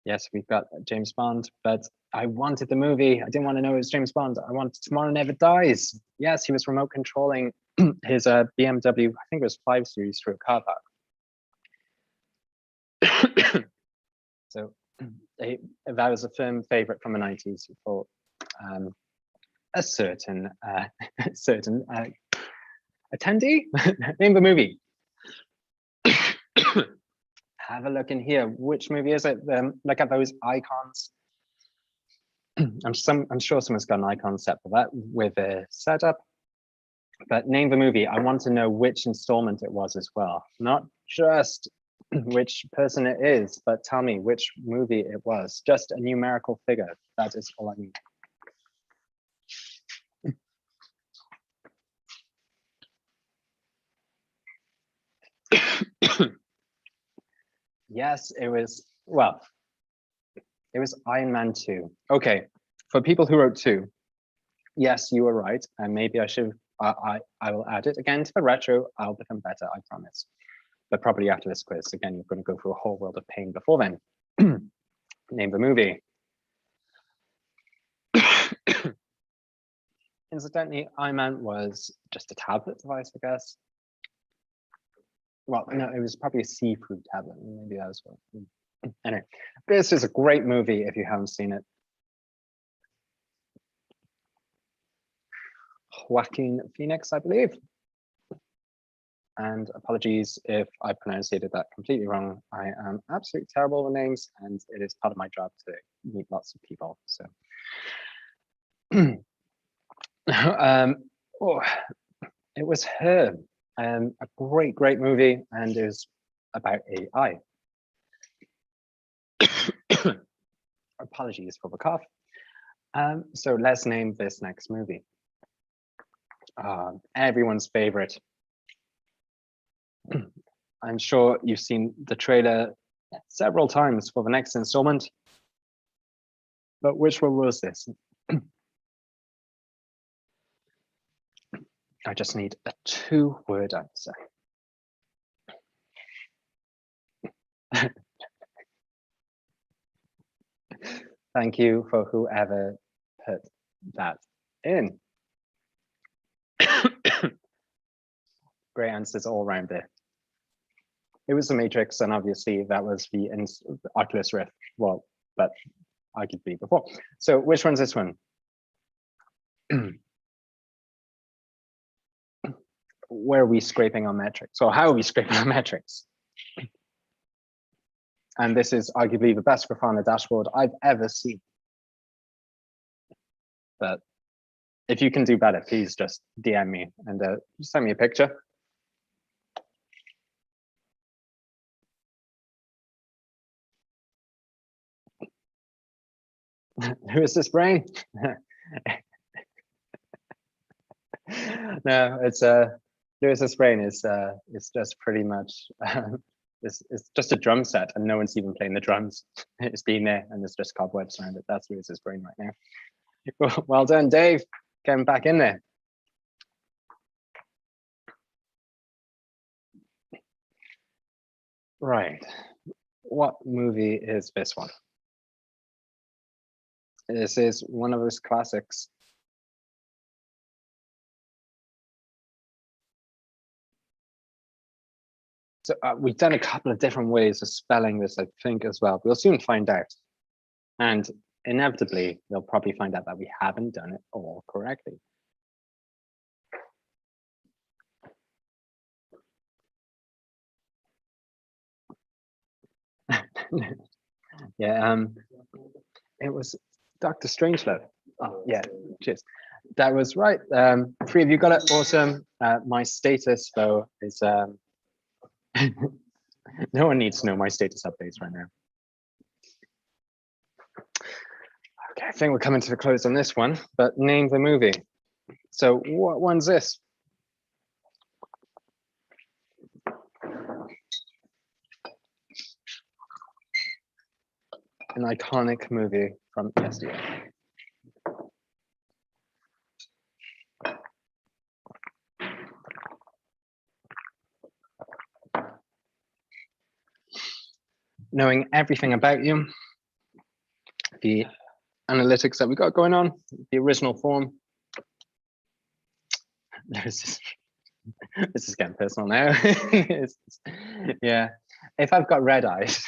Speaker 15: Yes, we've got James Bond, but I wanted the movie. I didn't want to know it was James Bond. I wanted Tomorrow Never Dies. Yes, he was remote controlling his BMW, I think it was 5 Series, through a car park. So that was a firm favorite from the 90s for a certain attendee. Name the movie. Have a look in here. Which movie is it? Look at those icons. I'm sure someone's got an icon set for that with a setup. But name the movie. I want to know which installment it was as well. Not just which person it is, but tell me which movie it was. Just a numerical figure. That is all I need. Yes, it was, well, it was Iron Man 2. Okay, for people who wrote 2, yes, you were right. And maybe I should, I will add it again to the retro. I'll become better, I promise. But probably after this quiz, again, you're going to go through a whole world of pain before then. Name the movie. Incidentally, Iron Man was just a tablet device, I guess. Well, no, it was probably a see-through tablet. Maybe that was what. Anyway, this is a great movie if you haven't seen it. Joaquin Phoenix, I believe. and apologies if I pronounced that completely wrong. I am absolutely terrible with names, and it is part of my job to meet lots of people. So, oh, it was Her, a great movie, and it was about AI. Apologies for the cough. So let's name this next movie. Everyone's favorite. I'm sure you've seen the trailer several times for the next installment. But which one was this? I just need a 2-word answer. Thank you for whoever put that in. Great answers all around there. It was the Matrix, and obviously that was the Oculus Rift. Well, but arguably before. So which one's this one? Where are we scraping on metrics? Or how are we scraping on metrics? And this is arguably the best Grafana dashboard I've ever seen. But if you can do better, please just DM me and send me a picture. Who is this brain? No, it's Lewis's brain is just pretty much it's just a drum set, and no one's even playing the drums. It's been there, and there's just cobwebs around it. That's Lewis's brain right now. Well done, Dave. Getting back in there. Right. What movie is this one? This is one of those classics. So we've done a couple of different ways of spelling this, I think, as well. We'll soon find out. And inevitably, they'll probably find out that we haven't done it all correctly. Yeah, it was Dr. Strangelove. Oh, yeah, cheers. That was right. 3 of you got it. Awesome. My status, though, is no one needs to know my status updates right now. Okay, I think we're coming to the close on this one, but name the movie. So what one's this? An iconic movie from yesterday. Knowing everything about you, the analytics that we got going on, the original form. This is getting personal now. Yeah, if I've got red eyes,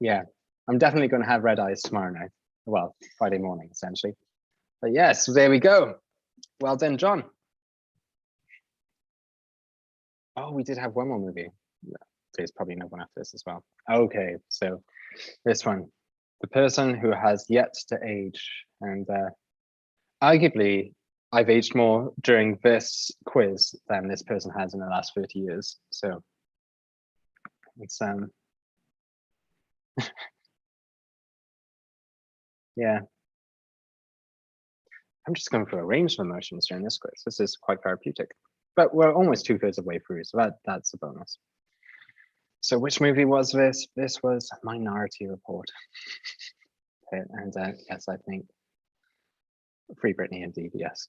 Speaker 15: yeah, I'm definitely going to have red eyes tomorrow night. Well, Friday morning, essentially. But yes, there we go. Well done, John. Oh, we did have one more movie. There's probably another one after this as well. Okay, so this one, the person who has yet to age, and arguably I've aged more during this quiz than this person has in the last 30 years. So it's yeah. I'm just going for a range of emotions during this quiz. This is quite therapeutic, but we're almost 2/3 of the way through, so that's a bonus. So which movie was this? This was Minority Report. Okay, and yes, I think Free Britney indeed, yes.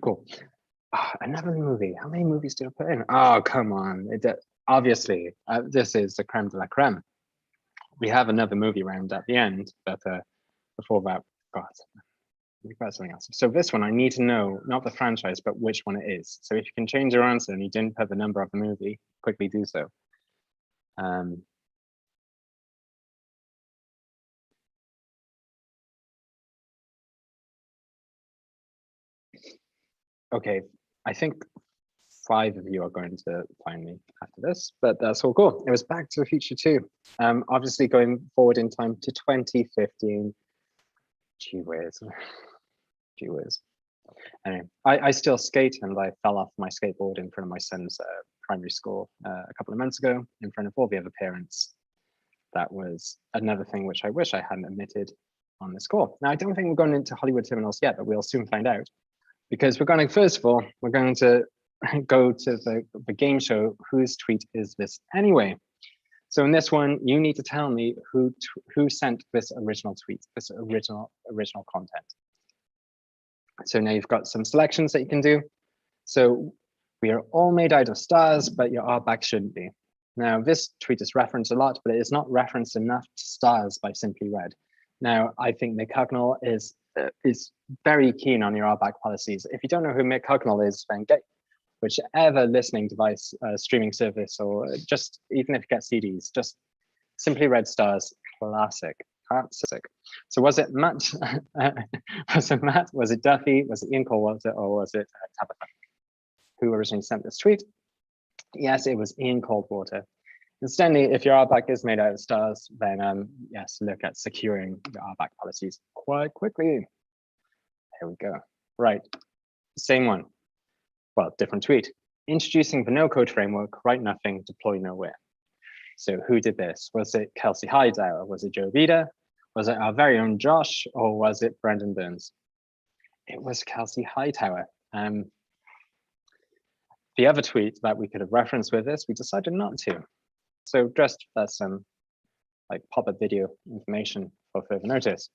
Speaker 15: Cool. Oh, another movie. How many movies did I put in? Oh, come on. Obviously, this is the creme de la creme. We have another movie round at the end, but before that, God, we've got something else. So this one, I need to know, not the franchise, but which one it is. So if you can change your answer and you didn't put the number of the movie, quickly do so. Okay, I think 5 of you are going to find me after this, but that's all cool. It was Back to the Future 2. Obviously going forward in time to 2015. Gee whiz. Gee whiz. Anyway, I still skate, and I fell off my skateboard in front of my son's primary school a couple of months ago in front of all the other parents. That was another thing which I wish I hadn't admitted on this call. Now, I don't think we're going into Hollywood terminals yet, but we'll soon find out. Because we're going to, first of all, we're going to go to the game show, Whose Tweet Is This Anyway? So in this one, you need to tell me who sent this original tweet, this original content. So now you've got some selections that you can do. So we are all made out of stars, but your art back shouldn't be. Now this tweet is referenced a lot, but it is not referenced enough to stars by Simply Red. Now I think Mick Hucknall is very keen on your RBAC policies. If you don't know who Mick Hucknall is, then get whichever listening device, streaming service, or just even if you get CDs, just Simply Red Stars, classic. So was it Matt? Was it Matt? Was it Duffy? Was it Ian Coldwater? Or was it Tabitha who originally sent this tweet? Yes, it was Ian Coldwater. Incidentally, if your RBAC is made out of stars, then yes, look at securing your RBAC policies quite quickly. Here we go. Right, same one. Well, different tweet. Introducing the no-code framework, write nothing, deploy nowhere. So who did this? Was it Kelsey Hightower? Was it Joe Vida? Was it our very own Josh? Or was it Brendan Burns? It was Kelsey Hightower. The other tweet that we could have referenced with this, we decided not to. So just for some like pop-up video information for further notice.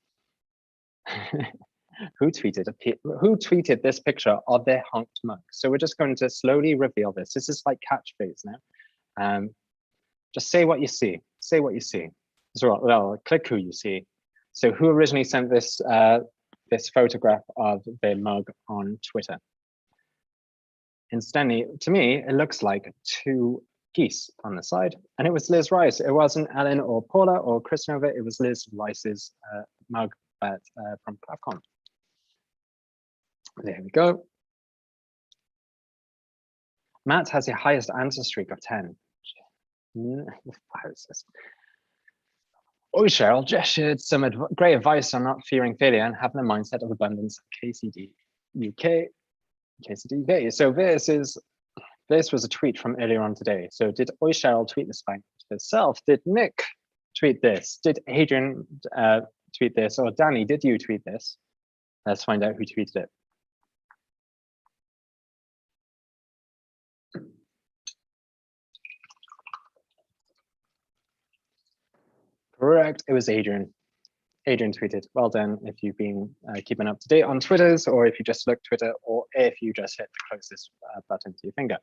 Speaker 15: Who tweeted this picture of their honked mug? So we're just going to slowly reveal this. This is like catchphrase now. Just say what you see. Say what you see. So well, click who you see. So who originally sent this this photograph of their mug on Twitter? Incidentally, to me, it looks like 2 geese on the side, and it was Liz Rice. It wasn't Ellen or Paula or Chris Nova. It was Liz Rice's mug from ClapCon. There we go. Matt has the highest answer streak of 10. How is this? Oh, Cheryl just shared some great advice on not fearing failure and having a mindset of abundance. KCD UK. KCD UK. So this was a tweet from earlier on today. So did Oi Cheryl tweet this back to herself? Did Nick tweet this? Did Adrian tweet this? Or Danny, did you tweet this? Let's find out who tweeted it. Correct, it was Adrian. Adrian tweeted, well done if you've been keeping up to date on Twitters, or if you just look Twitter, or if you just hit the closest button to your finger.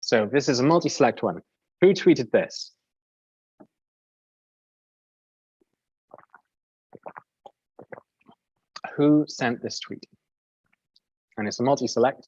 Speaker 15: So this is a multi-select one. Who tweeted this? Who sent this tweet? And it's a multi-select.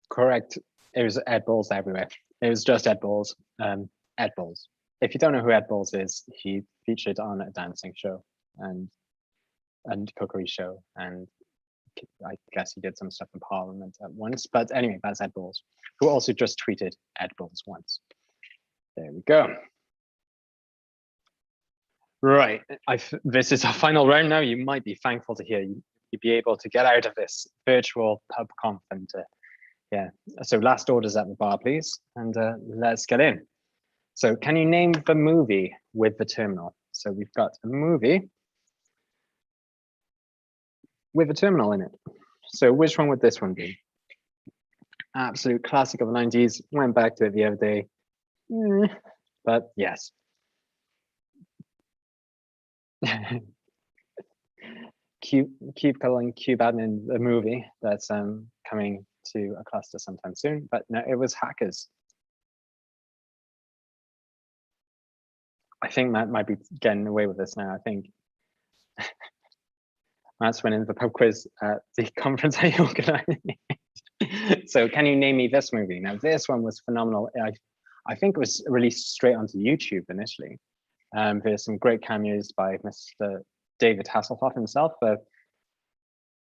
Speaker 15: Correct. It was Ed Balls everywhere. It was just Ed Balls. Ed Balls. If you don't know who Ed Balls is, he featured on a dancing show and cookery show, and I guess he did some stuff in Parliament at once. But anyway, that's Ed Balls, who also just tweeted Ed Balls once. There we go. Right. This is our final round now. You might be thankful to hear you'd be able to get out of this virtual pub conf and yeah. So last orders at the bar, please, and let's get in. So can you name the movie with the terminal? So we've got a movie with a terminal in it. So which one would this one be? Absolute classic of the 90s. Went back to it the other day. But yes. Keep calling Cube Admin the movie that's coming to a cluster sometime soon, but no, it was Hackers. I think Matt might be getting away with this now. I think Matt's winning the pub quiz at the conference I organized. So can you name me this movie? Now, this one was phenomenal. I think it was released straight onto YouTube initially. There's some great cameos by Mr. David Hasselhoff himself,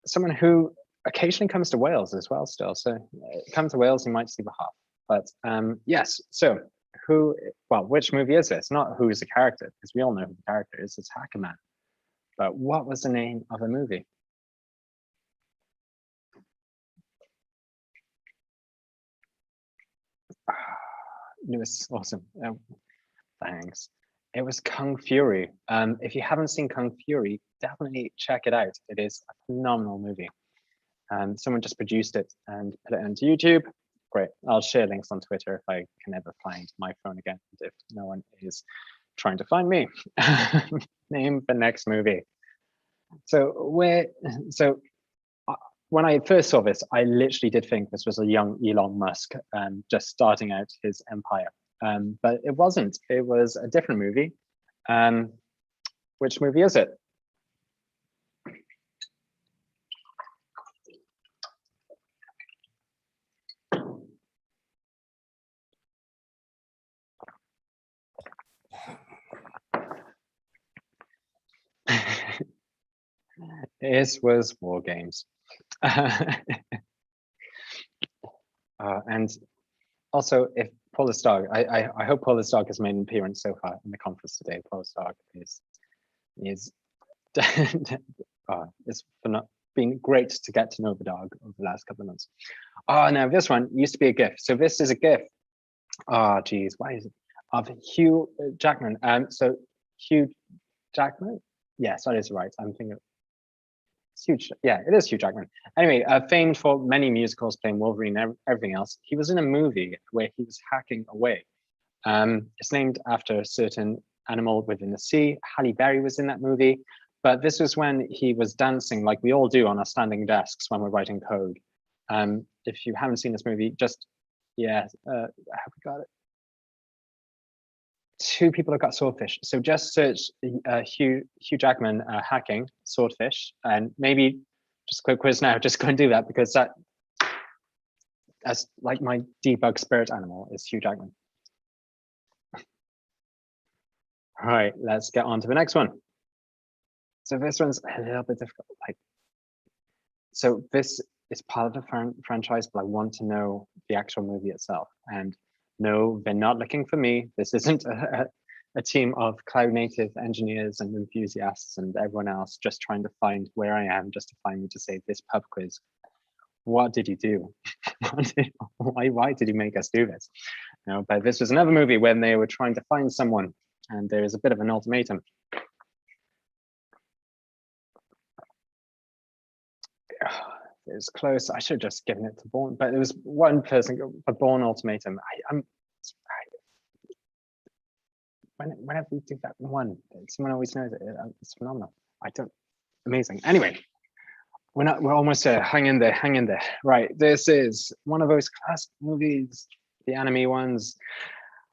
Speaker 15: someone who occasionally comes to Wales as well still. So come to Wales, you might see the half. But yes, so which movie is this? Not who is the character, because we all know who the character is. It's Hacker Man. But what was the name of the movie? Lewis, awesome. Thanks. It was Kung Fury. If you haven't seen Kung Fury, definitely check it out. It is a phenomenal movie. Someone just produced it and put it onto YouTube. Great. I'll share links on Twitter if I can ever find my phone again, if no one is trying to find me. Name the next movie. So when I first saw this, I literally did think this was a young Elon Musk just starting out his empire. But it wasn't. It was a different movie. Which movie is it? This was War Games. And also, if Paula's dog, I hope Paula's dog has made an appearance so far in the conference today. Paula's dog is it's been great to get to know the dog over the last couple of months. Oh, now this one used to be a GIF. So this is a GIF. Oh, geez, why is it? Of Hugh Jackman. So Hugh Jackman? Yes, that is right. I'm thinking it's huge. Yeah, it is Hugh Jackman. Anyway, famed for many musicals, playing Wolverine and everything else. He was in a movie where he was hacking away. It's named after a certain animal within the sea. Halle Berry was in that movie, but this was when he was dancing like we all do on our standing desks when we're writing code. If you haven't seen this movie, just, yeah, have we got it? 2 people have got swordfish. So just search Hugh Jackman hacking swordfish, and maybe just a quick quiz now, just go and do that, because that's like my debug spirit animal is Hugh Jackman. All right, let's get on to the next one. So this one's a little bit difficult. So this is part of the franchise, but I want to know the actual movie itself. And no, they're not looking for me. This isn't a team of cloud native engineers and enthusiasts and everyone else just trying to find where I am, just to find me to say this pub quiz. What did you do? Why did you make us do this? No, but this was another movie when they were trying to find someone, and there is a bit of an ultimatum. It was close. I should have just given it to Bourne, but there was one person, a Bourne ultimatum. Whenever we do that one, someone always knows it. It's phenomenal. Amazing. Anyway, we're almost there. Hang in there, hang in there. Right, this is one of those classic movies, the anime ones.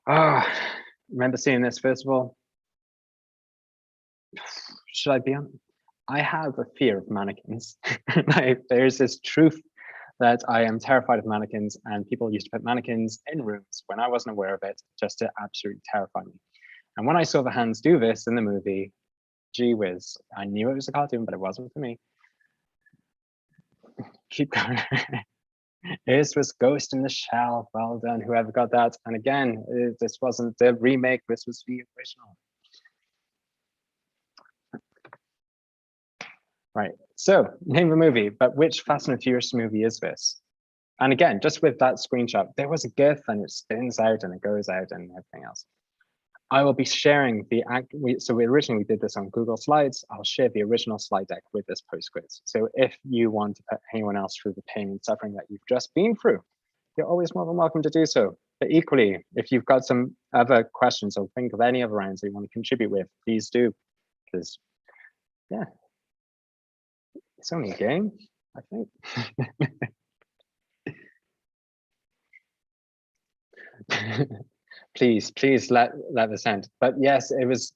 Speaker 15: Remember seeing this first of all? Should I be on? I have a fear of mannequins. There's this truth that I am terrified of mannequins, and people used to put mannequins in rooms when I wasn't aware of it, just to absolutely terrify me. And when I saw the hands do this in the movie, gee whiz, I knew it was a cartoon, but it wasn't for me. Keep going. This was Ghost in the Shell. Well done, whoever got that. And again, this wasn't the remake, this was the original. Right, so name the movie, but which Fast and Furious movie is this? And again, just with that screenshot, there was a GIF and it spins out and it goes out and everything else. I will be sharing so we originally did this on Google Slides. I'll share the original slide deck with this post quiz. So if you want to put anyone else through the pain and suffering that you've just been through, you're always more than welcome to do so. But equally, if you've got some other questions or think of any other rounds that you want to contribute with, please do, because yeah. It's only a game, I think. Please let this end. But yes, it was.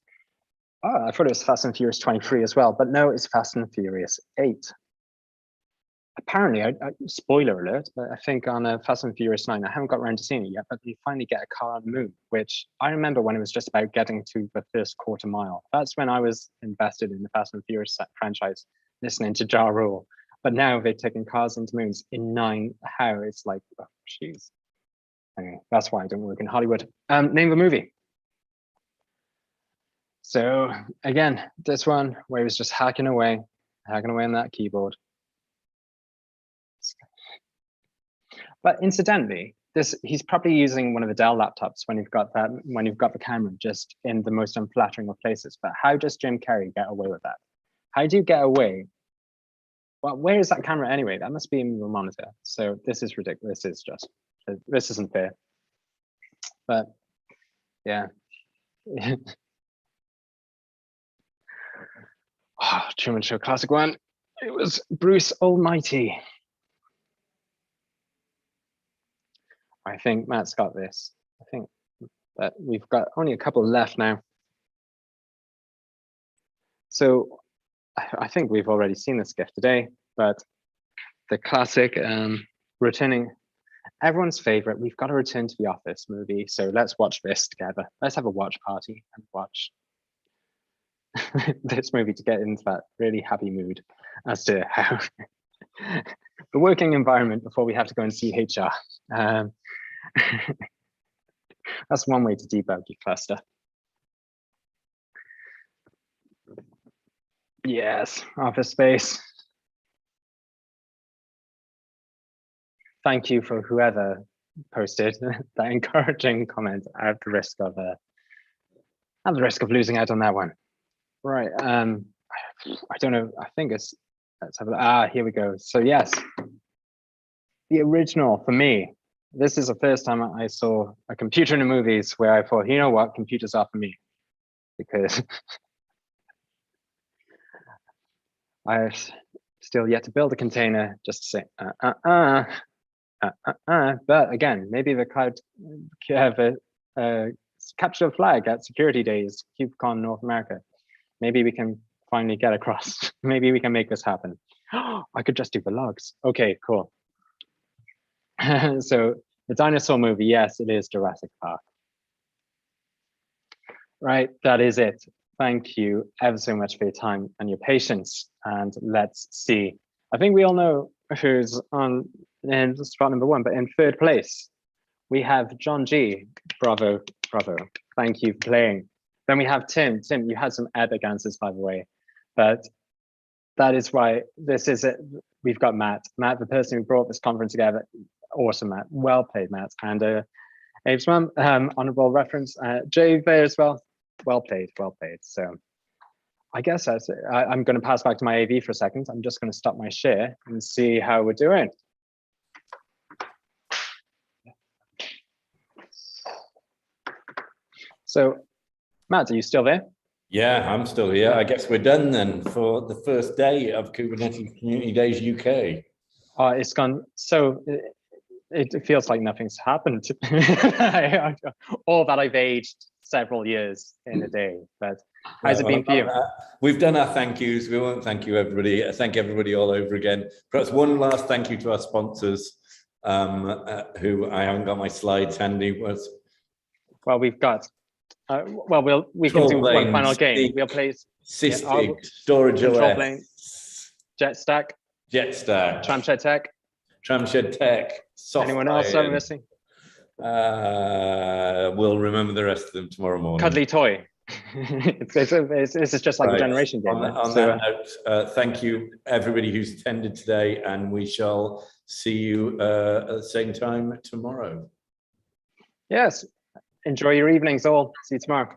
Speaker 15: Oh, I thought it was Fast and Furious 23 as well, but no, it's Fast and Furious 8. Apparently, spoiler alert, but I think on Fast and Furious 9, I haven't got around to seeing it yet, but you finally get a car on the moon, which I remember when it was just about getting to the first quarter mile. That's when I was invested in the Fast and Furious franchise, listening to Ja Rule. But now they're taking cars into moons in 9. How? It's like, oh, jeez. Anyway, that's why I don't work in Hollywood. Name the movie. So again, this one where he was just hacking away on that keyboard. But incidentally, he's probably using one of the Dell laptops when you've got the camera just in the most unflattering of places. But how does Jim Carrey get away with that? How do you get away? Well, where is that camera anyway? That must be in the monitor. So this is ridiculous. This isn't fair. But yeah. Oh, Truman Show classic one. It was Bruce Almighty. I think Matt's got this. I think that we've got only a couple left now. So I think we've already seen this gift today, but the classic returning, everyone's favorite, we've got to return to the office movie. So let's watch this together. Let's have a watch party and watch this movie to get into that really happy mood as to how the working environment before we have to go and see HR. That's one way to debug your cluster. Yes, Office Space. Thank you for whoever posted that encouraging comment at the risk of losing out on that one. Right. I don't know. I think it's, let's have a, here we go. So yes, the original for me. This is the first time I saw a computer in the movies where I thought, you know what, computers are for me, because I've still yet to build a container just to say, but again, maybe the cloud have a capture flag at Security Days, KubeCon North America. Maybe we can finally get across. Maybe we can make this happen. I could just do the logs. Okay, cool. So the dinosaur movie, yes, it is Jurassic Park. Right, that is it. Thank you ever so much for your time and your patience. And let's see. I think we all know who's on in spot number 1, but in 3rd place, we have John G. Bravo, bravo. Thank you for playing. Then we have Tim. Tim, you had some epic answers, by the way, but that is why this is it. We've got Matt. Matt, the person who brought this conference together. Awesome, Matt. Well played, Matt. And Abe's mum, honorable reference. Jay there as well. Well played, well played. So I guess I'm going to pass back to my AV for a second. I'm just going to stop my share and see how we're doing. So, Matt, are you still there?
Speaker 4: Yeah, I'm still here. I guess we're done then for the first day of Kubernetes Community Days UK.
Speaker 15: It's gone so. It feels like nothing's happened. All that I've aged several years in a day. But how's it been for you?
Speaker 4: We've done our thank yous. We won't thank you, everybody. Thank everybody all over again. Perhaps one last thank you to our sponsors, who I haven't got my slides handy.
Speaker 15: Well, we've got. We can do one final game. We'll play
Speaker 4: Sysdig, Storage OS,
Speaker 15: JetStack, Tramshed Tech.
Speaker 4: Tramshed Tech.
Speaker 15: Anyone else I'm missing?
Speaker 4: We'll remember the rest of them tomorrow morning.
Speaker 15: Cuddly Toy. This is just like a generation game.
Speaker 4: On that note, thank you everybody who's attended today, and we shall see you at the same time tomorrow.
Speaker 15: Yes. Enjoy your evenings all. See you tomorrow.